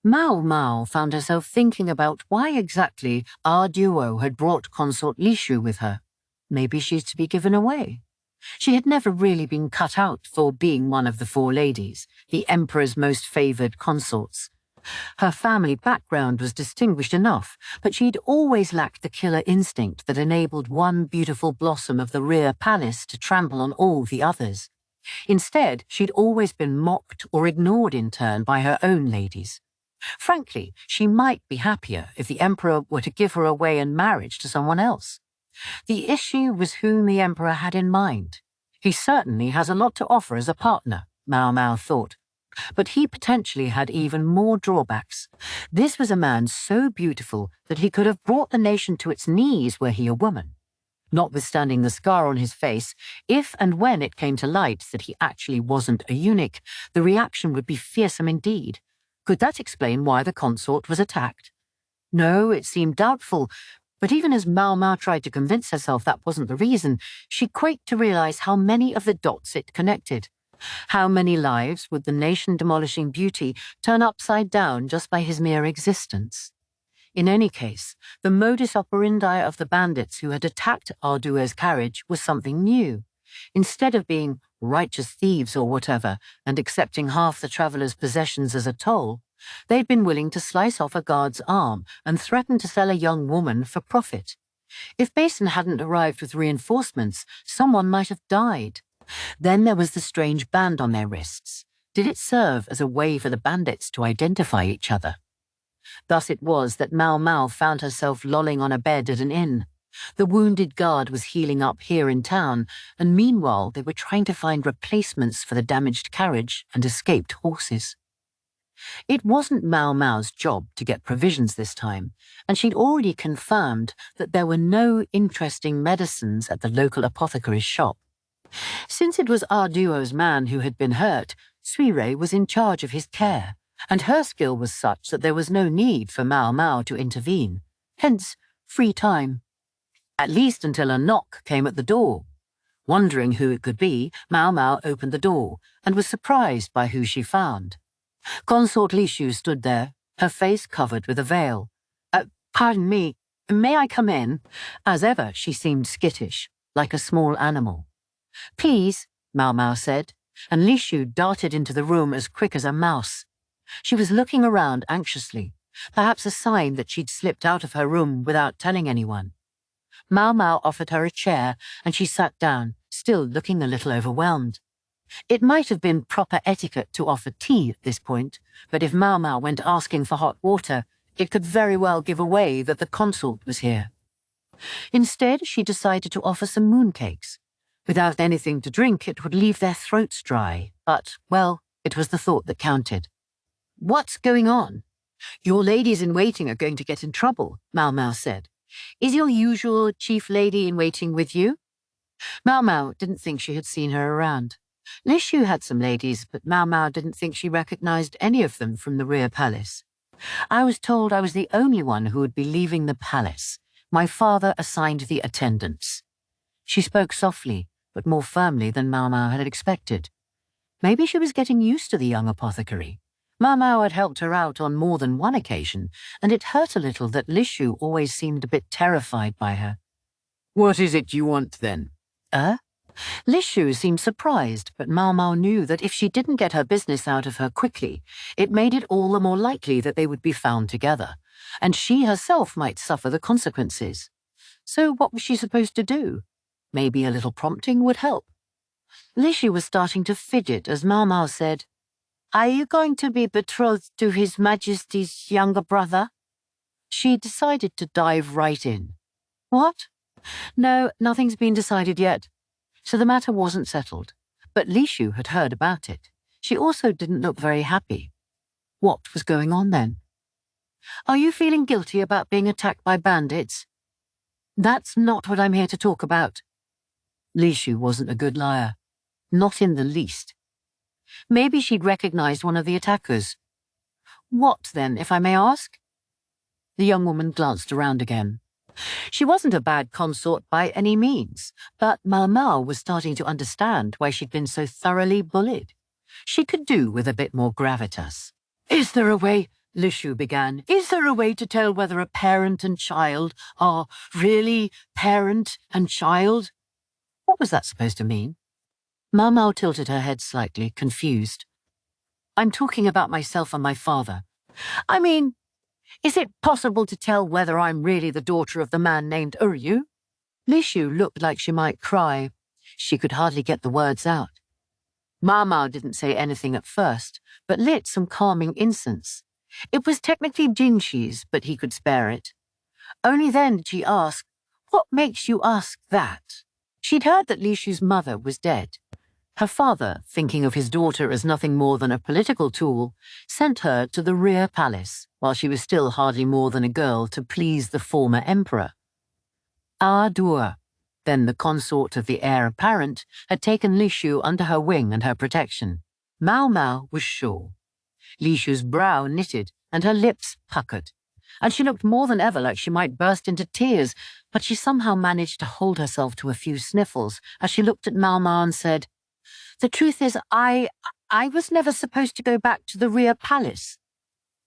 Maomao found herself thinking about why exactly Arduo had brought Consort Lishu with her. Maybe she's to be given away. She had never really been cut out for being one of the four ladies, the emperor's most favoured consorts. Her family background was distinguished enough, but she'd always lacked the killer instinct that enabled one beautiful blossom of the rear palace to trample on all the others. Instead, she'd always been mocked or ignored in turn by her own ladies. Frankly, she might be happier if the emperor were to give her away in marriage to someone else. The issue was whom the emperor had in mind. He certainly has a lot to offer as a partner, Maomao thought. But he potentially had even more drawbacks. This was a man so beautiful that he could have brought the nation to its knees were he a woman. Notwithstanding the scar on his face, if and when it came to light that he actually wasn't a eunuch, the reaction would be fearsome indeed. Could that explain why the consort was attacked? No, it seemed doubtful, but even as Maomao tried to convince herself that wasn't the reason, she quaked to realize how many of the dots it connected. How many lives would the nation-demolishing beauty turn upside down just by his mere existence? In any case, the modus operandi of the bandits who had attacked Ardua's carriage was something new. Instead of being righteous thieves or whatever and accepting half the traveller's possessions as a toll, they'd been willing to slice off a guard's arm and threaten to sell a young woman for profit. If Mason hadn't arrived with reinforcements, someone might have died. Then there was the strange band on their wrists. Did it serve as a way for the bandits to identify each other? Thus it was that Maomao found herself lolling on a bed at an inn. The wounded guard was healing up here in town, and meanwhile they were trying to find replacements for the damaged carriage and escaped horses. It wasn't Maomao's job to get provisions this time, and she'd already confirmed that there were no interesting medicines at the local apothecary's shop. Since it was Arduo's man who had been hurt, Suire was in charge of his care, and her skill was such that there was no need for Maomao to intervene, hence free time. At least until a knock came at the door. Wondering who it could be, Maomao opened the door and was surprised by who she found. Consort Lishu stood there, her face covered with a veil. Pardon me, may I come in? As ever, she seemed skittish, like a small animal. Please, Maomao said, and Lishu darted into the room as quick as a mouse. She was looking around anxiously, perhaps a sign that she'd slipped out of her room without telling anyone. Maomao offered her a chair, and she sat down, still looking a little overwhelmed. It might have been proper etiquette to offer tea at this point, but if Maomao went asking for hot water, it could very well give away that the consort was here. Instead, she decided to offer some mooncakes. Without anything to drink, it would leave their throats dry, but, well, it was the thought that counted. What's going on? Your ladies-in-waiting are going to get in trouble, Maomao said. Is your usual chief lady-in-waiting with you? Maomao didn't think she had seen her around. Lishu had some ladies, but Maomao didn't think she recognized any of them from the rear palace. I was told I was the only one who would be leaving the palace. My father assigned the attendants. She spoke softly, but more firmly than Maomao had expected. Maybe she was getting used to the young apothecary. Maomao had helped her out on more than one occasion, and it hurt a little that Lishu always seemed a bit terrified by her. What is it you want, then? Lishu seemed surprised, but Maomao knew that if she didn't get her business out of her quickly, it made it all the more likely that they would be found together, and she herself might suffer the consequences. So what was she supposed to do? Maybe a little prompting would help. Lishu was starting to fidget as Maomao said, Are you going to be betrothed to His Majesty's younger brother? She decided to dive right in. What? No, nothing's been decided yet. So the matter wasn't settled, but Lishu had heard about it. She also didn't look very happy. What was going on then? Are you feeling guilty about being attacked by bandits? That's not what I'm here to talk about. Lishu wasn't a good liar. Not in the least. Maybe she'd recognized one of the attackers. What, then, if I may ask? The young woman glanced around again. She wasn't a bad consort by any means, but Maomao was starting to understand why she'd been so thoroughly bullied. She could do with a bit more gravitas. Is there a way, Lishu began, is there a way to tell whether a parent and child are really parent and child? What was that supposed to mean? Maomao tilted her head slightly, confused. I'm talking about myself and my father. I mean, is it possible to tell whether I'm really the daughter of the man named Ukyou? Lishu looked like she might cry. She could hardly get the words out. Maomao didn't say anything at first, but lit some calming incense. It was technically Jinshi's, but he could spare it. Only then did she ask, What makes you ask that? She'd heard that Lishu's mother was dead. Her father, thinking of his daughter as nothing more than a political tool, sent her to the rear palace, while she was still hardly more than a girl, to please the former emperor. Ardua, then the consort of the heir apparent, had taken Lishu under her wing and her protection. Maomao was sure. Li Shu's brow knitted and her lips puckered, and she looked more than ever like she might burst into tears, but she somehow managed to hold herself to a few sniffles as she looked at Maomao and said, "The truth is, I was never supposed to go back to the Rear Palace."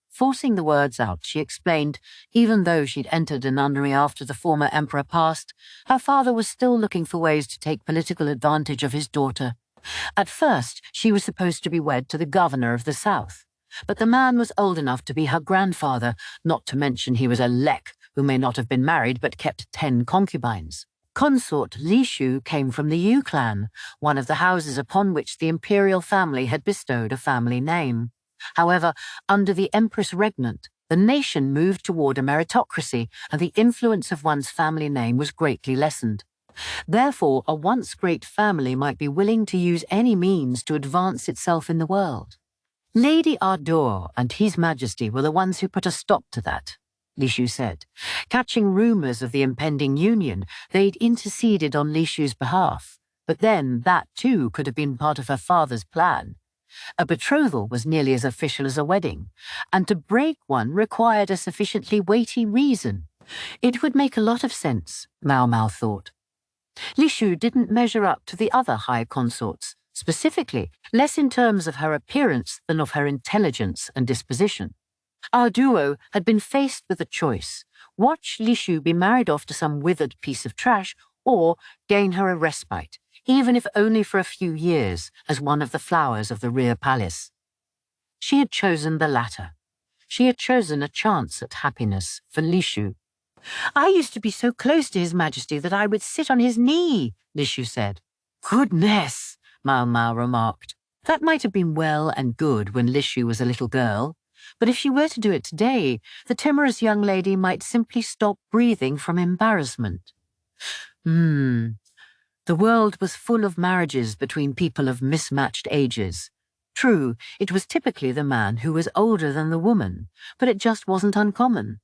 Forcing the words out, she explained, even though she'd entered a nunnery after the former emperor passed, her father was still looking for ways to take political advantage of his daughter. At first, she was supposed to be wed to the governor of the south, but the man was old enough to be her grandfather, not to mention he was a lek who may not have been married but kept 10 concubines. Consort Li Shu came from the Ukyou clan, one of the houses upon which the imperial family had bestowed a family name. However, under the Empress Regnant, the nation moved toward a meritocracy, and the influence of one's family name was greatly lessened. Therefore, a once great family might be willing to use any means to advance itself in the world. Lady Ardor and His Majesty were the ones who put a stop to that, Li Shu said. Catching rumors of the impending union, they'd interceded on Li Shu's behalf, but then that too could have been part of her father's plan. A betrothal was nearly as official as a wedding, and to break one required a sufficiently weighty reason. It would make a lot of sense, Maomao thought. Li Shu didn't measure up to the other high consorts, specifically, less in terms of her appearance than of her intelligence and disposition. Our duo had been faced with a choice: watch Li Shu be married off to some withered piece of trash, or gain her a respite, even if only for a few years, as one of the flowers of the Rear Palace. She had chosen the latter. She had chosen a chance at happiness for Li Shu. "I used to be so close to His Majesty that I would sit on his knee," Li Shu said. "Goodness," Maomao remarked. That might have been well and good when Li Shu was a little girl, but if she were to do it today, the timorous young lady might simply stop breathing from embarrassment. The world was full of marriages between people of mismatched ages. True, it was typically the man who was older than the woman, but it just wasn't uncommon.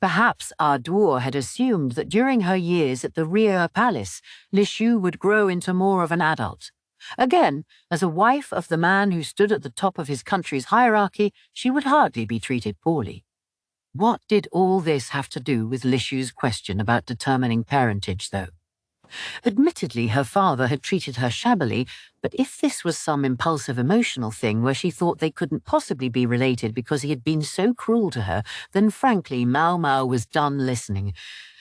Perhaps Ardor had assumed that during her years at the Rear Palace, Li Shu would grow into more of an adult. Again, as a wife of the man who stood at the top of his country's hierarchy, she would hardly be treated poorly. What did all this have to do with Li Shu's question about determining parentage, though? Admittedly, her father had treated her shabbily, but if this was some impulsive emotional thing where she thought they couldn't possibly be related because he had been so cruel to her, then frankly Maomao was done listening.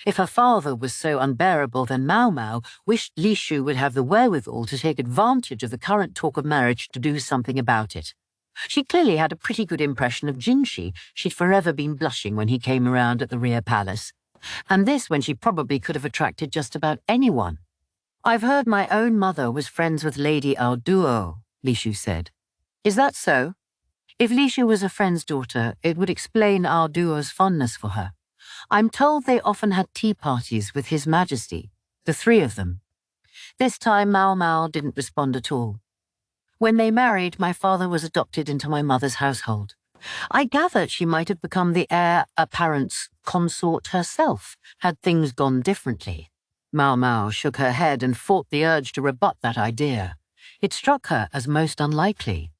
If her father was so unbearable, then Maomao wished Li Shu would have the wherewithal to take advantage of the current talk of marriage to do something about it. She clearly had a pretty good impression of Jinshi. She'd forever been blushing when he came around at the Rear Palace. And this when she probably could have attracted just about anyone. "I've heard my own mother was friends with Lady Ardor," Li Shu said. "Is that so? If Li Shu was a friend's daughter, it would explain Ardor's fondness for her. I'm told they often had tea parties with His Majesty, the three of them." This time Maomao didn't respond at all. "When they married, my father was adopted into my mother's household. I gathered she might have become the heir apparent's consort herself, had things gone differently." Maomao shook her head and fought the urge to rebut that idea. It struck her as most unlikely.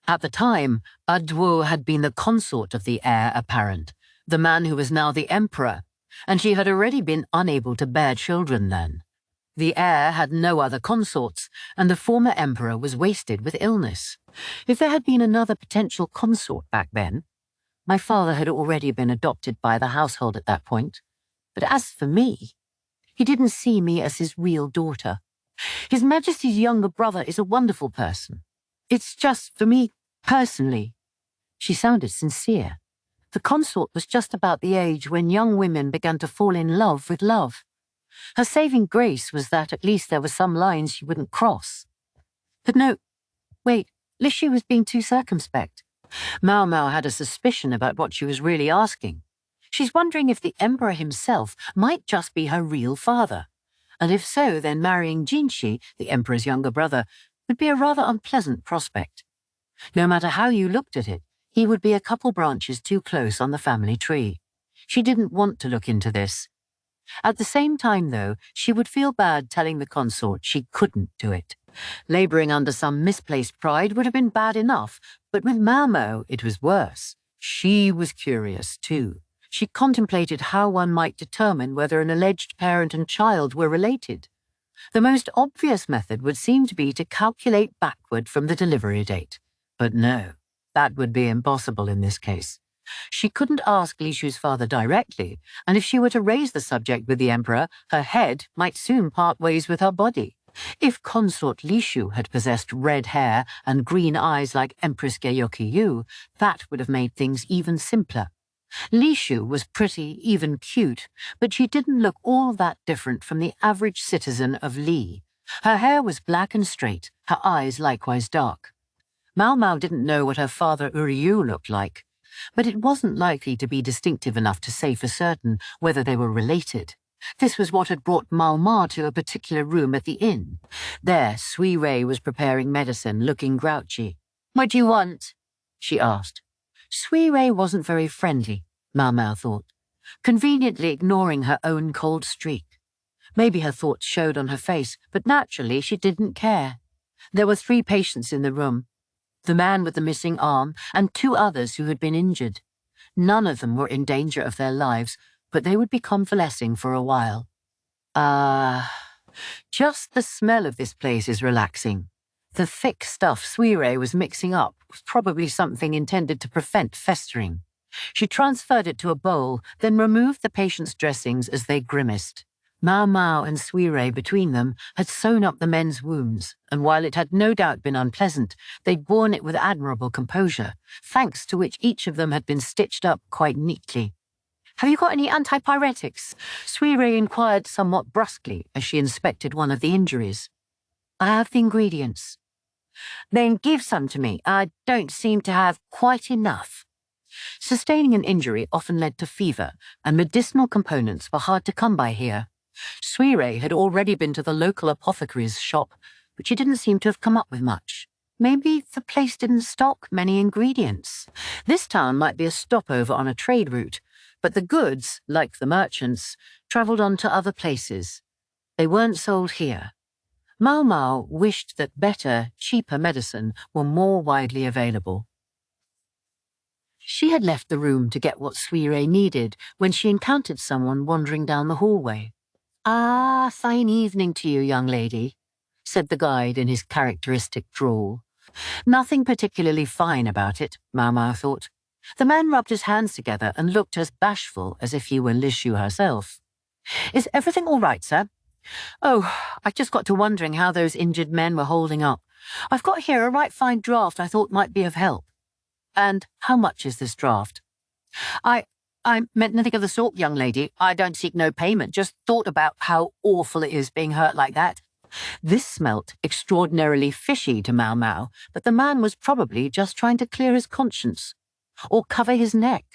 At the time, Ardor had been the consort of the heir apparent, the man who was now the emperor, and she had already been unable to bear children then. The heir had no other consorts, and the former emperor was wasted with illness. If there had been another potential consort back then, my father had already been adopted by the household at that point. But as for me, he didn't see me as his real daughter. His Majesty's younger brother is a wonderful person. It's just, for me, personally. She sounded sincere. The consort was just about the age when young women began to fall in love with love. Her saving grace was that at least there were some lines she wouldn't cross. But no, wait, Li Shu was being too circumspect. Maomao had a suspicion about what she was really asking. She's wondering if the emperor himself might just be her real father. And if so, then marrying Jinshi, the emperor's younger brother, would be a rather unpleasant prospect. No matter how you looked at it, he would be a couple branches too close on the family tree. She didn't want to look into this. At the same time, though, she would feel bad telling the consort she couldn't do it. Labouring under some misplaced pride would have been bad enough, But with Maomao, it was worse. She was curious, too. She contemplated how one might determine whether an alleged parent and child were related. The most obvious method would seem to be to calculate backward from the delivery date. But no, that would be impossible in this case. She couldn't ask Lishu's father directly, and if she were to raise the subject with the Emperor, her head might soon part ways with her body. If consort Lishu had possessed red hair and green eyes like Empress Ukyou, that would have made things even simpler. Lishu was pretty, even cute, but she didn't look all that different from the average citizen of Li. Her hair was black and straight, her eyes likewise dark. Maomao didn't know what her father Ukyou looked like, but it wasn't likely to be distinctive enough to say for certain whether they were related. This was what had brought Maomao to a particular room at the inn. There, Sui Rei was preparing medicine, looking grouchy. "What do you want?" she asked. Sui Rei wasn't very friendly, Maomao thought, conveniently ignoring her own cold streak. Maybe her thoughts showed on her face, but naturally she didn't care. There were 3 patients in the room, the man with the missing arm and 2 others who had been injured. None of them were in danger of their lives, but they would be convalescing for a while. Just the smell of this place is relaxing. The thick stuff Sui Rei was mixing up was probably something intended to prevent festering. She transferred it to a bowl, then removed the patient's dressings as they grimaced. Maomao and Sui Rei between them had sewn up the men's wounds, and while it had no doubt been unpleasant, they'd borne it with admirable composure, thanks to which each of them had been stitched up quite neatly. "Have you got any antipyretics?" Sui Rei inquired somewhat brusquely as she inspected one of the injuries. "I have the ingredients." "Then give some to me. I don't seem to have quite enough." Sustaining an injury often led to fever, and medicinal components were hard to come by here. Sui Rei had already been to the local apothecary's shop, but she didn't seem to have come up with much. Maybe the place didn't stock many ingredients. This town might be a stopover on a trade route, but the goods, like the merchants, travelled on to other places. They weren't sold here. Maomao wished that better, cheaper medicine were more widely available. She had left the room to get what Sui Rei needed when she encountered someone wandering down the hallway. "Ah, fine evening to you, young lady," said the guide in his characteristic drawl. Nothing particularly fine about it, Maomao thought. The man rubbed his hands together and looked as bashful as if he were Lishu herself. "Is everything all right, sir?" "Oh, I just got to wondering how those injured men were holding up. I've got here a right fine draft I thought might be of help." "And how much is this draft?" I meant nothing of the sort, young lady. I don't seek no payment, just thought about how awful it is being hurt like that." This smelt extraordinarily fishy to Maomao, but the man was probably just trying to clear his conscience. Or cover his neck.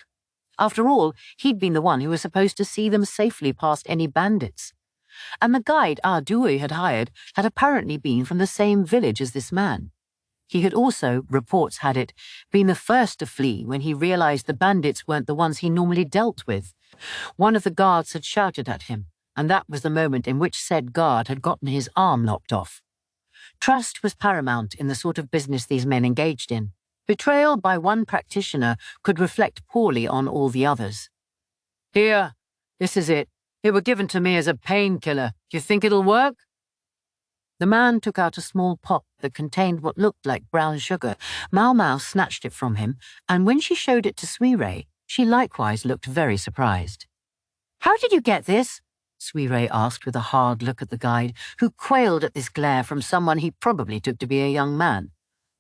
After all, he'd been the one who was supposed to see them safely past any bandits. And the guide Dewey had hired had apparently been from the same village as this man. He had also, reports had it, been the first to flee when he realized the bandits weren't the ones he normally dealt with. One of the guards had shouted at him, and that was the moment in which said guard had gotten his arm lopped off. Trust was paramount in the sort of business these men engaged in. Betrayal by one practitioner could reflect poorly on all the others. "Here, this is it. It were given to me as a painkiller. Do you think it'll work?" The man took out a small pot that contained what looked like brown sugar. Maomao snatched it from him, and when she showed it to Sui Rei, she likewise looked very surprised. "How did you get this?" Sui Rei asked with a hard look at the guide, who quailed at this glare from someone he probably took to be a young man.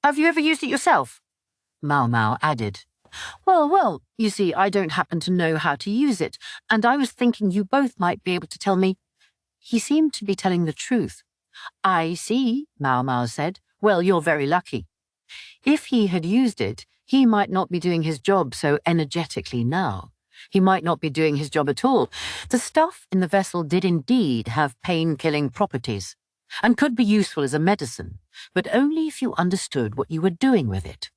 "Have you ever used it yourself?" Maomao added. Well, you see, I don't happen to know how to use it, and I was thinking you both might be able to tell me." He seemed to be telling the truth. "I see," Maomao said. "Well, you're very lucky." If he had used it, he might not be doing his job so energetically now. He might not be doing his job at all. The stuff in the vessel did indeed have pain-killing properties, and could be useful as a medicine, but only if you understood what you were doing with it.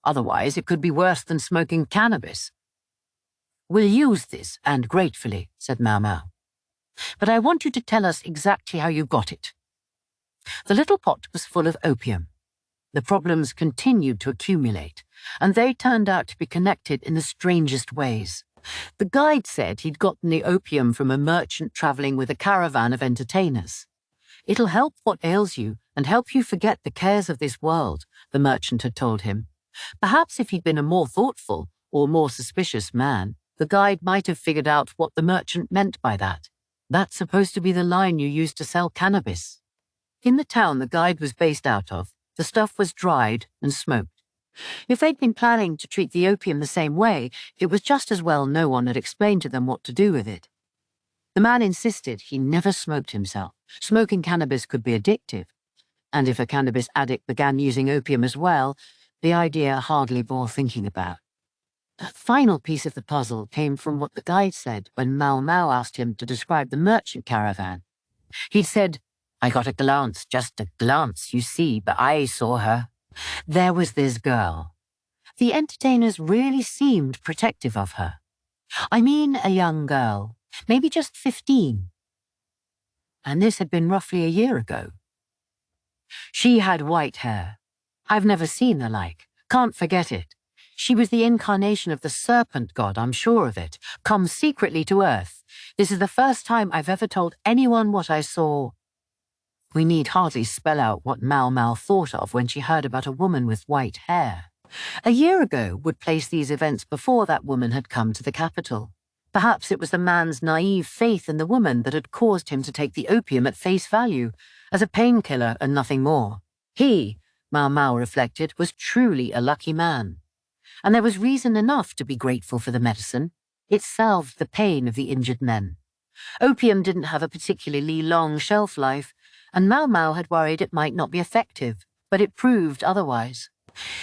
Otherwise, it could be worse than smoking cannabis. "We'll use this, and gratefully," said Maomao. "But I want you to tell us exactly how you got it." The little pot was full of opium. The problems continued to accumulate, and they turned out to be connected in the strangest ways. The guide said he'd gotten the opium from a merchant travelling with a caravan of entertainers. "It'll help what ails you and help you forget the cares of this world," the merchant had told him. Perhaps if he'd been a more thoughtful or more suspicious man, the guide might have figured out what the merchant meant by that. That's supposed to be the line you use to sell cannabis. In the town the guide was based out of, the stuff was dried and smoked. If they'd been planning to treat the opium the same way, it was just as well no one had explained to them what to do with it. The man insisted he never smoked himself. Smoking cannabis could be addictive, and if a cannabis addict began using opium as well, the idea hardly bore thinking about. The final piece of the puzzle came from what the guide said when Maomao asked him to describe the merchant caravan. He'd said, "I got a glance, just a glance, you see, but I saw her. There was this girl. The entertainers really seemed protective of her. I mean a young girl, maybe just 15. And this had been roughly a year ago. She had white hair. I've never seen the like. Can't forget it. She was the incarnation of the serpent god, I'm sure of it, come secretly to Earth. This is the first time I've ever told anyone what I saw." We need hardly spell out what Maomao thought of when she heard about a woman with white hair. A year ago would place these events before that woman had come to the capital. Perhaps it was the man's naive faith in the woman that had caused him to take the opium at face value, as a painkiller and nothing more. He, Maomao reflected, was truly a lucky man. And there was reason enough to be grateful for the medicine. It salved the pain of the injured men. Opium didn't have a particularly long shelf life, and Maomao had worried it might not be effective, but it proved otherwise.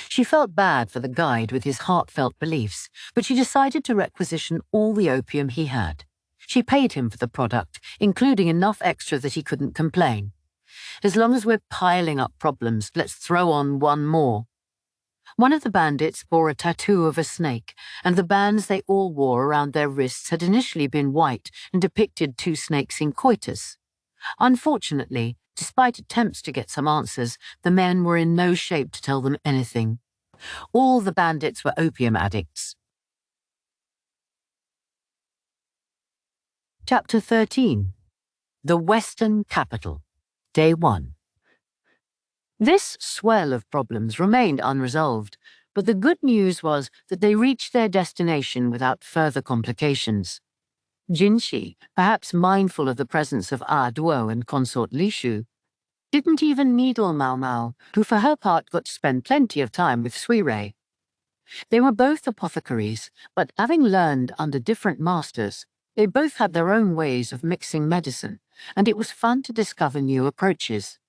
She felt bad for the guide with his heartfelt beliefs, but she decided to requisition all the opium he had. She paid him for the product, including enough extra that he couldn't complain. "As long as we're piling up problems, let's throw on one more." One of the bandits bore a tattoo of a snake, and the bands they all wore around their wrists had initially been white and depicted two snakes in coitus. Unfortunately, despite attempts to get some answers, the men were in no shape to tell them anything. All the bandits were opium addicts. Chapter 13. The Western Capital. Day 1. This swell of problems remained unresolved, but the good news was that they reached their destination without further complications. Jinshi, perhaps mindful of the presence of Duo and consort Lishu, didn't even needle Maomao, who for her part got to spend plenty of time with Suirei. They were both apothecaries, but having learned under different masters, they both had their own ways of mixing medicine, and it was fun to discover new approaches.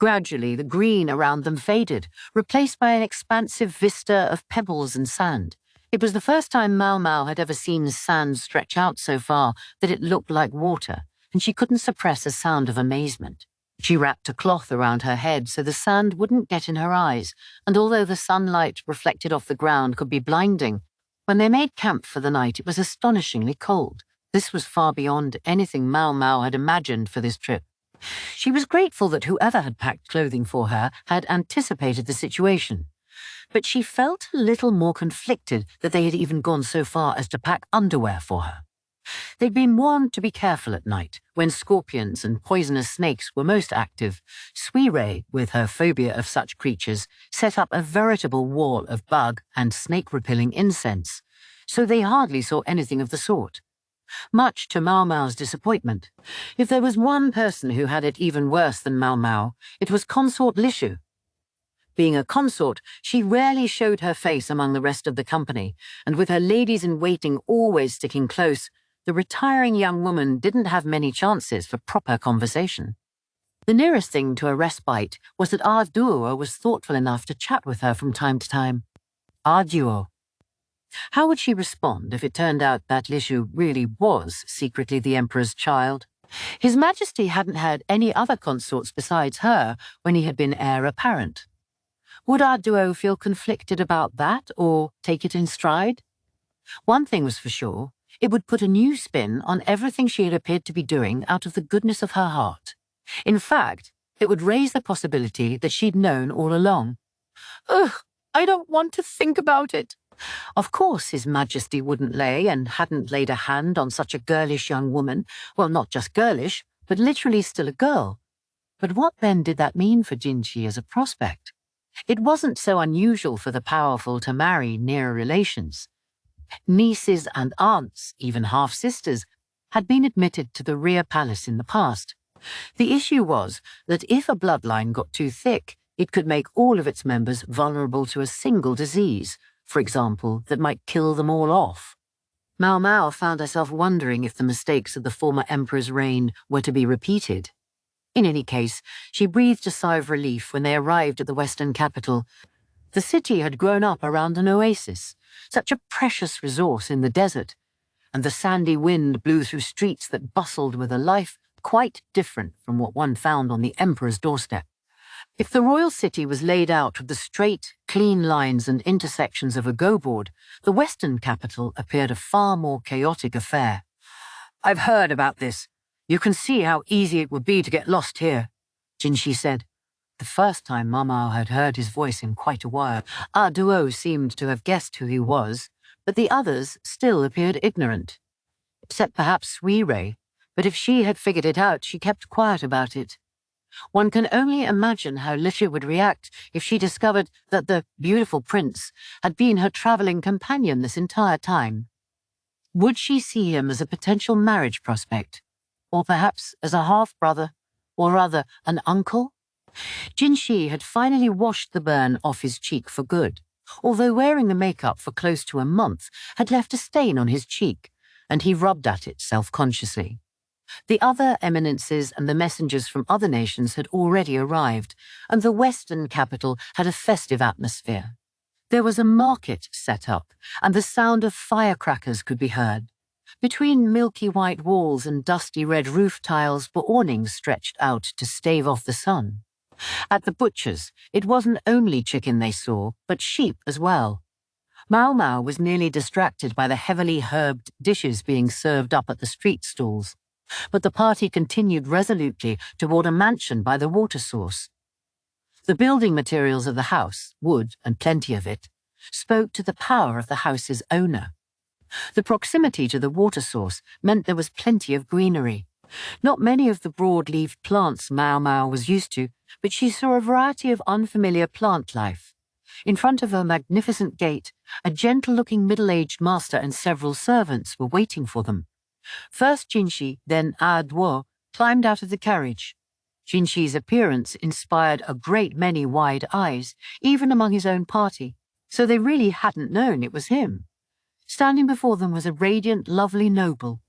Gradually, the green around them faded, replaced by an expansive vista of pebbles and sand. It was the first time Maomao had ever seen sand stretch out so far that it looked like water, and she couldn't suppress a sound of amazement. She wrapped a cloth around her head so the sand wouldn't get in her eyes, and although the sunlight reflected off the ground could be blinding, when they made camp for the night it was astonishingly cold. This was far beyond anything Maomao had imagined for this trip. She was grateful that whoever had packed clothing for her had anticipated the situation, but she felt a little more conflicted that they had even gone so far as to pack underwear for her. They'd been warned to be careful at night, when scorpions and poisonous snakes were most active. Suirei, with her phobia of such creatures, set up a veritable wall of bug and snake-repelling incense, so they hardly saw anything of the sort. Much to Maomao's disappointment, if there was one person who had it even worse than Maomao, it was consort Lishu. Being a consort, she rarely showed her face among the rest of the company, and with her ladies-in-waiting always sticking close, the retiring young woman didn't have many chances for proper conversation. The nearest thing to a respite was that Duo was thoughtful enough to chat with her from time to time. Duo. How would she respond if it turned out that Lishu really was secretly the Emperor's child? His Majesty hadn't had any other consorts besides her when he had been heir apparent. Would Duo feel conflicted about that, or take it in stride? One thing was for sure, it would put a new spin on everything she had appeared to be doing out of the goodness of her heart. In fact, it would raise the possibility that she'd known all along. Ugh, I don't want to think about it. Of course His Majesty wouldn't lay and hadn't laid a hand on such a girlish young woman. Well, not just girlish, but literally still a girl. But what then did that mean for Jinshi as a prospect? It wasn't so unusual for the powerful to marry near relations. Nieces and aunts, even half-sisters, had been admitted to the rear palace in the past. The issue was that if a bloodline got too thick, it could make all of its members vulnerable to a single disease, for example, that might kill them all off. Maomao found herself wondering if the mistakes of the former emperor's reign were to be repeated. In any case, she breathed a sigh of relief when they arrived at the western capital. The city had grown up around an oasis, such a precious resource in the desert, and the sandy wind blew through streets that bustled with a life quite different from what one found on the emperor's doorstep. If the royal city was laid out with the straight, clean lines and intersections of a go-board, the western capital appeared a far more chaotic affair. "I've heard about this. You can see how easy it would be to get lost here," Jinshi said. The first time Maomao had heard his voice in quite a while. Duo seemed to have guessed who he was, but the others still appeared ignorant. Except perhaps Suirei, but if she had figured it out, she kept quiet about it. One can only imagine how Lisha would react if she discovered that the beautiful prince had been her traveling companion this entire time. Would she see him as a potential marriage prospect? Or perhaps as a half-brother, or rather an uncle? Jinshi had finally washed the burn off his cheek for good, although wearing the makeup for close to a month had left a stain on his cheek, and he rubbed at it self-consciously. The other eminences and the messengers from other nations had already arrived, and the western capital had a festive atmosphere. There was a market set up, and the sound of firecrackers could be heard. Between milky white walls and dusty red roof tiles were awnings stretched out to stave off the sun. At the butcher's, it wasn't only chicken they saw, but sheep as well. Maomao was nearly distracted by the heavily herbed dishes being served up at the street stalls, but the party continued resolutely toward a mansion by the water source. The building materials of the house, wood and plenty of it, spoke to the power of the house's owner. The proximity to the water source meant there was plenty of greenery. Not many of the broad-leaved plants Maomao was used to, but she saw a variety of unfamiliar plant life. In front of her magnificent gate, a gentle-looking middle-aged master and several servants were waiting for them. First Jinshi, then Duo, climbed out of the carriage. Jinshi's appearance inspired a great many wide eyes, even among his own party, so they really hadn't known it was him. Standing before them was a radiant, lovely noble.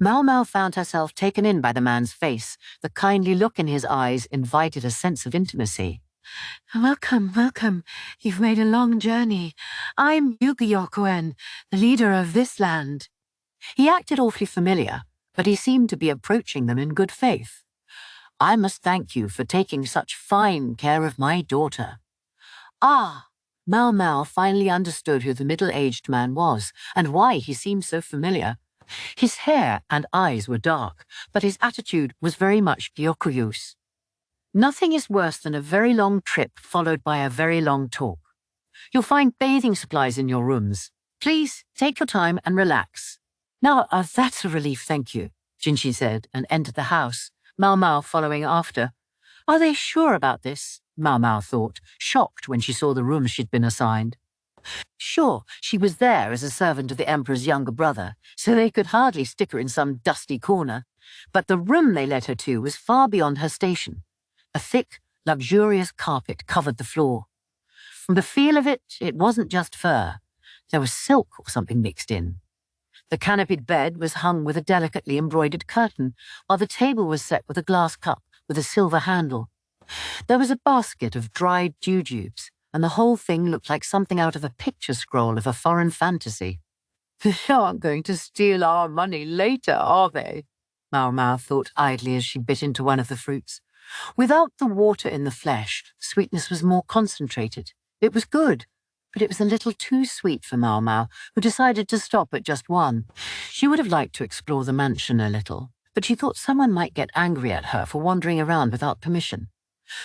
Maomao found herself taken in by the man's face. The kindly look in his eyes invited a sense of intimacy. Welcome, welcome. You've made a long journey. I'm Ukyou, the leader of this land. He acted awfully familiar, but he seemed to be approaching them in good faith. "I must thank you for taking such fine care of my daughter." Ah! Maomao finally understood who the middle-aged man was and why he seemed so familiar. His hair and eyes were dark, but his attitude was very much Ukyou's. Nothing is worse than a very long trip followed by a very long talk. You'll find bathing supplies in your rooms. Please take your time and relax. Now, that's a relief, thank you, Jinshi said and entered the house, Maomao following after. Are they sure about this? Maomao thought, shocked when she saw the room she'd been assigned. Sure, she was there as a servant of the emperor's younger brother, so they could hardly stick her in some dusty corner. But the room they led her to was far beyond her station. A thick, luxurious carpet covered the floor. From the feel of it, it wasn't just fur. There was silk or something mixed in. The canopied bed was hung with a delicately embroidered curtain, while the table was set with a glass cup with a silver handle. There was a basket of dried jujubes, and the whole thing looked like something out of a picture scroll of a foreign fantasy. They aren't going to steal our money later, are they? Maomao thought idly as she bit into one of the fruits. Without the water in the flesh, the sweetness was more concentrated. It was good, but it was a little too sweet for Maomao, who decided to stop at just one. She would have liked to explore the mansion a little, but she thought someone might get angry at her for wandering around without permission.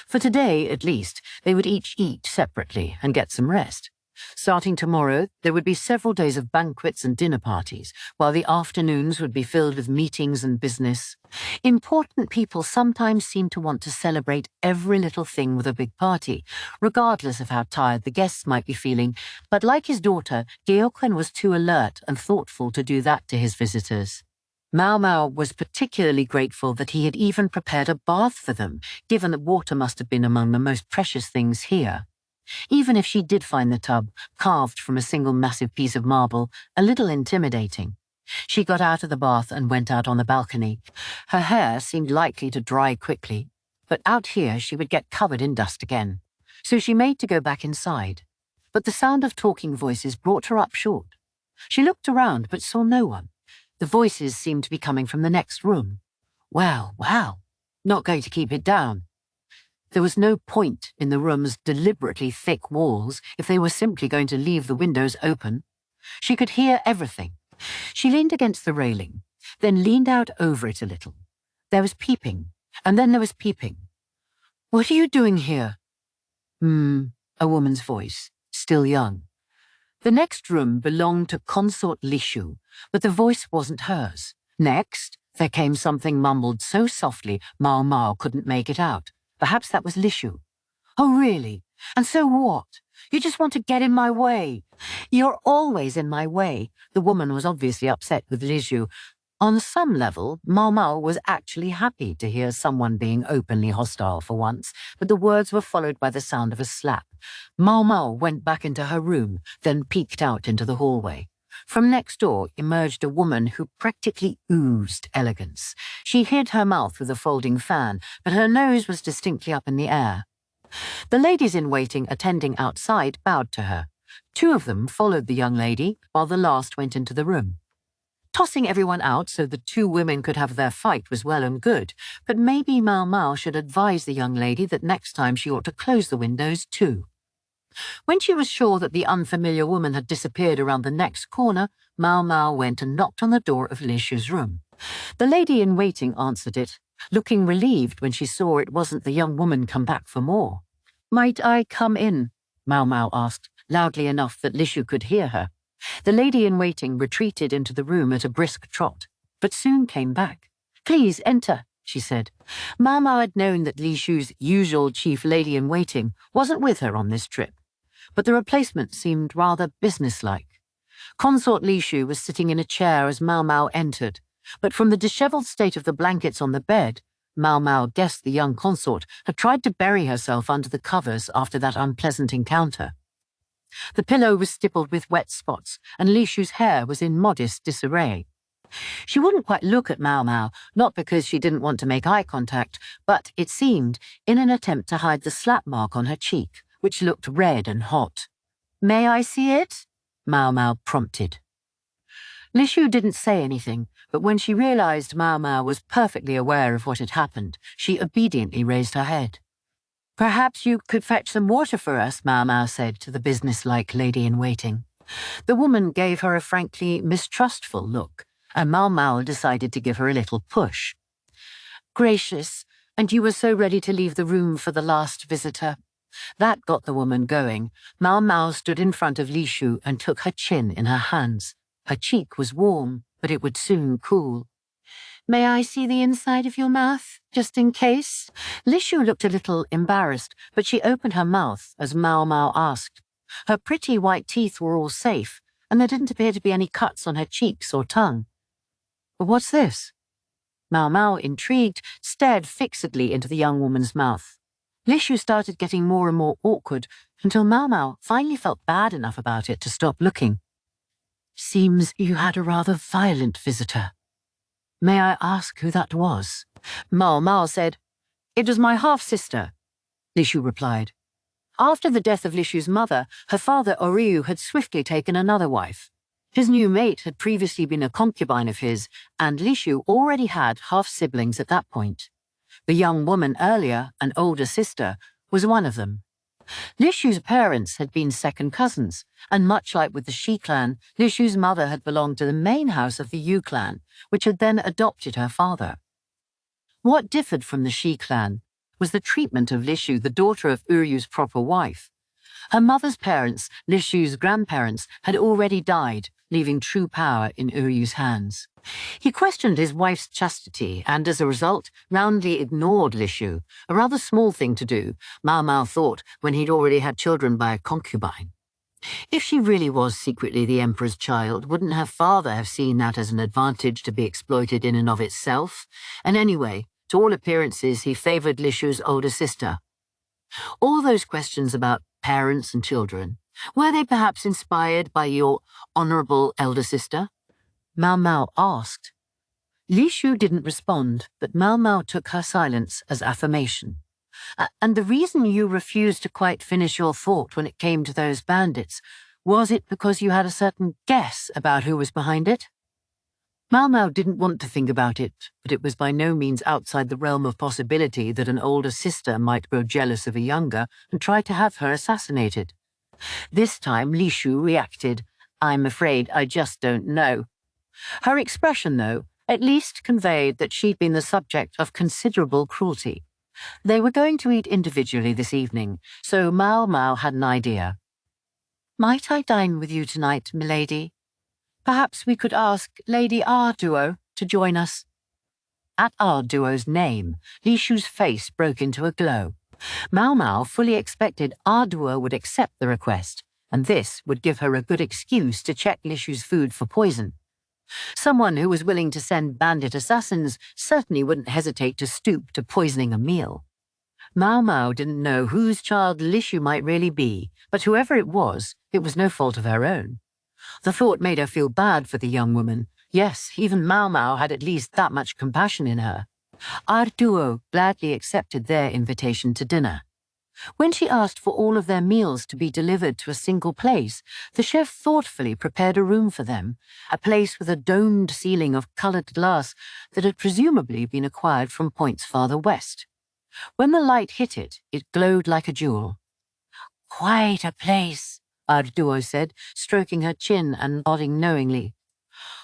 For today, at least, they would each eat separately and get some rest. Starting tomorrow, there would be several days of banquets and dinner parties, while the afternoons would be filled with meetings and business. Important people sometimes seem to want to celebrate every little thing with a big party, regardless of how tired the guests might be feeling, but like his daughter, Geoken was too alert and thoughtful to do that to his visitors. Maomao was particularly grateful that he had even prepared a bath for them, given that water must have been among the most precious things here. Even if she did find the tub, carved from a single massive piece of marble, a little intimidating. She got out of the bath and went out on the balcony. Her hair seemed likely to dry quickly, but out here she would get covered in dust again. So she made to go back inside. But the sound of talking voices brought her up short. She looked around but saw no one. The voices seemed to be coming from the next room. Well, not going to keep it down. There was no point in the room's deliberately thick walls if they were simply going to leave the windows open. She could hear everything. She leaned against the railing, then leaned out over it a little. There was peeping, and then there was peeping. "What are you doing here?" A woman's voice, still young. The next room belonged to Consort Lishu, but the voice wasn't hers. Next, there came something mumbled so softly Maomao couldn't make it out. Perhaps that was Lishu. "Oh, really? And so what? You just want to get in my way." "You're always in my way." The woman was obviously upset with Lishu. On some level, Maomao was actually happy to hear someone being openly hostile for once, but the words were followed by the sound of a slap. Maomao went back into her room, then peeked out into the hallway. From next door emerged a woman who practically oozed elegance. She hid her mouth with a folding fan, but her nose was distinctly up in the air. The ladies-in-waiting attending outside bowed to her. Two of them followed the young lady, while the last went into the room. Tossing everyone out so the two women could have their fight was well and good, but maybe Maomao should advise the young lady that next time she ought to close the windows too. When she was sure that the unfamiliar woman had disappeared around the next corner, Maomao went and knocked on the door of Lishu's room. The lady-in-waiting answered it, looking relieved when she saw it wasn't the young woman come back for more. "Might I come in?" Maomao asked, loudly enough that Lishu could hear her. The lady-in-waiting retreated into the room at a brisk trot, but soon came back. "Please enter," she said. Maomao had known that Lishu's usual chief lady-in-waiting wasn't with her on this trip, but the replacement seemed rather businesslike. Consort Lishu was sitting in a chair as Maomao entered, but from the dishevelled state of the blankets on the bed, Maomao guessed the young consort had tried to bury herself under the covers after that unpleasant encounter. The pillow was stippled with wet spots, and Lishu's hair was in modest disarray. She wouldn't quite look at Maomao, not because she didn't want to make eye contact, but, it seemed, in an attempt to hide the slap mark on her cheek, which looked red and hot. "May I see it?" Maomao prompted. Lishu didn't say anything, but when she realized Maomao was perfectly aware of what had happened, she obediently raised her head. "Perhaps you could fetch some water for us," Maomao said to the businesslike lady-in-waiting. The woman gave her a frankly mistrustful look, and Maomao decided to give her a little push. "Gracious, and you were so ready to leave the room for the last visitor." That got the woman going. Maomao stood in front of Lishu and took her chin in her hands. Her cheek was warm, but it would soon cool. "May I see the inside of your mouth, just in case?" Lishu looked a little embarrassed, but she opened her mouth as Maomao asked. Her pretty white teeth were all safe, and there didn't appear to be any cuts on her cheeks or tongue. "What's this?" Maomao, intrigued, stared fixedly into the young woman's mouth. Lishu started getting more and more awkward until Maomao finally felt bad enough about it to stop looking. "Seems you had a rather violent visitor. May I ask who that was?" Maomao said. "It was my half-sister," Lishu replied. After the death of Lishu's mother, her father Ukyou had swiftly taken another wife. His new mate had previously been a concubine of his, and Lishu already had half-siblings at that point. The young woman earlier, an older sister, was one of them. Lishu's parents had been second cousins, and much like with the Shi clan, Lishu's mother had belonged to the main house of the Ukyou clan, which had then adopted her father. What differed from the Shi clan was the treatment of Lishu, the daughter of Uryu's proper wife. Her mother's parents, Lishu's grandparents, had already died, leaving true power in Uryu's hands. He questioned his wife's chastity and, as a result, roundly ignored Lishu, a rather small thing to do, Maomao thought, when he'd already had children by a concubine. If she really was secretly the Emperor's child, wouldn't her father have seen that as an advantage to be exploited in and of itself? And anyway, to all appearances, he favoured Lishu's older sister. All those questions about parents and children, were they perhaps inspired by your honourable elder sister? Maomao asked. Lishu didn't respond, but Maomao took her silence as affirmation. And the reason you refused to quite finish your thought when it came to those bandits, was it because you had a certain guess about who was behind it? Maomao didn't want to think about it, but it was by no means outside the realm of possibility that an older sister might grow jealous of a younger and try to have her assassinated. This time Lishu reacted, "I'm afraid I just don't know." Her expression, though, at least conveyed that she'd been the subject of considerable cruelty. They were going to eat individually this evening, so Maomao had an idea. "Might I dine with you tonight, milady? Perhaps we could ask Lady Arduo to join us." At Arduo's name, Lishu's face broke into a glow. Maomao fully expected Arduo would accept the request, and this would give her a good excuse to check Lishu's food for poison. Someone who was willing to send bandit assassins certainly wouldn't hesitate to stoop to poisoning a meal. Maomao didn't know whose child Lishu might really be, but whoever it was no fault of her own. The thought made her feel bad for the young woman. Yes, even Maomao had at least that much compassion in her. Arduo gladly accepted their invitation to dinner. When she asked for all of their meals to be delivered to a single place, the chef thoughtfully prepared a room for them, a place with a domed ceiling of coloured glass that had presumably been acquired from points farther west. When the light hit it, it glowed like a jewel. "Quite a place," Arduo said, stroking her chin and nodding knowingly.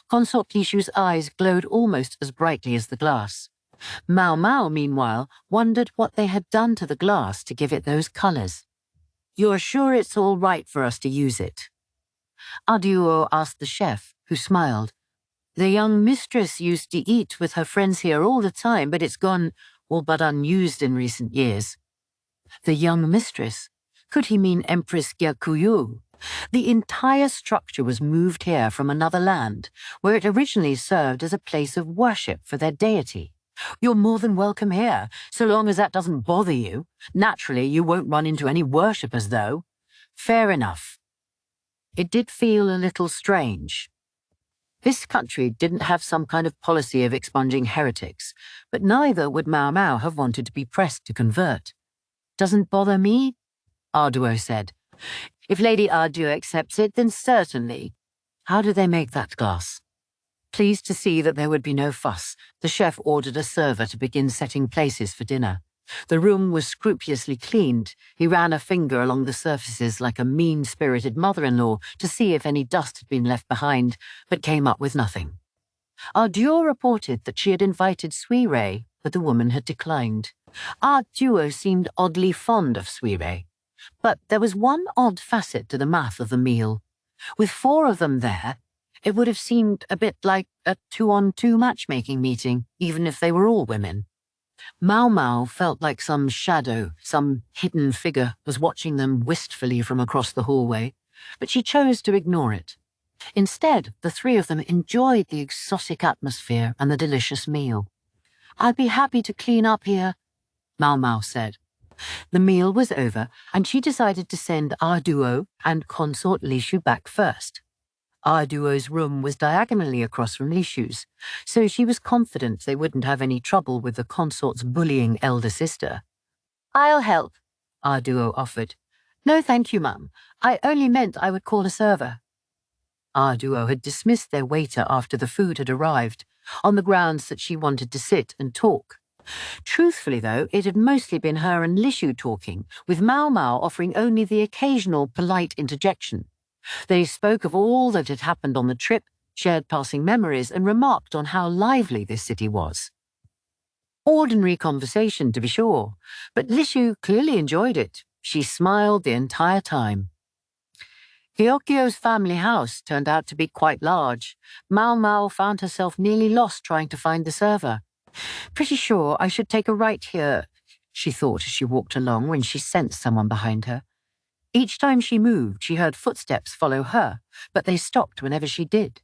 Consort Lishu's eyes glowed almost as brightly as the glass. Maomao, meanwhile, wondered what they had done to the glass to give it those colours. "You're sure it's all right for us to use it?" Arduo asked the chef, who smiled. "The young mistress used to eat with her friends here all the time, but it's gone all but unused in recent years." The young mistress? Could he mean Empress Ukyou? The entire structure was moved here from another land, where it originally served as a place of worship for their deity. "You're more than welcome here, so long as that doesn't bother you. Naturally, you won't run into any worshippers, though." "Fair enough." It did feel a little strange. This country didn't have some kind of policy of expunging heretics, but neither would Maomao have wanted to be pressed to convert. "Doesn't bother me," Arduo said. "If Lady Arduo accepts it, then certainly." How did they make that glass? Pleased to see that there would be no fuss, the chef ordered a server to begin setting places for dinner. The room was scrupulously cleaned. He ran a finger along the surfaces like a mean-spirited mother-in-law to see if any dust had been left behind, but came up with nothing. Arduo reported that she had invited Suirei, but the woman had declined. Arduo seemed oddly fond of Suirei. But there was one odd facet to the math of the meal. With 4 of them there, it would have seemed a bit like a 2-on-2 matchmaking meeting, even if they were all women. Maomao felt like some shadow, some hidden figure was watching them wistfully from across the hallway, but she chose to ignore it. Instead, the 3 of them enjoyed the exotic atmosphere and the delicious meal. "I'd be happy to clean up here," Maomao said. The meal was over, and she decided to send Arduo and consort Lishu back first. Arduo's room was diagonally across from Lishu's, so she was confident they wouldn't have any trouble with the consort's bullying elder sister. "I'll help," Arduo offered. "No, thank you, Mum. I only meant I would call a server." Arduo had dismissed their waiter after the food had arrived, on the grounds that she wanted to sit and talk. Truthfully, though, it had mostly been her and Lishu talking, with Maomao offering only the occasional polite interjection. They spoke of all that had happened on the trip, shared passing memories, and remarked on how lively this city was. Ordinary conversation, to be sure, but Ukyou clearly enjoyed it. She smiled the entire time. Ukyou's family house turned out to be quite large. Maomao found herself nearly lost trying to find the server. Pretty sure I should take a right here, she thought as she walked along when she sensed someone behind her. Each time she moved, she heard footsteps follow her, but they stopped whenever she did.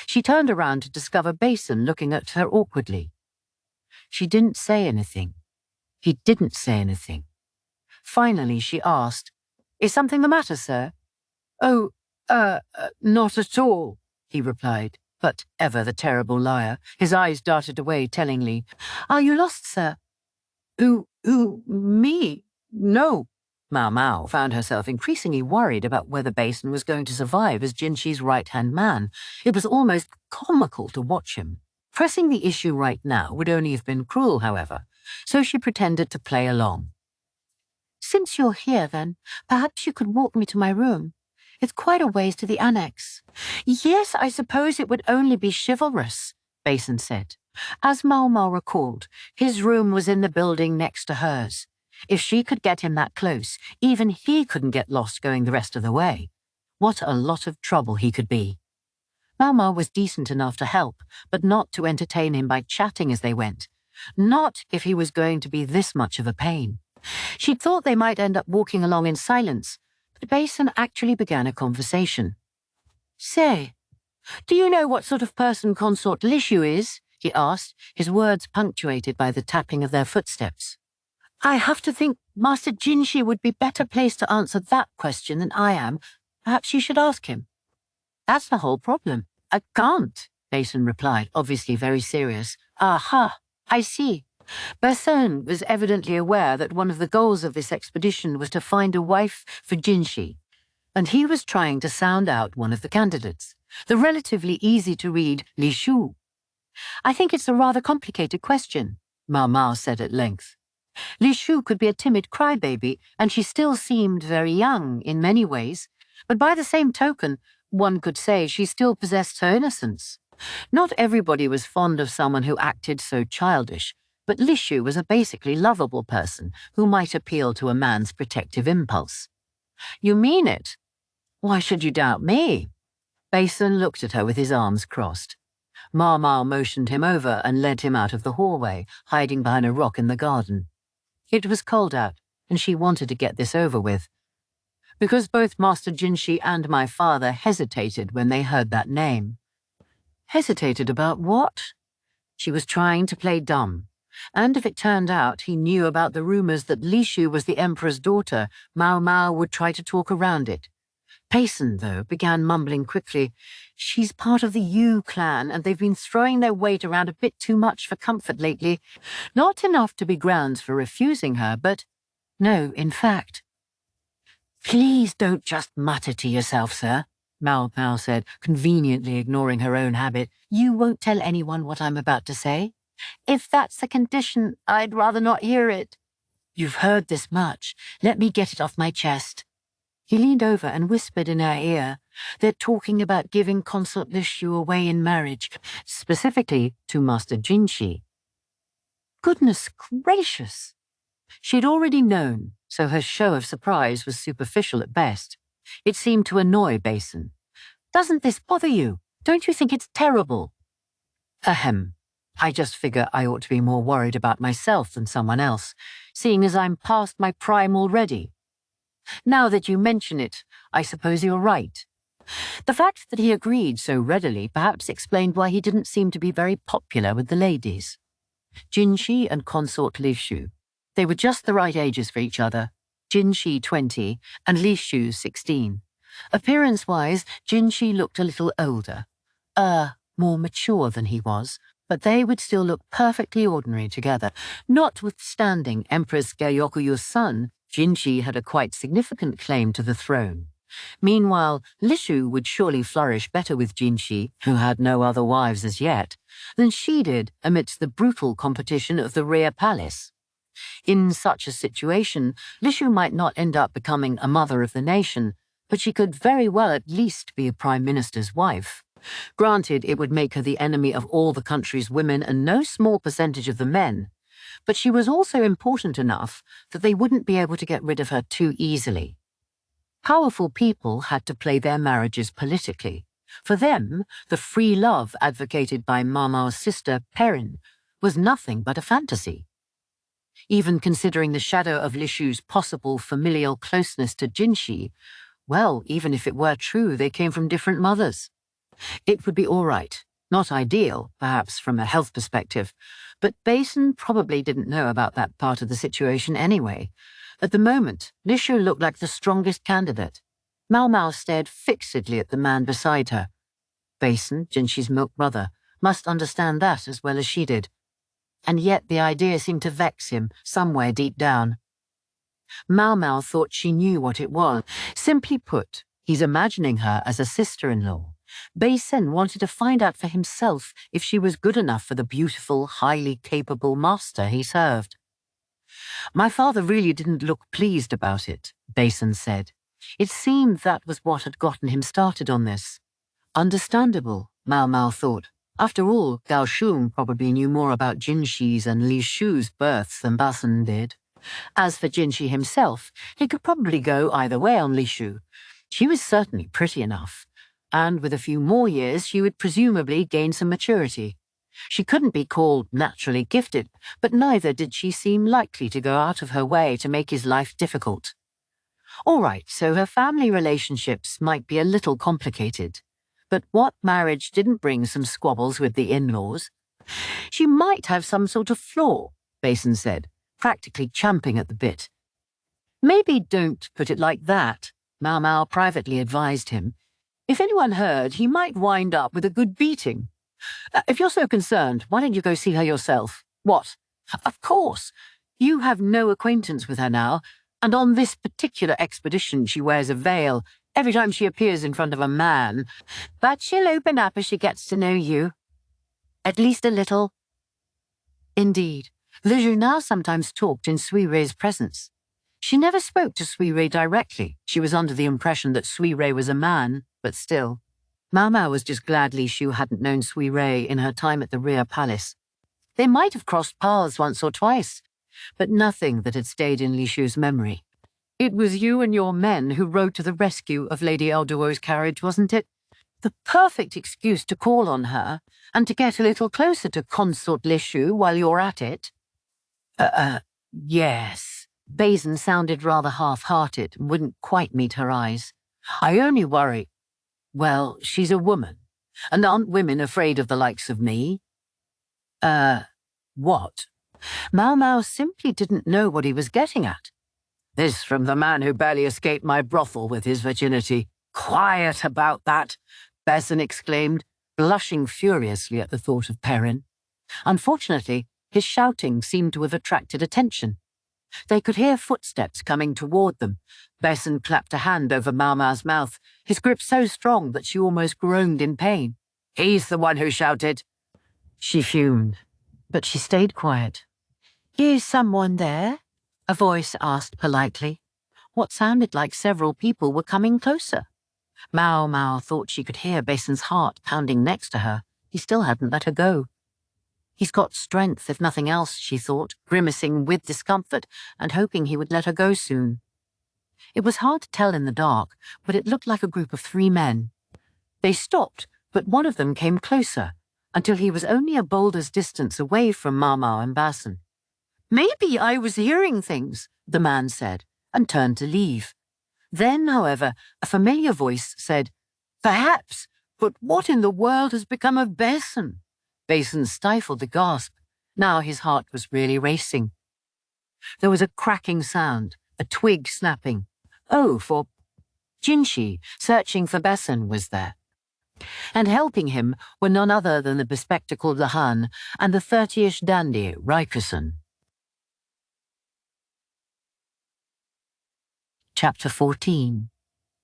She turned around to discover Basin looking at her awkwardly. She didn't say anything. He didn't say anything. Finally, she asked, "Is something the matter, sir?" "Oh, not at all," he replied, but ever the terrible liar. His eyes darted away tellingly. "Are you lost, sir?" Me? No." Maomao found herself increasingly worried about whether Basin was going to survive as Jinshi's right-hand man. It was almost comical to watch him. Pressing the issue right now would only have been cruel, however, so she pretended to play along. "Since you're here, then, perhaps you could walk me to my room. It's quite a ways to the annex." "Yes, I suppose it would only be chivalrous," Basin said. As Maomao recalled, his room was in the building next to hers. If she could get him that close, even he couldn't get lost going the rest of the way. What a lot of trouble he could be. Maomao was decent enough to help, but not to entertain him by chatting as they went. Not if he was going to be this much of a pain. She'd thought they might end up walking along in silence, but Basin actually began a conversation. "Say, do you know what sort of person Consort Ukyou is?" he asked, his words punctuated by the tapping of their footsteps. "I have to think Master Jinshi would be better placed to answer that question than I am. Perhaps you should ask him." "That's the whole problem. I can't," Basin replied, obviously very serious. "Aha, I see." Basin was evidently aware that one of the goals of this expedition was to find a wife for Jinshi, and he was trying to sound out one of the candidates, the relatively easy-to-read Ukyou. "I think it's a rather complicated question," Maomao said at length. Ukyou could be a timid crybaby, and she still seemed very young in many ways, but by the same token, one could say she still possessed her innocence. Not everybody was fond of someone who acted so childish, but Ukyou was a basically lovable person who might appeal to a man's protective impulse. "You mean it? Why should you doubt me?" Basin looked at her with his arms crossed. Maomao motioned him over and led him out of the hallway, hiding behind a rock in the garden. It was cold out, and she wanted to get this over with. "Because both Master Jinshi and my father hesitated when they heard that name." Hesitated about what? She was trying to play dumb. And if it turned out he knew about the rumors that Ukyou was the Emperor's daughter, Maomao would try to talk around it. Payson, though, began mumbling quickly. "She's part of the Ukyou clan, and they've been throwing their weight around a bit too much for comfort lately. Not enough to be grounds for refusing her, but no, in fact." "Please don't just mutter to yourself, sir," Maomao said, conveniently ignoring her own habit. "You won't tell anyone what I'm about to say?" "If that's the condition, I'd rather not hear it." "You've heard this much. Let me get it off my chest." He leaned over and whispered in her ear, "They're talking about giving Consort Ukyou away in marriage, specifically to Master Jinshi." Goodness gracious! She'd already known, so her show of surprise was superficial at best. It seemed to annoy Basin. "Doesn't this bother you? Don't you think it's terrible?" "Ahem. I just figure I ought to be more worried about myself than someone else, seeing as I'm past my prime already. Now that you mention it, I suppose you're right." The fact that he agreed so readily perhaps explained why he didn't seem to be very popular with the ladies. Jinshi and Consort Ukyou. They were just the right ages for each other. Jinshi 20 and Ukyou 16. Appearance-wise, Jinshi looked a little older, more mature than he was, but they would still look perfectly ordinary together. Notwithstanding Empress Gyokuyu's son, Jinshi had a quite significant claim to the throne. Meanwhile, Ukyou would surely flourish better with Jinshi, who had no other wives as yet, than she did amidst the brutal competition of the rear palace. In such a situation, Ukyou might not end up becoming a mother of the nation, but she could very well at least be a prime minister's wife. Granted, it would make her the enemy of all the country's women and no small percentage of the men, but she was also important enough that they wouldn't be able to get rid of her too easily. Powerful people had to play their marriages politically. For them, the free love advocated by Maomao's sister, Perrin, was nothing but a fantasy. Even considering the shadow of Lishu's possible familial closeness to Jinshi, well, even if it were true, they came from different mothers. It would be all right. Not ideal, perhaps from a health perspective, but Basin probably didn't know about that part of the situation anyway. At the moment, Lishu looked like the strongest candidate. Maomao stared fixedly at the man beside her. Basin, Jinshi's milk brother, must understand that as well as she did. And yet the idea seemed to vex him somewhere deep down. Maomao thought she knew what it was. Simply put, he's imagining her as a sister-in-law. Basin wanted to find out for himself if she was good enough for the beautiful, highly capable master he served. My father really didn't look pleased about it, Basin said. It seemed that was what had gotten him started on this. Understandable, Maomao thought. After all, Gao Shun probably knew more about Jinshi's and Li Shu's births than Basin did. As for Jinshi himself, he could probably go either way on Li Shu. She was certainly pretty enough, and with a few more years she would presumably gain some maturity. She couldn't be called naturally gifted, but neither did she seem likely to go out of her way to make his life difficult. All right, so her family relationships might be a little complicated. But what marriage didn't bring some squabbles with the in-laws? She might have some sort of flaw, Basin said, practically champing at the bit. Maybe don't put it like that, Maomao privately advised him. If anyone heard, he might wind up with a good beating. If you're so concerned, why don't you go see her yourself? What? Of course. You have no acquaintance with her now, and on this particular expedition she wears a veil every time she appears in front of a man. But she'll open up as she gets to know you. At least a little. Indeed, Lishu now sometimes talked in Sui Rei's presence. She never spoke to Sui Rei directly. She was under the impression that Sui Rei was a man, but still. Maomao was just glad Li Shu hadn't known Sui Rei in her time at the Rear Palace. They might have crossed paths once or twice, but nothing that had stayed in Li Shu's memory. It was you and your men who rode to the rescue of Lady Elduo's carriage, wasn't it? The perfect excuse to call on her, and to get a little closer to Consort Li Shu while you're at it. Yes. Basin sounded rather half-hearted and wouldn't quite meet her eyes. I only worry. Well, she's a woman, and aren't women afraid of the likes of me? What? Maomao simply didn't know what he was getting at. This from the man who barely escaped my brothel with his virginity. Quiet about that, Basin exclaimed, blushing furiously at the thought of Perrin. Unfortunately, his shouting seemed to have attracted attention. They could hear footsteps coming toward them. Basin clapped a hand over Maomao's mouth, his grip so strong that she almost groaned in pain. He's the one who shouted. She fumed, but she stayed quiet. Is someone there? A voice asked politely. What sounded like several people were coming closer. Maomao thought she could hear Basin's heart pounding next to her. He still hadn't let her go. He's got strength, if nothing else, she thought, grimacing with discomfort and hoping he would let her go soon. It was hard to tell in the dark, but it looked like a group of 3 men. They stopped, but one of them came closer, until he was only a boulder's distance away from Maomao and Basin. Maybe I was hearing things, the man said, and turned to leave. Then, however, a familiar voice said, Perhaps, but what in the world has become of Basin? Basin stifled a gasp. Now his heart was really racing. There was a cracking sound, a twig snapping. Oh, for Jinshi, searching for Basin, was there. And helping him were none other than the bespectacled Lahan and the 30-ish dandy, Rikusen. Chapter 14.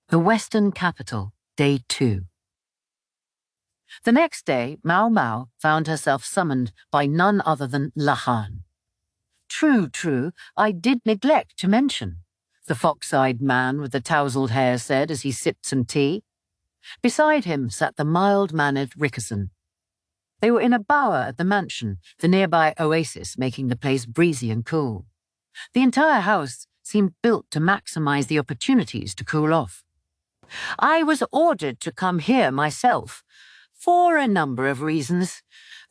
The Western Capital, Day 2. The next day, Maomao found herself summoned by none other than Lahan. True, I did neglect to mention, the fox-eyed man with the tousled hair said as he sipped some tea. Beside him sat the mild-mannered Rikusen. They were in a bower at the mansion, the nearby oasis making the place breezy and cool. The entire house seemed built to maximize the opportunities to cool off. I was ordered to come here myself, for a number of reasons.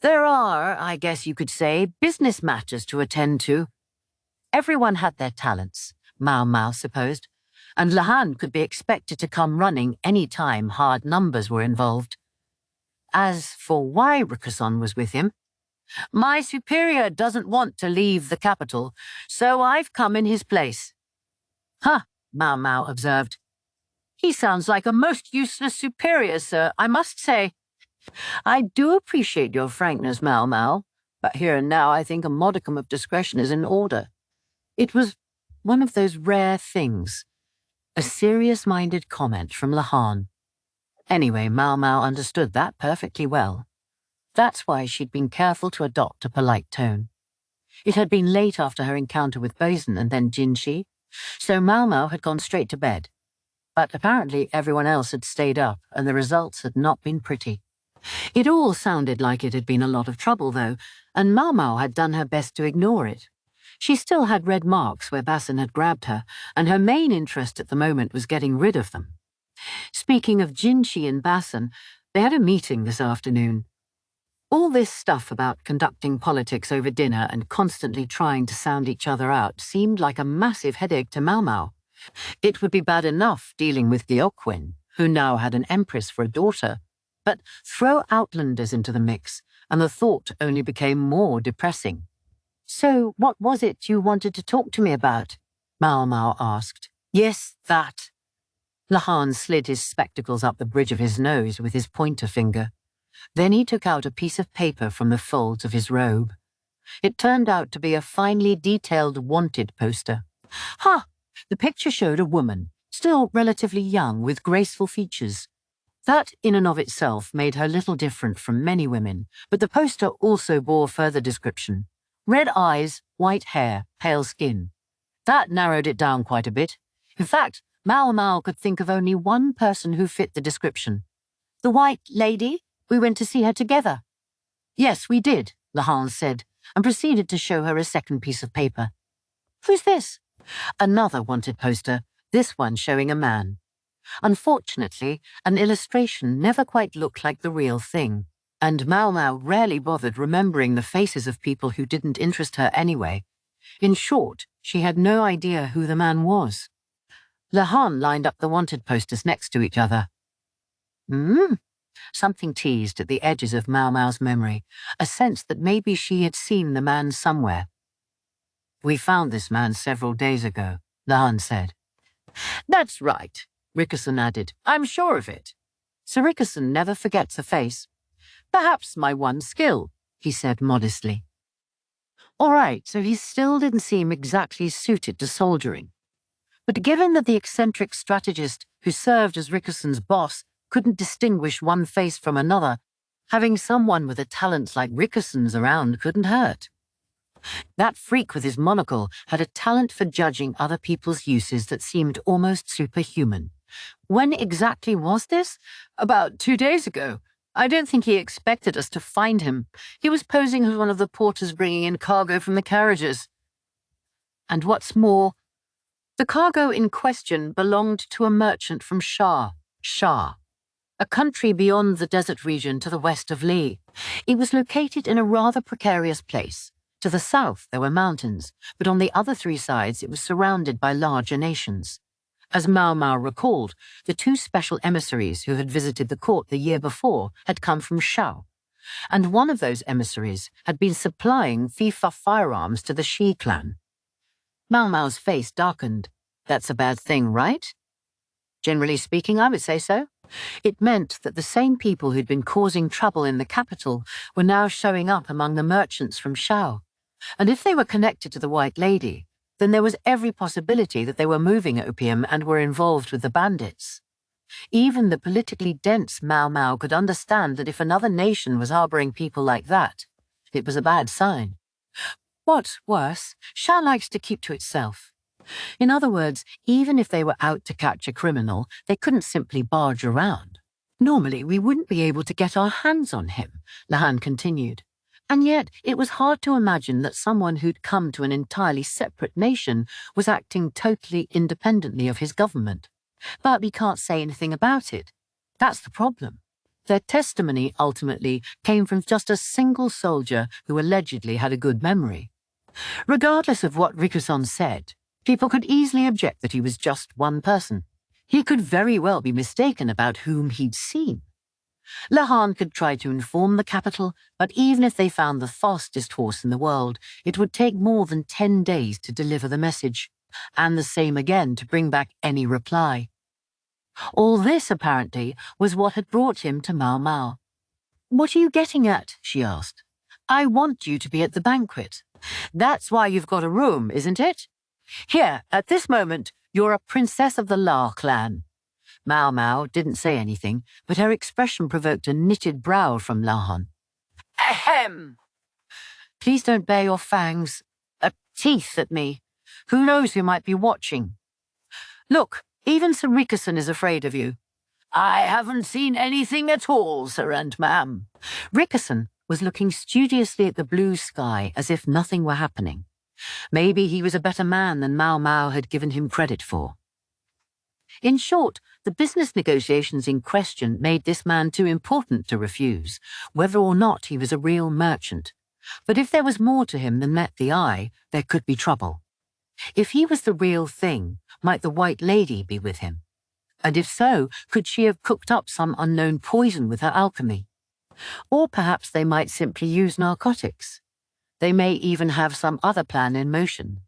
There are, I guess you could say, business matters to attend to. Everyone had their talents, Maomao supposed, and Lahan could be expected to come running any time hard numbers were involved. As for why Rickerson was with him, my superior doesn't want to leave the capital, so I've come in his place. Huh, Maomao observed. He sounds like a most useless superior, sir, I must say. I do appreciate your frankness, Maomao, but here and now I think a modicum of discretion is in order. It was one of those rare things, a serious-minded comment from Lahan. Anyway, Maomao understood that perfectly well. That's why she'd been careful to adopt a polite tone. It had been late after her encounter with Bosun and then Jinshi, so Maomao had gone straight to bed. But apparently everyone else had stayed up, and the results had not been pretty. It all sounded like it had been a lot of trouble, though, and Maomao had done her best to ignore it. She still had red marks where Bosun had grabbed her, and her main interest at the moment was getting rid of them. Speaking of Jinshi and Bosun, they had a meeting this afternoon. All this stuff about conducting politics over dinner and constantly trying to sound each other out seemed like a massive headache to Maomao. It would be bad enough dealing with Ukyou, who now had an empress for a daughter, but throw outlanders into the mix, and the thought only became more depressing. So what was it you wanted to talk to me about? Maomao asked. Yes, that. Lahan slid his spectacles up the bridge of his nose with his pointer finger. Then he took out a piece of paper from the folds of his robe. It turned out to be a finely detailed wanted poster. Ha! The picture showed a woman, still relatively young, with graceful features. That in and of itself made her little different from many women, but the poster also bore further description. Red eyes, white hair, pale skin. That narrowed it down quite a bit. In fact, Maomao could think of only one person who fit the description. The white lady? We went to see her together. Yes, we did, Lahan said, and proceeded to show her a second piece of paper. Who's this? Another wanted poster, this one showing a man. Unfortunately, an illustration never quite looked like the real thing, and Maomao rarely bothered remembering the faces of people who didn't interest her anyway. In short, she had no idea who the man was. Lahan lined up the wanted posters next to each other. Something teased at the edges of Maomao's memory, a sense that maybe she had seen the man somewhere. We found this man several days ago, Lahan said. That's right, Rickerson added. I'm sure of it. Sir Rickerson never forgets a face. Perhaps my one skill, he said modestly. All right, so he still didn't seem exactly suited to soldiering. But given that the eccentric strategist who served as Rickerson's boss couldn't distinguish one face from another, having someone with a talent like Rickerson's around couldn't hurt. That freak with his monocle had a talent for judging other people's uses that seemed almost superhuman. When exactly was this? About 2 days ago. I don't think he expected us to find him. He was posing as one of the porters bringing in cargo from the carriages. And what's more, the cargo in question belonged to a merchant from Shah, a country beyond the desert region to the west of Li. It was located in a rather precarious place. To the south there were mountains, but on the other 3 sides it was surrounded by larger nations. As Maomao recalled, the 2 special emissaries who had visited the court the year before had come from Shao, and one of those emissaries had been supplying Fifa firearms to the Shi clan. Maomao's face darkened. That's a bad thing, right? Generally speaking, I would say so. It meant that the same people who'd been causing trouble in the capital were now showing up among the merchants from Shao. And if they were connected to the White Lady, then there was every possibility that they were moving opium and were involved with the bandits. Even the politically dense Maomao could understand that if another nation was harboring people like that, it was a bad sign. What's worse, Shao likes to keep to itself. In other words, even if they were out to catch a criminal, they couldn't simply barge around. Normally, we wouldn't be able to get our hands on him, Lahan continued. And yet, it was hard to imagine that someone who'd come to an entirely separate nation was acting totally independently of his government. But we can't say anything about it. That's the problem. Their testimony ultimately came from just a single soldier who allegedly had a good memory. Regardless of what Rikuson said, people could easily object that he was just one person. He could very well be mistaken about whom he'd seen. Lahan could try to inform the capital, but even if they found the fastest horse in the world, it would take more than 10 days to deliver the message, and the same again to bring back any reply. All this, apparently, was what had brought him to Maomao. "What are you getting at?" she asked. "I want you to be at the banquet. That's why you've got a room, isn't it? Here, at this moment, you're a princess of the La clan." Maomao didn't say anything, but her expression provoked a knitted brow from Lahan. "Ahem! Please don't bare your fangs, teeth at me. Who knows who might be watching? Look, even Sir Rickerson is afraid of you." "I haven't seen anything at all, sir and ma'am." Rickerson was looking studiously at the blue sky as if nothing were happening. Maybe he was a better man than Maomao had given him credit for. In short, the business negotiations in question made this man too important to refuse, whether or not he was a real merchant. But if there was more to him than met the eye, there could be trouble. If he was the real thing, might the White Lady be with him? And if so, could she have cooked up some unknown poison with her alchemy? Or perhaps they might simply use narcotics. They may even have some other plan in motion.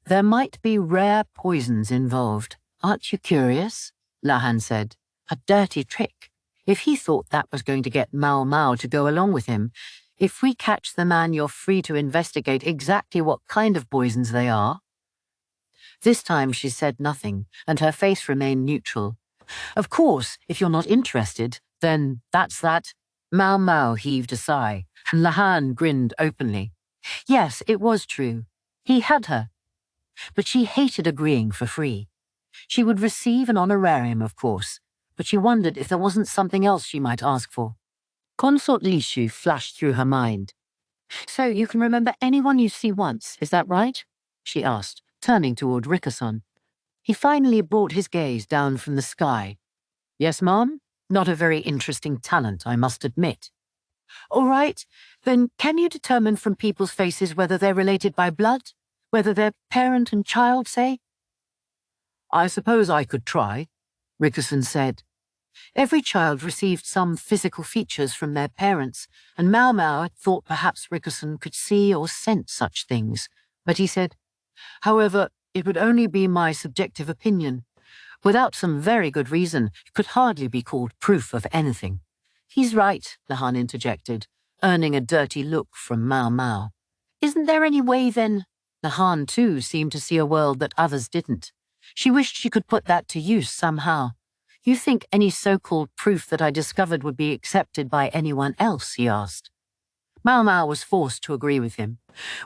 There might be rare poisons involved. "Aren't you curious?" Lahan said. "A dirty trick. If he thought that was going to get Maomao to go along with him, if we catch the man, you're free to investigate exactly what kind of poisons they are." This time she said nothing, and her face remained neutral. "Of course, if you're not interested, then that's that." Maomao heaved a sigh, and Lahan grinned openly. Yes, it was true. He had her. But she hated agreeing for free. She would receive an honorarium, of course, but she wondered if there wasn't something else she might ask for. Consort Lishu flashed through her mind. "So you can remember anyone you see once, is that right?" she asked, turning toward Rickerson. He finally brought his gaze down from the sky. "Yes, ma'am? Not a very interesting talent, I must admit." "All right, then can you determine from people's faces whether they're related by blood? Whether they're parent and child, say?" "I suppose I could try," Rickerson said. Every child received some physical features from their parents, and Maomao had thought perhaps Rickerson could see or sense such things. But he said, "However, it would only be my subjective opinion. Without some very good reason, it could hardly be called proof of anything." "He's right," Lahan interjected, earning a dirty look from Maomao. "Isn't there any way, then?" Lahan, too, seemed to see a world that others didn't. She wished she could put that to use somehow. "You think any so-called proof that I discovered would be accepted by anyone else?" he asked. Maomao was forced to agree with him.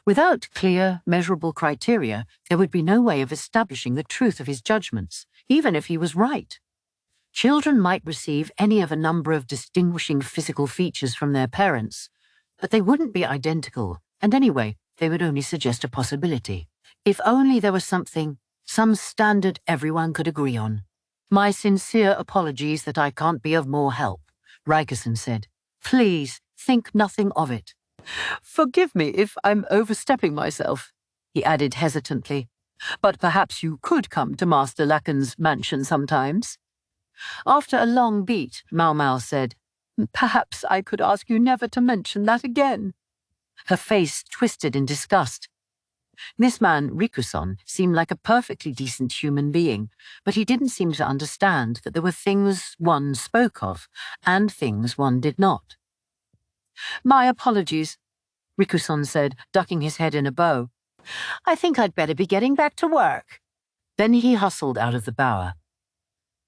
Without clear, measurable criteria, there would be no way of establishing the truth of his judgments, even if he was right. Children might receive any of a number of distinguishing physical features from their parents, but they wouldn't be identical, and anyway, they would only suggest a possibility. If only there was something, some standard everyone could agree on. "My sincere apologies that I can't be of more help," Rickerson said. "Please, think nothing of it." "Forgive me if I'm overstepping myself," he added hesitantly. "But perhaps you could come to Master Lacan's mansion sometimes." After a long beat, Maomao said, "Perhaps I could ask you never to mention that again." Her face twisted in disgust. This man, Rikuson, seemed like a perfectly decent human being, but he didn't seem to understand that there were things one spoke of and things one did not. "My apologies," Rikuson said, ducking his head in a bow. "I think I'd better be getting back to work." Then he hustled out of the bower.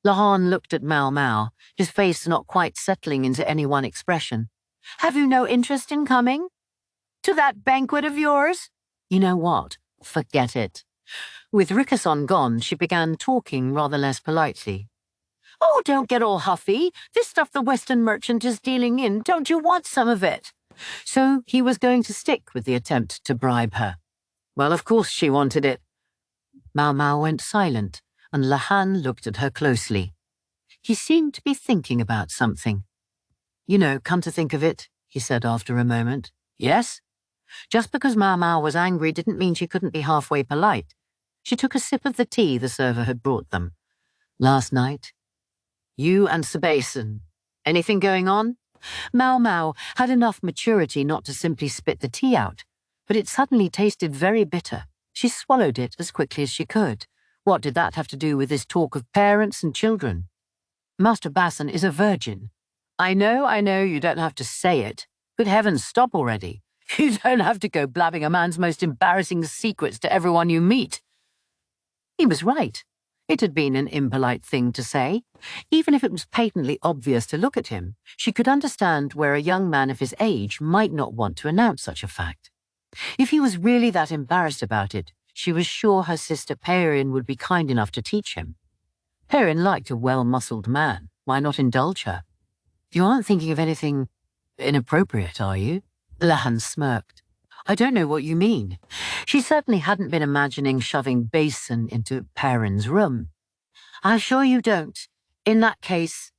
Lahan looked at Maomao, his face not quite settling into any one expression. "Have you no interest in coming? To that banquet of yours?" "You know what? Forget it." With Rickerson gone, she began talking rather less politely. Oh, don't get all huffy. This stuff the Western merchant is dealing in, don't you want some of it? So he was going to stick with the attempt to bribe her. Well, of course she wanted it. Maomao went silent, and Lahan looked at her closely. He seemed to be thinking about something. You know, come to think of it, he said after a moment. Yes? Just because Maomao was angry didn't mean she couldn't be halfway polite. She took a sip of the tea the server had brought them. Last night, you and Sebastian, anything going on? Maomao had enough maturity not to simply spit the tea out, but it suddenly tasted very bitter. She swallowed it as quickly as she could. What did that have to do with this talk of parents and children? Master Basson is a virgin. I know, you don't have to say it. Good heavens, stop already. You don't have to go blabbing a man's most embarrassing secrets to everyone you meet. He was right. It had been an impolite thing to say. Even if it was patently obvious to look at him, she could understand where a young man of his age might not want to announce such a fact. If he was really that embarrassed about it, she was sure her sister Perrin would be kind enough to teach him. Perrin liked a well-muscled man. Why not indulge her? You aren't thinking of anything inappropriate, are you? Lahan smirked. I don't know what you mean. She certainly hadn't been imagining shoving Basin into Perrin's room. I'm sure you don't. In that case,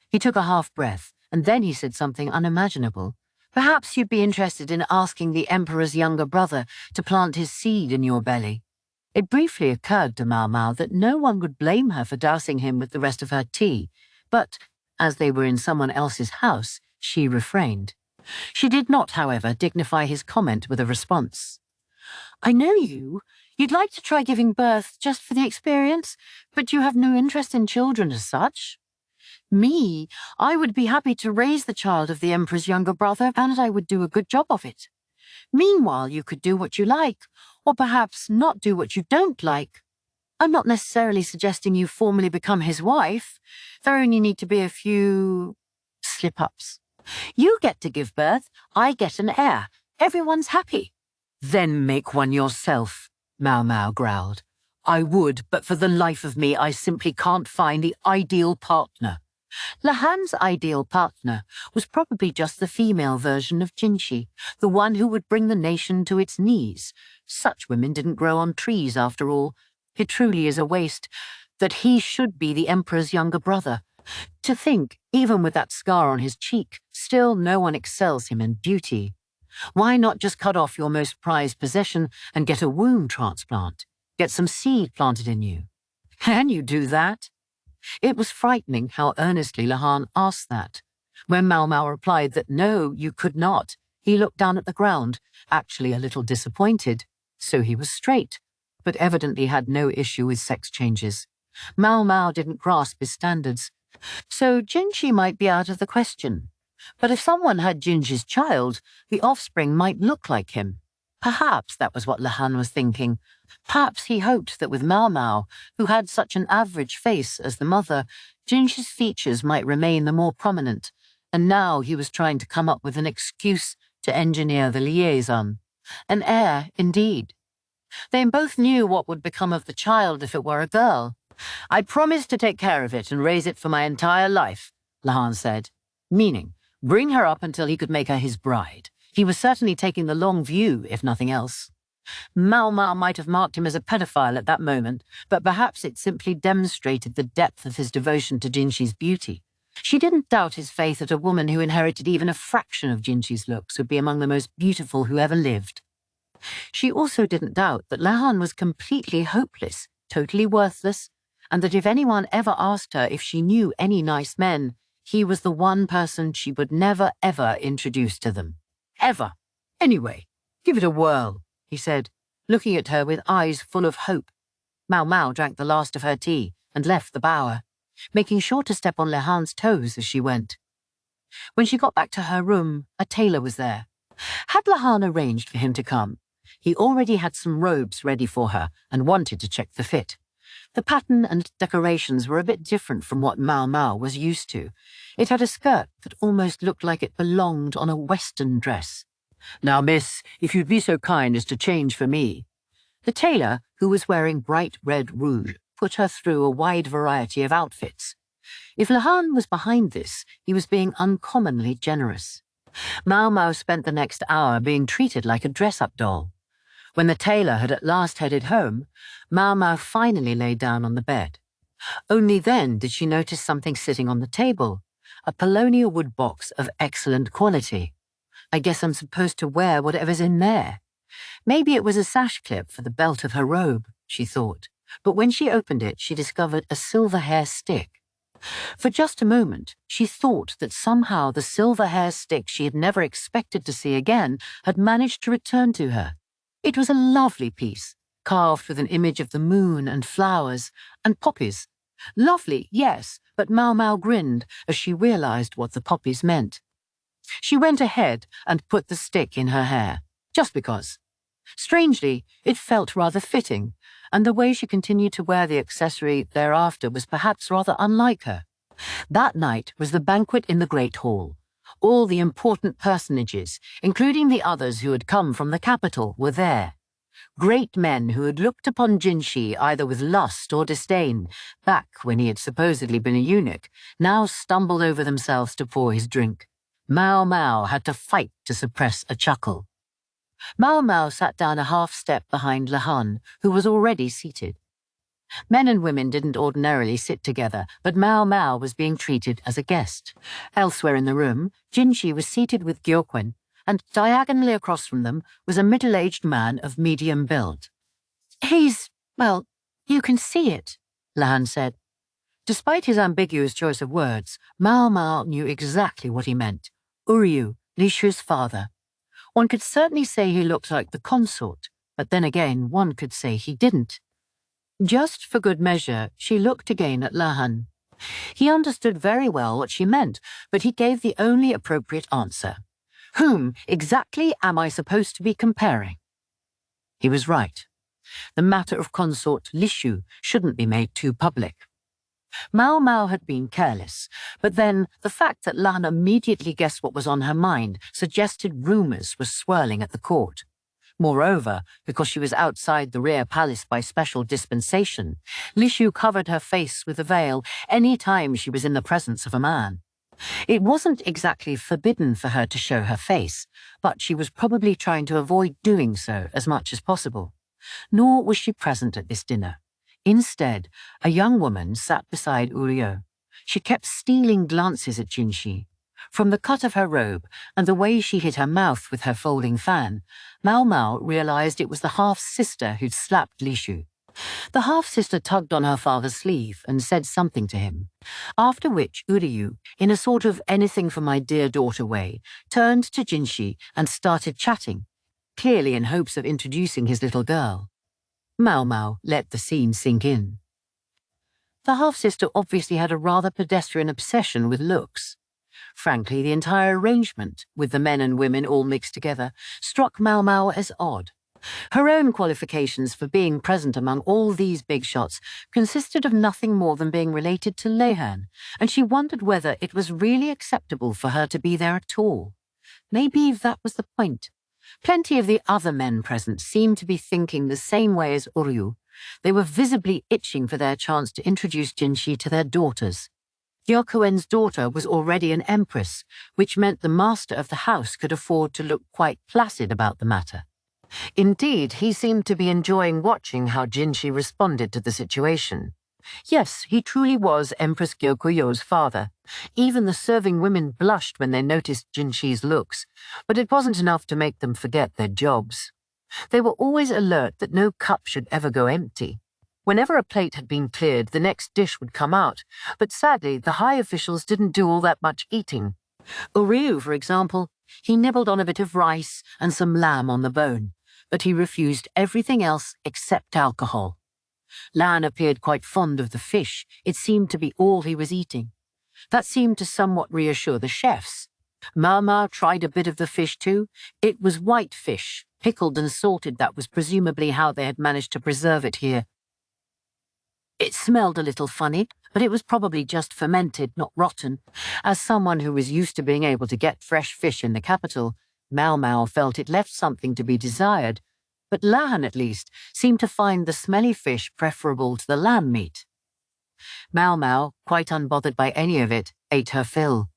he took a half-breath, and then he said something unimaginable. Perhaps you'd be interested in asking the Emperor's younger brother to plant his seed in your belly. It briefly occurred to Maomao that no one would blame her for dousing him with the rest of her tea, but, as they were in someone else's house, she refrained. She did not, however, dignify his comment with a response. I know you. You'd like to try giving birth just for the experience, but you have no interest in children as such. Me, I would be happy to raise the child of the Emperor's younger brother, and I would do a good job of it. Meanwhile, you could do what you like, or perhaps not do what you don't like. I'm not necessarily suggesting you formally become his wife. There only need to be a few slip-ups. You get to give birth, I get an heir. Everyone's happy. Then make one yourself, Maomao growled. I would, but for the life of me, I simply can't find the ideal partner. Lahan's ideal partner was probably just the female version of Jinshi, the one who would bring the nation to its knees. Such women didn't grow on trees, after all. It truly is a waste that he should be the Emperor's younger brother. To think, even with that scar on his cheek, still no one excels him in beauty. Why not just cut off your most prized possession and get a womb transplant? Get some seed planted in you. Can you do that? It was frightening how earnestly Lahan asked that. When Maomao replied that no, you could not, he looked down at the ground, actually a little disappointed. So he was straight, but evidently had no issue with sex changes. Maomao didn't grasp his standards. So Jinshi might be out of the question. But if someone had Jinshi's child, the offspring might look like him. Perhaps that was what Lahan was thinking. Perhaps he hoped that with Maomao, who had such an average face as the mother, Jinshi's features might remain the more prominent, and now he was trying to come up with an excuse to engineer the liaison. An heir, indeed. They both knew what would become of the child if it were a girl. I promised to take care of it and raise it for my entire life, Lahan said. Meaning, bring her up until he could make her his bride. He was certainly taking the long view, if nothing else. Maomao might have marked him as a pedophile at that moment, but perhaps it simply demonstrated the depth of his devotion to Jinshi's beauty. She didn't doubt his faith that a woman who inherited even a fraction of Jinshi's looks would be among the most beautiful who ever lived. She also didn't doubt that Lahan was completely hopeless, totally worthless, and that if anyone ever asked her if she knew any nice men, he was the one person she would never, ever introduce to them. Ever. Anyway, give it a whirl, he said, looking at her with eyes full of hope. Maomao drank the last of her tea and left the bower, making sure to step on Lahan's toes as she went. When she got back to her room, a tailor was there. Had Lahan arranged for him to come? He already had some robes ready for her and wanted to check the fit. The pattern and decorations were a bit different from what Maomao was used to. It had a skirt that almost looked like it belonged on a Western dress. Now, miss, if you'd be so kind as to change for me. The tailor, who was wearing bright red rouge, put her through a wide variety of outfits. If Lahan was behind this, he was being uncommonly generous. Maomao spent the next hour being treated like a dress-up doll. When the tailor had at last headed home, Maomao finally lay down on the bed. Only then did she notice something sitting on the table, a paulownia wood box of excellent quality. I guess I'm supposed to wear whatever's in there. Maybe it was a sash clip for the belt of her robe, she thought, but when she opened it, she discovered a silver hair stick. For just a moment, she thought that somehow the silver hair stick she had never expected to see again had managed to return to her. It was a lovely piece, carved with an image of the moon and flowers and poppies. Lovely, yes, but Maomao grinned as she realized what the poppies meant. She went ahead and put the stick in her hair, just because. Strangely, it felt rather fitting, and the way she continued to wear the accessory thereafter was perhaps rather unlike her. That night was the banquet in the Great Hall. All the important personages, including the others who had come from the capital, were there. Great men who had looked upon Jinshi either with lust or disdain, back when he had supposedly been a eunuch, now stumbled over themselves to pour his drink. Maomao had to fight to suppress a chuckle. Maomao sat down a half-step behind Lahan, who was already seated. Men and women didn't ordinarily sit together, but Maomao was being treated as a guest. Elsewhere in the room, Jinshi was seated with Gyokwen, and diagonally across from them was a middle-aged man of medium build. Well, you can see it, Lahan said. Despite his ambiguous choice of words, Maomao knew exactly what he meant. Ukyou, Lishu's father. One could certainly say he looked like the consort, but then again one could say he didn't. Just for good measure, she looked again at Lahan. He understood very well what she meant, but he gave the only appropriate answer. Whom exactly am I supposed to be comparing? He was right. The matter of consort Lishu shouldn't be made too public. Maomao had been careless, but then the fact that Lan immediately guessed what was on her mind suggested rumors were swirling at the court. Moreover, because she was outside the rear palace by special dispensation, Lishu covered her face with a veil any time she was in the presence of a man. It wasn't exactly forbidden for her to show her face, but she was probably trying to avoid doing so as much as possible. Nor was she present at this dinner. Instead, a young woman sat beside Ukyou. She kept stealing glances at Jinshi. From the cut of her robe and the way she hid her mouth with her folding fan, Maomao realized it was the half-sister who'd slapped Lishu. The half-sister tugged on her father's sleeve and said something to him, after which Ukyou, in a sort of anything-for-my-dear-daughter way, turned to Jinshi and started chatting, clearly in hopes of introducing his little girl. Maomao let the scene sink in. The half-sister obviously had a rather pedestrian obsession with looks. Frankly, the entire arrangement, with the men and women all mixed together, struck Maomao as odd. Her own qualifications for being present among all these big shots consisted of nothing more than being related to Lehan, and she wondered whether it was really acceptable for her to be there at all. Maybe that was the point. Plenty of the other men present seemed to be thinking the same way as Ukyou. They were visibly itching for their chance to introduce Jinshi to their daughters. Gyokwen's daughter was already an empress, which meant the master of the house could afford to look quite placid about the matter. Indeed, he seemed to be enjoying watching how Jinshi responded to the situation. Yes, he truly was Empress Gyokwen's father. Even the serving women blushed when they noticed Jinshi's looks, but it wasn't enough to make them forget their jobs. They were always alert that no cup should ever go empty. Whenever a plate had been cleared, the next dish would come out, but sadly, the high officials didn't do all that much eating. Ukyou, for example, he nibbled on a bit of rice and some lamb on the bone, but he refused everything else except alcohol. Lan appeared quite fond of the fish. It seemed to be all he was eating. That seemed to somewhat reassure the chefs. Maomao tried a bit of the fish too. It was white fish, pickled and salted. That was presumably how they had managed to preserve it here. It smelled a little funny, but it was probably just fermented, not rotten. As someone who was used to being able to get fresh fish in the capital, Maomao felt it left something to be desired, but Lan, at least, seemed to find the smelly fish preferable to the lamb meat. Maomao, quite unbothered by any of it, ate her fill.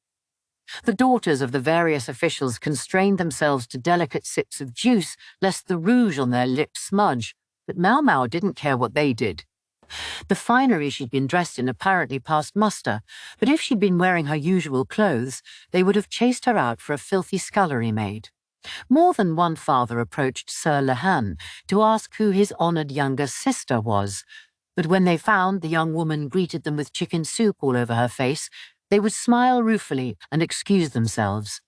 The daughters of the various officials constrained themselves to delicate sips of juice lest the rouge on their lips smudge, but Maomao didn't care what they did. The finery she'd been dressed in apparently passed muster, but if she'd been wearing her usual clothes, they would have chased her out for a filthy scullery maid. More than one father approached Sir Lehan to ask who his honoured younger sister was, but when they found the young woman greeted them with chicken soup all over her face, they would smile ruefully and excuse themselves.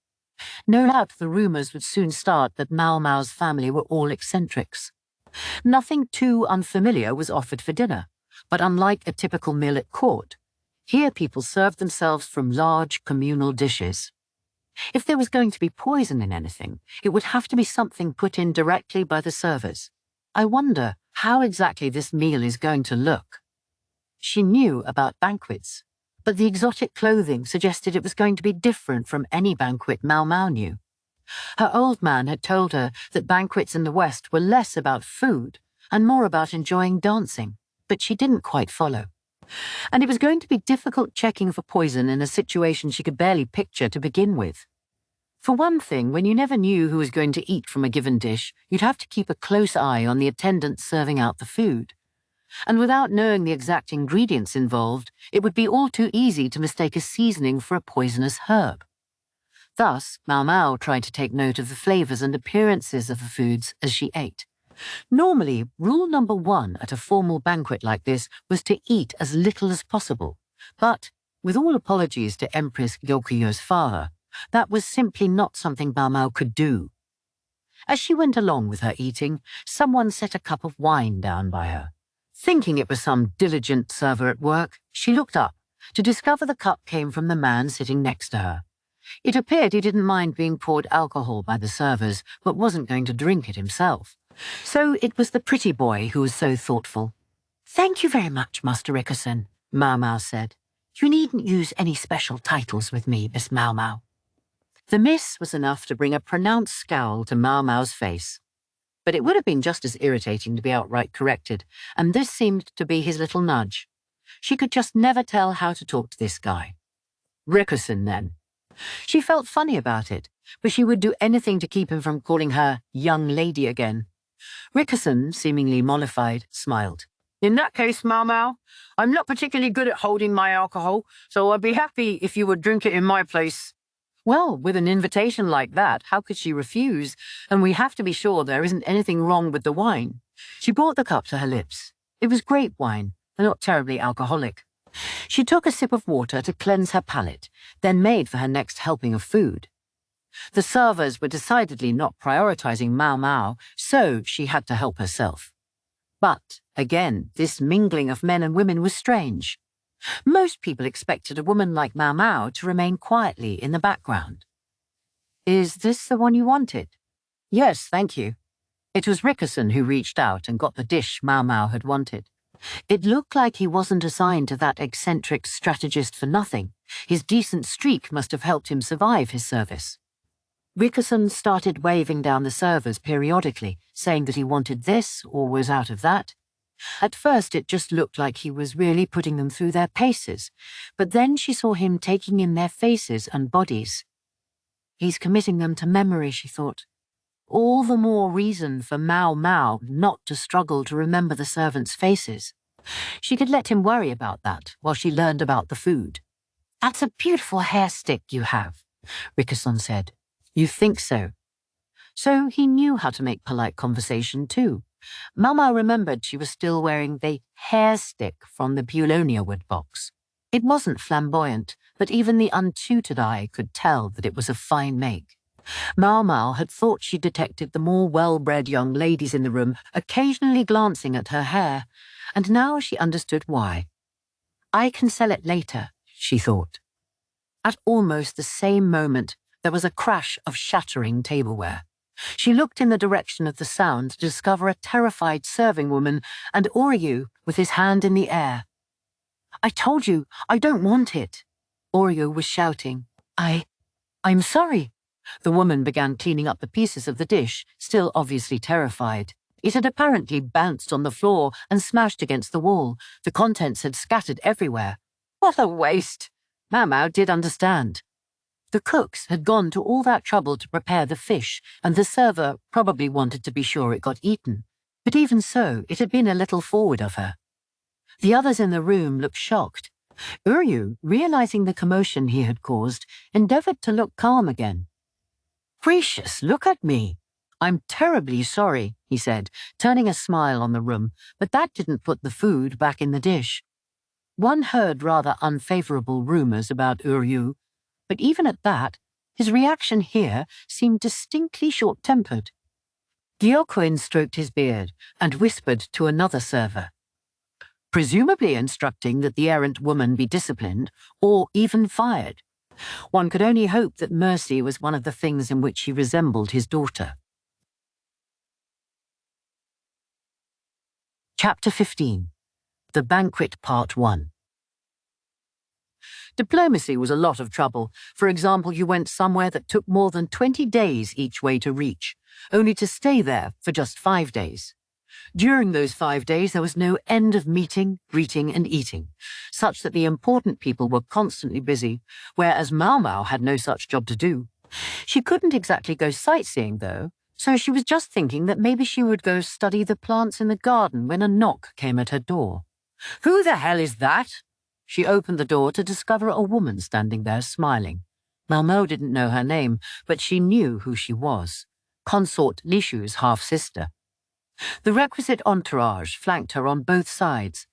No doubt the rumours would soon start that Maomao's family were all eccentrics. Nothing too unfamiliar was offered for dinner, but unlike a typical meal at court, here people served themselves from large communal dishes. If there was going to be poison in anything, it would have to be something put in directly by the servers. I wonder how exactly this meal is going to look. She knew about banquets, but the exotic clothing suggested it was going to be different from any banquet Maomao knew. Her old man had told her that banquets in the West were less about food and more about enjoying dancing, but she didn't quite follow. And it was going to be difficult checking for poison in a situation she could barely picture to begin with. For one thing, when you never knew who was going to eat from a given dish, you'd have to keep a close eye on the attendants serving out the food. And without knowing the exact ingredients involved, it would be all too easy to mistake a seasoning for a poisonous herb. Thus, Maomao tried to take note of the flavours and appearances of the foods as she ate. Normally, rule number 1 at a formal banquet like this was to eat as little as possible. But, with all apologies to Empress Ukyou's father, that was simply not something Maomao could do. As she went along with her eating, someone set a cup of wine down by her. Thinking it was some diligent server at work, she looked up to discover the cup came from the man sitting next to her. It appeared he didn't mind being poured alcohol by the servers, but wasn't going to drink it himself. So it was the pretty boy who was so thoughtful. "Thank you very much, Master Rickerson," Maomao said. "You needn't use any special titles with me, Miss Maomao." The miss was enough to bring a pronounced scowl to Maomao's face. But it would have been just as irritating to be outright corrected, and this seemed to be his little nudge. She could just never tell how to talk to this guy. Rickerson, then. She felt funny about it, but she would do anything to keep him from calling her young lady again. Rickerson, seemingly mollified, smiled. In that case, Maomao, I'm not particularly good at holding my alcohol, so I'd be happy if you would drink it in my place. Well, with an invitation like that, how could she refuse? And we have to be sure there isn't anything wrong with the wine. She brought the cup to her lips. It was grape wine, and not terribly alcoholic. She took a sip of water to cleanse her palate, then made for her next helping of food. The servers were decidedly not prioritizing Maomao, so she had to help herself. But, again, this mingling of men and women was strange. Most people expected a woman like Maomao to remain quietly in the background. "Is this the one you wanted?" "Yes, thank you." It was Rickerson who reached out and got the dish Maomao had wanted. It looked like he wasn't assigned to that eccentric strategist for nothing. His decent streak must have helped him survive his service. Rickerson started waving down the servers periodically, saying that he wanted this or was out of that. At first it just looked like he was really putting them through their paces, but then she saw him taking in their faces and bodies. He's committing them to memory, she thought. All the more reason for Maomao not to struggle to remember the servants' faces. She could let him worry about that while she learned about the food. "That's a beautiful hair stick you have," Rickerson said. "You think so?" So he knew how to make polite conversation too. Maomao remembered she was still wearing the hair stick from the Bulonia wood box. It wasn't flamboyant, but even the untutored eye could tell that it was a fine make. Maomao had thought she detected the more well-bred young ladies in the room occasionally glancing at her hair, and now she understood why. "I can sell it later," she thought. At almost the same moment, there was a crash of shattering tableware. She looked in the direction of the sound to discover a terrified serving woman and Ukyou with his hand in the air. "I told you, I don't want it," Ukyou was shouting. I'm sorry." The woman began cleaning up the pieces of the dish, still obviously terrified. It had apparently bounced on the floor and smashed against the wall. The contents had scattered everywhere. What a waste! Maomao did understand. The cooks had gone to all that trouble to prepare the fish, and the server probably wanted to be sure it got eaten. But even so, it had been a little forward of her. The others in the room looked shocked. Ukyou, realizing the commotion he had caused, endeavored to look calm again. "Gracious, look at me. I'm terribly sorry," he said, turning a smile on the room, but that didn't put the food back in the dish. One heard rather unfavorable rumors about Ukyou, but even at that, his reaction here seemed distinctly short-tempered. Gyokuin stroked his beard and whispered to another server, presumably instructing that the errant woman be disciplined or even fired. One could only hope that mercy was one of the things in which he resembled his daughter. Chapter 15. The Banquet Part 1. Diplomacy was a lot of trouble. For example, you went somewhere that took more than 20 days each way to reach, only to stay there for just 5 days. During those 5 days, there was no end of meeting, greeting, and eating, such that the important people were constantly busy, whereas Maomao had no such job to do. She couldn't exactly go sightseeing, though, so she was just thinking that maybe she would go study the plants in the garden when a knock came at her door. "Who the hell is that?" She opened the door to discover a woman standing there smiling. Maomao didn't know her name, but she knew who she was. Consort Lishu's half-sister. The requisite entourage flanked her on both sides.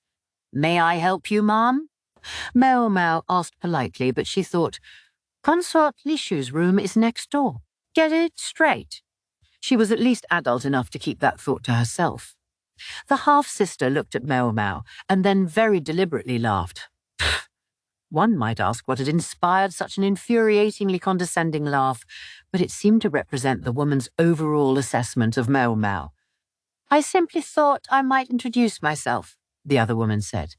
"May I help you, ma'am?" Maomao asked politely, but she thought, Consort Lishu's room is next door. Get it straight. She was at least adult enough to keep that thought to herself. The half-sister looked at Maomao and then very deliberately laughed. One might ask what had inspired such an infuriatingly condescending laugh, but it seemed to represent the woman's overall assessment of Maomao. "I simply thought I might introduce myself," the other woman said.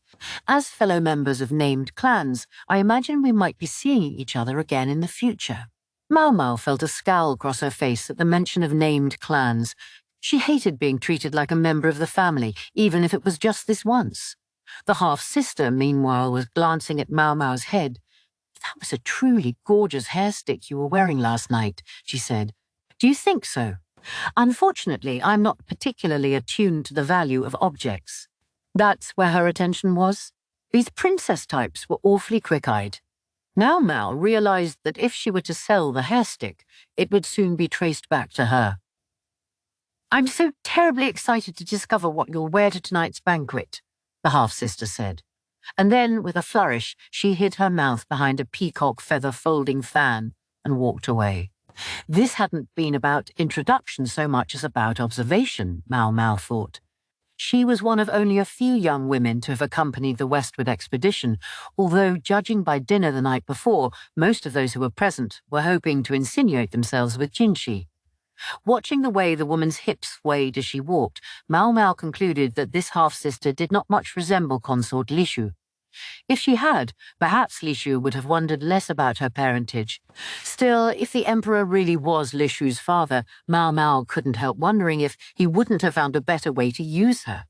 "As fellow members of named clans, I imagine we might be seeing each other again in the future." Maomao felt a scowl cross her face at the mention of named clans. She hated being treated like a member of the family, even if it was just this once. The half-sister, meanwhile, was glancing at Maomao's head. "That was a truly gorgeous hairstick you were wearing last night," she said. "Do you think so? Unfortunately, I'm not particularly attuned to the value of objects." That's where her attention was. These princess types were awfully quick-eyed. Maomao realized that if she were to sell the hairstick, it would soon be traced back to her. "I'm so terribly excited to discover what you'll wear to tonight's banquet," the half-sister said. And then, with a flourish, she hid her mouth behind a peacock feather folding fan and walked away. This hadn't been about introduction so much as about observation, Maomao thought. She was one of only a few young women to have accompanied the westward expedition, although, judging by dinner the night before, most of those who were present were hoping to insinuate themselves with Jinshi. Watching the way the woman's hips swayed as she walked, Maomao concluded that this half-sister did not much resemble Consort Lishu. If she had, perhaps Lishu would have wondered less about her parentage. Still, if the emperor really was Lishu's father, Maomao couldn't help wondering if he wouldn't have found a better way to use her.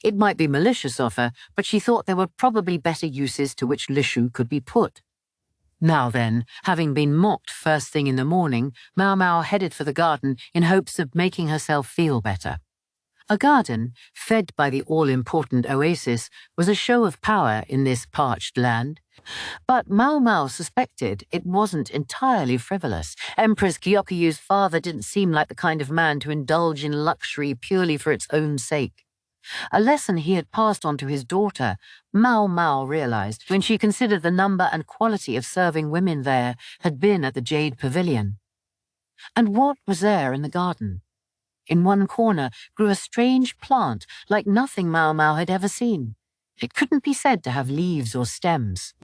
It might be malicious of her, but she thought there were probably better uses to which Lishu could be put. Now then, having been mocked first thing in the morning, Maomao headed for the garden in hopes of making herself feel better. A garden, fed by the all-important oasis, was a show of power in this parched land. But Maomao suspected it wasn't entirely frivolous. Empress Gyokuyu's father didn't seem like the kind of man to indulge in luxury purely for its own sake. A lesson he had passed on to his daughter, Maomao realized when she considered the number and quality of serving women there had been at the Jade Pavilion. And what was there in the garden? In one corner grew a strange plant like nothing Maomao had ever seen. It couldn't be said to have leaves or stems.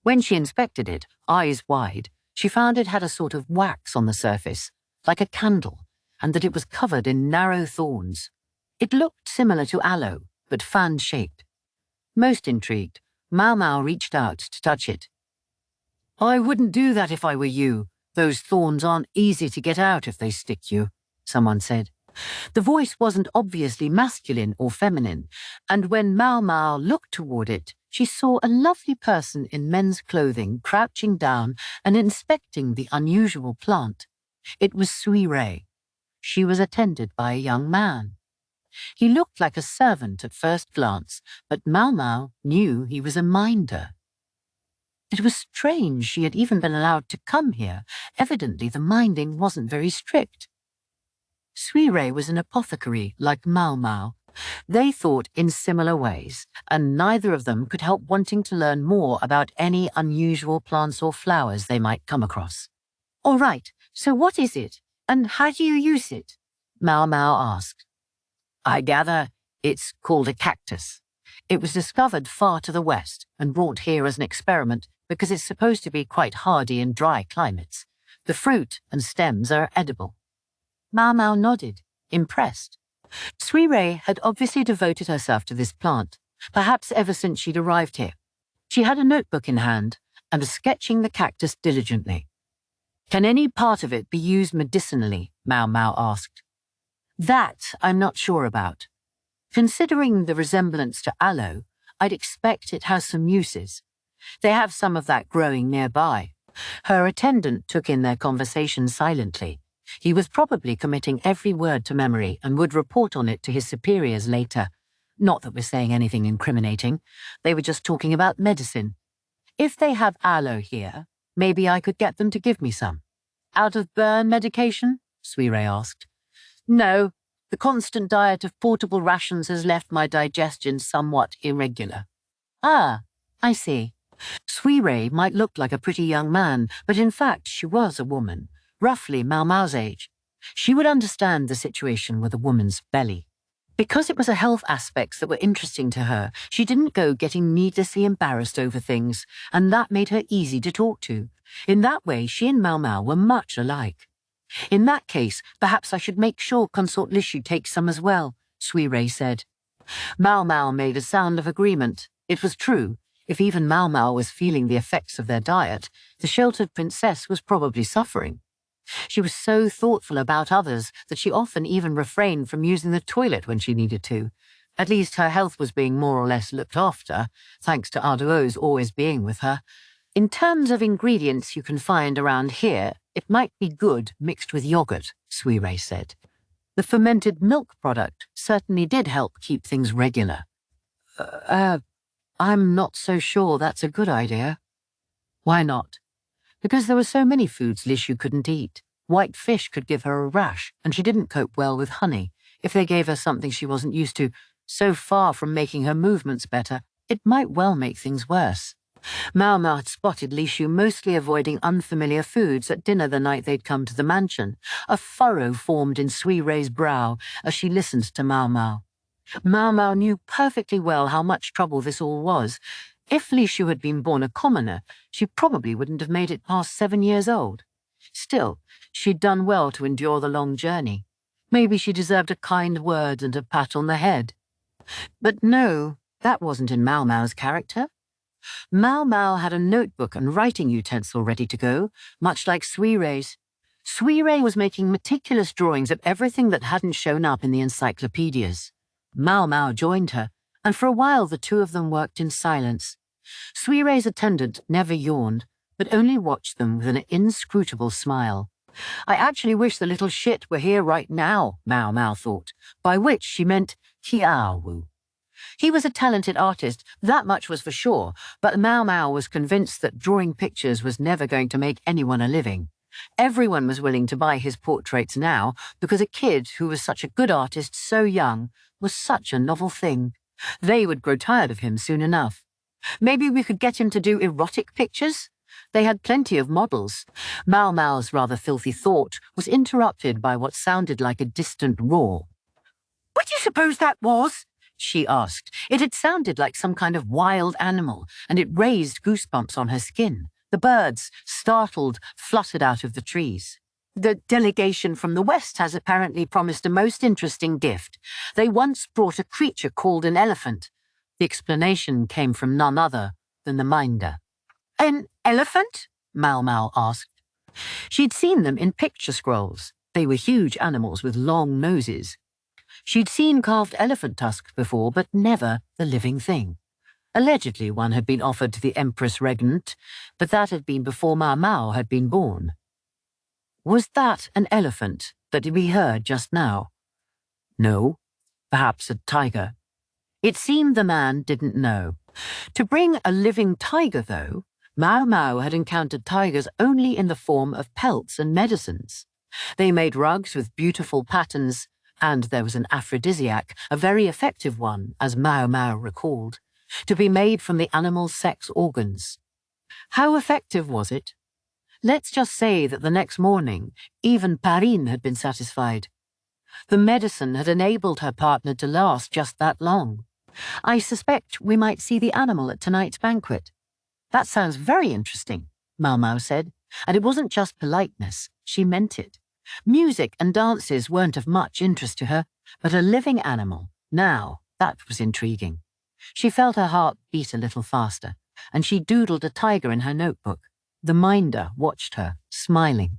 When she inspected it, eyes wide, she found it had a sort of wax on the surface, like a candle, and that it was covered in narrow thorns. It looked similar to aloe, but fan-shaped. Most intrigued, Maomao reached out to touch it. "I wouldn't do that if I were you. Those thorns aren't easy to get out if they stick you," someone said. The voice wasn't obviously masculine or feminine, and when Maomao looked toward it, she saw a lovely person in men's clothing crouching down and inspecting the unusual plant. It was Sui Rei. She was attended by a young man. He looked like a servant at first glance, but Maomao knew he was a minder. It was strange she had even been allowed to come here. Evidently the minding wasn't very strict. Sui Rei was an apothecary like Maomao. They thought in similar ways, and neither of them could help wanting to learn more about any unusual plants or flowers they might come across. All right, so what is it, and how do you use it? Maomao asked. I gather it's called a cactus. It was discovered far to the west and brought here as an experiment because it's supposed to be quite hardy in dry climates. The fruit and stems are edible. Maomao nodded, impressed. Sui Rei had obviously devoted herself to this plant, perhaps ever since she'd arrived here. She had a notebook in hand and was sketching the cactus diligently. Can any part of it be used medicinally? Maomao asked. That I'm not sure about. Considering the resemblance to aloe, I'd expect it has some uses. They have some of that growing nearby. Her attendant took in their conversation silently. He was probably committing every word to memory and would report on it to his superiors later. Not that we're saying anything incriminating. They were just talking about medicine. If they have aloe here, maybe I could get them to give me some. Out of burn medication? Sui Rei asked. No, the constant diet of portable rations has left my digestion somewhat irregular. Ah, I see. Sui Rei might look like a pretty young man, but in fact she was a woman, roughly Maomao's age. She would understand the situation with a woman's belly. Because it was the health aspects that were interesting to her, she didn't go getting needlessly embarrassed over things, and that made her easy to talk to. In that way, she and Maomao were much alike. In that case, perhaps I should make sure Consort Lishu takes some as well, Sui Rei said. Maomao made a sound of agreement. It was true. If even Maomao was feeling the effects of their diet, the sheltered princess was probably suffering. She was so thoughtful about others that she often even refrained from using the toilet when she needed to. At least her health was being more or less looked after, thanks to Arduo's always being with her. In terms of ingredients you can find around here, it might be good mixed with yogurt, Sui Rei said. The fermented milk product certainly did help keep things regular. I'm not so sure that's a good idea. Why not? Because there were so many foods Lishu couldn't eat. White fish could give her a rash, and she didn't cope well with honey. If they gave her something she wasn't used to, so far from making her movements better, it might well make things worse. Maomao had spotted Lishu mostly avoiding unfamiliar foods at dinner the night they'd come to the mansion. A furrow formed in Sui Rei's brow as she listened to Maomao. Maomao knew perfectly well how much trouble this all was. If Lishu had been born a commoner, she probably wouldn't have made it past 7 years old. Still, she'd done well to endure the long journey. Maybe she deserved a kind word and a pat on the head. But no, that wasn't in Maomao's character. Maomao had a notebook and writing utensil ready to go, much like Sui Rei's. Sui Rei was making meticulous drawings of everything that hadn't shown up in the encyclopedias. Maomao joined her, and for a while the two of them worked in silence. Sui Rei's attendant never yawned, but only watched them with an inscrutable smile. I actually wish the little shit were here right now, Maomao thought, by which she meant Kiawu. He was a talented artist, that much was for sure, but Maomao was convinced that drawing pictures was never going to make anyone a living. Everyone was willing to buy his portraits now because a kid who was such a good artist so young was such a novel thing. They would grow tired of him soon enough. Maybe we could get him to do erotic pictures? They had plenty of models. Maomao's rather filthy thought was interrupted by what sounded like a distant roar. "What do you suppose that was?" she asked. It had sounded like some kind of wild animal, and it raised goosebumps on her skin. The birds, startled, fluttered out of the trees. "The delegation from the west has apparently promised a most interesting gift. They once brought a creature called an elephant." The explanation came from none other than the minder. "An elephant?" Maomao asked. She'd seen them in picture scrolls. They were huge animals with long noses. She'd seen carved elephant tusks before, but never the living thing. Allegedly, one had been offered to the Empress Regnant, but that had been before Maomao had been born. Was that an elephant that we heard just now? No, perhaps a tiger. It seemed the man didn't know. To bring a living tiger, though, Maomao had encountered tigers only in the form of pelts and medicines. They made rugs with beautiful patterns, and there was an aphrodisiac, a very effective one, as Maomao recalled, to be made from the animal's sex organs. How effective was it? Let's just say that the next morning, even Parine had been satisfied. The medicine had enabled her partner to last just that long. I suspect we might see the animal at tonight's banquet. That sounds very interesting, Maomao said, and it wasn't just politeness, she meant it. Music and dances weren't of much interest to her, but a living animal, now, that was intriguing. She felt her heart beat a little faster, and she doodled a tiger in her notebook. The minder watched her, smiling.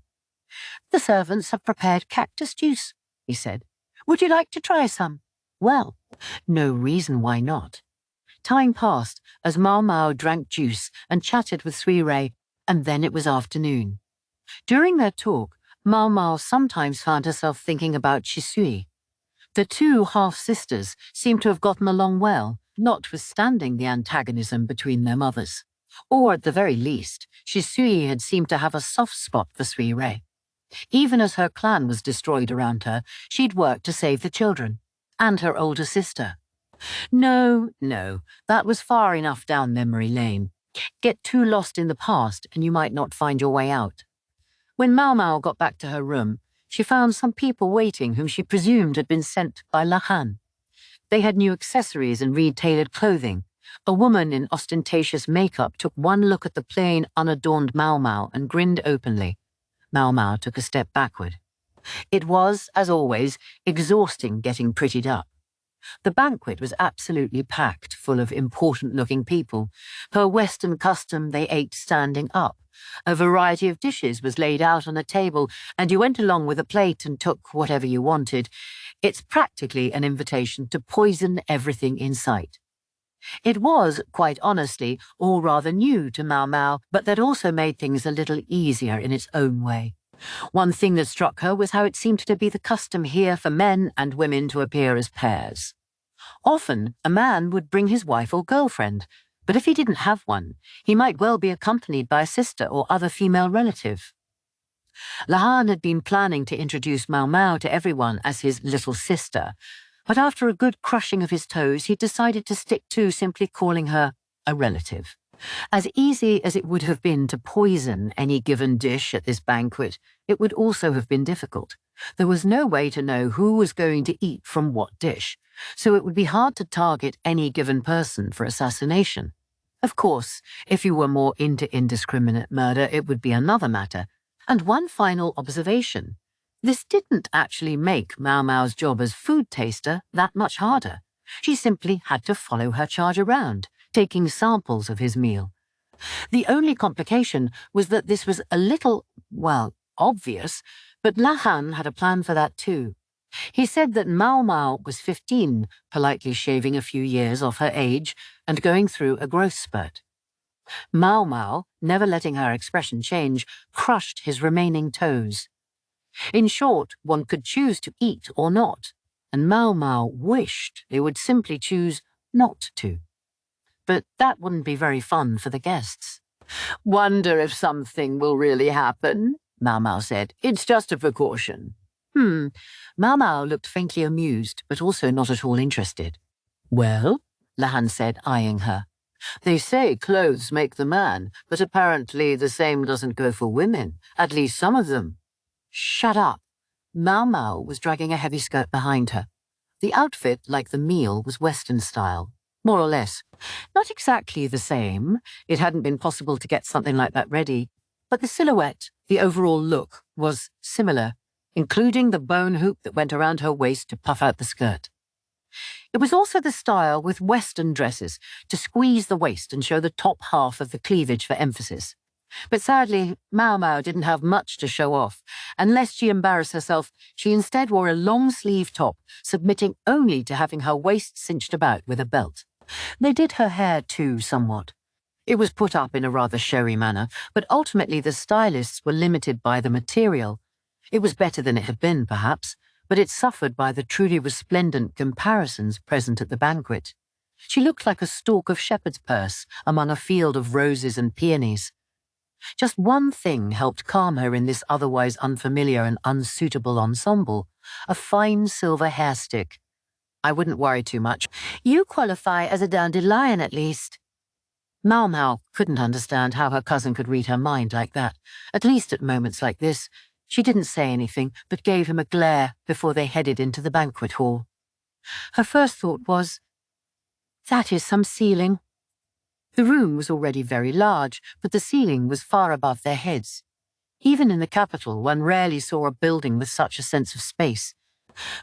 "The servants have prepared cactus juice," he said. "Would you like to try some?" Well, no reason why not. Time passed as Maomao drank juice and chatted with Suirei, and then it was afternoon. During their talk, Maomao sometimes found herself thinking about Shisui. The two half-sisters seemed to have gotten along well, notwithstanding the antagonism between their mothers. Or, at the very least, Shisui had seemed to have a soft spot for Suirei. Even as her clan was destroyed around her, she'd worked to save the children. And her older sister. No, that was far enough down memory lane. Get too lost in the past and you might not find your way out. When Maomao got back to her room, she found some people waiting whom she presumed had been sent by Lahan. They had new accessories and reed-tailored clothing. A woman in ostentatious makeup took one look at the plain, unadorned Maomao and grinned openly. Maomao took a step backward. It was, as always, exhausting getting prettied up. The banquet was absolutely packed, full of important-looking people. Per Western custom, they ate standing up. A variety of dishes was laid out on a table, and you went along with a plate and took whatever you wanted. It's practically an invitation to poison everything in sight. It was, quite honestly, all rather new to Maomao, but that also made things a little easier in its own way. One thing that struck her was how it seemed to be the custom here for men and women to appear as pairs. Often, a man would bring his wife or girlfriend, but if he didn't have one, he might well be accompanied by a sister or other female relative. Lahan had been planning to introduce Maomao to everyone as his little sister, but after a good crushing of his toes, he decided to stick to simply calling her a relative. As easy as it would have been to poison any given dish at this banquet, it would also have been difficult. There was no way to know who was going to eat from what dish, so it would be hard to target any given person for assassination. Of course, if you were more into indiscriminate murder, it would be another matter. And one final observation. This didn't actually make Maomao's job as food taster that much harder. She simply had to follow her charge around, taking samples of his meal. The only complication was that this was a little, well, obvious, but Lahan had a plan for that too. He said that Maomao was 15, politely shaving a few years off her age and going through a growth spurt. Maomao, never letting her expression change, crushed his remaining toes. In short, one could choose to eat or not, and Maomao wished they would simply choose not to. But that wouldn't be very fun for the guests. "Wonder if something will really happen," Maomao said. "It's just a precaution." Maomao looked faintly amused, but also not at all interested. "Well," Lahan said, eyeing her. "They say clothes make the man, but apparently the same doesn't go for women, at least some of them." "Shut up." Maomao was dragging a heavy skirt behind her. The outfit, like the meal, was Western style. More or less. Not exactly the same. It hadn't been possible to get something like that ready. But the silhouette, the overall look, was similar, including the bone hoop that went around her waist to puff out the skirt. It was also the style with Western dresses, to squeeze the waist and show the top half of the cleavage for emphasis. But sadly, Maomao didn't have much to show off, and lest she embarrass herself, she instead wore a long-sleeve top, submitting only to having her waist cinched about with a belt. They did her hair too, somewhat. It was put up in a rather showy manner, but ultimately the stylists were limited by the material. It was better than it had been, perhaps, but it suffered by the truly resplendent comparisons present at the banquet. She looked like a stalk of shepherd's purse among a field of roses and peonies. Just one thing helped calm her in this otherwise unfamiliar and unsuitable ensemble, a fine silver hair stick. I wouldn't worry too much. You qualify as a dandelion at least. Maomao couldn't understand how her cousin could read her mind like that. At least at moments like this, she didn't say anything, but gave him a glare before they headed into the banquet hall. Her first thought was, that is some ceiling. The room was already very large, but the ceiling was far above their heads. Even in the capital, one rarely saw a building with such a sense of space.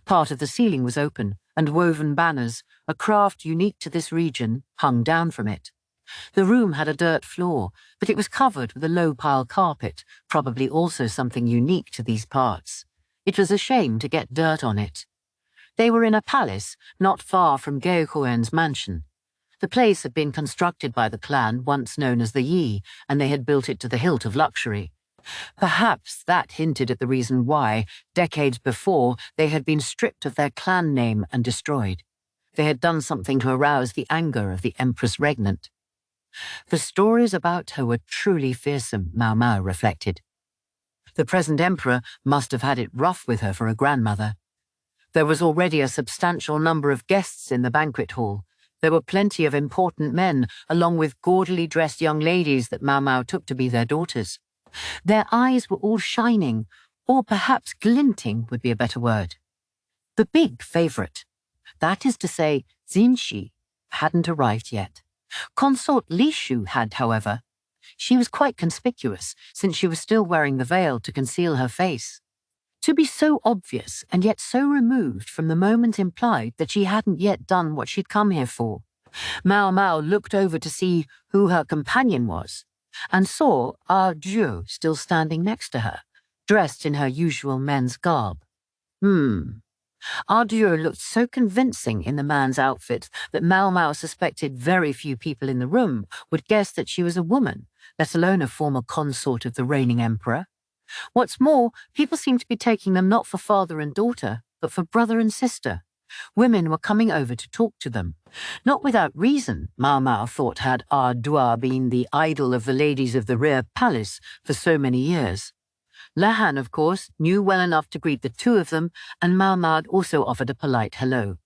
Part of the ceiling was open, and woven banners, a craft unique to this region, hung down from it. The room had a dirt floor, but it was covered with a low-pile carpet, probably also something unique to these parts. It was a shame to get dirt on it. They were in a palace not far from Geohuen's mansion. The place had been constructed by the clan once known as the Yi, and they had built it to the hilt of luxury. Perhaps that hinted at the reason why, decades before, they had been stripped of their clan name and destroyed. They had done something to arouse the anger of the Empress Regnant. The stories about her were truly fearsome, Maomao reflected. The present emperor must have had it rough with her for a grandmother. There was already a substantial number of guests in the banquet hall. There were plenty of important men, along with gaudily dressed young ladies that Maomao took to be their daughters. Their eyes were all shining, or perhaps glinting would be a better word. The big favourite, that is to say, Xinxi, hadn't arrived yet. Consort Lishu had, however. She was quite conspicuous, since she was still wearing the veil to conceal her face. To be so obvious and yet so removed from the moment implied that she hadn't yet done what she'd come here for. Maomao looked over to see who her companion was, and saw Ukyou still standing next to her, dressed in her usual men's garb. Ukyou looked so convincing in the man's outfit that Maomao suspected very few people in the room would guess that she was a woman, let alone a former consort of the reigning emperor. What's more, people seemed to be taking them not for father and daughter, but for brother and sister. Women were coming over to talk to them. Not without reason, Maomao thought, had Ardua been the idol of the ladies of the Imperial Palace for so many years. Lahan, of course, knew well enough to greet the two of them, and Maomao also offered a polite hello.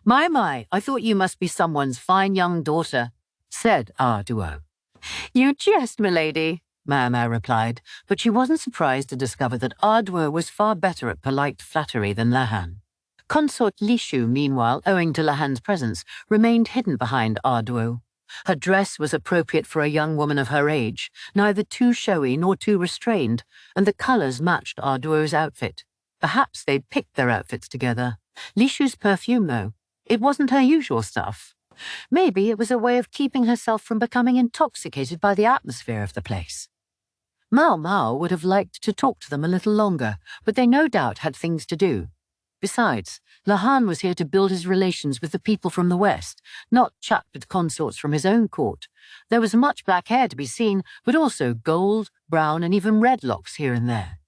My, I thought you must be someone's fine young daughter, said Ardua. You jest, milady, Maomao replied, but she wasn't surprised to discover that Ardua was far better at polite flattery than Lahan. Consort Lishu, meanwhile, owing to Lahan's presence, remained hidden behind Ardua. Her dress was appropriate for a young woman of her age, neither too showy nor too restrained, and the colours matched Arduo's outfit. Perhaps they'd picked their outfits together. Lishu's perfume, though. It wasn't her usual stuff. Maybe it was a way of keeping herself from becoming intoxicated by the atmosphere of the place. Maomao would have liked to talk to them a little longer, but they no doubt had things to do. Besides, Lahan was here to build his relations with the people from the west, not chat with consorts from his own court. There was much black hair to be seen, but also gold, brown, and even red locks here and there.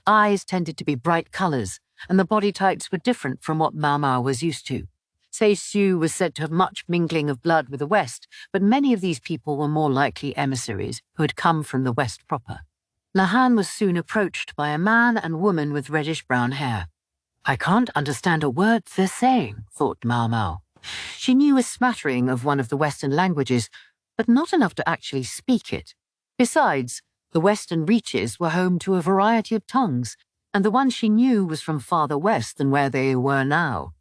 Eyes tended to be bright colours, and the body types were different from what Maomao was used to. Seisu was said to have much mingling of blood with the west, but many of these people were more likely emissaries who had come from the west proper. Lahan was soon approached by a man and woman with reddish-brown hair. I can't understand a word they're saying, thought Maomao. She knew a smattering of one of the Western languages, but not enough to actually speak it. Besides, the Western reaches were home to a variety of tongues, and the one she knew was from farther west than where they were now.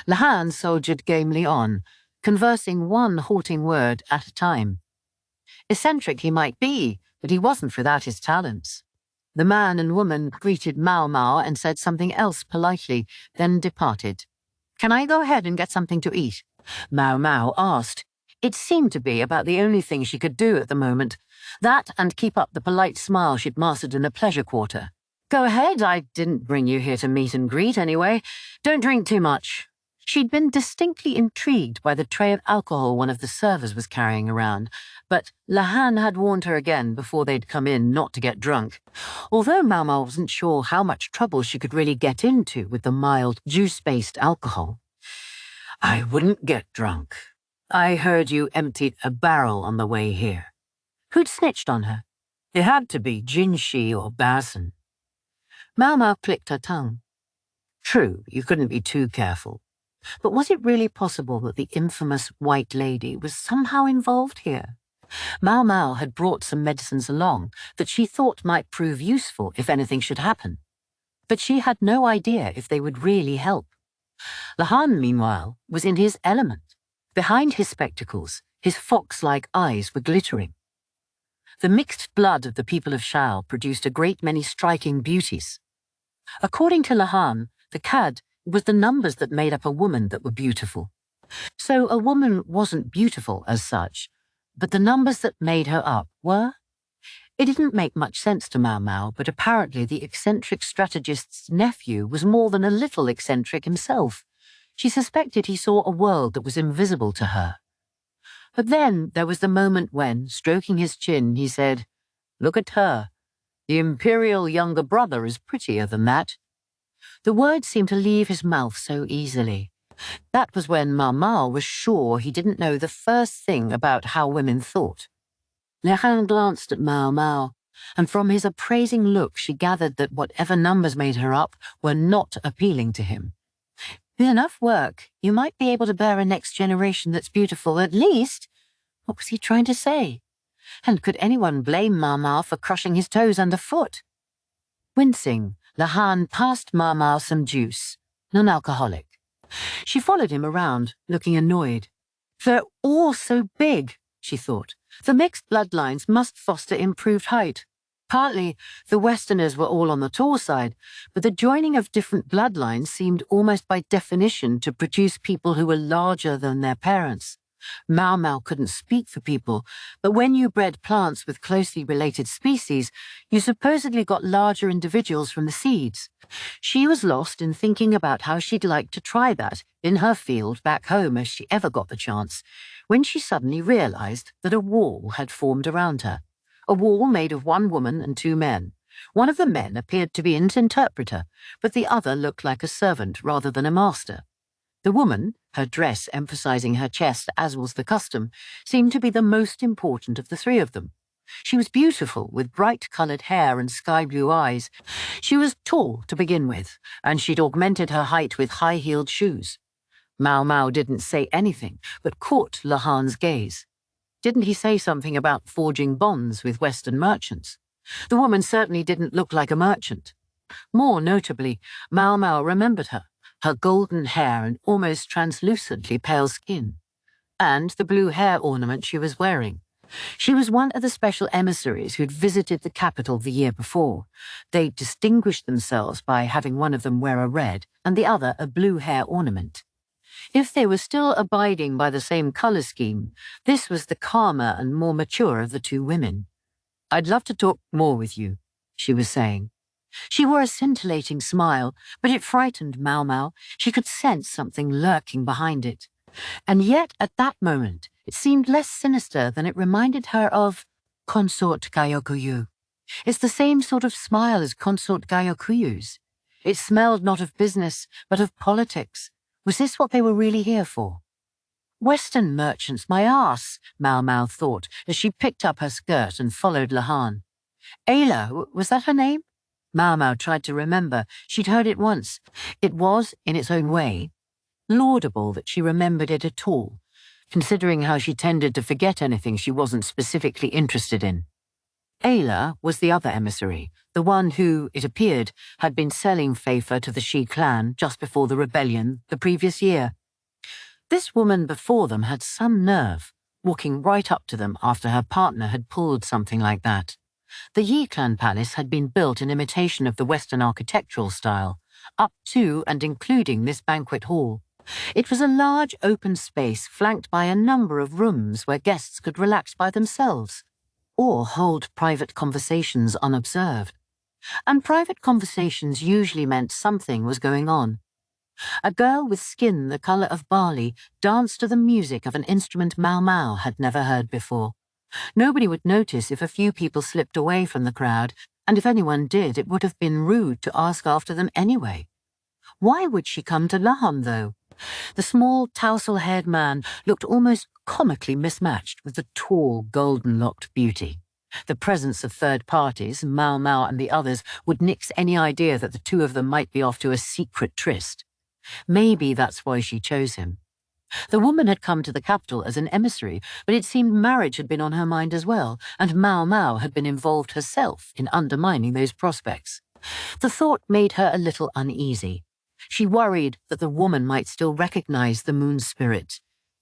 Lahan soldiered gamely on, conversing one halting word at a time. Eccentric he might be, but he wasn't without his talents. The man and woman greeted Maomao and said something else politely, then departed. Can I go ahead and get something to eat? Maomao asked. It seemed to be about the only thing she could do at the moment. That and keep up the polite smile she'd mastered in the pleasure quarter. Go ahead, I didn't bring you here to meet and greet anyway. Don't drink too much. She'd been distinctly intrigued by the tray of alcohol one of the servers was carrying around, but Lahan had warned her again before they'd come in not to get drunk, although Maomao wasn't sure how much trouble she could really get into with the mild, juice-based alcohol. I wouldn't get drunk. I heard you emptied a barrel on the way here. Who'd snitched on her? It had to be Jinshi or Basin. Maomao clicked her tongue. True, you couldn't be too careful. But was it really possible that the infamous White Lady was somehow involved here? Maomao had brought some medicines along that she thought might prove useful if anything should happen. But she had no idea if they would really help. Lahan, meanwhile, was in his element. Behind his spectacles, his fox-like eyes were glittering. The mixed blood of the people of Shao produced a great many striking beauties. According to Lahan, the cad was the numbers that made up a woman that were beautiful. So a woman wasn't beautiful as such, but the numbers that made her up were? It didn't make much sense to Maomao, but apparently the eccentric strategist's nephew was more than a little eccentric himself. She suspected he saw a world that was invisible to her. But then there was the moment when, stroking his chin, he said, "Look at her. The Imperial younger brother is prettier than that." The words seemed to leave his mouth so easily. That was when Maomao was sure he didn't know the first thing about how women thought. Lahan glanced at Maomao, and from his appraising look she gathered that whatever numbers made her up were not appealing to him. With enough work, you might be able to bear a next generation that's beautiful, at least. What was he trying to say? And could anyone blame Maomao for crushing his toes underfoot? Wincing, Lahan passed Maomao some juice, non-alcoholic. She followed him around, looking annoyed. They're all so big, she thought. The mixed bloodlines must foster improved height. Partly, the Westerners were all on the tall side, but the joining of different bloodlines seemed almost by definition to produce people who were larger than their parents. Maomao couldn't speak for people, but when you bred plants with closely related species, you supposedly got larger individuals from the seeds. She was lost in thinking about how she'd like to try that in her field back home if she ever got the chance, when she suddenly realized that a wall had formed around her. A wall made of one woman and two men. One of the men appeared to be an interpreter, but the other looked like a servant rather than a master. The woman, her dress emphasizing her chest as was the custom, seemed to be the most important of the three of them. She was beautiful, with bright-coloured hair and sky-blue eyes. She was tall to begin with, and she'd augmented her height with high-heeled shoes. Maomao didn't say anything, but caught Lahan's gaze. Didn't he say something about forging bonds with Western merchants? The woman certainly didn't look like a merchant. More notably, Maomao remembered her golden hair and almost translucently pale skin, and the blue hair ornament she was wearing. She was one of the special emissaries who'd visited the capital the year before. They'd distinguished themselves by having one of them wear a red and the other a blue hair ornament. If they were still abiding by the same colour scheme, this was the calmer and more mature of the two women. "I'd love to talk more with you," she was saying. She wore a scintillating smile, but it frightened Maomao. She could sense something lurking behind it. And yet, at that moment, it seemed less sinister than it reminded her of Consort Ukyou. It's the same sort of smile as Consort Ukyyu's. It smelled not of business, but of politics. Was this what they were really here for? Western merchants, my arse, Maomao thought as she picked up her skirt and followed Lahan. Ayla, was that her name? Maomao tried to remember. She'd heard it once. It was, in its own way, laudable that she remembered it at all, considering how she tended to forget anything she wasn't specifically interested in. Ayla was the other emissary, the one who, it appeared, had been selling Fafer to the Shi clan just before the rebellion the previous year. This woman before them had some nerve, walking right up to them after her partner had pulled something like that. The Yi clan palace had been built in imitation of the Western architectural style, up to and including this banquet hall. It was a large open space flanked by a number of rooms where guests could relax by themselves or hold private conversations unobserved. And private conversations usually meant something was going on. A girl with skin the colour of barley danced to the music of an instrument Maomao had never heard before. Nobody would notice if a few people slipped away from the crowd, and if anyone did, it would have been rude to ask after them anyway. Why would she come to Lahan, though? The small, tousle-haired man looked almost comically mismatched with the tall, golden-locked beauty. The presence of third parties, Maomao and the others, would nix any idea that the two of them might be off to a secret tryst. Maybe that's why she chose him. The woman had come to the capital as an emissary, but it seemed marriage had been on her mind as well, and Maomao had been involved herself in undermining those prospects. The thought made her a little uneasy. She worried that the woman might still recognize the moon spirit,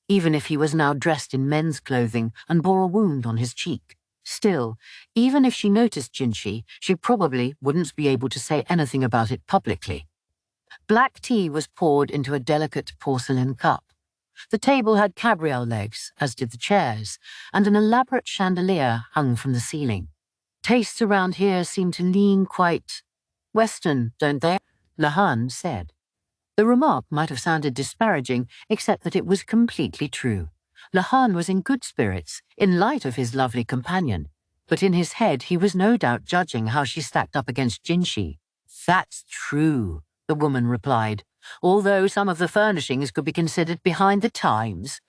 even if he was now dressed in men's clothing and bore a wound on his cheek. Still, even if she noticed Jinshi, she probably wouldn't be able to say anything about it publicly. Black tea was poured into a delicate porcelain cup. The table had cabriole legs, as did the chairs, and an elaborate chandelier hung from the ceiling. Tastes around here seem to lean quite Western, don't they? Lahan said. The remark might have sounded disparaging, except that it was completely true. Lahan was in good spirits, in light of his lovely companion, but in his head he was no doubt judging how she stacked up against Jinshi. That's true, the woman replied, although some of the furnishings could be considered behind the times.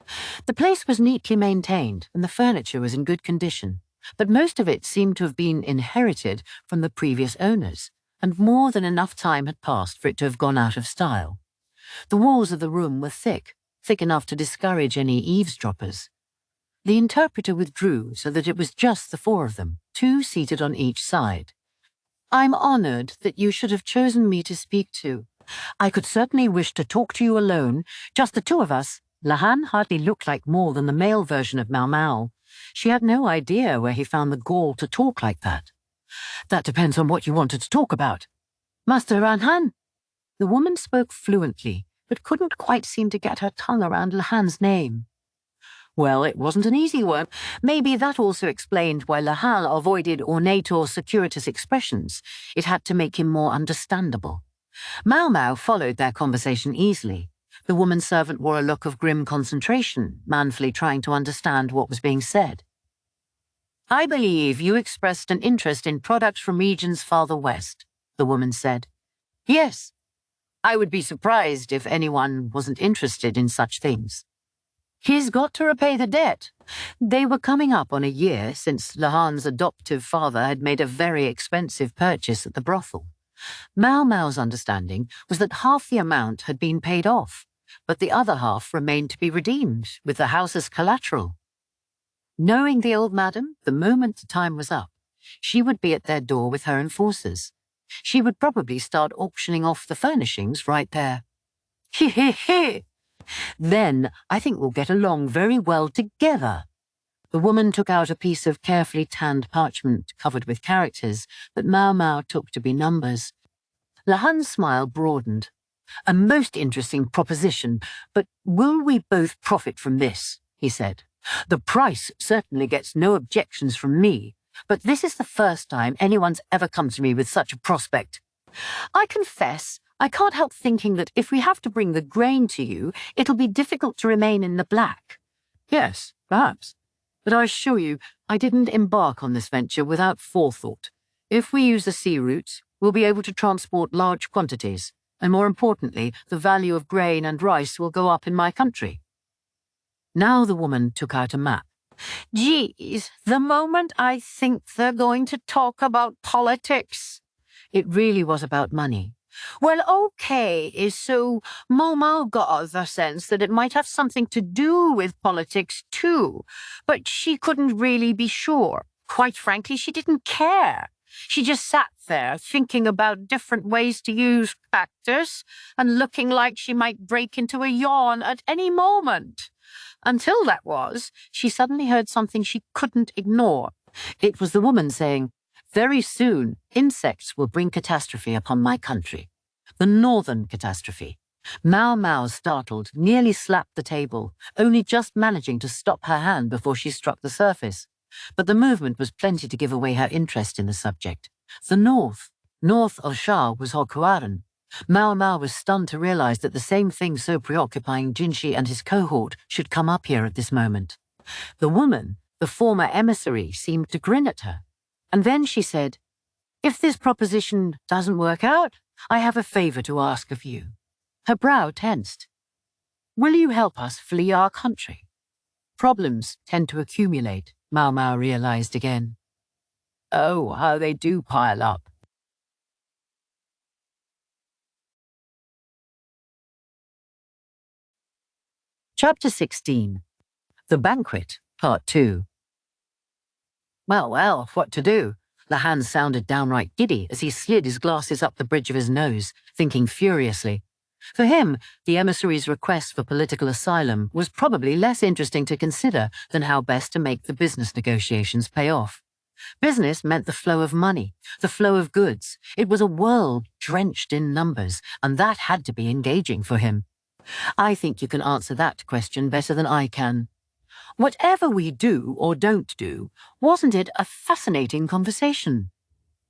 The place was neatly maintained, and the furniture was in good condition, but most of it seemed to have been inherited from the previous owners, and more than enough time had passed for it to have gone out of style. The walls of the room were thick enough to discourage any eavesdroppers. The interpreter withdrew so that it was just the four of them, two seated on each side. I'm honored that you should have chosen me to speak to. I could certainly wish to talk to you alone, just the two of us. Lahan hardly looked like more than the male version of Maomao. She had no idea where he found the gall to talk like that. That depends on what you wanted to talk about. Master Ranhan? The woman spoke fluently, but couldn't quite seem to get her tongue around Lahan's name. Well, it wasn't an easy one. Maybe that also explained why Lahan avoided ornate or circuitous expressions. It had to make him more understandable. Maomao followed their conversation easily. The woman servant wore a look of grim concentration, manfully trying to understand what was being said. I believe you expressed an interest in products from regions farther west, the woman said. Yes. I would be surprised if anyone wasn't interested in such things. He's got to repay the debt. They were coming up on a year since Lahan's adoptive father had made a very expensive purchase at the brothel. Maomao's understanding was that half the amount had been paid off, but the other half remained to be redeemed, with the house as collateral. Knowing the old madam, the moment the time was up, she would be at their door with her enforcers. She would probably start auctioning off the furnishings right there. He. Then I think we'll get along very well together. The woman took out a piece of carefully tanned parchment covered with characters that Maomao took to be numbers. Lahan's smile broadened. A most interesting proposition, but will we both profit from this? He said. The price certainly gets no objections from me, but this is the first time anyone's ever come to me with such a prospect. I confess, I can't help thinking that if we have to bring the grain to you, it'll be difficult to remain in the black. Yes, perhaps. But I assure you, I didn't embark on this venture without forethought. If we use the sea routes, we'll be able to transport large quantities, and more importantly, the value of grain and rice will go up in my country. Now the woman took out a map. Geez, the moment I think they're going to talk about politics. It really was about money. Well, okay, so Maomao got the sense that it might have something to do with politics too, but she couldn't really be sure. Quite frankly, she didn't care. She just sat there thinking about different ways to use factors and looking like she might break into a yawn at any moment. Until that was, she suddenly heard something she couldn't ignore. It was the woman saying, very soon, insects will bring catastrophe upon my country. The northern catastrophe. Maomao, startled, nearly slapped the table, only just managing to stop her hand before she struck the surface. But the movement was plenty to give away her interest in the subject. The north of Sha was Hokuaren. Maomao was stunned to realize that the same thing so preoccupying Jinshi and his cohort should come up here at this moment. The woman, the former emissary, seemed to grin at her. And then she said, "If this proposition doesn't work out, I have a favor to ask of you." Her brow tensed. "Will you help us flee our country?" Problems tend to accumulate, Maomao realized again. Oh, how they do pile up. Chapter 16. The Banquet, Part 2. Well, what to do? Lahan sounded downright giddy as he slid his glasses up the bridge of his nose, thinking furiously. For him, the emissary's request for political asylum was probably less interesting to consider than how best to make the business negotiations pay off. Business meant the flow of money, the flow of goods. It was a world drenched in numbers, and that had to be engaging for him. I think you can answer that question better than I can. Whatever we do or don't do, wasn't it a fascinating conversation?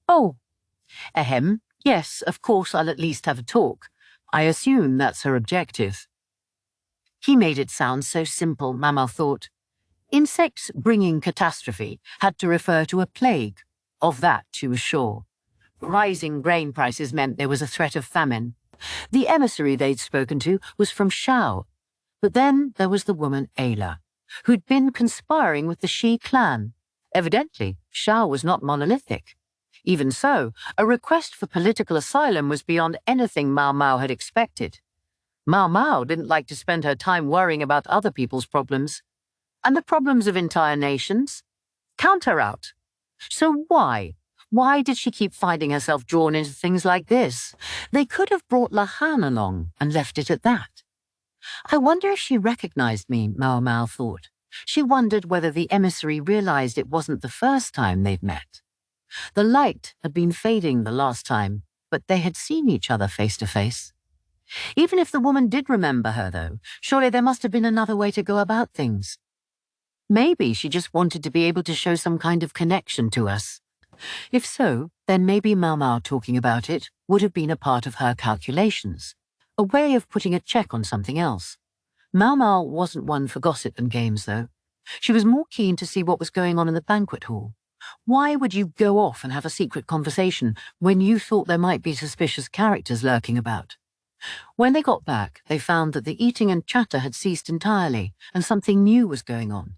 Oh, ahem, yes, of course I'll at least have a talk. I assume that's her objective. He made it sound so simple, Maomao thought. Insects bringing catastrophe had to refer to a plague. Of that she was sure. Rising grain prices meant there was a threat of famine. The emissary they'd spoken to was from Shao. But then there was the woman Ayla, who'd been conspiring with the Shi clan. Evidently, Shao was not monolithic. Even so, a request for political asylum was beyond anything Maomao had expected. Maomao didn't like to spend her time worrying about other people's problems. And the problems of entire nations? Count her out. So why? Why did she keep finding herself drawn into things like this? They could have brought Lahan along and left it at that. I wonder if she recognized me, Maomao thought. She wondered whether the emissary realized it wasn't the first time they'd met. The light had been fading the last time, but they had seen each other face to face. Even if the woman did remember her, though, surely there must have been another way to go about things. Maybe she just wanted to be able to show some kind of connection to us. If so, then maybe Maomao talking about it would have been a part of her calculations, a way of putting a check on something else. Maomao wasn't one for gossip and games, though. She was more keen to see what was going on in the banquet hall. Why would you go off and have a secret conversation when you thought there might be suspicious characters lurking about? When they got back, they found that the eating and chatter had ceased entirely, and something new was going on.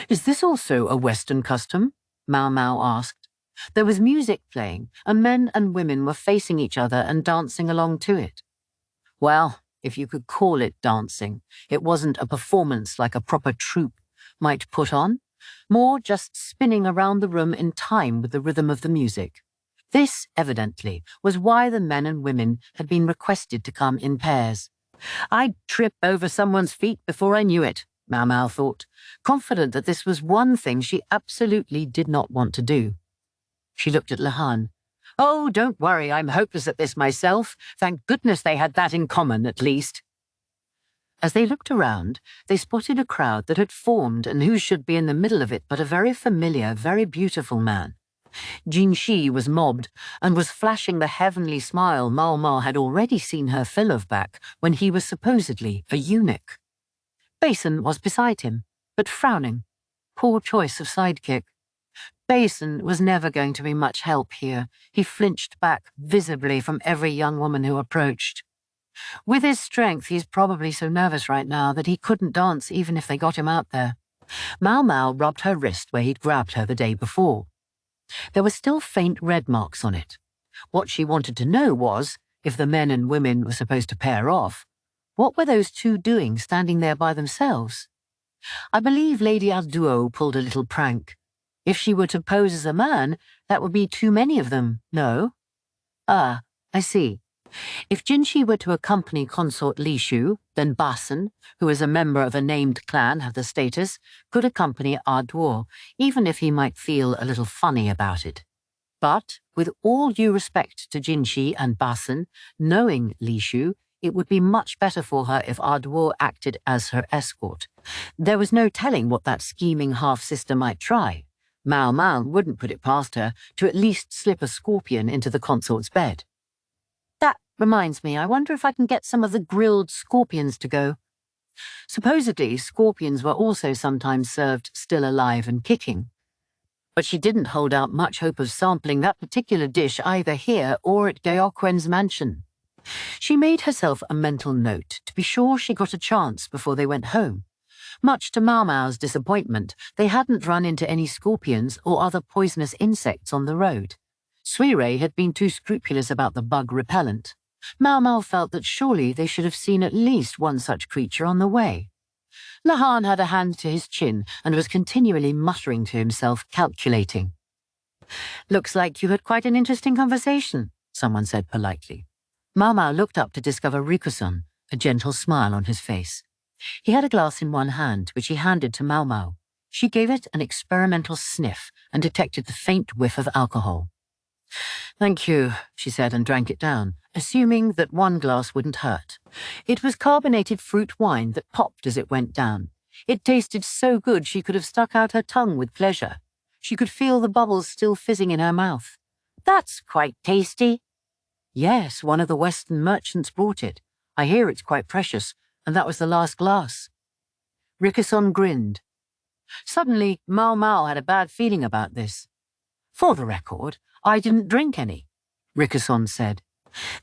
Is this also a Western custom? Maomao asked. There was music playing, and men and women were facing each other and dancing along to it. Well, if you could call it dancing, it wasn't a performance like a proper troupe might put on, more just spinning around the room in time with the rhythm of the music. This, evidently, was why the men and women had been requested to come in pairs. I'd trip over someone's feet before I knew it, Maomao thought, confident that this was one thing she absolutely did not want to do. She looked at Lahan. Oh, don't worry, I'm hopeless at this myself. Thank goodness they had that in common, at least. As they looked around, they spotted a crowd that had formed, and who should be in the middle of it but a very familiar, very beautiful man. Jinshi was mobbed, and was flashing the heavenly smile Maomao had already seen her fill of back when he was supposedly a eunuch. Basin was beside him, but frowning. Poor choice of sidekick. Basin was never going to be much help here. He flinched back visibly from every young woman who approached. With his strength, he's probably so nervous right now that he couldn't dance even if they got him out there. Maomao rubbed her wrist where he'd grabbed her the day before. There were still faint red marks on it. What she wanted to know was, if the men and women were supposed to pair off, what were those two doing standing there by themselves? I believe Lady Alduo pulled a little prank. If she were to pose as a man, that would be too many of them, no? Ah, I see. If Jinshi were to accompany consort Lishu, then Basin, who as a member of a named clan had the status, could accompany Arduo, even if he might feel a little funny about it. But, with all due respect to Jinshi and Basin, knowing Lishu, It would be much better for her if Ardwar acted as her escort. There was no telling what that scheming half-sister might try. Maomao wouldn't put it past her to at least slip a scorpion into the consort's bed. That reminds me, I wonder if I can get some of the grilled scorpions to go. Supposedly, scorpions were also sometimes served still alive and kicking. But she didn't hold out much hope of sampling that particular dish either here or at Geokwen's mansion. She made herself a mental note to be sure she got a chance before they went home. Much to Maomao's disappointment, they hadn't run into any scorpions or other poisonous insects on the road. Suirei had been too scrupulous about the bug repellent. Maomao felt that surely they should have seen at least one such creature on the way. Lahan had a hand to his chin and was continually muttering to himself, calculating. "Looks like you had quite an interesting conversation," someone said politely. Maomao looked up to discover Rikusan, a gentle smile on his face. He had a glass in one hand, which he handed to Maomao. She gave it an experimental sniff and detected the faint whiff of alcohol. "Thank you," she said, and drank it down, assuming that one glass wouldn't hurt. It was carbonated fruit wine that popped as it went down. It tasted so good she could have stuck out her tongue with pleasure. She could feel the bubbles still fizzing in her mouth. "That's quite tasty." "Yes, one of the Western merchants brought it. I hear it's quite precious, and that was the last glass." Rikusan grinned. Suddenly, Maomao had a bad feeling about this. "For the record, I didn't drink any," Rikusan said.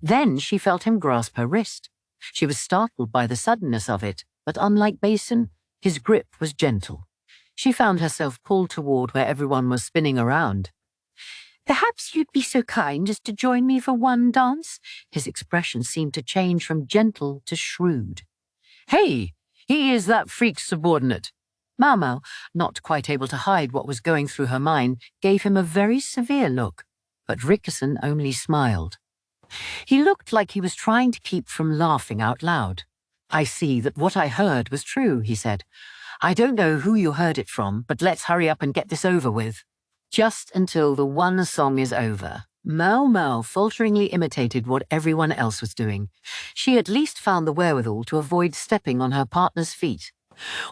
Then she felt him grasp her wrist. She was startled by the suddenness of it, but unlike Basin, his grip was gentle. She found herself pulled toward where everyone was spinning around. "Perhaps you'd be so kind as to join me for one dance?" His expression seemed to change from gentle to shrewd. "Hey, he is that freak's subordinate." Maomao, not quite able to hide what was going through her mind, gave him a very severe look, but Rikusan only smiled. He looked like he was trying to keep from laughing out loud. "I see that what I heard was true," he said. "I don't know who you heard it from, but let's hurry up and get this over with." Just until the one song is over, Maomao falteringly imitated what everyone else was doing. She at least found the wherewithal to avoid stepping on her partner's feet.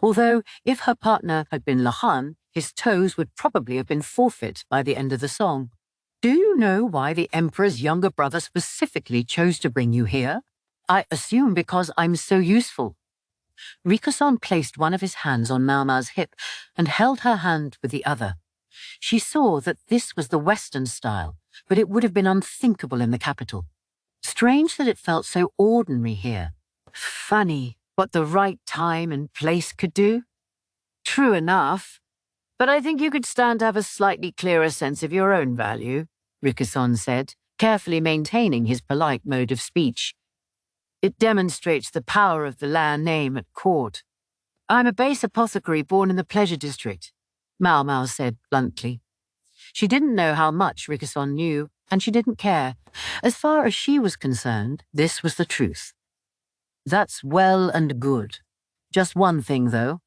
Although, if her partner had been Lahan, his toes would probably have been forfeit by the end of the song. "Do you know why the Emperor's younger brother specifically chose to bring you here?" "I assume because I'm so useful." Rikusan placed one of his hands on Maomao's hip and held her hand with the other. She saw that this was the Western style, but it would have been unthinkable in the capital. Strange that it felt so ordinary here. Funny what the right time and place could do. "True enough, but I think you could stand to have a slightly clearer sense of your own value," Rikusan said, carefully maintaining his polite mode of speech. "It demonstrates the power of the Lan name at court." "I'm a base apothecary born in the Pleasure District," Maomao said bluntly. She didn't know how much Rikusan knew, and she didn't care. As far as she was concerned, this was the truth. "That's well and good. Just one thing, though."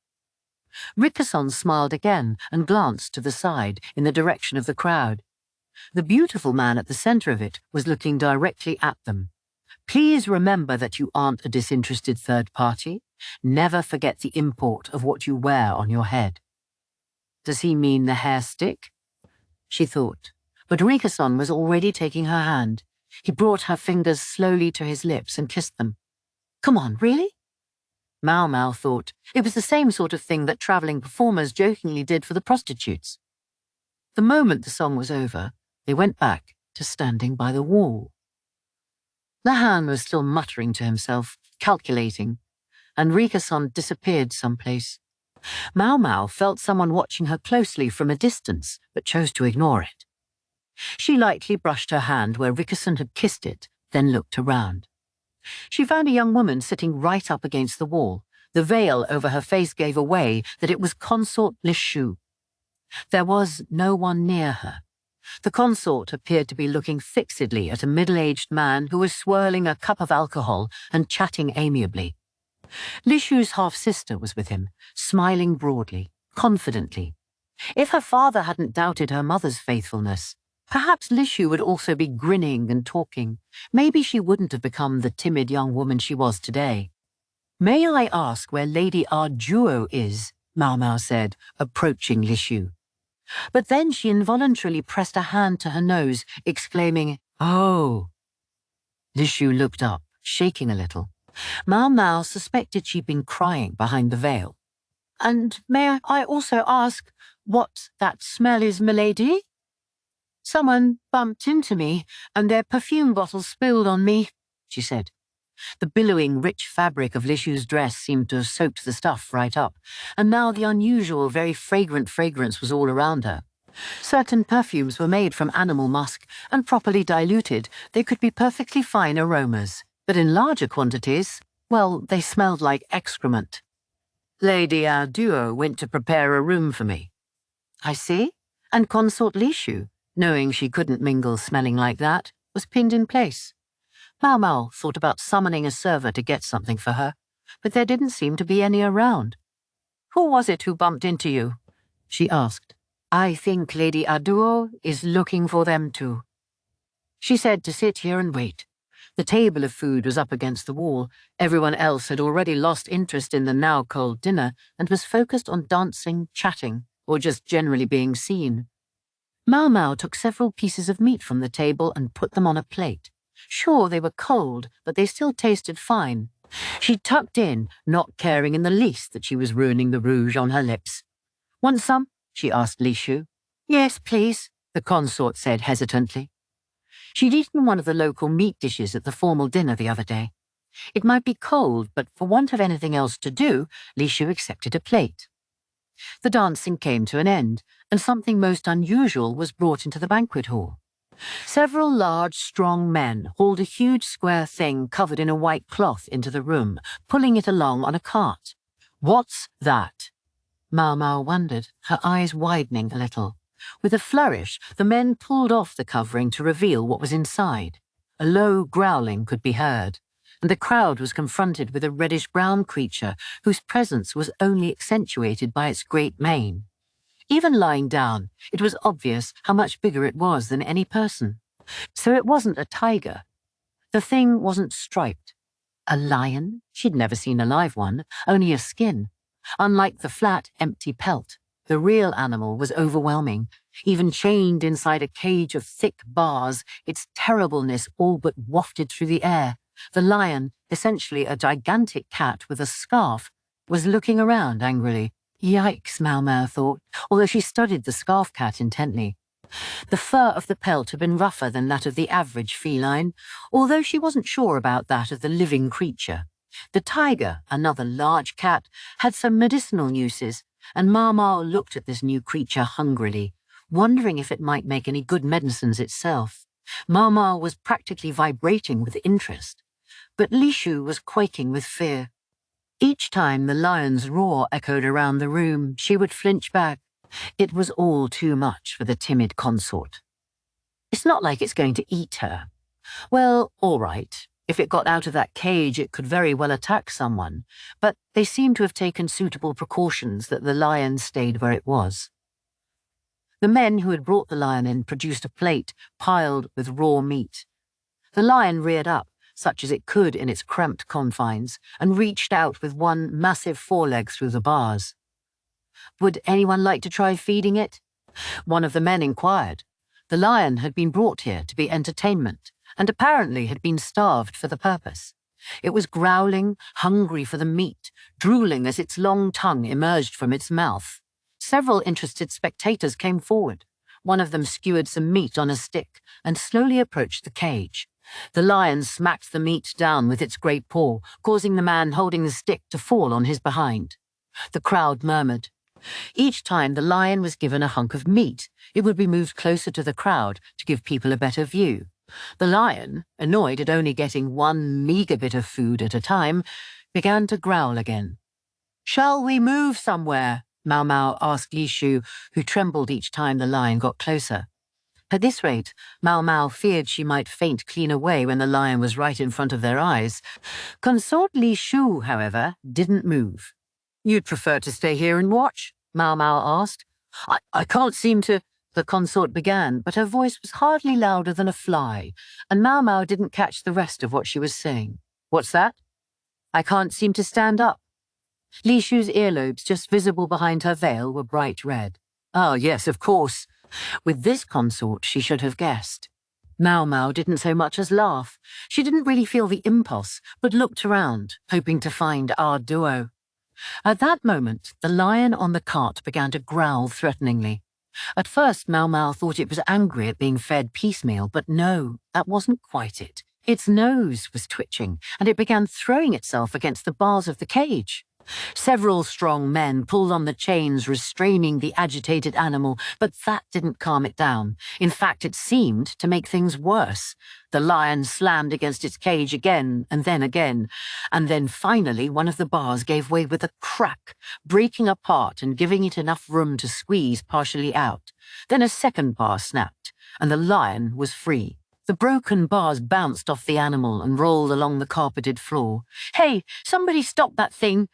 Rikusan smiled again and glanced to the side, in the direction of the crowd. The beautiful man at the center of it was looking directly at them. "Please remember that you aren't a disinterested third party. Never forget the import of what you wear on your head." Does he mean the hair stick? She thought, but Rikusan was already taking her hand. He brought her fingers slowly to his lips and kissed them. "Come on, really?" Maomao thought it was the same sort of thing that travelling performers jokingly did for the prostitutes. The moment the song was over, they went back to standing by the wall. Lahan was still muttering to himself, calculating, and Rikusan disappeared someplace. Maomao felt someone watching her closely from a distance, but chose to ignore it. She lightly brushed her hand where Rikusan had kissed it, then looked around. She found a young woman sitting right up against the wall. The veil over her face gave away that it was Consort Lishu. There was no one near her. The consort appeared to be looking fixedly at a middle-aged man who was swirling a cup of alcohol and chatting amiably. Lishu's half-sister was with him, smiling broadly, confidently. If her father hadn't doubted her mother's faithfulness, Perhaps Lishu would also be grinning and talking. Maybe she wouldn't have become the timid young woman she was today. "May I ask where Lady Ukyou is?" Maomao said, approaching Lishu. But then she involuntarily pressed a hand to her nose, exclaiming, "Oh!" Lishu looked up, shaking a little. Maomao suspected she'd been crying behind the veil. "And may I also ask what that smell is, milady?" "Someone bumped into me, and their perfume bottle spilled on me," she said. The billowing, rich fabric of Lishu's dress seemed to have soaked the stuff right up, and now the unusual, very fragrant fragrance was all around her. Certain perfumes were made from animal musk, and properly diluted, they could be perfectly fine aromas. But in larger quantities, well, they smelled like excrement. "Lady Ukyou went to prepare a room for me." "I see." And Consort Lishu, knowing she couldn't mingle smelling like that, was pinned in place. Maomao thought about summoning a server to get something for her, but there didn't seem to be any around. "Who was it who bumped into you?" she asked. "I think Lady Ukyou is looking for them too." She said to sit here and wait. The table of food was up against the wall. Everyone else had already lost interest in the now cold dinner and was focused on dancing, chatting, or just generally being seen. Maomao took several pieces of meat from the table and put them on a plate. Sure, they were cold, but they still tasted fine. She tucked in, not caring in the least that she was ruining the rouge on her lips. "Want some?" she asked Lishu. "Yes, please," the consort said hesitantly. She'd eaten one of the local meat dishes at the formal dinner the other day. It might be cold, but for want of anything else to do, Lishu accepted a plate. The dancing came to an end, and something most unusual was brought into the banquet hall. Several large, strong men hauled a huge square thing covered in a white cloth into the room, pulling it along on a cart. "What's that?" Maomao wondered, her eyes widening a little. With a flourish, the men pulled off the covering to reveal what was inside. A low growling could be heard, and the crowd was confronted with a reddish-brown creature whose presence was only accentuated by its great mane. Even lying down, it was obvious how much bigger it was than any person. So it wasn't a tiger. The thing wasn't striped. A lion? She'd never seen a live one, only a skin. Unlike the flat, empty pelt, the real animal was overwhelming. Even chained inside a cage of thick bars, its terribleness all but wafted through the air. The lion, essentially a gigantic cat with a scarf, was looking around angrily. Yikes, Maomao thought, although she studied the scarf cat intently. The fur of the pelt had been rougher than that of the average feline, although she wasn't sure about that of the living creature. The tiger, another large cat, had some medicinal uses, and Maomao looked at this new creature hungrily, wondering if it might make any good medicines itself. Maomao was practically vibrating with interest, but Lishu was quaking with fear. Each time the lion's roar echoed around the room, she would flinch back. It was all too much for the timid consort. "It's not like it's going to eat her." "Well, all right. If it got out of that cage, it could very well attack someone, but they seem to have taken suitable precautions that the lion stayed where it was." The men who had brought the lion in produced a plate piled with raw meat. The lion reared up, such as it could in its cramped confines, and reached out with one massive foreleg through the bars. "Would anyone like to try feeding it?" One of the men inquired. The lion had been brought here to be entertainment, and apparently had been starved for the purpose. It was growling, hungry for the meat, drooling as its long tongue emerged from its mouth. Several interested spectators came forward. One of them skewered some meat on a stick and slowly approached the cage. The lion smacked the meat down with its great paw, causing the man holding the stick to fall on his behind. The crowd murmured. Each time the lion was given a hunk of meat, it would be moved closer to the crowd to give people a better view. The lion, annoyed at only getting one meager bit of food at a time, began to growl again. "Shall we move somewhere?" Maomao asked Lishu, who trembled each time the lion got closer. At this rate, Maomao feared she might faint clean away when the lion was right in front of their eyes. Consort Lishu, however, didn't move. "You'd prefer to stay here and watch?" Maomao asked. I can't seem to..." the consort began, but her voice was hardly louder than a fly, and Maomao didn't catch the rest of what she was saying. What's that? I can't seem to stand up. Lishu's earlobes, just visible behind her veil, were bright red. Ah, yes, of course. With this consort, she should have guessed. Maomao didn't so much as laugh. She didn't really feel the impulse, but looked around, hoping to find our duo. At that moment, the lion on the cart began to growl threateningly. At first, Maomao thought it was angry at being fed piecemeal, but no, that wasn't quite it. Its nose was twitching, and it began throwing itself against the bars of the cage. Several strong men pulled on the chains restraining the agitated animal, but that didn't calm it down. In fact, it seemed to make things worse. The lion slammed against its cage again, and then finally one of the bars gave way with a crack, breaking apart and giving it enough room to squeeze partially out. Then a second bar snapped, and the lion was free. The broken bars bounced off the animal and rolled along the carpeted floor. "Hey, somebody stop that thing!"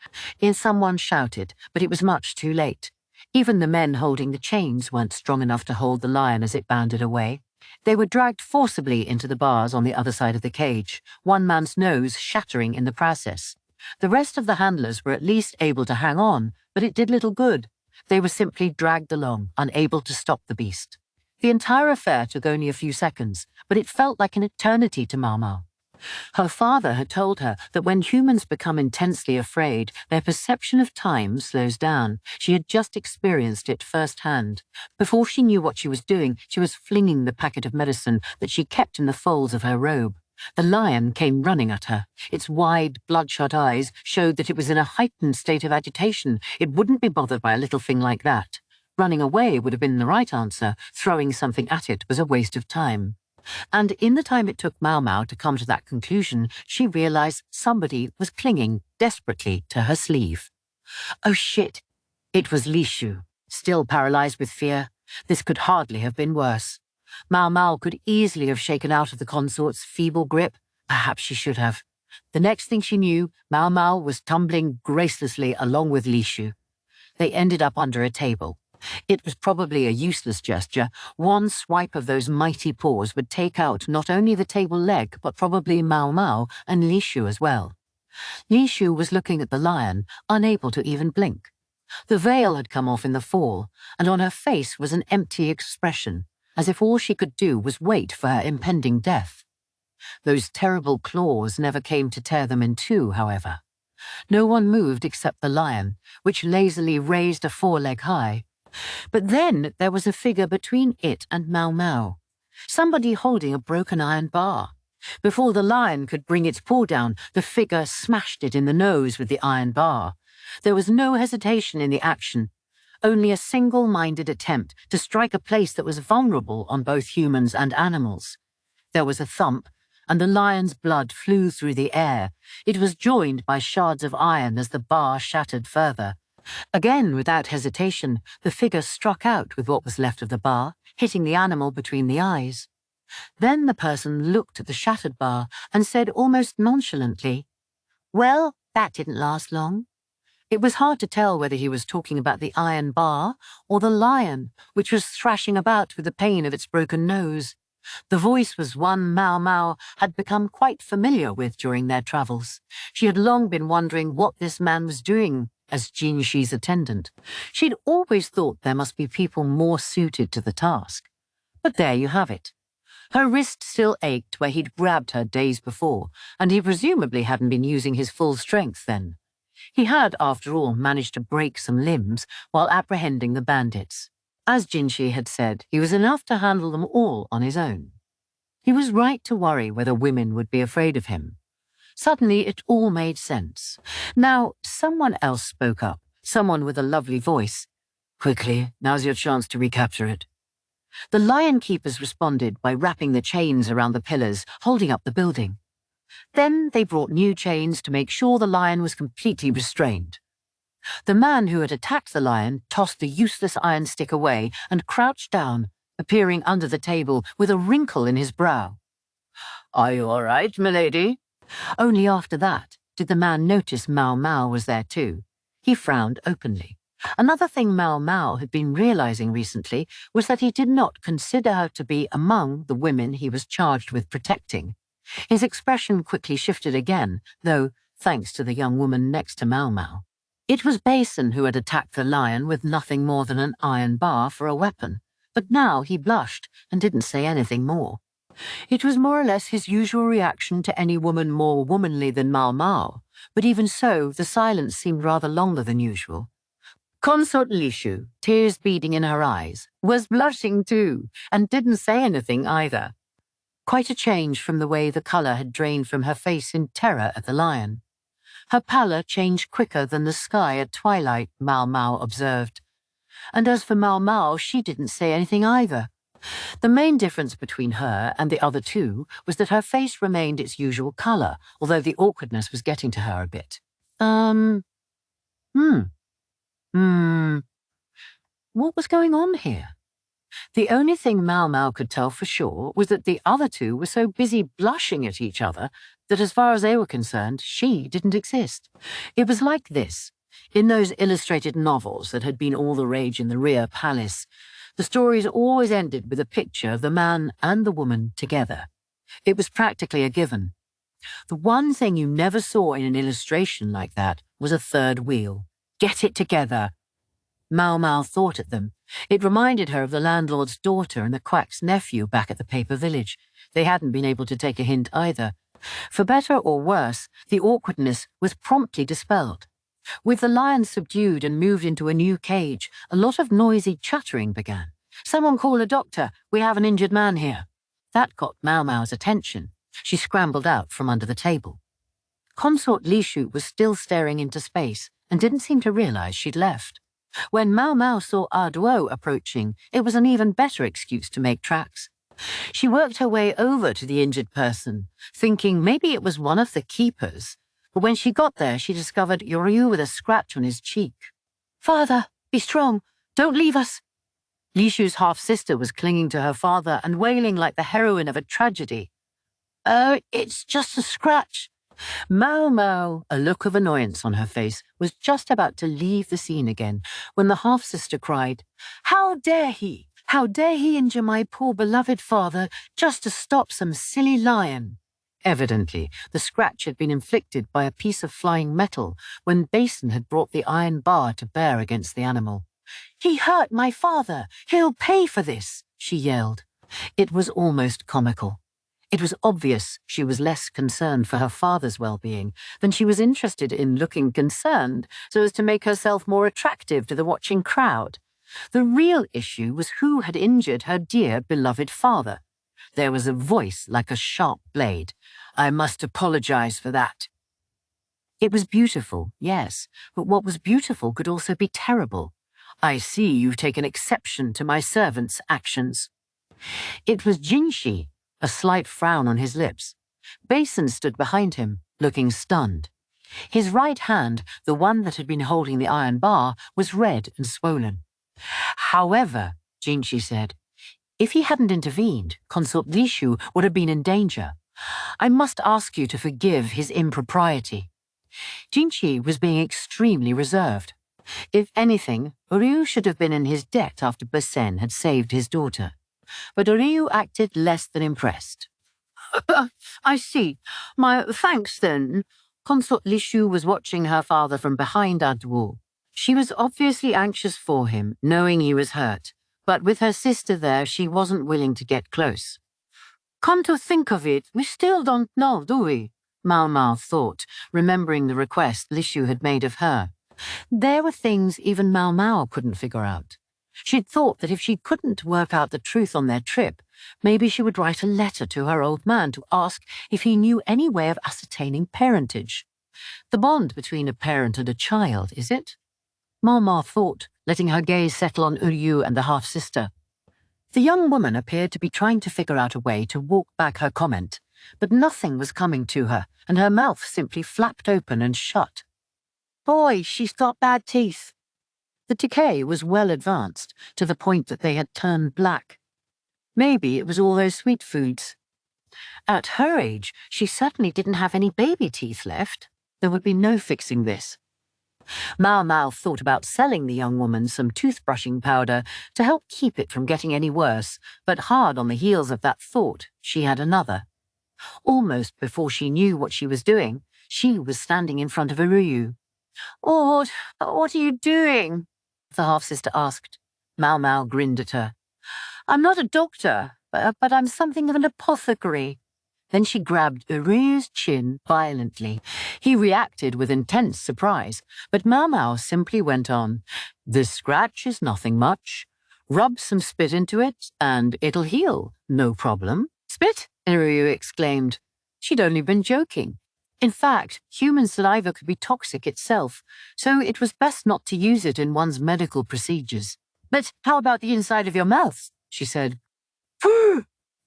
Someone shouted, but it was much too late. Even the men holding the chains weren't strong enough to hold the lion as it bounded away. They were dragged forcibly into the bars on the other side of the cage, one man's nose shattering in the process. The rest of the handlers were at least able to hang on, but it did little good. They were simply dragged along, unable to stop the beast. The entire affair took only a few seconds, but it felt like an eternity to Maomao. Her father had told her that when humans become intensely afraid, their perception of time slows down. She had just experienced it firsthand. Before she knew what she was doing, she was flinging the packet of medicine that she kept in the folds of her robe. The lion came running at her. Its wide, bloodshot eyes showed that it was in a heightened state of agitation. It wouldn't be bothered by a little thing like that. Running away would have been the right answer. Throwing something at it was a waste of time. And in the time it took Maomao to come to that conclusion, she realized somebody was clinging desperately to her sleeve. Oh shit! It was Lishu, still paralyzed with fear. This could hardly have been worse. Maomao could easily have shaken out of the consort's feeble grip. Perhaps she should have. The next thing she knew, Maomao was tumbling gracelessly along with Lishu. They ended up under a table. It was probably a useless gesture. One swipe of those mighty paws would take out not only the table leg, but probably Maomao and Lishu as well. Lishu was looking at the lion, unable to even blink. The veil had come off in the fall, and on her face was an empty expression, as if all she could do was wait for her impending death. Those terrible claws never came to tear them in two, however. No one moved except the lion, which lazily raised a foreleg high. But then there was a figure between it and Maomao, somebody holding a broken iron bar. Before the lion could bring its paw down, the figure smashed it in the nose with the iron bar. There was no hesitation in the action, only a single-minded attempt to strike a place that was vulnerable on both humans and animals. There was a thump, and the lion's blood flew through the air. It was joined by shards of iron as the bar shattered further. Again, without hesitation, the figure struck out with what was left of the bar, hitting the animal between the eyes. Then the person looked at the shattered bar and said almost nonchalantly, "Well, that didn't last long." It was hard to tell whether he was talking about the iron bar or the lion, which was thrashing about with the pain of its broken nose. The voice was one Maomao had become quite familiar with during their travels. She had long been wondering what this man was doing as Jinxi's attendant. She'd always thought there must be people more suited to the task. But there you have it. Her wrist still ached where he'd grabbed her days before, and he presumably hadn't been using his full strength then. He had, after all, managed to break some limbs while apprehending the bandits. As Jinxi had said, he was enough to handle them all on his own. He was right to worry whether women would be afraid of him. Suddenly, it all made sense. Now, someone else spoke up, someone with a lovely voice. "Quickly, now's your chance to recapture it." The lion keepers responded by wrapping the chains around the pillars, holding up the building. Then they brought new chains to make sure the lion was completely restrained. The man who had attacked the lion tossed the useless iron stick away and crouched down, appearing under the table with a wrinkle in his brow. "Are you all right, milady?" Only after that did the man notice Maomao was there too. He frowned openly. Another thing Maomao had been realizing recently was that he did not consider her to be among the women he was charged with protecting. His expression quickly shifted again, though thanks to the young woman next to Maomao. It was Basin who had attacked the lion with nothing more than an iron bar for a weapon, but now he blushed and didn't say anything more. It was more or less his usual reaction to any woman more womanly than Maomao, but even so, the silence seemed rather longer than usual. Consort Lishu, tears beading in her eyes, was blushing too, and didn't say anything either. Quite a change from the way the colour had drained from her face in terror at the lion. Her pallor changed quicker than the sky at twilight, Maomao observed. And as for Maomao, she didn't say anything either. The main difference between her and the other two was that her face remained its usual colour, although the awkwardness was getting to her a bit. What was going on here? The only thing Maomao could tell for sure was that the other two were so busy blushing at each other that as far as they were concerned, she didn't exist. It was like this. In those illustrated novels that had been all the rage in the Imperial Palace, the stories always ended with a picture of the man and the woman together. It was practically a given. The one thing you never saw in an illustration like that was a third wheel. Get it together. Maomao thought at them. It reminded her of the landlord's daughter and the quack's nephew back at the paper village. They hadn't been able to take a hint either. For better or worse, the awkwardness was promptly dispelled. With the lion subdued and moved into a new cage, a lot of noisy chattering began. "Someone call a doctor. We have an injured man here." That got Maomao's attention. She scrambled out from under the table. Consort Lishu was still staring into space and didn't seem to realize she'd left. When Maomao saw Arduo approaching, it was an even better excuse to make tracks. She worked her way over to the injured person, thinking maybe it was one of the keepers, but when she got there, she discovered Ukyou with a scratch on his cheek. "Father, be strong. Don't leave us." Lishu's half-sister was clinging to her father and wailing like the heroine of a tragedy. It's just a scratch." Maomao, a look of annoyance on her face, was just about to leave the scene again when the half-sister cried, "How dare he? How dare he injure my poor beloved father just to stop some silly lion?" Evidently, the scratch had been inflicted by a piece of flying metal when Basin had brought the iron bar to bear against the animal. "He hurt my father. He'll pay for this," she yelled. It was almost comical. It was obvious she was less concerned for her father's well-being than she was interested in looking concerned so as to make herself more attractive to the watching crowd. The real issue was who had injured her dear, beloved father. There was a voice like a sharp blade. "I must apologize for that." It was beautiful, yes, but what was beautiful could also be terrible. "I see you've taken exception to my servant's actions." It was Jinshi, a slight frown on his lips. Basin stood behind him, looking stunned. His right hand, the one that had been holding the iron bar, was red and swollen. "However," Jinshi said, "if he hadn't intervened, Consort Lishu would have been in danger. I must ask you to forgive his impropriety." Jinshi was being extremely reserved. If anything, Ryu should have been in his debt after Basen had saved his daughter. But Ryu acted less than impressed. "I see. My thanks, then." Consort Lishu was watching her father from behind Arduo. She was obviously anxious for him, knowing he was hurt, but with her sister there, she wasn't willing to get close. "Come to think of it, we still don't know, do we?" Maomao thought, remembering the request Lishu had made of her. There were things even Maomao couldn't figure out. She'd thought that if she couldn't work out the truth on their trip, maybe she would write a letter to her old man to ask if he knew any way of ascertaining parentage. The bond between a parent and a child, is it? Maomao thought, letting her gaze settle on Ukyou and the half-sister. The young woman appeared to be trying to figure out a way to walk back her comment, but nothing was coming to her, and her mouth simply flapped open and shut. "Boy, she's got bad teeth." The decay was well advanced, to the point that they had turned black. Maybe it was all those sweet foods. At her age, she certainly didn't have any baby teeth left. There would be no fixing this. Maomao thought about selling the young woman some toothbrushing powder to help keep it from getting any worse, but hard on the heels of that thought, she had another. Almost before she knew what she was doing, she was standing in front of Ukyou. What are you doing? The half-sister asked. Maomao grinned at her. I'm not a doctor, but I'm something of an apothecary. Then she grabbed Ukyou's chin violently. He reacted with intense surprise, but Maomao simply went on. This scratch is nothing much. Rub some spit into it, and it'll heal, no problem. Spit? Ukyou exclaimed. She'd only been joking. In fact, human saliva could be toxic itself, so it was best not to use it in one's medical procedures. But how about the inside of your mouth? She said. Phew!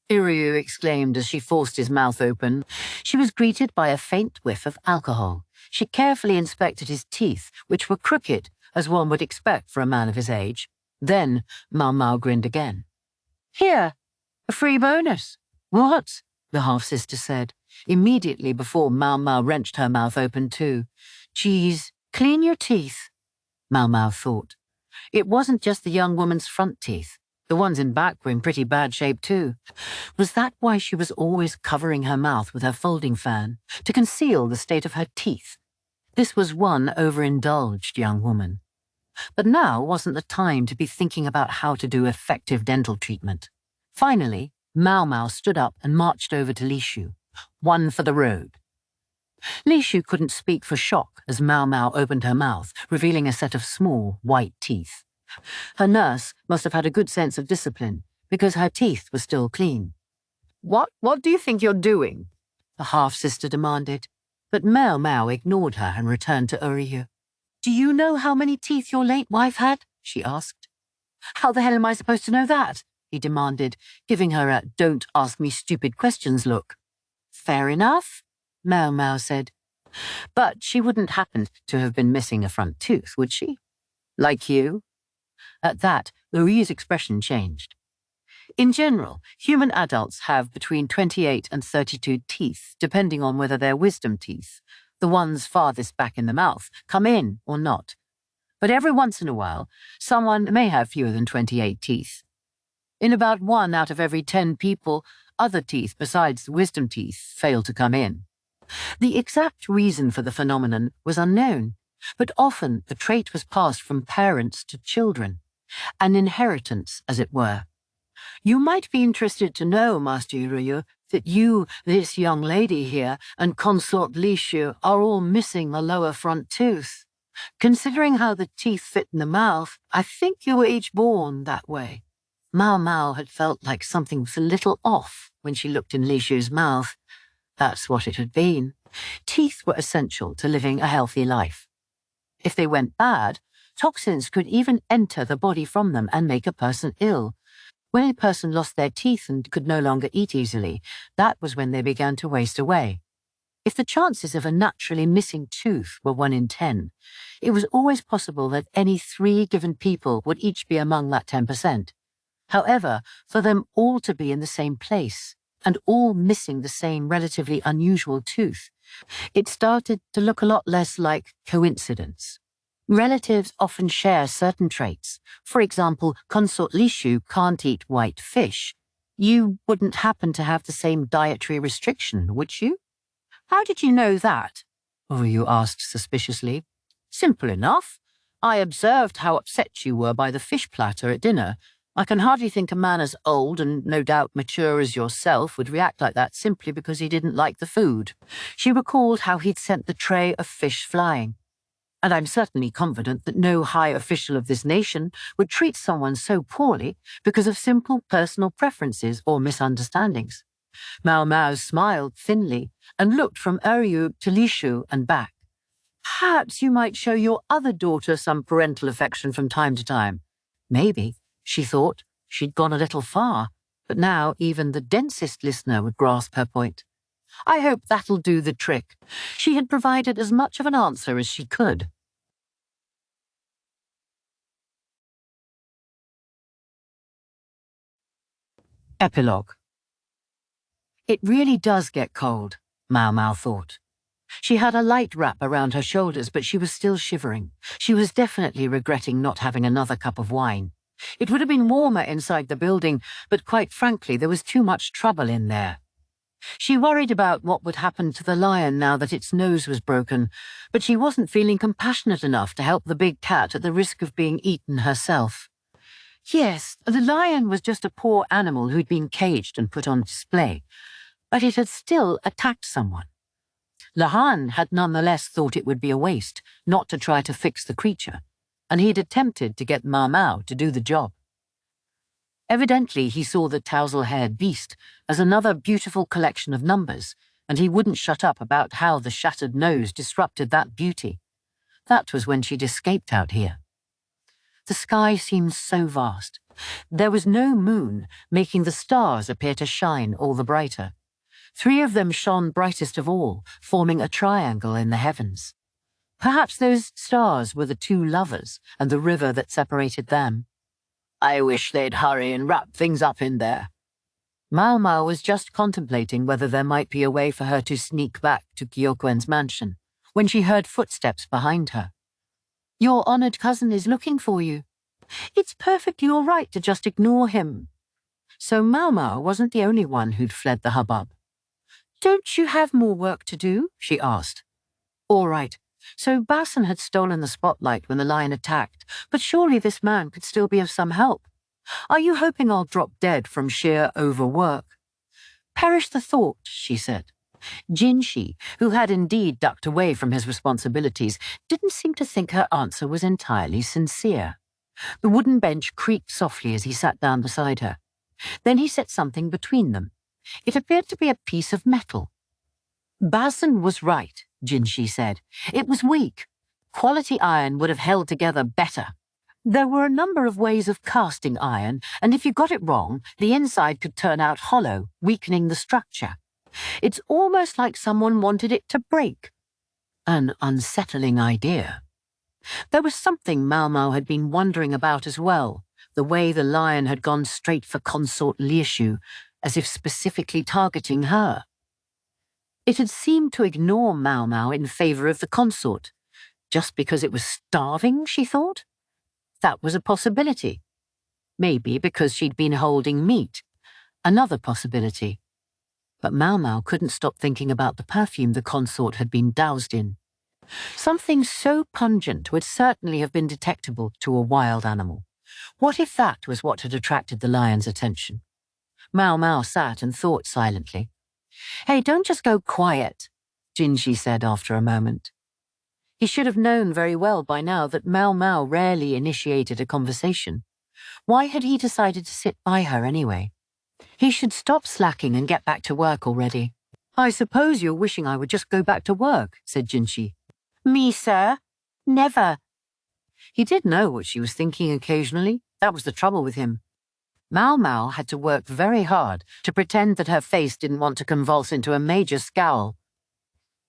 Ukyou exclaimed as she forced his mouth open. She was greeted by a faint whiff of alcohol. She carefully inspected his teeth, which were crooked, as one would expect for a man of his age. Then Maomao grinned again. Here, a free bonus. What? The half-sister said, immediately before Maomao wrenched her mouth open too. Geez, clean your teeth, Maomao thought. It wasn't just the young woman's front teeth. The ones in back were in pretty bad shape too. Was that why she was always covering her mouth with her folding fan, to conceal the state of her teeth? This was one overindulged young woman. But now wasn't the time to be thinking about how to do effective dental treatment. Finally, Maomao stood up and marched over to Ukyou. One for the road. Ukyou couldn't speak for shock as Maomao opened her mouth, revealing a set of small, white teeth. Her nurse must have had a good sense of discipline, because her teeth were still clean. What do you think you're doing? The half-sister demanded. But Maomao ignored her and returned to Ukyou. Do you know how many teeth your late wife had? She asked. How the hell am I supposed to know that? He demanded, giving her a don't ask me stupid questions look. Fair enough, Maomao said. But she wouldn't happen to have been missing a front tooth, would she? Like you? At that, Ukyou's expression changed. In general, human adults have between 28 and 32 teeth, depending on whether they're wisdom teeth, the ones farthest back in the mouth, come in or not. But every once in a while, someone may have fewer than 28 teeth. In about 1 out of every 10 people, other teeth besides the wisdom teeth fail to come in. The exact reason for the phenomenon was unknown, but often the trait was passed from parents to children, an inheritance, as it were. You might be interested to know, Master Ukyou, that you, this young lady here, and Consort Ukyou are all missing a lower front tooth. Considering how the teeth fit in the mouth, I think you were each born that way. Maomao had felt like something was a little off when she looked in Ukyou's mouth. That's what it had been. Teeth were essential to living a healthy life. If they went bad, toxins could even enter the body from them and make a person ill. When a person lost their teeth and could no longer eat easily, that was when they began to waste away. If the chances of a naturally missing tooth were 1 in 10, it was always possible that any 3 given people would each be among that 10%. However, for them all to be in the same place, and all missing the same relatively unusual tooth, it started to look a lot less like coincidence. Relatives often share certain traits. For example, Consort Ukyou can't eat white fish. You wouldn't happen to have the same dietary restriction, would you? How did you know that? Ukyou asked suspiciously. Simple enough. I observed how upset you were by the fish platter at dinner. I can hardly think a man as old and no doubt mature as yourself would react like that simply because he didn't like the food. She recalled how he'd sent the tray of fish flying. And I'm certainly confident that no high official of this nation would treat someone so poorly because of simple personal preferences or misunderstandings. Maomao smiled thinly and looked from Ukyou to Ukyou and back. Perhaps you might show your other daughter some parental affection from time to time. Maybe, she thought, she'd gone a little far, but now even the densest listener would grasp her point. I hope that'll do the trick. She had provided as much of an answer as she could. Epilogue. It really does get cold, Maomao thought. She had a light wrap around her shoulders, but she was still shivering. She was definitely regretting not having another cup of wine. It would have been warmer inside the building, but quite frankly, there was too much trouble in there. She worried about what would happen to the lion now that its nose was broken, but she wasn't feeling compassionate enough to help the big cat at the risk of being eaten herself. Yes, the lion was just a poor animal who'd been caged and put on display, but it had still attacked someone. Lahan had nonetheless thought it would be a waste not to try to fix the creature, and he'd attempted to get Maomao to do the job. Evidently, he saw the tousle-haired beast as another beautiful collection of numbers, and he wouldn't shut up about how the shattered nose disrupted that beauty. That was when she'd escaped out here. The sky seemed so vast. There was no moon, making the stars appear to shine all the brighter. 3 of them shone brightest of all, forming a triangle in the heavens. Perhaps those stars were the 2 lovers and the river that separated them. I wish they'd hurry and wrap things up in there. Maomao was just contemplating whether there might be a way for her to sneak back to Kyokwen's mansion, when she heard footsteps behind her. Your honored cousin is looking for you. It's perfectly all right to just ignore him. So Maomao wasn't the only one who'd fled the hubbub. Don't you have more work to do? She asked. All right. So Basin had stolen the spotlight when the lion attacked, but surely this man could still be of some help. Are you hoping I'll drop dead from sheer overwork? Perish the thought, she said. Jinshi, who had indeed ducked away from his responsibilities, didn't seem to think her answer was entirely sincere. The wooden bench creaked softly as he sat down beside her. Then he set something between them. It appeared to be a piece of metal. Basin was right, Jinshi said. It was weak. Quality iron would have held together better. There were a number of ways of casting iron, and if you got it wrong, the inside could turn out hollow, weakening the structure. It's almost like someone wanted it to break. An unsettling idea. There was something Maomao had been wondering about as well, the way the lion had gone straight for Consort Liushu, as if specifically targeting her. It had seemed to ignore Maomao in favor of the consort, just because it was starving, she thought. That was a possibility. Maybe because she'd been holding meat. Another possibility. But Maomao couldn't stop thinking about the perfume the consort had been doused in. Something so pungent would certainly have been detectable to a wild animal. What if that was what had attracted the lion's attention? Maomao sat and thought silently. Hey, don't just go quiet, Jinshi said after a moment. He should have known very well by now that Maomao rarely initiated a conversation. Why had he decided to sit by her anyway? He should stop slacking and get back to work already. I suppose you're wishing I would just go back to work, said Jinshi. Me, sir? Never. He did know what she was thinking occasionally. That was the trouble with him. Maomao had to work very hard to pretend that her face didn't want to convulse into a major scowl.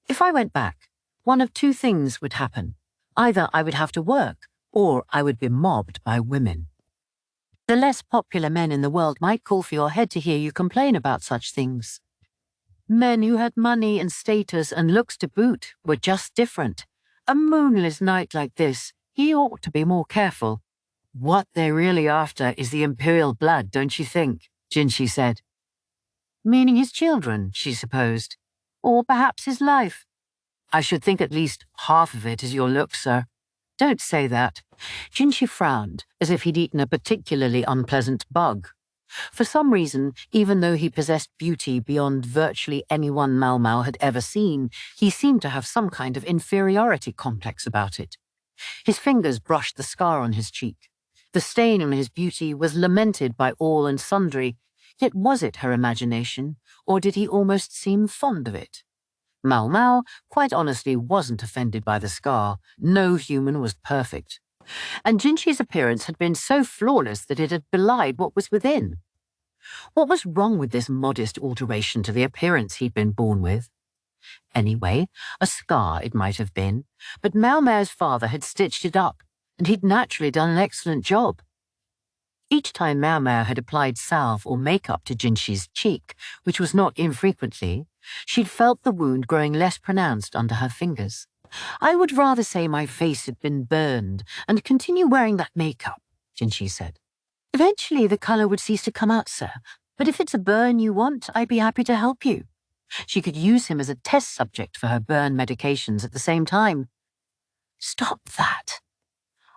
If I went back, one of 2 things would happen. Either I would have to work, or I would be mobbed by women. The less popular men in the world might call for your head to hear you complain about such things. Men who had money and status and looks to boot were just different. A moonless night like this, he ought to be more careful. What they're really after is the Imperial blood, don't you think? Jinshi said. Meaning his children, she supposed. Or perhaps his life. I should think at least half of it is your looks, sir. Don't say that. Jinshi frowned, as if he'd eaten a particularly unpleasant bug. For some reason, even though he possessed beauty beyond virtually anyone Maomao had ever seen, he seemed to have some kind of inferiority complex about it. His fingers brushed the scar on his cheek. The stain on his beauty was lamented by all and sundry, yet was it her imagination, or did he almost seem fond of it? Maomao, quite honestly, wasn't offended by the scar. No human was perfect. And Jinshi's appearance had been so flawless that it had belied what was within. What was wrong with this modest alteration to the appearance he'd been born with? Anyway, a scar it might have been, but Maomao's father had stitched it up, and he'd naturally done an excellent job. Each time Maomao had applied salve or makeup to Jinshi's cheek, which was not infrequently, She'd felt the wound growing less pronounced under her fingers. I would rather say my face had been burned and continue wearing that makeup, Jinshi said. Eventually the colour would cease to come out, sir, but if it's a burn you want, I'd be happy to help you. She could use him as a test subject for her burn medications at the same time. Stop that.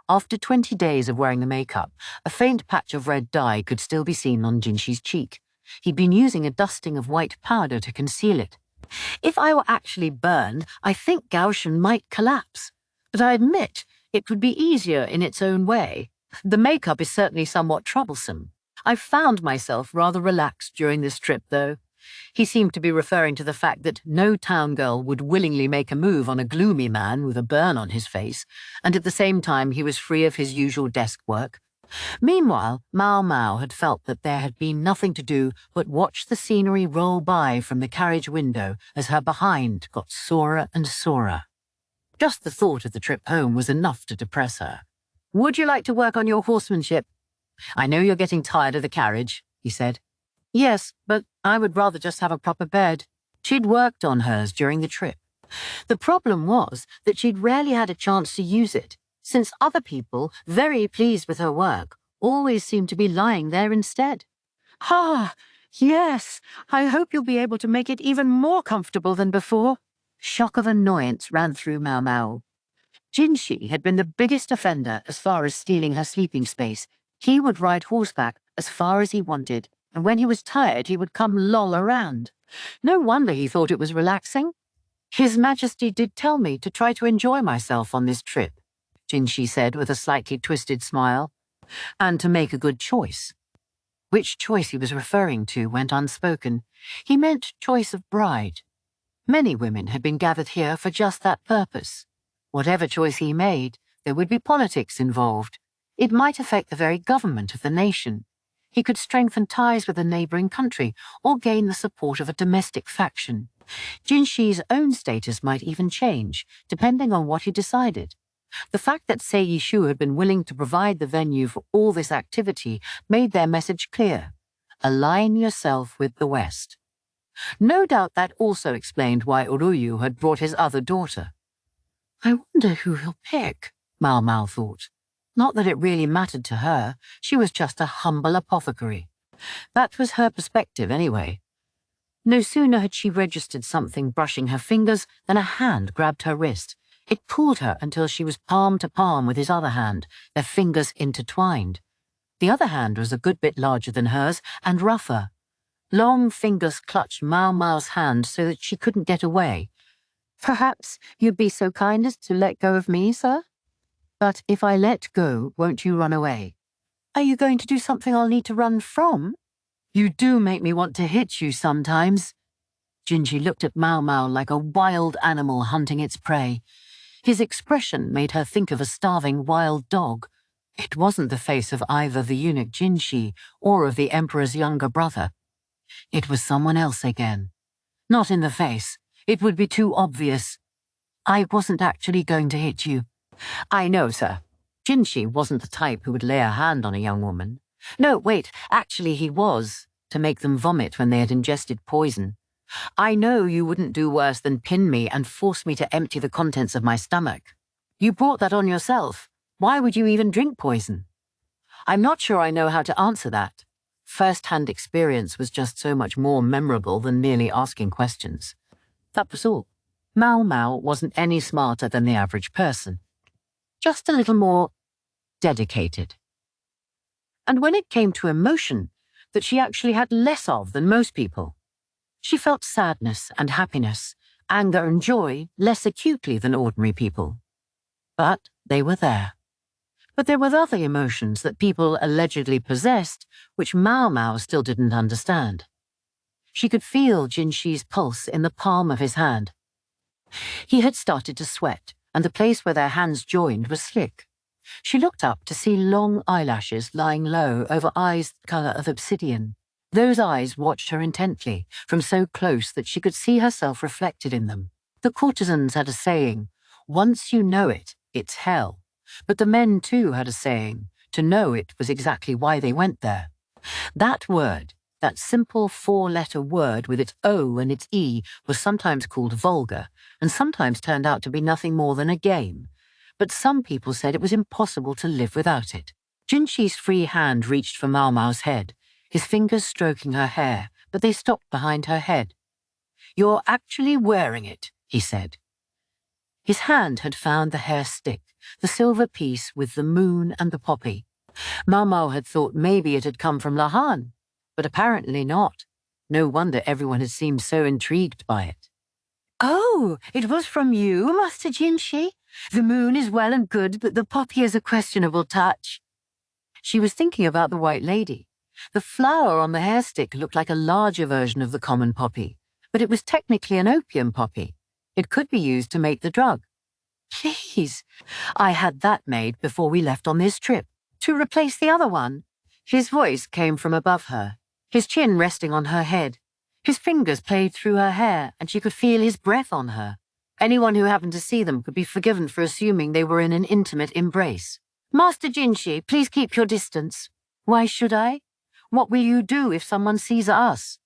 After 20 days of wearing the makeup, a faint patch of red dye could still be seen on Jinshi's cheek. He'd been using a dusting of white powder to conceal it. If I were actually burned, I think Gaoshan might collapse. But I admit it would be easier in its own way. The makeup is certainly somewhat troublesome. I found myself rather relaxed during this trip, though. He seemed to be referring to the fact that no town girl would willingly make a move on a gloomy man with a burn on his face, and at the same time he was free of his usual desk work. Meanwhile, Maomao had felt that there had been nothing to do but watch the scenery roll by from the carriage window as her behind got sorer and sorer. Just the thought of the trip home was enough to depress her. Would you like to work on your horsemanship? I know you're getting tired of the carriage, he said. Yes, but I would rather just have a proper bed. She'd worked on hers during the trip. The problem was that she'd rarely had a chance to use it, since other people, very pleased with her work, always seemed to be lying there instead. Ah, yes, I hope you'll be able to make it even more comfortable than before. Shock of annoyance ran through Maomao. Jinshi had been the biggest offender as far as stealing her sleeping space. He would ride horseback as far as he wanted, and when he was tired he would come loll around. No wonder he thought it was relaxing. His Majesty did tell me to try to enjoy myself on this trip, Jinshi said with a slightly twisted smile, and to make a good choice. Which choice he was referring to went unspoken. He meant choice of bride. Many women had been gathered here for just that purpose. Whatever choice he made, there would be politics involved. It might affect the very government of the nation. He could strengthen ties with a neighbouring country or gain the support of a domestic faction. Jinshi's own status might even change, depending on what he decided. The fact that Sei Shu had been willing to provide the venue for all this activity made their message clear. Align yourself with the West. No doubt that also explained why Ukyou had brought his other daughter. I wonder who he'll pick, Maomao thought. Not that it really mattered to her. She was just a humble apothecary. That was her perspective anyway. No sooner had she registered something brushing her fingers than a hand grabbed her wrist. It pulled her until she was palm to palm with his other hand, their fingers intertwined. The other hand was a good bit larger than hers and rougher. Long fingers clutched Maomao's hand so that she couldn't get away. Perhaps you'd be so kind as to let go of me, sir? But if I let go, won't you run away? Are you going to do something I'll need to run from? You do make me want to hit you sometimes. Jinshi looked at Maomao like a wild animal hunting its prey. His expression made her think of a starving wild dog. It wasn't the face of either the eunuch Jinshi or of the Emperor's younger brother. It was someone else again. Not in the face. It would be too obvious. I wasn't actually going to hit you. I know, sir. Jinshi wasn't the type who would lay a hand on a young woman. No, wait, actually he was, to make them vomit when they had ingested poison. I know you wouldn't do worse than pin me and force me to empty the contents of my stomach. You brought that on yourself. Why would you even drink poison? I'm not sure I know how to answer that. First-hand experience was just so much more memorable than merely asking questions. That was all. Maomao wasn't any smarter than the average person. Just a little more dedicated. And when it came to emotion, that she actually had less of than most people. She felt sadness and happiness, anger and joy less acutely than ordinary people. But they were there. But there were other emotions that people allegedly possessed, which Maomao still didn't understand. She could feel Jinshi's pulse in the palm of his hand. He had started to sweat, and the place where their hands joined was slick. She looked up to see long eyelashes lying low over eyes the colour of obsidian. Those eyes watched her intently, from so close that she could see herself reflected in them. The courtesans had a saying, once you know it, it's hell. But the men too had a saying, to know it was exactly why they went there. That word, That simple four-letter word with its O and its E was sometimes called vulgar, and sometimes turned out to be nothing more than a game. But some people said it was impossible to live without it. Jinxi's free hand reached for Maomao's head, his fingers stroking her hair, but they stopped behind her head. "You're actually wearing it," he said. His hand had found the hair stick, the silver piece with the moon and the poppy. Maomao had thought maybe it had come from Lahan, but apparently not. No wonder everyone had seemed so intrigued by it. "Oh, it was from you, Master Jinxi? The moon is well and good, but the poppy is a questionable touch." She was thinking about the White Lady. The flower on the hair stick looked like a larger version of the common poppy, but it was technically an opium poppy. It could be used to make the drug. "Please, I had that made before we left on this trip, to replace the other one." His voice came from above her, his chin resting on her head. His fingers played through her hair, and she could feel his breath on her. Anyone who happened to see them could be forgiven for assuming they were in an intimate embrace. "Master Jinxi, please keep your distance." "Why should I? What will you do if someone sees us?"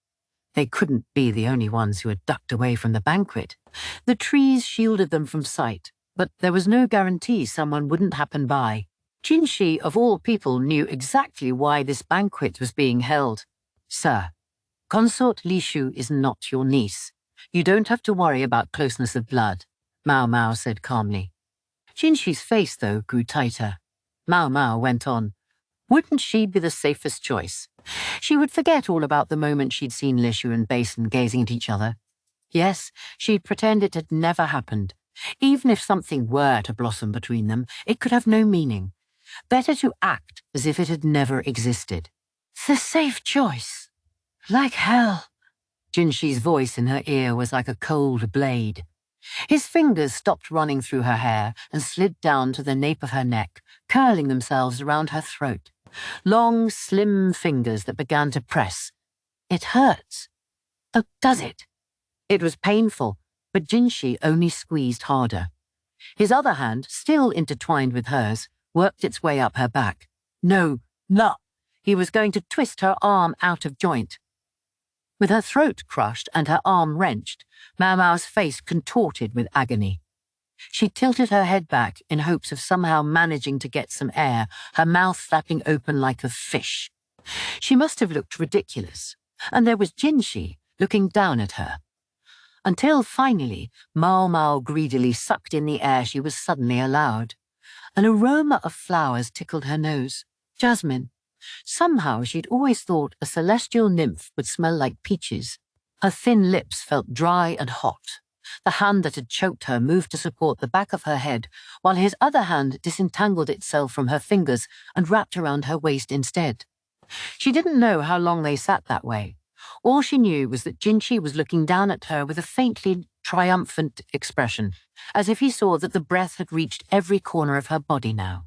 They couldn't be the only ones who had ducked away from the banquet. The trees shielded them from sight, but there was no guarantee someone wouldn't happen by. Jinxi, of all people, knew exactly why this banquet was being held. "Sir, Consort Lishu is not your niece. You don't have to worry about closeness of blood," Maomao said calmly. Jinxi's face, though, grew tighter. Maomao went on. Wouldn't she be the safest choice? She would forget all about the moment she'd seen Lishu and Basin gazing at each other. Yes, she'd pretend it had never happened. Even if something were to blossom between them, it could have no meaning. Better to act as if it had never existed. "The safe choice. Like hell." Jinxi's voice in her ear was like a cold blade. His fingers stopped running through her hair and slid down to the nape of her neck, curling themselves around her throat. Long, slim fingers that began to press. "It hurts." "Oh, does it?" It was painful, but Jinxi only squeezed harder. His other hand, still intertwined with hers, worked its way up her back. No. He was going to twist her arm out of joint. With her throat crushed and her arm wrenched, Maomao's face contorted with agony. She tilted her head back in hopes of somehow managing to get some air, her mouth flapping open like a fish. She must have looked ridiculous, and there was Jinxi looking down at her. Until finally, Maomao greedily sucked in the air she was suddenly allowed. An aroma of flowers tickled her nose. Jasmine. Somehow she'd always thought a celestial nymph would smell like peaches. Her thin lips felt dry and hot. The hand that had choked her moved to support the back of her head, while his other hand disentangled itself from her fingers and wrapped around her waist instead. She didn't know how long they sat that way. All she knew was that Jinxi was looking down at her with a faintly triumphant expression, as if he saw that the breath had reached every corner of her body now.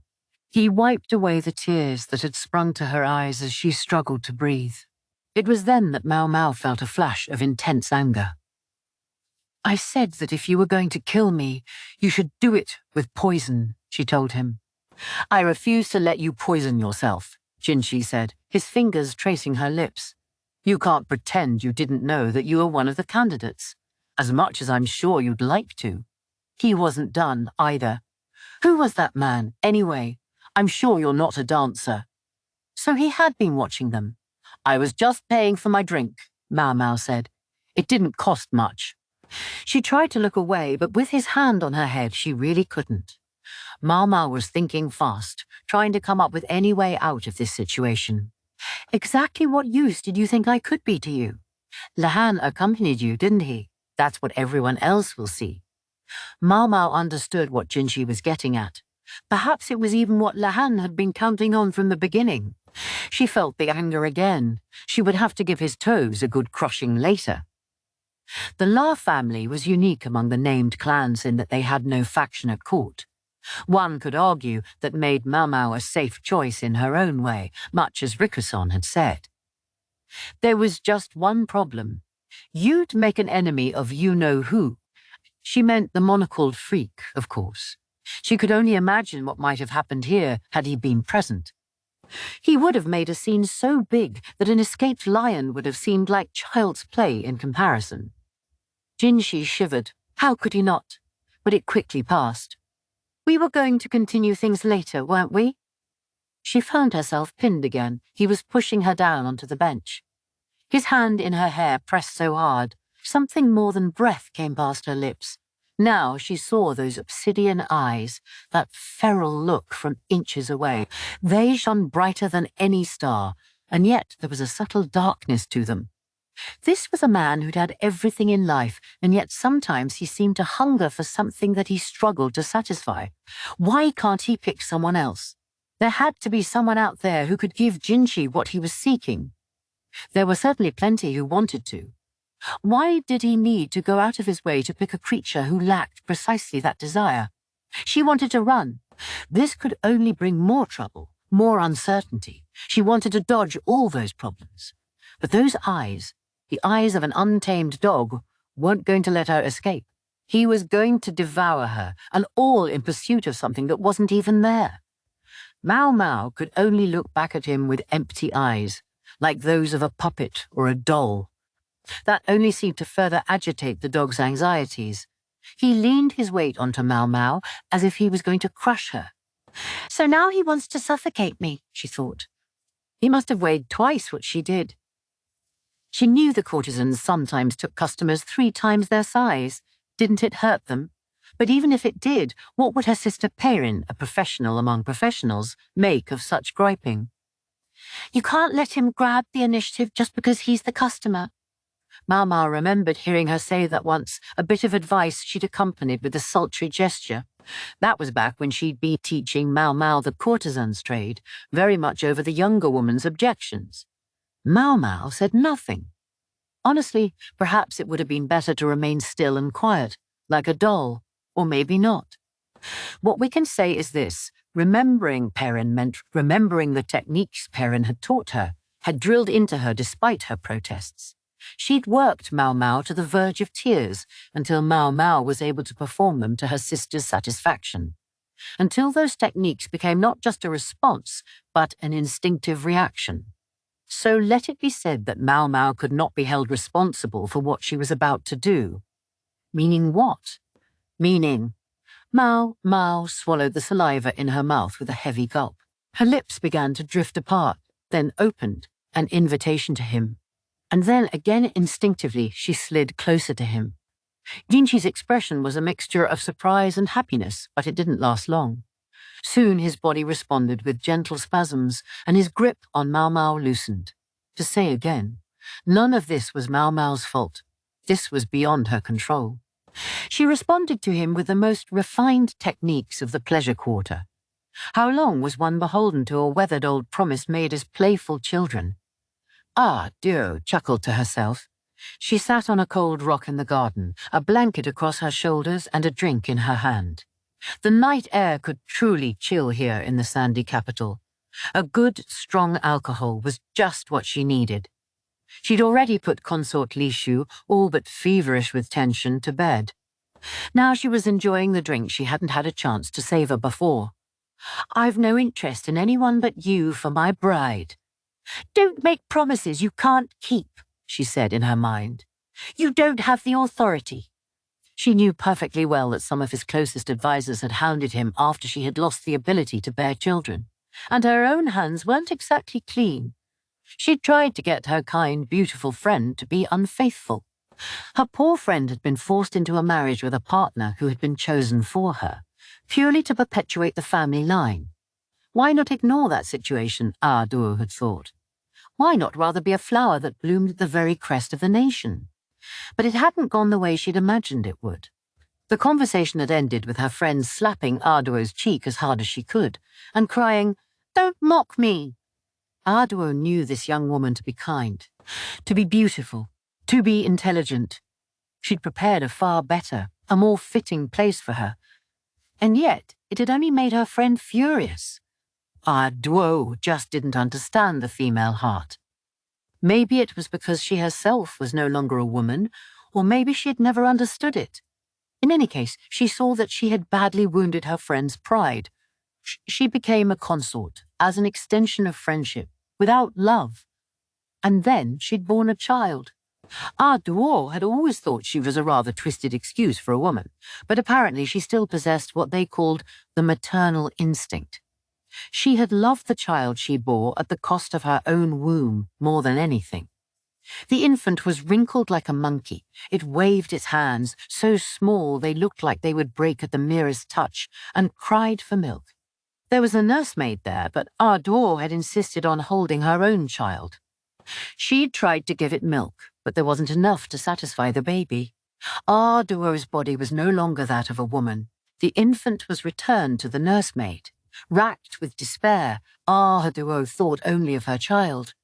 He wiped away the tears that had sprung to her eyes as she struggled to breathe. It was then that Maomao felt a flash of intense anger. "I said that if you were going to kill me, you should do it with poison," she told him. "I refuse to let you poison yourself," Jinxi said, his fingers tracing her lips. "You can't pretend you didn't know that you were one of the candidates, as much as I'm sure you'd like to. He wasn't done, either. Who was that man, anyway? I'm sure you're not a dancer." So he had been watching them. "I was just paying for my drink," Maomao said. "It didn't cost much." She tried to look away, but with his hand on her head, she really couldn't. Maomao was thinking fast, trying to come up with any way out of this situation. "Exactly what use did you think I could be to you? Lahan accompanied you, didn't he? That's what everyone else will see." Maomao understood what Jinxi was getting at. Perhaps it was even what Lahan had been counting on from the beginning. She felt the anger again. She would have to give his toes a good crushing later. The La family was unique among the named clans in that they had no faction at court. One could argue that made Maomao a safe choice in her own way, much as Rikuson had said. There was just one problem. You'd make an enemy of you-know-who. She meant the monocled freak, of course. She could only imagine what might have happened here had he been present. He would have made a scene so big that an escaped lion would have seemed like child's play in comparison. Jinshi shivered. How could he not? But it quickly passed. We were going to continue things later, weren't we? She found herself pinned again. He was pushing her down onto the bench. His hand in her hair pressed so hard, something more than breath came past her lips. Now she saw those obsidian eyes, that feral look from inches away. They shone brighter than any star, and yet there was a subtle darkness to them. This was a man who'd had everything in life, and yet sometimes he seemed to hunger for something that he struggled to satisfy. Why can't he pick someone else? There had to be someone out there who could give Jinshi what he was seeking. There were certainly plenty who wanted to. Why did he need to go out of his way to pick a creature who lacked precisely that desire? She wanted to run. This could only bring more trouble, more uncertainty. She wanted to dodge all those problems. But those eyes, the eyes of an untamed dog, weren't going to let her escape. He was going to devour her, and all in pursuit of something that wasn't even there. Maomao could only look back at him with empty eyes, like those of a puppet or a doll. That only seemed to further agitate the dog's anxieties. He leaned his weight onto Maomao as if he was going to crush her. So now he wants to suffocate me, she thought. He must have weighed twice what she did. She knew the courtesans sometimes took customers 3 times their size. Didn't it hurt them? But even if it did, what would her sister Perrin, a professional among professionals, make of such griping? You can't let him grab the initiative just because he's the customer. Maomao remembered hearing her say that once, a bit of advice she'd accompanied with a sultry gesture. That was back when she'd been teaching Maomao the courtesan's trade, very much over the younger woman's objections. Maomao said nothing. Honestly, perhaps it would have been better to remain still and quiet, like a doll, or maybe not. What we can say is this: remembering Perrin meant remembering the techniques Perrin had taught her, had drilled into her despite her protests. She'd worked Maomao to the verge of tears until Maomao was able to perform them to her sister's satisfaction. Until those techniques became not just a response, but an instinctive reaction. So let it be said that Maomao could not be held responsible for what she was about to do. Meaning what? Meaning, Maomao swallowed the saliva in her mouth with a heavy gulp. Her lips began to drift apart, then opened, an invitation to him. And then again instinctively she slid closer to him. Jinshi's expression was a mixture of surprise and happiness, but it didn't last long. Soon his body responded with gentle spasms, and his grip on Maomao loosened. To say again, none of this was Maomao's fault. This was beyond her control. She responded to him with the most refined techniques of the pleasure quarter. How long was one beholden to a weathered old promise made as playful children? Ah, Duo chuckled to herself. She sat on a cold rock in the garden, a blanket across her shoulders and a drink in her hand. The night air could truly chill here in the sandy capital. A good, strong alcohol was just what she needed. She'd already put consort Lishu, all but feverish with tension, to bed. Now she was enjoying the drink she hadn't had a chance to savor before. I've no interest in anyone but you for my bride. Don't make promises you can't keep, she said in her mind. You don't have the authority. She knew perfectly well that some of his closest advisers had hounded him after she had lost the ability to bear children, and her own hands weren't exactly clean. She'd tried to get her kind, beautiful friend to be unfaithful. Her poor friend had been forced into a marriage with a partner who had been chosen for her, purely to perpetuate the family line. Why not ignore that situation, Ah Duo had thought? Why not rather be a flower that bloomed at the very crest of the nation? But it hadn't gone the way she'd imagined it would. The conversation had ended with her friend slapping Ah Duo's cheek as hard as she could, and crying, "Don't mock me!" Ah Duo knew this young woman to be kind, to be beautiful, to be intelligent. She'd prepared a far better, a more fitting place for her. And yet it had only made her friend furious. Ah Duo just didn't understand the female heart. Maybe it was because she herself was no longer a woman, or maybe she had never understood it. In any case, she saw that she had badly wounded her friend's pride. she became a consort as an extension of friendship, without love. And then she'd borne a child. Duor had always thought she was a rather twisted excuse for a woman, but apparently she still possessed what they called the maternal instinct. She had loved the child she bore at the cost of her own womb more than anything. The infant was wrinkled like a monkey. It waved its hands, so small they looked like they would break at the merest touch, and cried for milk. There was a nursemaid there, but Duor had insisted on holding her own child. She'd tried to give it milk, but there wasn't enough to satisfy the baby. Duor's body was no longer that of a woman. The infant was returned to the nursemaid. Racked with despair, Duor thought only of her child.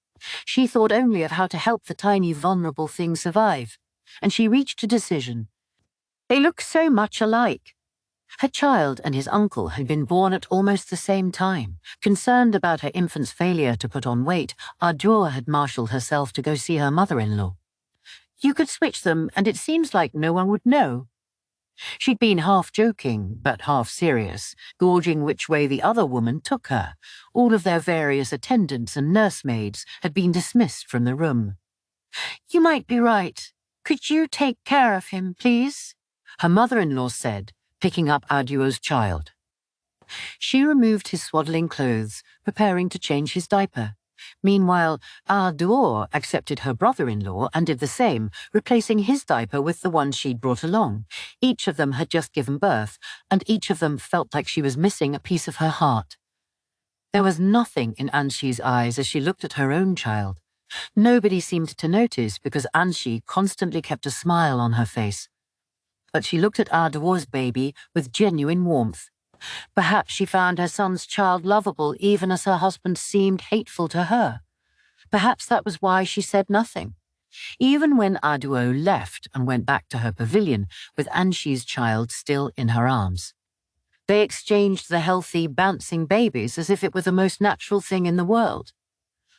She thought only of how to help the tiny vulnerable thing survive, and she reached a decision. They look so much alike. Her child and his uncle had been born at almost the same time. Concerned about her infant's failure to put on weight, Duor had marshalled herself to go see her mother-in-law. You could switch them, and it seems like no one would know. She'd been half joking, but half serious, gauging which way the other woman took her. All of their various attendants and nursemaids had been dismissed from the room. You might be right. Could you take care of him, please? Her mother-in-law said, picking up Duor's child. She removed his swaddling clothes, preparing to change his diaper. Meanwhile, Duor accepted her brother-in-law and did the same, replacing his diaper with the one she'd brought along. Each of them had just given birth, and each of them felt like she was missing a piece of her heart. There was nothing in Anshi's eyes as she looked at her own child. Nobody seemed to notice because Anshi constantly kept a smile on her face. But she looked at Duor's baby with genuine warmth. Perhaps she found her son's child lovable even as her husband seemed hateful to her. Perhaps that was why she said nothing. Even when Duor left and went back to her pavilion with Anshi's child still in her arms. They exchanged the healthy, bouncing babies as if it were the most natural thing in the world.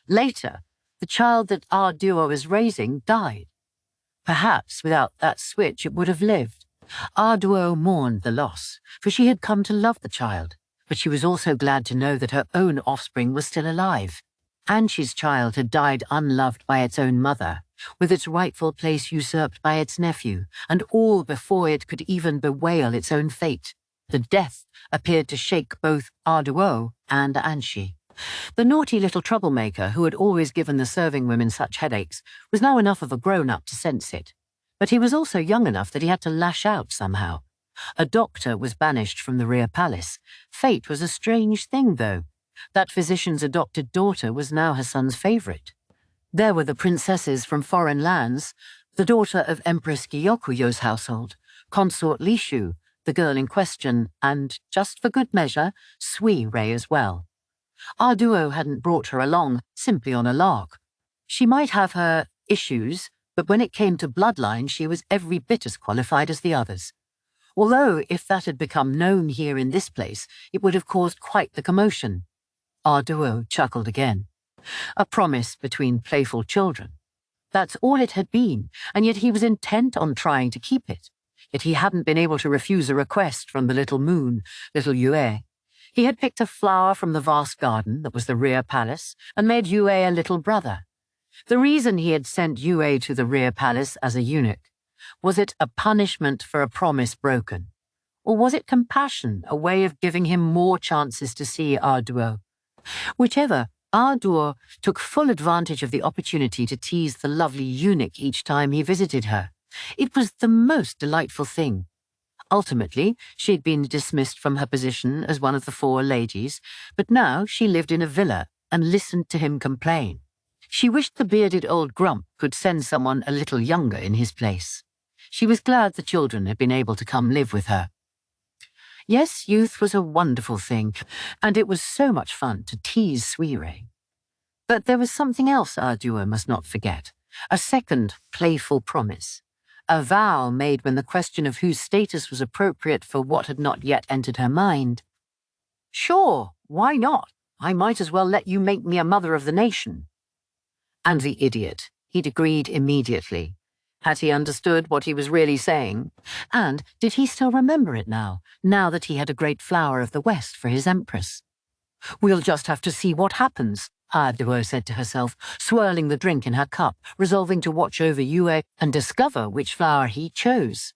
Later, the child that Duor was raising died. Perhaps without that switch it would have lived. Duor mourned the loss, for she had come to love the child, but she was also glad to know that her own offspring was still alive. Anshi's child had died unloved by its own mother, with its rightful place usurped by its nephew, and all before it could even bewail its own fate. The death appeared to shake both Duor and Anshi. The naughty little troublemaker who had always given the serving women such headaches was now enough of a grown-up to sense it. But he was also young enough that he had to lash out somehow. A doctor was banished from the rear palace. Fate was a strange thing, though. That physician's adopted daughter was now her son's favourite. There were the princesses from foreign lands, the daughter of Empress Gyokuyou's household, consort Lishu, the girl in question, and, just for good measure, Sui Rei as well. Duor hadn't brought her along simply on a lark. She might have her issues, but when it came to bloodline, she was every bit as qualified as the others. Although, if that had become known here in this place, it would have caused quite the commotion. Duor chuckled again. A promise between playful children. That's all it had been, and yet he was intent on trying to keep it. Yet he hadn't been able to refuse a request from the little moon, little Yue. He had picked a flower from the vast garden that was the rear palace and made Yue a little brother. The reason he had sent Yue to the rear palace as a eunuch, was it a punishment for a promise broken? Or was it compassion, a way of giving him more chances to see Duor? Whichever, Duor took full advantage of the opportunity to tease the lovely eunuch each time he visited her. It was the most delightful thing. Ultimately, she'd been dismissed from her position as one of the 4 ladies, but now she lived in a villa and listened to him complain. She wished the bearded old grump could send someone a little younger in his place. She was glad the children had been able to come live with her. Yes, youth was a wonderful thing, and it was so much fun to tease Sui Rei. But there was something else Duor must not forget, a second playful promise. A vow made when the question of whose status was appropriate for what had not yet entered her mind. Sure, why not? I might as well let you make me a mother of the nation. And the idiot, he'd agreed immediately. Had he understood what he was really saying? And did he still remember it now that he had a great flower of the West for his empress? We'll just have to see what happens, Aduo said to herself, swirling the drink in her cup, resolving to watch over Yue and discover which flower he chose.